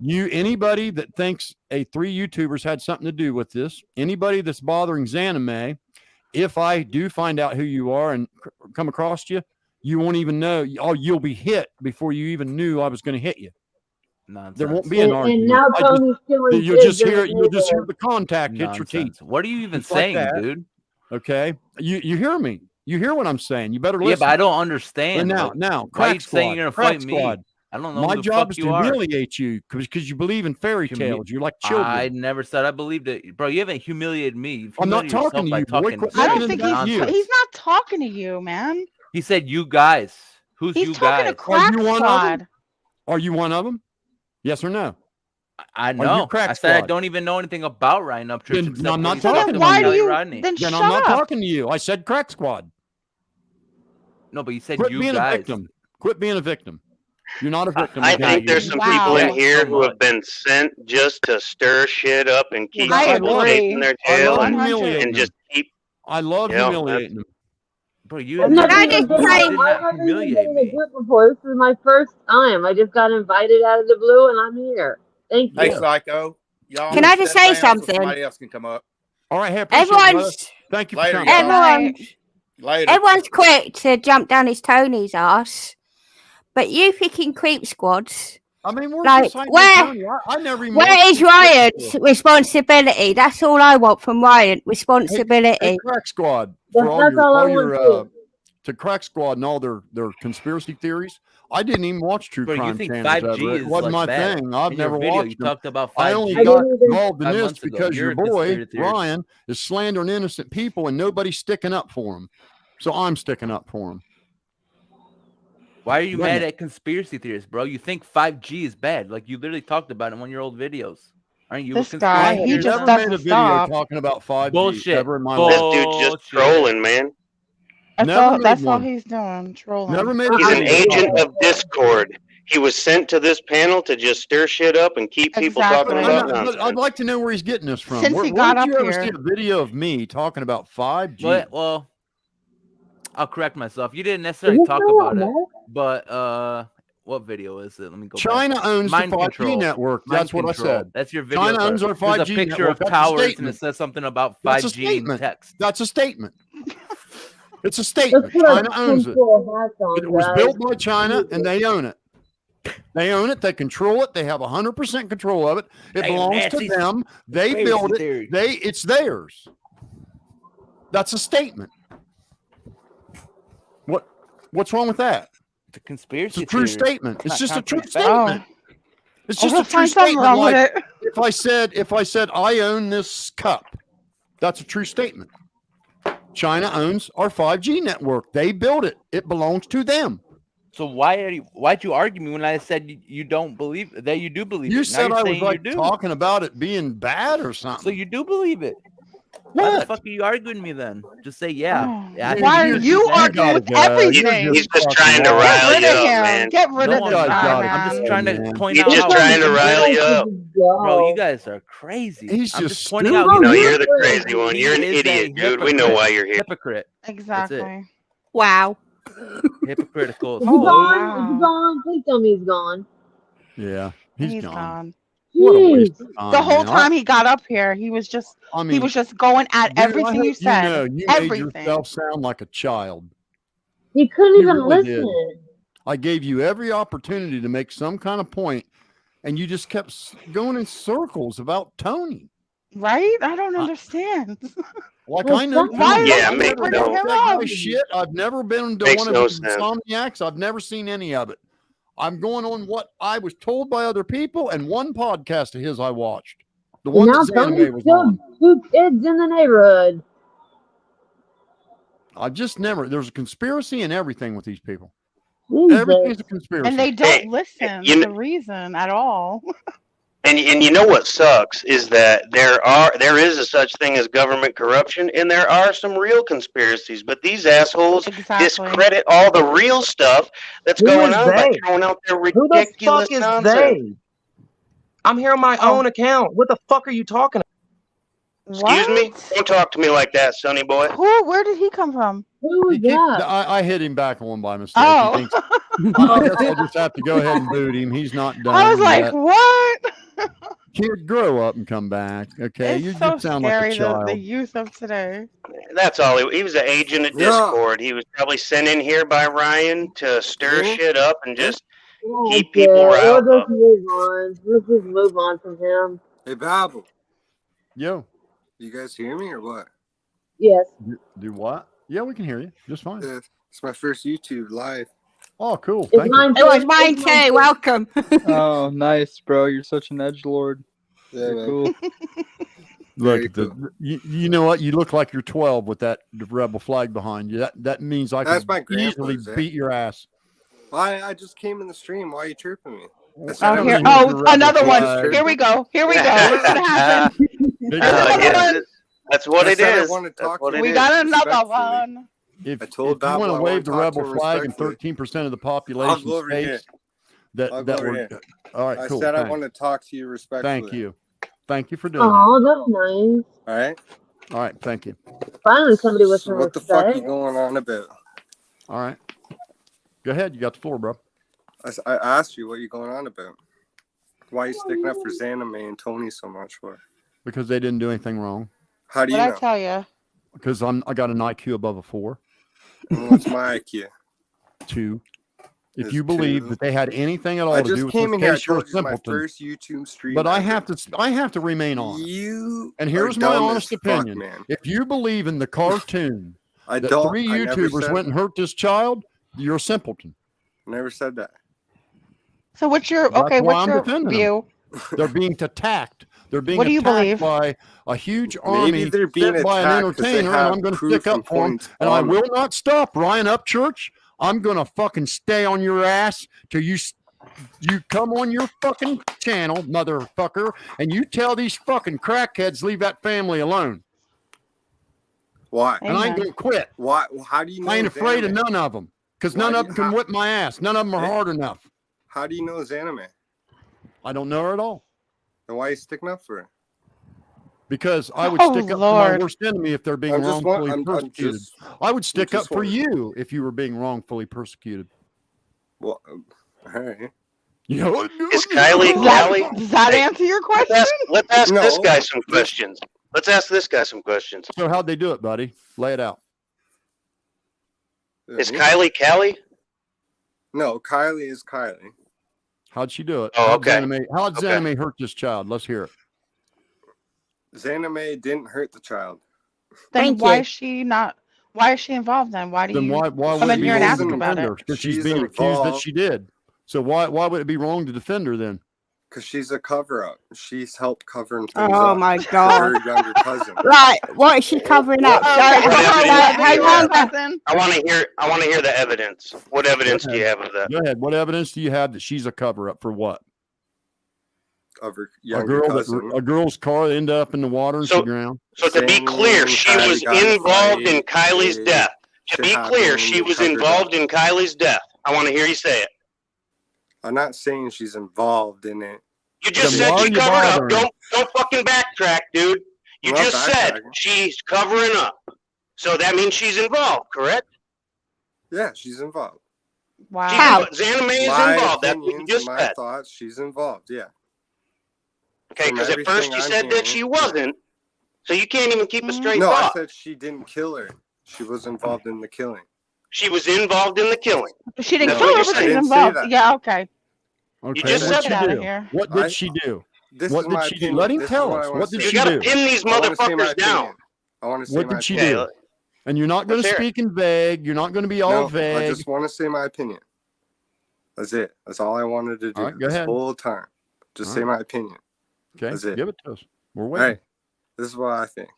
Anybody that thinks 3 YouTubers had something to do with this, anybody that's bothering XanamayX, if I do find out who you are and come across you, you won't even know. You'll be hit before you even knew I was going to hit you. Nonsense. There won't be an argument. And now Tony's killing You'll kids just in hear the the contact hit your teeth. Nonsense. What are you even Just like saying, that. dude? Okay, you hear me? You hear what I'm saying? You better listen. Yeah, but I don't understand. And now, why are Crack you Squad, saying you're gonna Crack fight Squad. me? I don't know My who the job fuck is you to are. humiliate you because you believe in fairy tales. You're like children. I never said I believed it, bro. You haven't humiliated me. You've I'm not humiliated talking yourself to you, by boy. talking Quit I making don't it think about you. he's not talking to you, man. He said you guys. Who's He's you talking guys? to Crack Are you one of Squad. them? Are you one of them? Yes or no? I Are you know. Crack I said I Squad? don't even know anything about Ryan Upchurch Then except I'm what not he's talking talked to about you. Kelly Rodney. Then Then shut I'm not up. talking to you. I said Crack Squad. No, but you said Quit you being guys. a victim. Quit being a victim. You're not a victim. I okay? think there's some people in here who have been sent just to stir shit up and keep people safe in their I jail love and humiliating just them. keep. I love Yeah, humiliating them. Bro, you I've did never not, even been you in, did I've not never even humiliate been in a me. group before. This is my first time. I just got invited out of the blue and I'm here. Thank you. Hey, Psycho. Y'all Can I just step say down so something? somebody else can come up. All right, hey, appreciate it, brother. Everyone's Thank you for Later, coming. y'all. Later. Everyone's quick to jump down his Tony's ass, but you freaking creep squads. I mean, we're Like, just like where Tony. I never even where watched is this Ryan's before. responsibility? That's all I want from Ryan. Responsibility. Hey, Crack Squad, for all That's all I your want to Crack Squad and all their conspiracy theories. I didn't even watch true Bro, you crime think channels 5G ever. It is wasn't like my that. thing. I've In your never video, watched you them. talked about I 5G. only I got didn't even- involved in 5 this months ago. because You're your a boy conspiracy theorist. Ryan is slandering innocent people and nobody's sticking up for him. So I'm sticking up for him. Why are you Wasn't mad it? at conspiracy theorists, bro? You think 5G is bad. Like, you literally talked about it in one of your old videos. Aren't you This a guy, conspiracy he theorist? just Never made a doesn't video stop. talking about 5G Bullshit. ever in my This life. dude just trolling, man. That's all one. he's doing, trolling. Never made a He's an video agent talking of discord. He was sent to this panel to just stir shit up and keep people talking Exactly. about But nonsense. I'd like to know where he's getting this from. Since Where he got did you up ever see here. a video of me talking about 5G? Well, I'll correct myself. You didn't necessarily this talk not about it, Mark? but what video is it? Let me go China back. owns the Mind 5G control. network. Mind That's what control. I said. That's your video. China owns our There's 5G a picture network. of That's a towers and it statement. says something about That's a 5G in statement. text. That's a statement. It's a Let's statement. put our China owns it. tinfoil hats on, It was guys. built by China and they own it. They own it. They control it. They have 100% control of it. It Damn, belongs Nazis. to them. They Conspiracy build it. theory. It's theirs. That's a statement. What's wrong with that? It's a conspiracy It's a true theory. statement. It's just a true contrary statement. It's just a We'll true find something statement. wrong with Like it. if I said I own this cup, that's a true statement. China owns our 5G network. They built it. It belongs to them. So why'd you argue me when I said you don't believe that you do believe it? You Now said you're I was saying like you do. talking about it being bad or something. So you do believe it. Why the What? fuck are you arguing me then? Just say yeah. Oh, Yeah, I why think are you arguing with everything? He's just trying to Get rile rid you of up, him. man. Get rid No, of I'm this not. guy, I'm just man. trying to point He's out just how trying to rile you up. Bro, you guys are crazy. He's I'm just just pointing stupid. out. No, you're the crazy one. You're an He is a idiot, dude. We know why you're here. Hypocrite. Exactly. Wow. Hypocritical. Is he gone? Is he gone? Please tell me he's gone. Yeah, He's gone. What a waste Jeez. of time, The whole man. time he got up here, he was just going at dude, I everything you hope said. You know, you everything. made yourself sound like a child. He couldn't You even really listen. did. I gave you every opportunity to make some kind of point, and you just kept going in circles about Tony. Right? I don't understand. Like Well, I know. Why Tony. are Yeah, I've makes never no- watched that guy's shit. I've never been to Makes one of no his sense. insomniacs. I've never seen any of it. I'm going on what I was told by other people and one podcast of his I watched. The And one now that Tony Zaname was killed on. 2 kids in the neighborhood. I've just never. There's a conspiracy in everything with these people. Jesus. Everything's a conspiracy. And they don't listen to the reason at all. And you know what sucks is that there is a such thing as government corruption, and there are some real conspiracies. But these assholes discredit all the real stuff that's going on by throwing out their ridiculous Who the fuck is nonsense. they? I'm here on my own account. What the fuck are you talking about? Excuse me? Don't talk to me like that, sonny boy. Where did he come from? Who was that? I hit him back one by mistake. Oh. He thinks, I guess I'll just have to go ahead and boot him. He's not done. I was like, yet. what? Kid, grow up and come back. Okay, It's you so sound scary, like a child. the youth of today. That's all. He was an agent of Discord. He was probably sent in here by Ryan to stir shit up and just keep people riled Let's up. move on. Let's just move on from him. Hey, Babel. Yo. You guys hear me or what? Yes. Do what? Yeah, we can hear you just fine. It's my first YouTube live. Oh, cool. It was mine too. Welcome. Oh, nice, bro. You're such an edgelord. Yeah, You're cool. Look at the. You know what? You look like you're 12 with that rebel flag behind you. That means I That's my can easily grandpa's, beat your ass. I just came in the stream. Why are you chirping me? Another one. Here we go. What's gonna happen? That's what it is. We got another one. If I told you want Babel to I wave the wanna talk to rebel him flag and respectfully. 13% of the population go over here. states that I'll go over were. here. All right, I cool. said I thanks. want to talk to you respectfully. Thank you for doing Oh, that's nice. All right. that. All right, thank you. Finally, somebody with So some what the respect. fuck you going on about? All right, go ahead. You got the floor, bro. I asked you what you going on about. Why are you sticking up for XanamayX and Tony so much for? Because they didn't do anything wrong. How do you What'd know? I tell you? Because I got an IQ above a 4. And what's my IQ? 2. If It's you believe 2. that they had anything at all I to just do with came this in here. I case, you're a told you it's my simpleton. first YouTube stream. But I have to remain honest. And here's my dumb honest as fuck, opinion. man. If you believe in the cartoon I that don't. 3 I never YouTubers said went and hurt this child, you're a simpleton. Never said that. So what's your That's why what's I'm your defending them. view? They're being attacked. They're being What do you attacked believe? by a huge Maybe army they're being sent by an attacked 'cause they entertainer, and have I'm going to proof stick up and for them. points And I on will not stop, Ryan Upchurch. I'm going to fucking stay on your ass till you come on your fucking channel, motherfucker, and you tell these fucking crackheads leave that family alone. Why? And I ain't going to quit. Why? How do you know? I ain't afraid of XanamayX? none of them because Why none do of you- them can how- whip my ass. None of them are hard enough. How do you know XanamayX? I don't know her at all. Then why are you sticking up for her? Because I would Oh, stick up for my Lord. worst enemy if they're being I'm just wrongfully I'm persecuted. just- I would stick up just for wondering. you if you were being wrongfully persecuted. Well, all right. You know, Is Kylie? Does that answer your question? Let's ask No. this guy some questions. Let's ask this guy some questions. So how'd they do it, buddy? Lay it out. Is Kylie Callie? No, Kylie is Kylie. How'd she do it? Oh, How'd okay. How'd Okay. XanamayX hurt this child? Let's hear it. XanamayX didn't hurt the child. Then Thank why you. is she not? Why is she involved then? Why do Then you why come would it in be here and wrong ask to about defend it? her? Because she's She's being accused that involved. she did. So why would it be wrong to defend her then? Because she's a cover-up. She's helped covering things Oh up my for God. her younger cousin. Right, what is she covering up? Okay, Sorry, What hang evidence on. I want to hear the evidence. What evidence do you have of that? Go ahead. What evidence do you have that she's a cover up for what? Of her A younger cousin. girl's car ended up in the water and she drowned. So to be clear, she was involved in Kylie's death. To be clear, she was involved in Kylie's death. I want to hear you say it. I'm not saying she's involved in it. You just Then why said are she you covered up. bothering? Don't fucking backtrack, dude. You I'm not just said backtracking. she's covering up. So that means she's involved, correct? Yeah, she's involved. Wow. XanamayX is My involved. That's what you opinions just and my said. thoughts, she's involved. Yeah. Okay, From because at first you everything I'm said that hearing- she wasn't. So you can't even keep a straight No, I thought. said she didn't kill her. She was involved in the killing. She was involved in the killing. She didn't That's kill what her, you but said. she's I didn't say involved. that. Yeah, okay. Okay, just what'd said she it. do? Outta here. What did she do? This What is did my she do? opinion. Let him This is tell what I us. wanna What did say. You she gotta do? pin these I wanna say my motherfuckers down. opinion. I want to say What my did she opinion. do? And you're not going to Let's hear it. speak in vague. You're not going to be all No, I vague. just want to say my opinion. That's it. That's all I wanted to do All right, go this ahead. whole time. Just All say right. my opinion. Okay, That's it. give it to us. We're All waiting. right. This is what I think.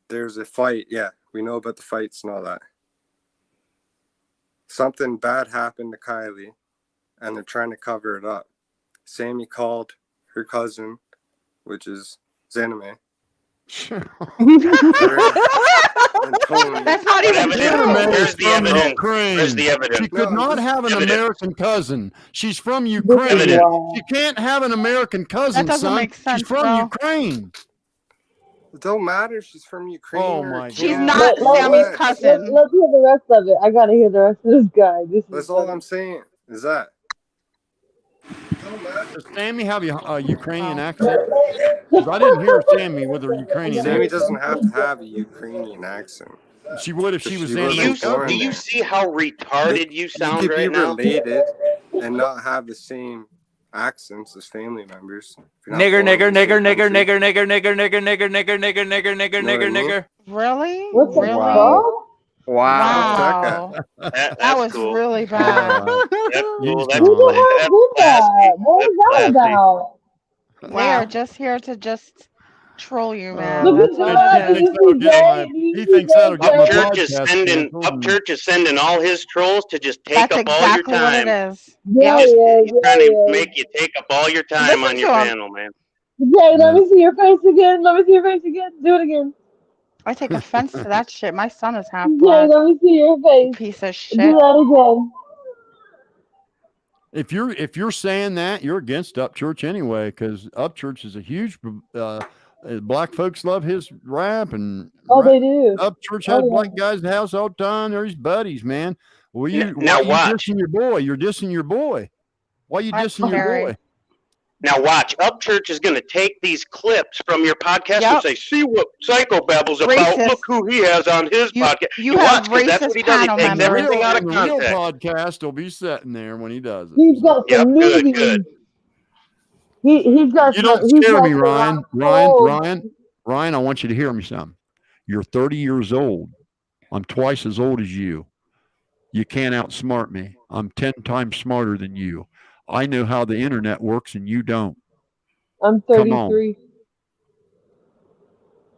There's a fight. Yeah, we know about the fights and all that. Something bad happened to Kylie, and they're trying to cover it up. Sammy called her cousin, which is Zaname. And Tony. That's not even true. Where's the evidence? Ukraine. Where's the evidence? She could not have an evidence. American cousin. She's from Ukraine. She can't have an American cousin, That doesn't son. make sense, She's from bro. Ukraine. It don't matter if she's from Ukraine. Oh my God. She's not Sammy's cousin. Let's hear the rest of it. I gotta hear the rest of this guy. That's all I'm saying. Is that? Does Sammy have a Ukrainian accent? 'Cause I didn't hear Sammy with her Ukrainian Sammy accent. doesn't have to have a Ukrainian accent. She would if she was Do Zanama's cousin. you see how retarded you sound You could right be now? related and not have the same accents as family members. Nigger, nigger, nigger, nigger, nigger, nigger, nigger, nigger, nigger, nigger, nigger, nigger, nigger, nigger, nigger. Really? What's really? Wow. Wow. That was cool. really bad. That's cool. That's Who the hell did that? What was that about? They are just here to just troll you, man. Look That's at what it is. He thinks that'll get my Upchurch is podcast sending canceled. Upchurch is sending all his trolls to just take That's up all your exactly what it time. is. Yeah, He's yeah, trying to yeah. make you take up all your time Listen on your to him. panel, man. Jay, let me see your face again. Let me see your face again. Do it again. I take offense to that shit. My son is half Jay, black. let me see your face. Piece of Do shit. that again. If you're saying that, you're against Upchurch anyway, because Upchurch is a huge black folks love his rap, and Oh, they do. Upchurch Oh, has yeah. black guys in the house all the time. They're his buddies, man. Well, you Now why you watch. dissing your boy? You're dissing your boy. Why you That's dissing your scary. boy? Now watch. Upchurch is going to take these clips from your podcast and say, "See what Psychobabbles about? Racist. Look who he has on his podcast." You have watch, 'cause that's what racist he does. He panel takes members. everything out of The real context. podcast will be sitting there when he does it. He's got Yep, some good, movies. good. He's got You some. don't He's scare got me, some Ryan. old- Ryan, I want you to hear me something. You're 30 years old. I'm twice as old as you. You can't outsmart me. I'm 10 times smarter than you. I know how the internet works and you don't. I'm Come on. 33.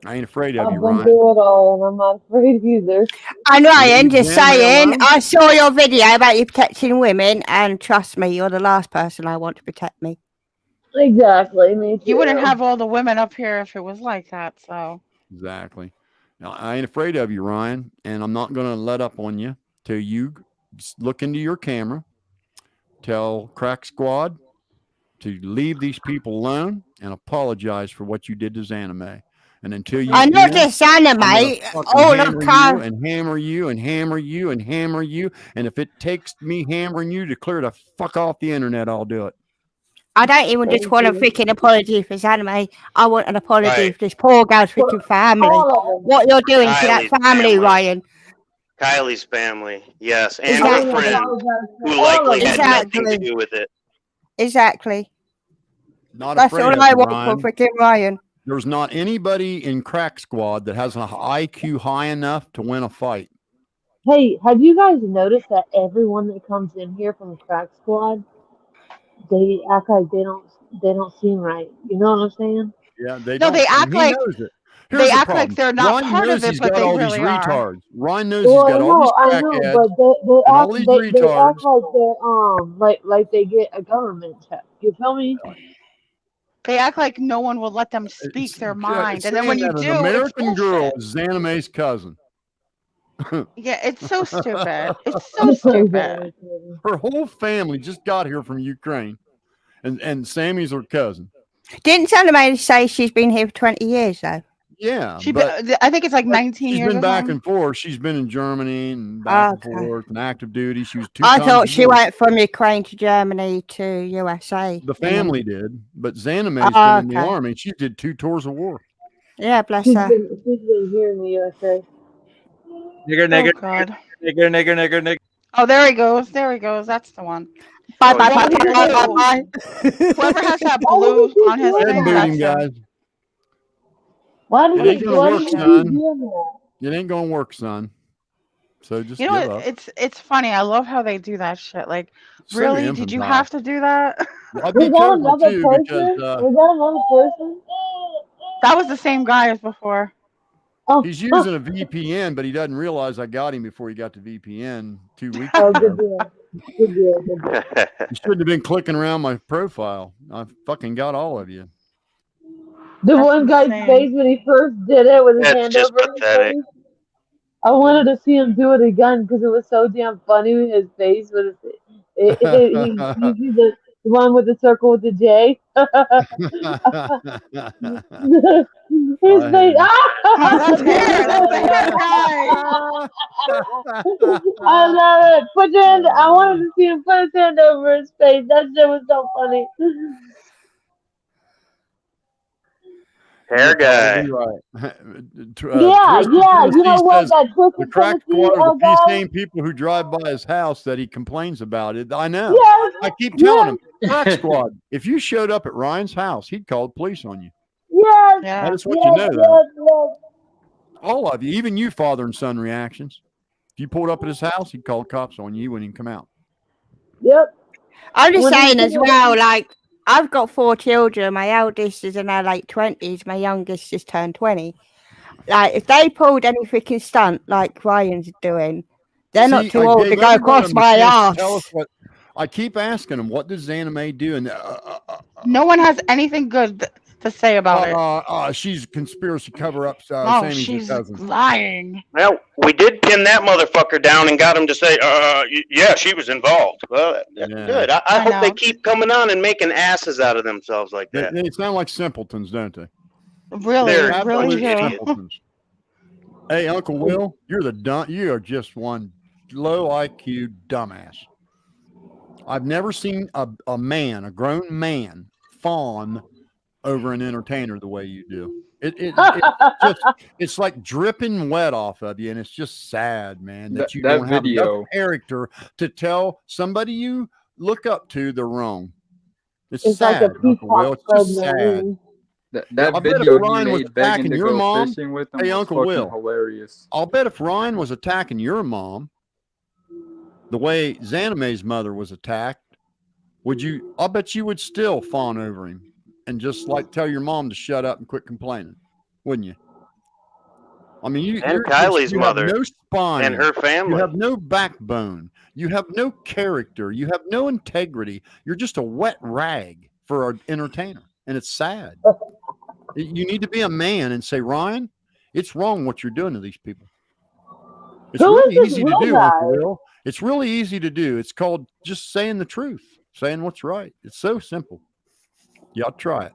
I ain't afraid of I've you, been Ryan. through it all, and I'm not afraid either. And Ryan, Leave just Zaname saying, alone. I saw your video about you protecting women, and trust me, you're the last person I want to protect me. Exactly. Me too. You wouldn't have all the women up here if it was like that. So Exactly. Now, I ain't afraid of you, Ryan, and I'm not going to let up on you till you look into your camera, tell Crack Squad to leave these people alone and apologize for what you did to Zaname. And until you I do know that, this I'm gonna anime, fucking all of hammer you Carl. and hammer you and hammer you and hammer you. And if it takes me hammering you to clear the fuck off the internet, I'll do it. I don't even just want a freaking apology for his anime. I want an apology Right. for this poor girl's freaking family. What you're doing to that Kylie's family, Ryan. Kylie's family, yes, and Exactly. her friend, who likely had nothing to Exactly. do with it. Exactly. Not That's afraid all of I you, want Ryan. for freaking Ryan. There's not anybody in Crack Squad that has an IQ high enough to win a fight. Hey, have you guys noticed that everyone that comes in here from the Crack Squad, they act like they don't seem right. You know what I'm saying? Yeah, they no, don't. they and act he like knows it. they Here's the act like problem. they're not Ryan part knows of it, he's but got they all really these are. retards. Ryan knows Well, he's got all these I know, crackheads but they and all act these they retards. act like they're like they get a government check. You feel me? They act like no one will let them speak their mind, and then Saying when you that do, an American it's girl bullshit. is Xanamay's cousin. Yeah, it's so stupid. It's so stupid. Her whole family just got here from Ukraine, and Sammy's her cousin. Didn't Anime say she's been here for 20 years, though? Yeah, I think it's like 19 she's years. been or back something. and forth. She's been in Germany and back Okay. and forth and active duty. She was 2 I times thought she divorced. went from Ukraine to Germany to USA. The family did, but Xanamay's Oh, been in the okay. army. She did 2 tours of war. Yeah, bless She's her. been here in the USA. Nigger, Oh nigger, God. nigger, nigger, nigger, nigger. Oh, there he goes. There he goes. That's the one. Bye, Oh, bye, go bye, here bye, bye, too. bye. Whoever has that blue on his Go ahead thing, and boot that's him, him. guys. Why It do ain't you gonna work, keep son. doing that? It ain't gonna work, son. So just You know give what? up. It's funny. I love how they do that shit. Like, So really? Did you have to do that? I'll be Was that careful another too, person? because Was that another person? That was the same guy as before. Oh. He's using a VPN, but he doesn't realize I got him before he got to VPN 2 weeks Oh, ago. good deal. Good deal. Good deal. You shouldn't have been clicking around my profile. I fucking got all of you. The one guy's face when he first did it with his That's hand just over his pathetic. face. I wanted to see him do it again because it was so damn funny with his face. With he's usually the one with the circle with the J. His face. That's hair. That's the hair guy. I love it. Put your hand. I wanted to see him put his hand over his face. That shit was so funny. Hair guy. Right. Yeah. You know what? Says, That the Twisted crack Tennessee squad are the guy. same people who drive by his house that he complains about it. I know. Yes, I keep telling him, crack squad, if you showed up at Ryan's house, he'd call the police on you. Yes. I just want you to know that. All of you, even you, father and son reactions. If you pulled up at his house, he'd call the cops on you. You wouldn't even come out. Yep. I'm just saying as well, like, I've got 4 children. My eldest is in her late 20s. My youngest just turned 20. Like, if they pulled any freaking stunt like Ryan's doing, they're not too old to go across my ass. Tell us what. I keep asking them, what does XanamayX do? And no one has anything good to say about it. She's a conspiracy cover-up. She's lying. Well, we did pin that motherfucker down and got him to say, yeah, she was involved. Well, good. I hope they keep coming on and making asses out of themselves like that. They sound like simpletons, don't they? Really, really simpletons. Hey, Uncle Will, you are just one low IQ dumbass. I've never seen a grown man, fawn over an entertainer the way you do. It's like dripping wet off of you, and it's just sad, man, that you don't have enough character to tell somebody you look up to they're wrong. It's sad, like a Uncle Will. It's just sad. That video he made begging to go fishing with him was Uncle fucking Will, hilarious. I'll bet if Ryan was attacking your mom the way XanamayX mother was attacked, I'll bet you would still fawn over him and just like tell your mom to shut up and quit complaining, wouldn't you? I mean, Kylie's mother have no spine, and her family. You have no backbone. You have no character. You have no integrity. You're just a wet rag for an entertainer, and it's sad. You need to be a man and say, Ryan, it's wrong what you're doing to these people. It's really easy to do, Uncle Will. It's really easy to do. It's called just saying the truth, saying what's right. It's so simple. Y'all try it.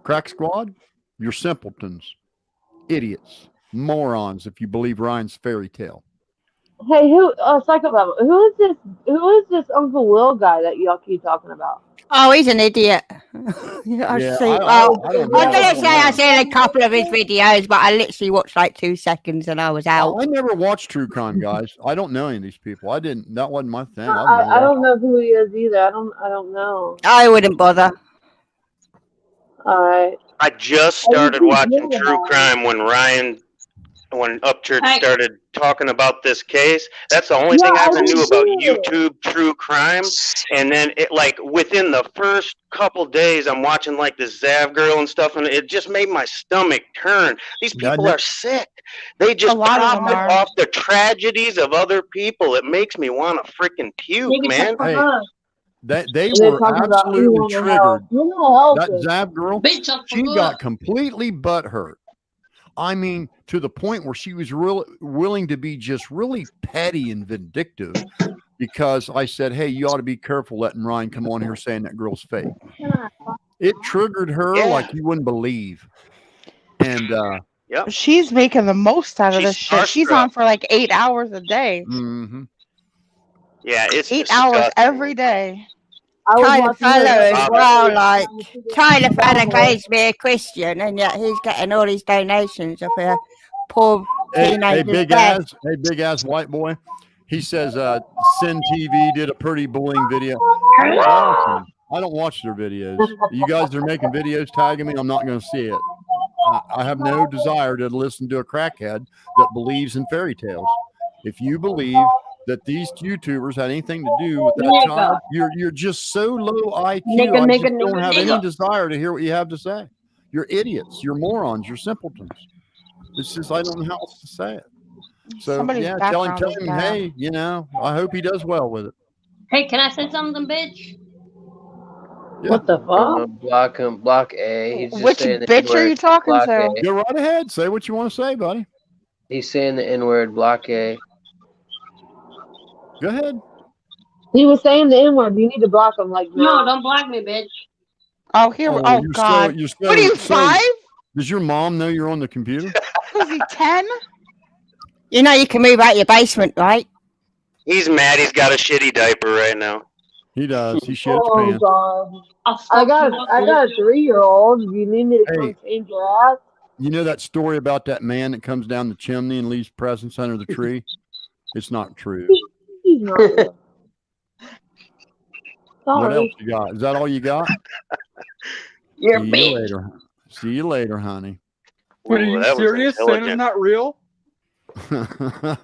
Crack squad, you're simpletons, idiots, morons if you believe Ryan's fairy tale. Hey, psychopath, who is this Uncle Will guy that y'all keep talking about? Oh, he's an idiot. I was gonna say I seen a couple of his videos, but I literally watched like 2 seconds and I was out. I never watched True Crime, guys. I don't know any of these people. That wasn't my thing. I don't know who he is either. I don't know. I wouldn't bother. All right. I just started watching True Crime when Upchurch started talking about this case. That's the only thing I ever knew about YouTube True Crime. And then within the first couple days, I'm watching like this Zav girl and stuff, and it just made my stomach turn. These people are sick. They just profit off the tragedies of other people. It makes me want to freaking puke, man. They were absolutely triggered. That Zav girl, she got completely butthurt. I mean, to the point where she was willing to be just really petty and vindictive because I said, hey, you ought to be careful letting Ryan come on here saying that girl's fake. It triggered her like you wouldn't believe. And she's making the most out of this shit. She's on for like 8 hours a day. Mm-hmm. Yeah, it's 8 hours every day. Tyler Feller as well, like Tyler Feller claims to be a Christian, and yet he's getting all these donations of a poor teenager. Hey, big ass white boy. He says Sin TV did a pretty bullying video. I don't watch their videos. You guys are making videos tagging me. I'm not going to see it. I have no desire to listen to a crackhead that believes in fairy tales. If you believe that these YouTubers had anything to do with that child, you're just so low IQ. I just don't have any desire to hear what you have to say. You're idiots. You're morons. You're simpletons. It's just I don't know how else to say it. So Somebody's yeah, tell him, background is bad. hey, you know, I hope he does well with it. Hey, can I say something, bitch? Yeah. What the fuck? Block him. Block A. He's just Which saying the bitch are N-word. you talking Block to? A. Go right ahead. Say what you want to say, buddy. He's saying the N-word. Block A. Go ahead. He was saying the N-word. You need to block him like No, now. don't block me, bitch. Oh, here. Oh, you're God. you're What are you, 5? Does your mom know you're on the computer? Was he 10? You know you can move out your basement, right? He's mad. He's got a shitty diaper right now. He does. He shits Oh pants. God! I got a 3-year-old. You need me to come change your ass? You know that story about that man that comes down the chimney and leaves presents under the tree? It's not true. He's not real. What Sorry. else you got? Is that all you got? You're See bitch. you later. See you later, honey. Wait, are you serious? Santa's not real? I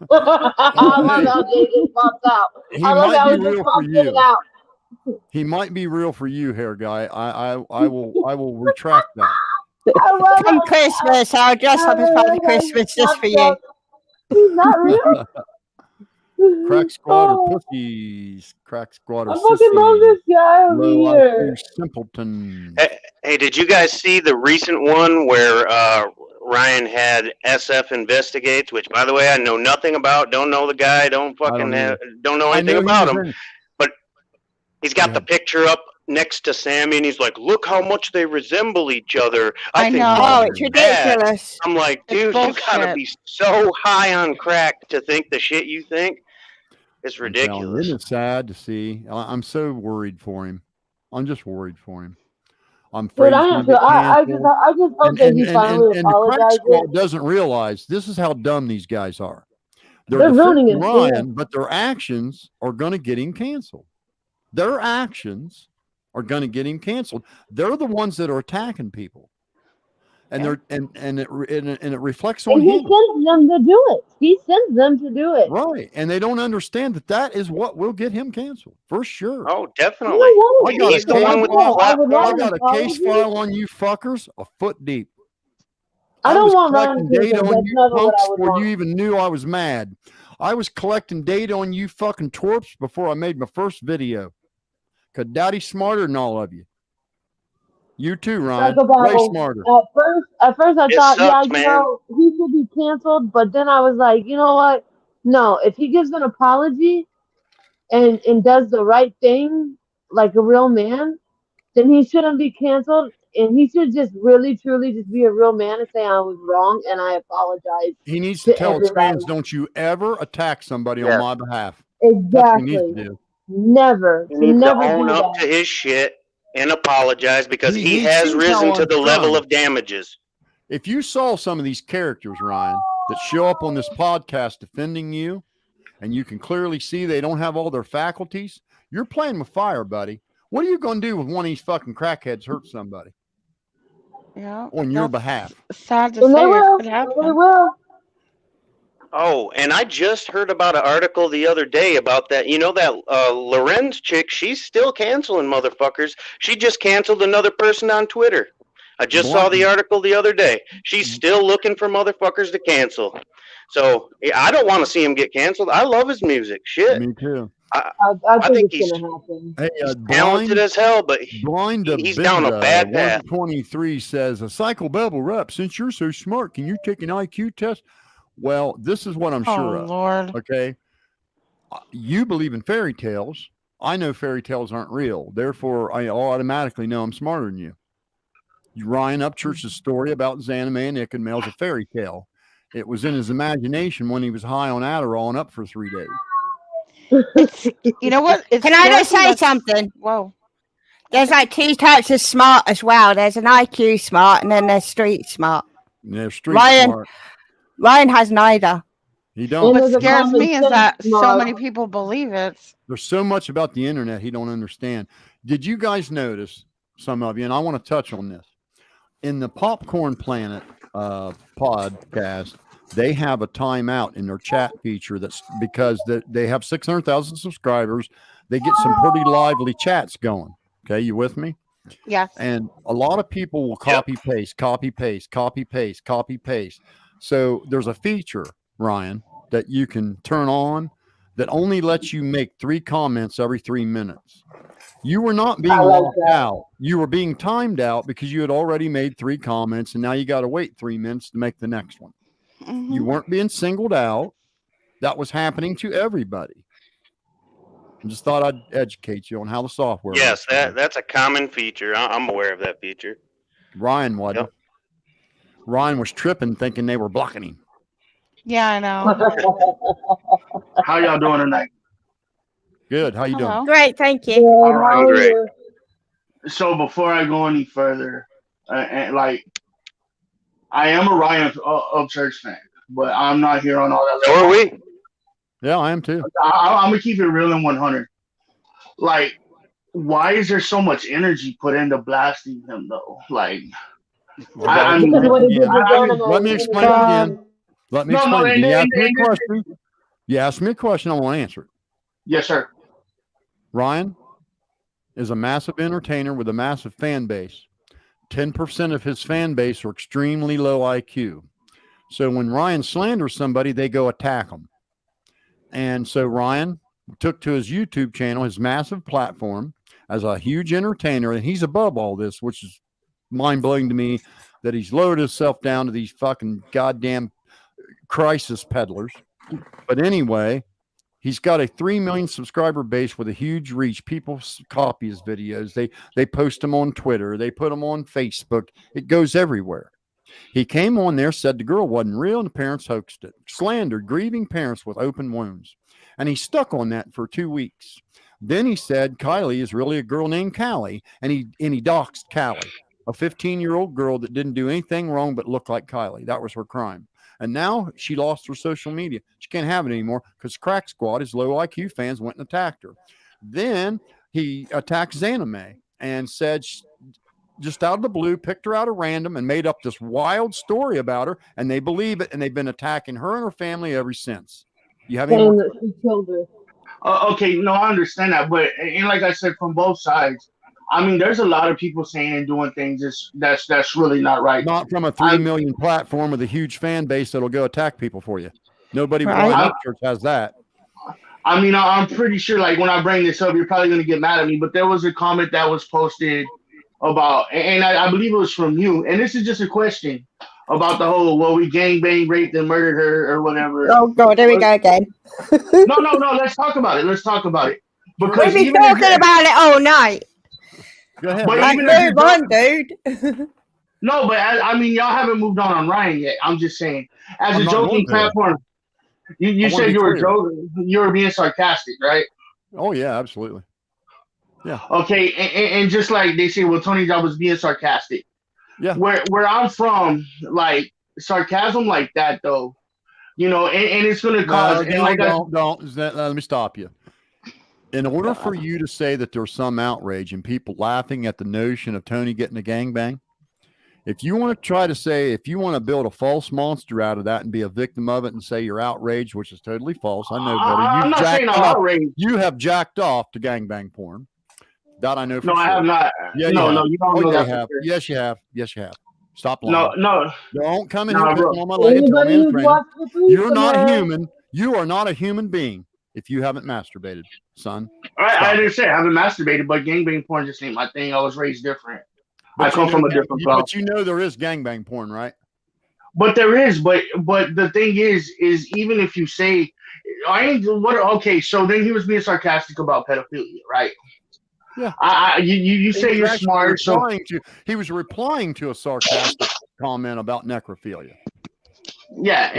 love how Jay just popped out. He I love might how be he just real for popped in you. and out. He might be real for you, hair guy. I will retract that. Come Christmas, I'll dress up as Father Christmas just for you. He's not real. Crack squatter pussies. Crack squatter I fucking love this guy over low here. IQ simpleton. Hey, did you guys see the recent one where Ryan had SF Investigates? Which, by the way, I know nothing about. Don't know the guy. Don't know anything about him. But he's got the picture up next to Sammy, and he's like, "Look how much they resemble each other." I think know. Oh, it's ridiculous. I'm like, dude, you gotta be so high on crack to think the shit you think. It's ridiculous. Isn't it sad to see? I'm so worried for him. I'm just worried for him. I'm afraid Dude, I just hope that he finally and the crack apologizes. squad doesn't realize this is how dumb these guys are. They're ruining defending it, Ryan, too. but their actions are going to get him canceled. Their actions are going to get him canceled. They're the ones that are attacking people, and they're and it reflects on And he him. sends them to do it. He sends them to do it. Right, and they don't understand that is what will get him canceled for sure. Oh, definitely. I got He's the one with the platform. I got a case file on you fuckers a foot deep. I don't was want Ryan collecting to, data on that's you never what I punks would before want. you even knew I was mad. I was collecting data on you fucking twerps before I made my first video. Cause Daddy's smarter than all of you. You too, Ryan. Way smarter. At first I It thought, sucks, you man. know, he should be canceled, but then I was like, you know what? No, if he gives an apology and does the right thing like a real man, then he shouldn't be canceled, and he should just really truly just be a real man and say I was wrong and I apologize. He needs to tell his everybody. fans, don't you ever attack somebody on my behalf. Exactly. That's what he needs to do. Never. He needs never to own do up that. to his shit and apologize because he sees has how risen to I'm the level trying. of damages. If you saw some of these characters, Ryan, that show up on this podcast defending you, and you can clearly see they don't have all their faculties, you're playing with fire, buddy. What are you going to do with one of these fucking crackheads hurt somebody? Yeah. On your behalf. Sad to say it could happen. They will. Oh, and I just heard about an article the other day about that. You know that Lorenz chick, she's still canceling motherfuckers. She just canceled another person on Twitter. I just saw the article the other day. She's still looking for motherfuckers to cancel. So I don't want to see him get canceled. I love his music. Shit. Me too. I think it's gonna happen. Hey, talented as hell, but he's down a bad path. 123 says, a psychobabble rep, since you're so smart, can you take an IQ test? Well, this is what I'm sure of. Lord. Okay. You believe in fairy tales. I know fairy tales aren't real. Therefore, I automatically know I'm smarter than you. Ryan Upchurch's story about XanamayX is a fairy tale. It was in his imagination when he was high on Adderall and up for 3 days. You know what? Can I just say something? Whoa. There's like 2 types of smart as well. There's an IQ smart and then there's street smart. Yeah, street smart. Ryan has neither. He don't. What scares me is that so many people believe it. There's so much about the internet he don't understand. Did you guys notice, some of you, and I want to touch on this, in the Popcorn Planet podcast, they have a timeout in their chat feature that's because they have 600,000 subscribers. They get some pretty lively chats going. Okay, you with me? Yes. And a lot of people will copy paste. So there's a feature, Ryan, that you can turn on that only lets you make 3 comments every 3 minutes. You were not being locked out. You were being timed out because you had already made 3 comments, and now you got to wait 3 minutes to make the next one. You weren't being singled out. That was happening to everybody. I just thought I'd educate you on how the software Yes, works. that's a common feature. I'm aware of that feature. Ryan wasn't. Yep. Ryan was tripping, thinking they were blocking him. Yeah, I know. How y'all doing tonight? Good. How you doing? Great, thank you. All right, great. So before I go any further, and like, I am a Ryan Upchurch fan, but I'm not here on all that. So are we. Yeah, I am too. I'm gonna keep it real and 100. Like, why is there so much energy put into blasting him though? Like, let me explain again. Let me explain. You asked me a question. You asked me a question. I want to answer it. Yes, sir. Ryan is a massive entertainer with a massive fan base. 10% of his fan base are extremely low IQ. So when Ryan slanders somebody, they go attack him. And so Ryan took to his YouTube channel, his massive platform, as a huge entertainer, and he's above all this, which is mind-blowing to me, that he's lowered himself down to these fucking goddamn crisis peddlers. But anyway, he's got a 3 million subscriber base with a huge reach. People copy his videos. They post them on Twitter. They put them on Facebook. It goes everywhere. He came on there, said the girl wasn't real, and the parents hoaxed it. Slandered grieving parents with open wounds. And he stuck on that for 2 weeks. Then he said Kylie is really a girl named Callie, and he doxed Callie, a 15-year-old girl that didn't do anything wrong but look like Kylie. That was her crime. And now she lost her social media. She can't have it anymore because Crack Squad, his low IQ fans, went and attacked her. Then he attacked XanamayX and said, just out of the blue, picked her out at random and made up this wild story about her, and they believe it, and they've been attacking her and her family ever since. You have any more? That she killed her. Okay, no, I understand that, but and like I said, from both sides, I mean, there's a lot of people saying and doing things that's really not right. Not from a 3 million platform with a huge fan base that'll go attack people for you. Nobody with Ryan Upchurch has that. I mean, I'm pretty sure, like, when I bring this up, you're probably going to get mad at me, but there was a comment that was posted about, and I believe it was from you, and this is just a question about the whole, well, we gangbang, raped, and murdered her or whatever. Oh, God, there we go again. No, let's talk about it. Because we've been talking about it all night. Go ahead. But like, move on, dude. No, but I mean, y'all haven't moved on Ryan yet. I'm just saying, as a joking platform, you said you were joking, you were being sarcastic, right? Oh yeah, absolutely. Yeah. Okay, and just like they say, well, Tony Job was being sarcastic. Yeah. Where I'm from, like sarcasm like that, though, you know, and it's going to cause. Don't. Let me stop you. In order for you to say that there's some outrage and people laughing at the notion of Tony getting a gangbang, if you want to try to say, if you want to build a false monster out of that and be a victim of it and say you're outraged, which is totally false. I know better. I'm not saying I'm outraged. You have jacked off to gangbang porn. That I know for sure. No, I have not. Yeah, no, you don't know that. Have. Yes, you have. Yes, you have. Stop lying. No. Don't come in here on my leg and tell me I'm training. You're not human. You are not a human being if you haven't masturbated, son. I understand. I haven't masturbated, but gangbang porn just ain't my thing. I was raised different. I come from a different club. But you know there is gangbang porn, right? But there is. But the thing is even if you say, okay, so then he was being sarcastic about pedophilia, right? Yeah. You say you're smart. He was replying to a sarcastic comment about necrophilia. Yeah,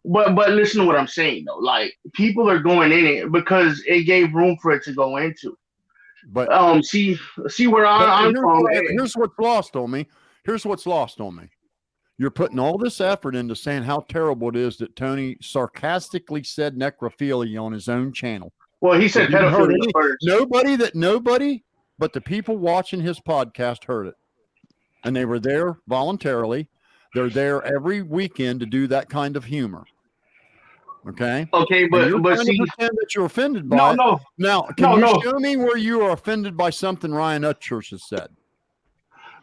but listen to what I'm saying though. Like people are going in it because it gave room for it to go into. But see where I'm from. Here's what's lost on me. You're putting all this effort into saying how terrible it is that Tony sarcastically said necrophilia on his own channel. Well, he said pedophilia first. Nobody but the people watching his podcast heard it. And they were there voluntarily. They're there every weekend to do that kind of humor. Okay. Okay, but see, pretend that you're offended by it. No. Now, can you show me where you are offended by something Ryan Upchurch has said?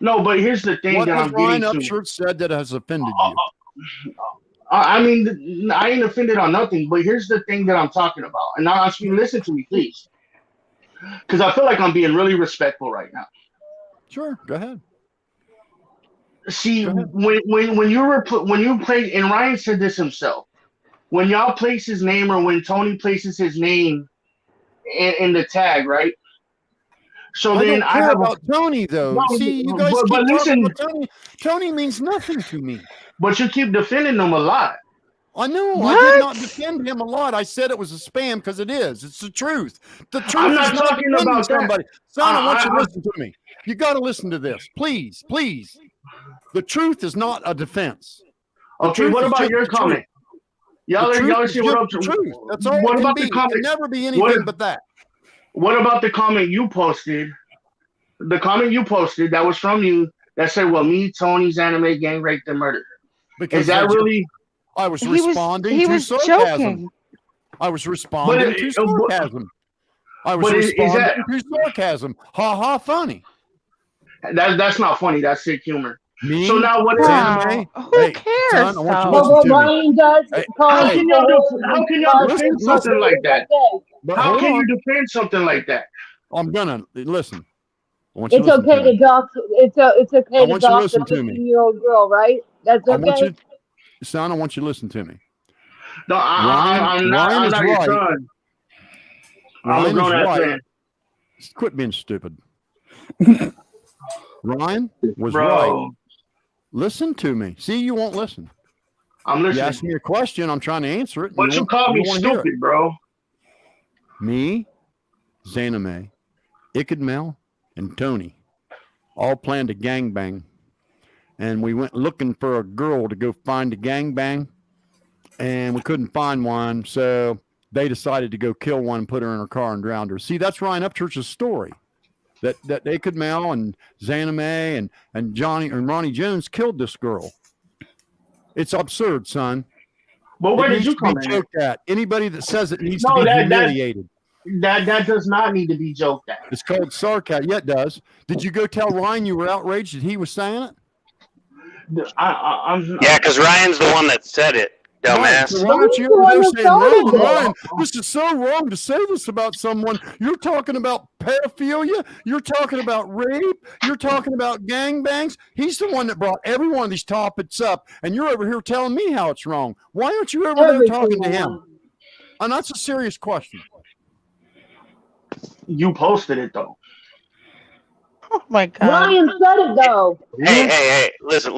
No, but here's the thing What that has I'm Ryan getting to. Upchurch said that has offended you? I mean, I ain't offended on nothing, but here's the thing that I'm talking about. And now ask you, listen to me, please. Because I feel like I'm being really respectful right now. Sure, go ahead. See, when you play, and Ryan said this himself, when y'all place his name or when Tony places his name in the tag, right? So I then don't care about Tony, though. No, See, you guys but keep listen, talking about Tony. Tony means nothing to me. But you keep defending him a lot. I know. What? I did not defend him a lot. I said it was a spam because it is. It's the truth. The truth I'm not is not talking defending about that. somebody. Son, I want you to listen to me. You got to listen to this. Please, please. The truth is not a defense. Okay, what about your comment? Y'all see what the truth. That's all it can be. It can never be anything but that. What about the comment you posted? The comment you posted that was from you that said, well, me, Tony's anime gang raped and murdered her. Is that really? I was responding to sarcasm. I was responding to sarcasm. I was responding to sarcasm. Ha ha, funny. That's not funny. That's sick humor. Me? So now what is anime? Who cares? Son, I want you to listen to me. Ryan does How can y'all defend something like that? How can you defend something like that? I'm gonna listen. It's okay to dox. It's okay to dox a to 15-year-old girl, right? That's okay. Son, I want you to listen to me. No, I'm not your son. I'm a grown-ass man. Quit being stupid. Ryan was right. Listen to me. See, you won't listen. I'm listening. You asked me a question. I'm trying to answer it. But you called me stupid, bro. Me, XanamayX, iCkEdMeL's, and Tony all planned a gangbang. And we went looking for a girl to go find a gangbang. And we couldn't find one. So they decided to go kill one, put her in her car, and drown her. See, that's Ryan Upchurch's story. That iCkEdMeL's and XanamayX and Johnny and Ronnie Jones killed this girl. It's absurd, son. But where did you come in? Joked at. Anybody that says it needs to be humiliated. That does not need to be joked at. It's called sarcasm. Yeah, it does. Did you go tell Ryan you were outraged that he was saying it? Yeah, because Ryan's the one that said it. Dumbass. So why aren't you over there saying, Ryan, this is so wrong to say this about someone. You're talking about pedophilia. You're talking about rape. You're talking about gangbangs. He's the one that brought every one of these topics up, and you're over here telling me how it's wrong. Why aren't you over there talking to him? And that's a serious question. You posted it, though. Oh, my God. Ryan said it, though. Hey, listen.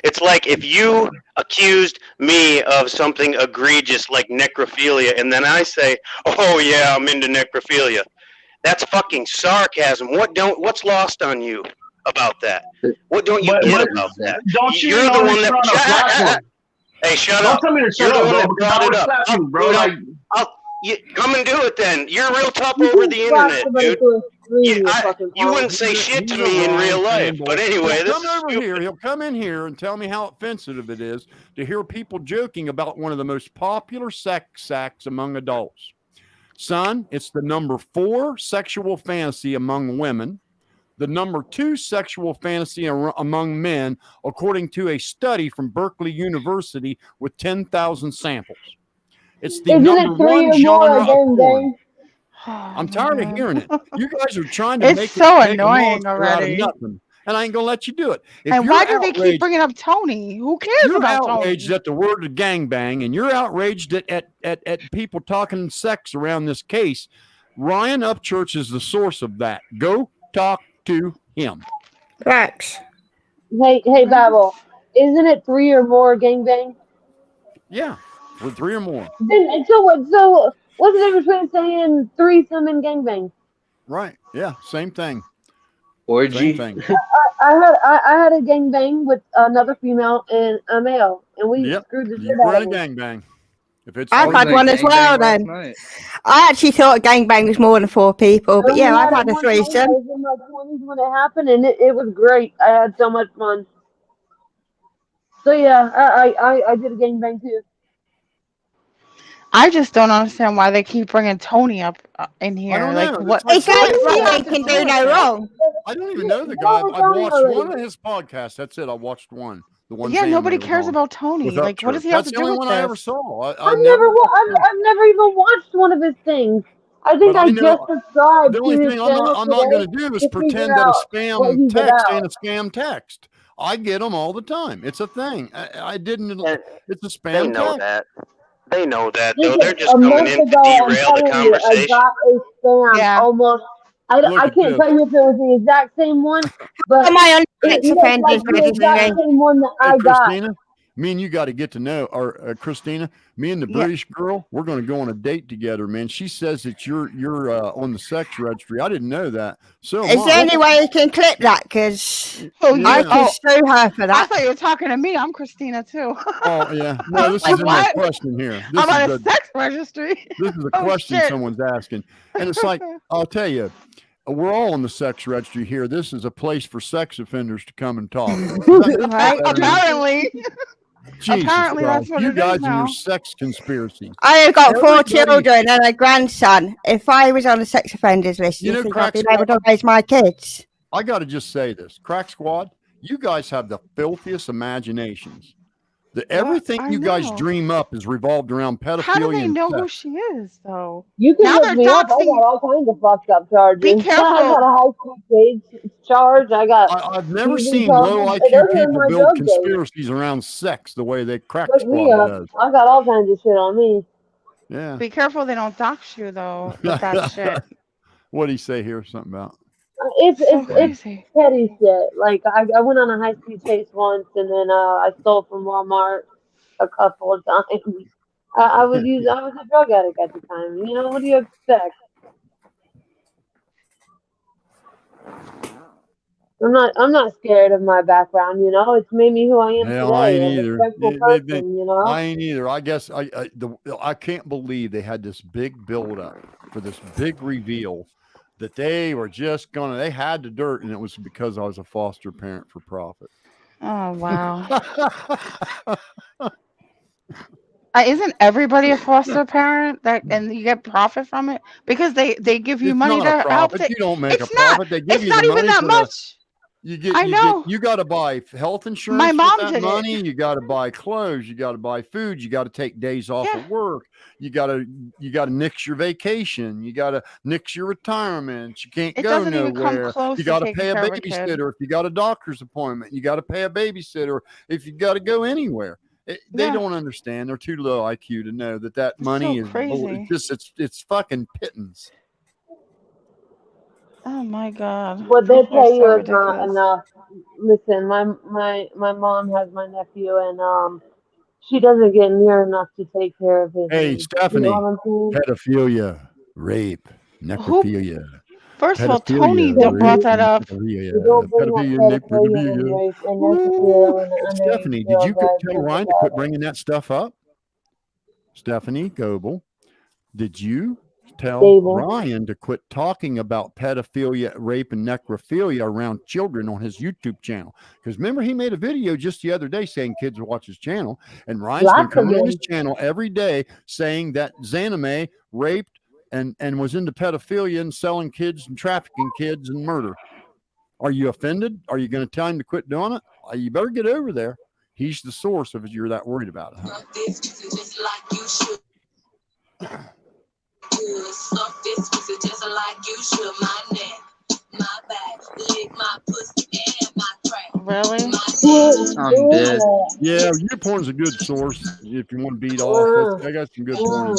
It's like if you accused me of something egregious like necrophilia, and then I say, oh, yeah, I'm into necrophilia. That's fucking sarcasm. What's lost on you about that? What don't you get about that? You're the one that... Hey, shut up. Don't tell me to shut up, bro, because I would slap you, bro. Come and do it then. You're real tough over the internet, dude. You wouldn't say shit to me in real life. But anyway, he'll come over here. He'll come in here and tell me how offensive it is to hear people joking about one of the most popular sex acts among adults. Son, it's the number 4 sexual fantasy among women, the number 2 sexual fantasy among men, according to a study from Berkeley University with 10,000 samples. It's the number 1 genre of porn. I'm tired of hearing it. You guys are trying to make so it annoying already. And I ain't gonna let you do it. And why do they keep bringing up Tony? Who cares about Tony? You're outraged at the word of gangbang, and you're outraged at people talking sex around this case. Ryan Upchurch is the source of that. Go talk to him. Rex. Hey, Babel. Isn't it 3 or more gangbang? Yeah, with 3 or more. So what's the difference between saying threesome and gangbang? Right. Yeah. Same thing. Orgy. Same thing. I had a gangbang with another female and a male, and we screwed the shit out of a gangbang. I've had one as well. Then I actually thought a gangbang was more than 4 people, but yeah, I've had a threesome. I was in my 20s when it happened, and it was great. I had so much fun. So yeah, I did a gangbang too. I just don't understand why they keep bringing Tony up in here. I don't like know. what? It's like what Ryan can do no wrong. I don't even know the guy. I've watched one of his podcasts. That's it. I watched one. The one. Yeah, nobody cares about Tony. With Like, what does Upchurch. he have That's to the do only with one I this? ever saw. I've never even watched one of his things. I think But I I know just subscribed the to only his thing channel I'm not going today to do is to figure pretend that a out what spam he's text about. ain't a scam text. I get them all the time. It's a thing. I didn't. It's a spam They know text. that. They know that, though. Listen, They're just a coming month in to ago, I'm derail the telling you, I conversation. got a spam Yeah. almost. Look I at can't this. tell you if it was the exact same one, but Am I on it sex looked offenders like the exact registry? same one that Hey, I got. Christina, me and you got to get to know, or Christina, me and the Yeah. British girl, we're going to go on a date together, man. She says that you're on the sex registry. I didn't know that. So Is there any way you can clip that? Because I can sue her for I that. thought you were talking to me. I'm Christina too. Oh yeah, no, this Like, isn't a what? question here. This I'm is on a sex registry. This is a Oh, question shit. someone's asking, and it's like I'll tell you, we're all on the sex registry here. This is a place for sex offenders to come and talk. Apparently. Jesus Apparently, that's Christ. what You it guys is and your now. sex conspiracy. I have got 4 Everybody- children and a grandson. If I was on the sex offenders list, You you know, think Crack I'd be able Squad- to raise my kids? I got to just say this, Crack Squad. You guys have the filthiest imaginations. Everything I you guys know. dream up is revolved around pedophilia. How do they and know sex. who she is, though? You can Now look they're me up. I doxing. got all kinds of fucked up charges. Be I got a high school page charge. I got. I've never TV seen charges. low Those IQ are people my build drug days. conspiracies around sex the way that Crack Look me Squad up. does. I got all kinds of shit on me. Yeah. Be careful they don't dox you, though, with that shit. What did he say here? Something about? It's crazy. petty shit. Like I went on a high speed chase once, and then I stole from Walmart a couple of times. I was a drug addict at the time. You know, what do you expect? I'm not scared of my background. You know, it's made me who I am Hell, I today. ain't A either. respectful person. You know. I ain't either. I guess I can't believe they had this big build up for this big reveal that they were just they had the dirt, and it was because I was a foster parent for profit. Oh, wow. Isn't everybody a foster parent and you get profit from it? Because they give you It's money not a to help. profit. You don't make It's a profit. They give It's you not the even money that for much. you got to buy health insurance My mom with that did it. money. You got to buy clothes. You got to buy food. You got to take days off of work. You got to nix your vacation. You got to nix your retirement. You can't It go doesn't even come nowhere. close You to got to taking pay a care of a kid. babysitter if you got a doctor's appointment. You got to pay a babysitter if you got to go anywhere. They don't understand. They're too low IQ to know that money is crazy. it's fucking pittance. Oh my God. What they People are pay you so is not ridiculous. enough. Listen, my mom has my nephew, and she doesn't get near enough to take care of his Hey, needs. Stephanie, You know what I'm saying? pedophilia, rape, necrophilia. First of all, Pedophilia, Tony rape, brought that up. necrophilia, You don't bring up pedophilia, pedophilia and necrophilia. rape and Woo! necrophilia and Hey, underage Stephanie, did girls you that tell think Ryan to about quit it. bringing that stuff up? Stephanie Goebel, did you tell David. Ryan to quit talking about pedophilia, rape, and necrophilia around children on his YouTube channel? Because remember, he made a video just the other day saying kids watch his channel, and Ryan's been coming on his channel every day saying that XanamayX raped and was into pedophilia and selling kids and trafficking kids and murder. Are you offended? Are you going to tell him to quit doing it? You better get over there. He's the source of it. You're that worried about it, huh? Really? I'm dead. Yeah, your porn's a good source if you want to beat off. I got some good porn.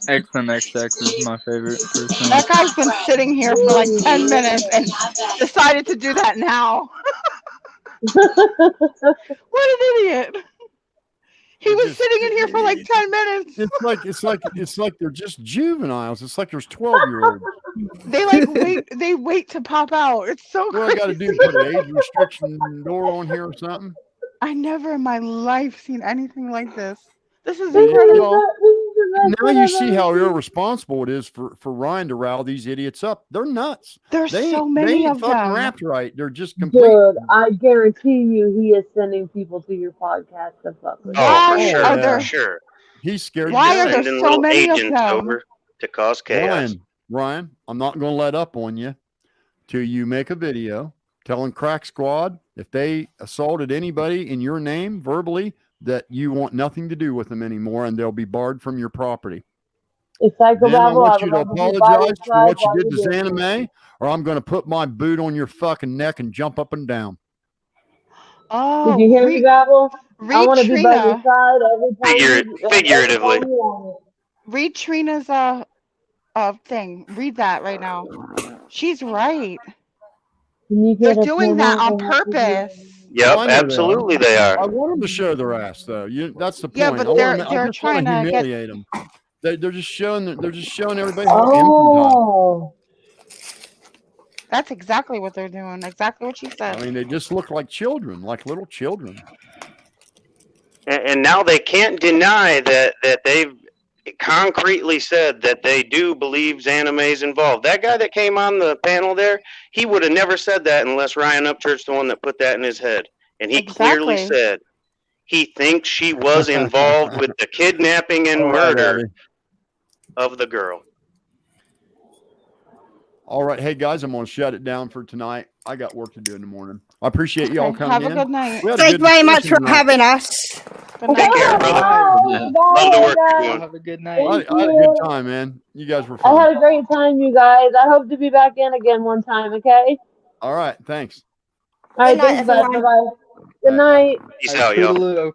XanamayX is my favorite person. That guy's been sitting here for like 10 minutes and decided to do that now. What an idiot. He was sitting in here for like 10 minutes. It's like they're just juveniles. It's like there's 12-year-olds. They wait to pop out. It's so What crazy. I got to do? Put an age restriction door on here or something? I never in my life seen anything like this. This is incredible. Now you see how irresponsible it is for Ryan to rile these idiots up. They're nuts. There's they so many ain't of fucking them. wrapped right. They're just complete. Dude, I guarantee you he is sending people to your podcast to fuck with. Oh, for Why sure, are there for sure. He's scared. Why are there Sending so little many of agents them? over to cause chaos. Ryan, I'm not going to let up on you till you make a video telling Crack Squad if they assaulted anybody in your name verbally that you want nothing to do with them anymore and they'll be barred from your property. It's Then I psychobabble. want I you would to love to be by your apologize for side what you while did you to do it. Xanamay, or I'm going to put my boot on your fucking neck and jump up and down. Did you hear me, Babble? I want to be by your Trina. side every time Figuratively. you want it. Read Trina's thing. Read that right now. She's right. They're doing that on purpose. Yep, I know absolutely they are. I want them to show their ass, though. That's the point. Yeah, but I they're just want trying to to get. humiliate them. They're just showing everybody how infantile. That's exactly what they're doing. Exactly what she said. I mean, they just look like children, like little children. And now they can't deny that they've concretely said that they do believe Xanamay's involved. That guy that came on the panel there, he would have never said that unless Ryan Upchurch the one that put that in his head. And he clearly said he thinks she was involved with the kidnapping and murder of the girl. All right. Hey, guys, I'm going to shut it down for tonight. I got work to do in the morning. I appreciate you all coming Have a in. good night. Thank you very much for having us. Good night. Take care, brother. Love the work you're doing. Have a good night. I had a good time, man. You guys were I fun. had a great time, you guys. I hope to be back in again one time, okay? All right. Thanks. All right, Good night, thanks, bud. everyone. Bye-bye. Good night. Peace out, y'all. Toodaloo.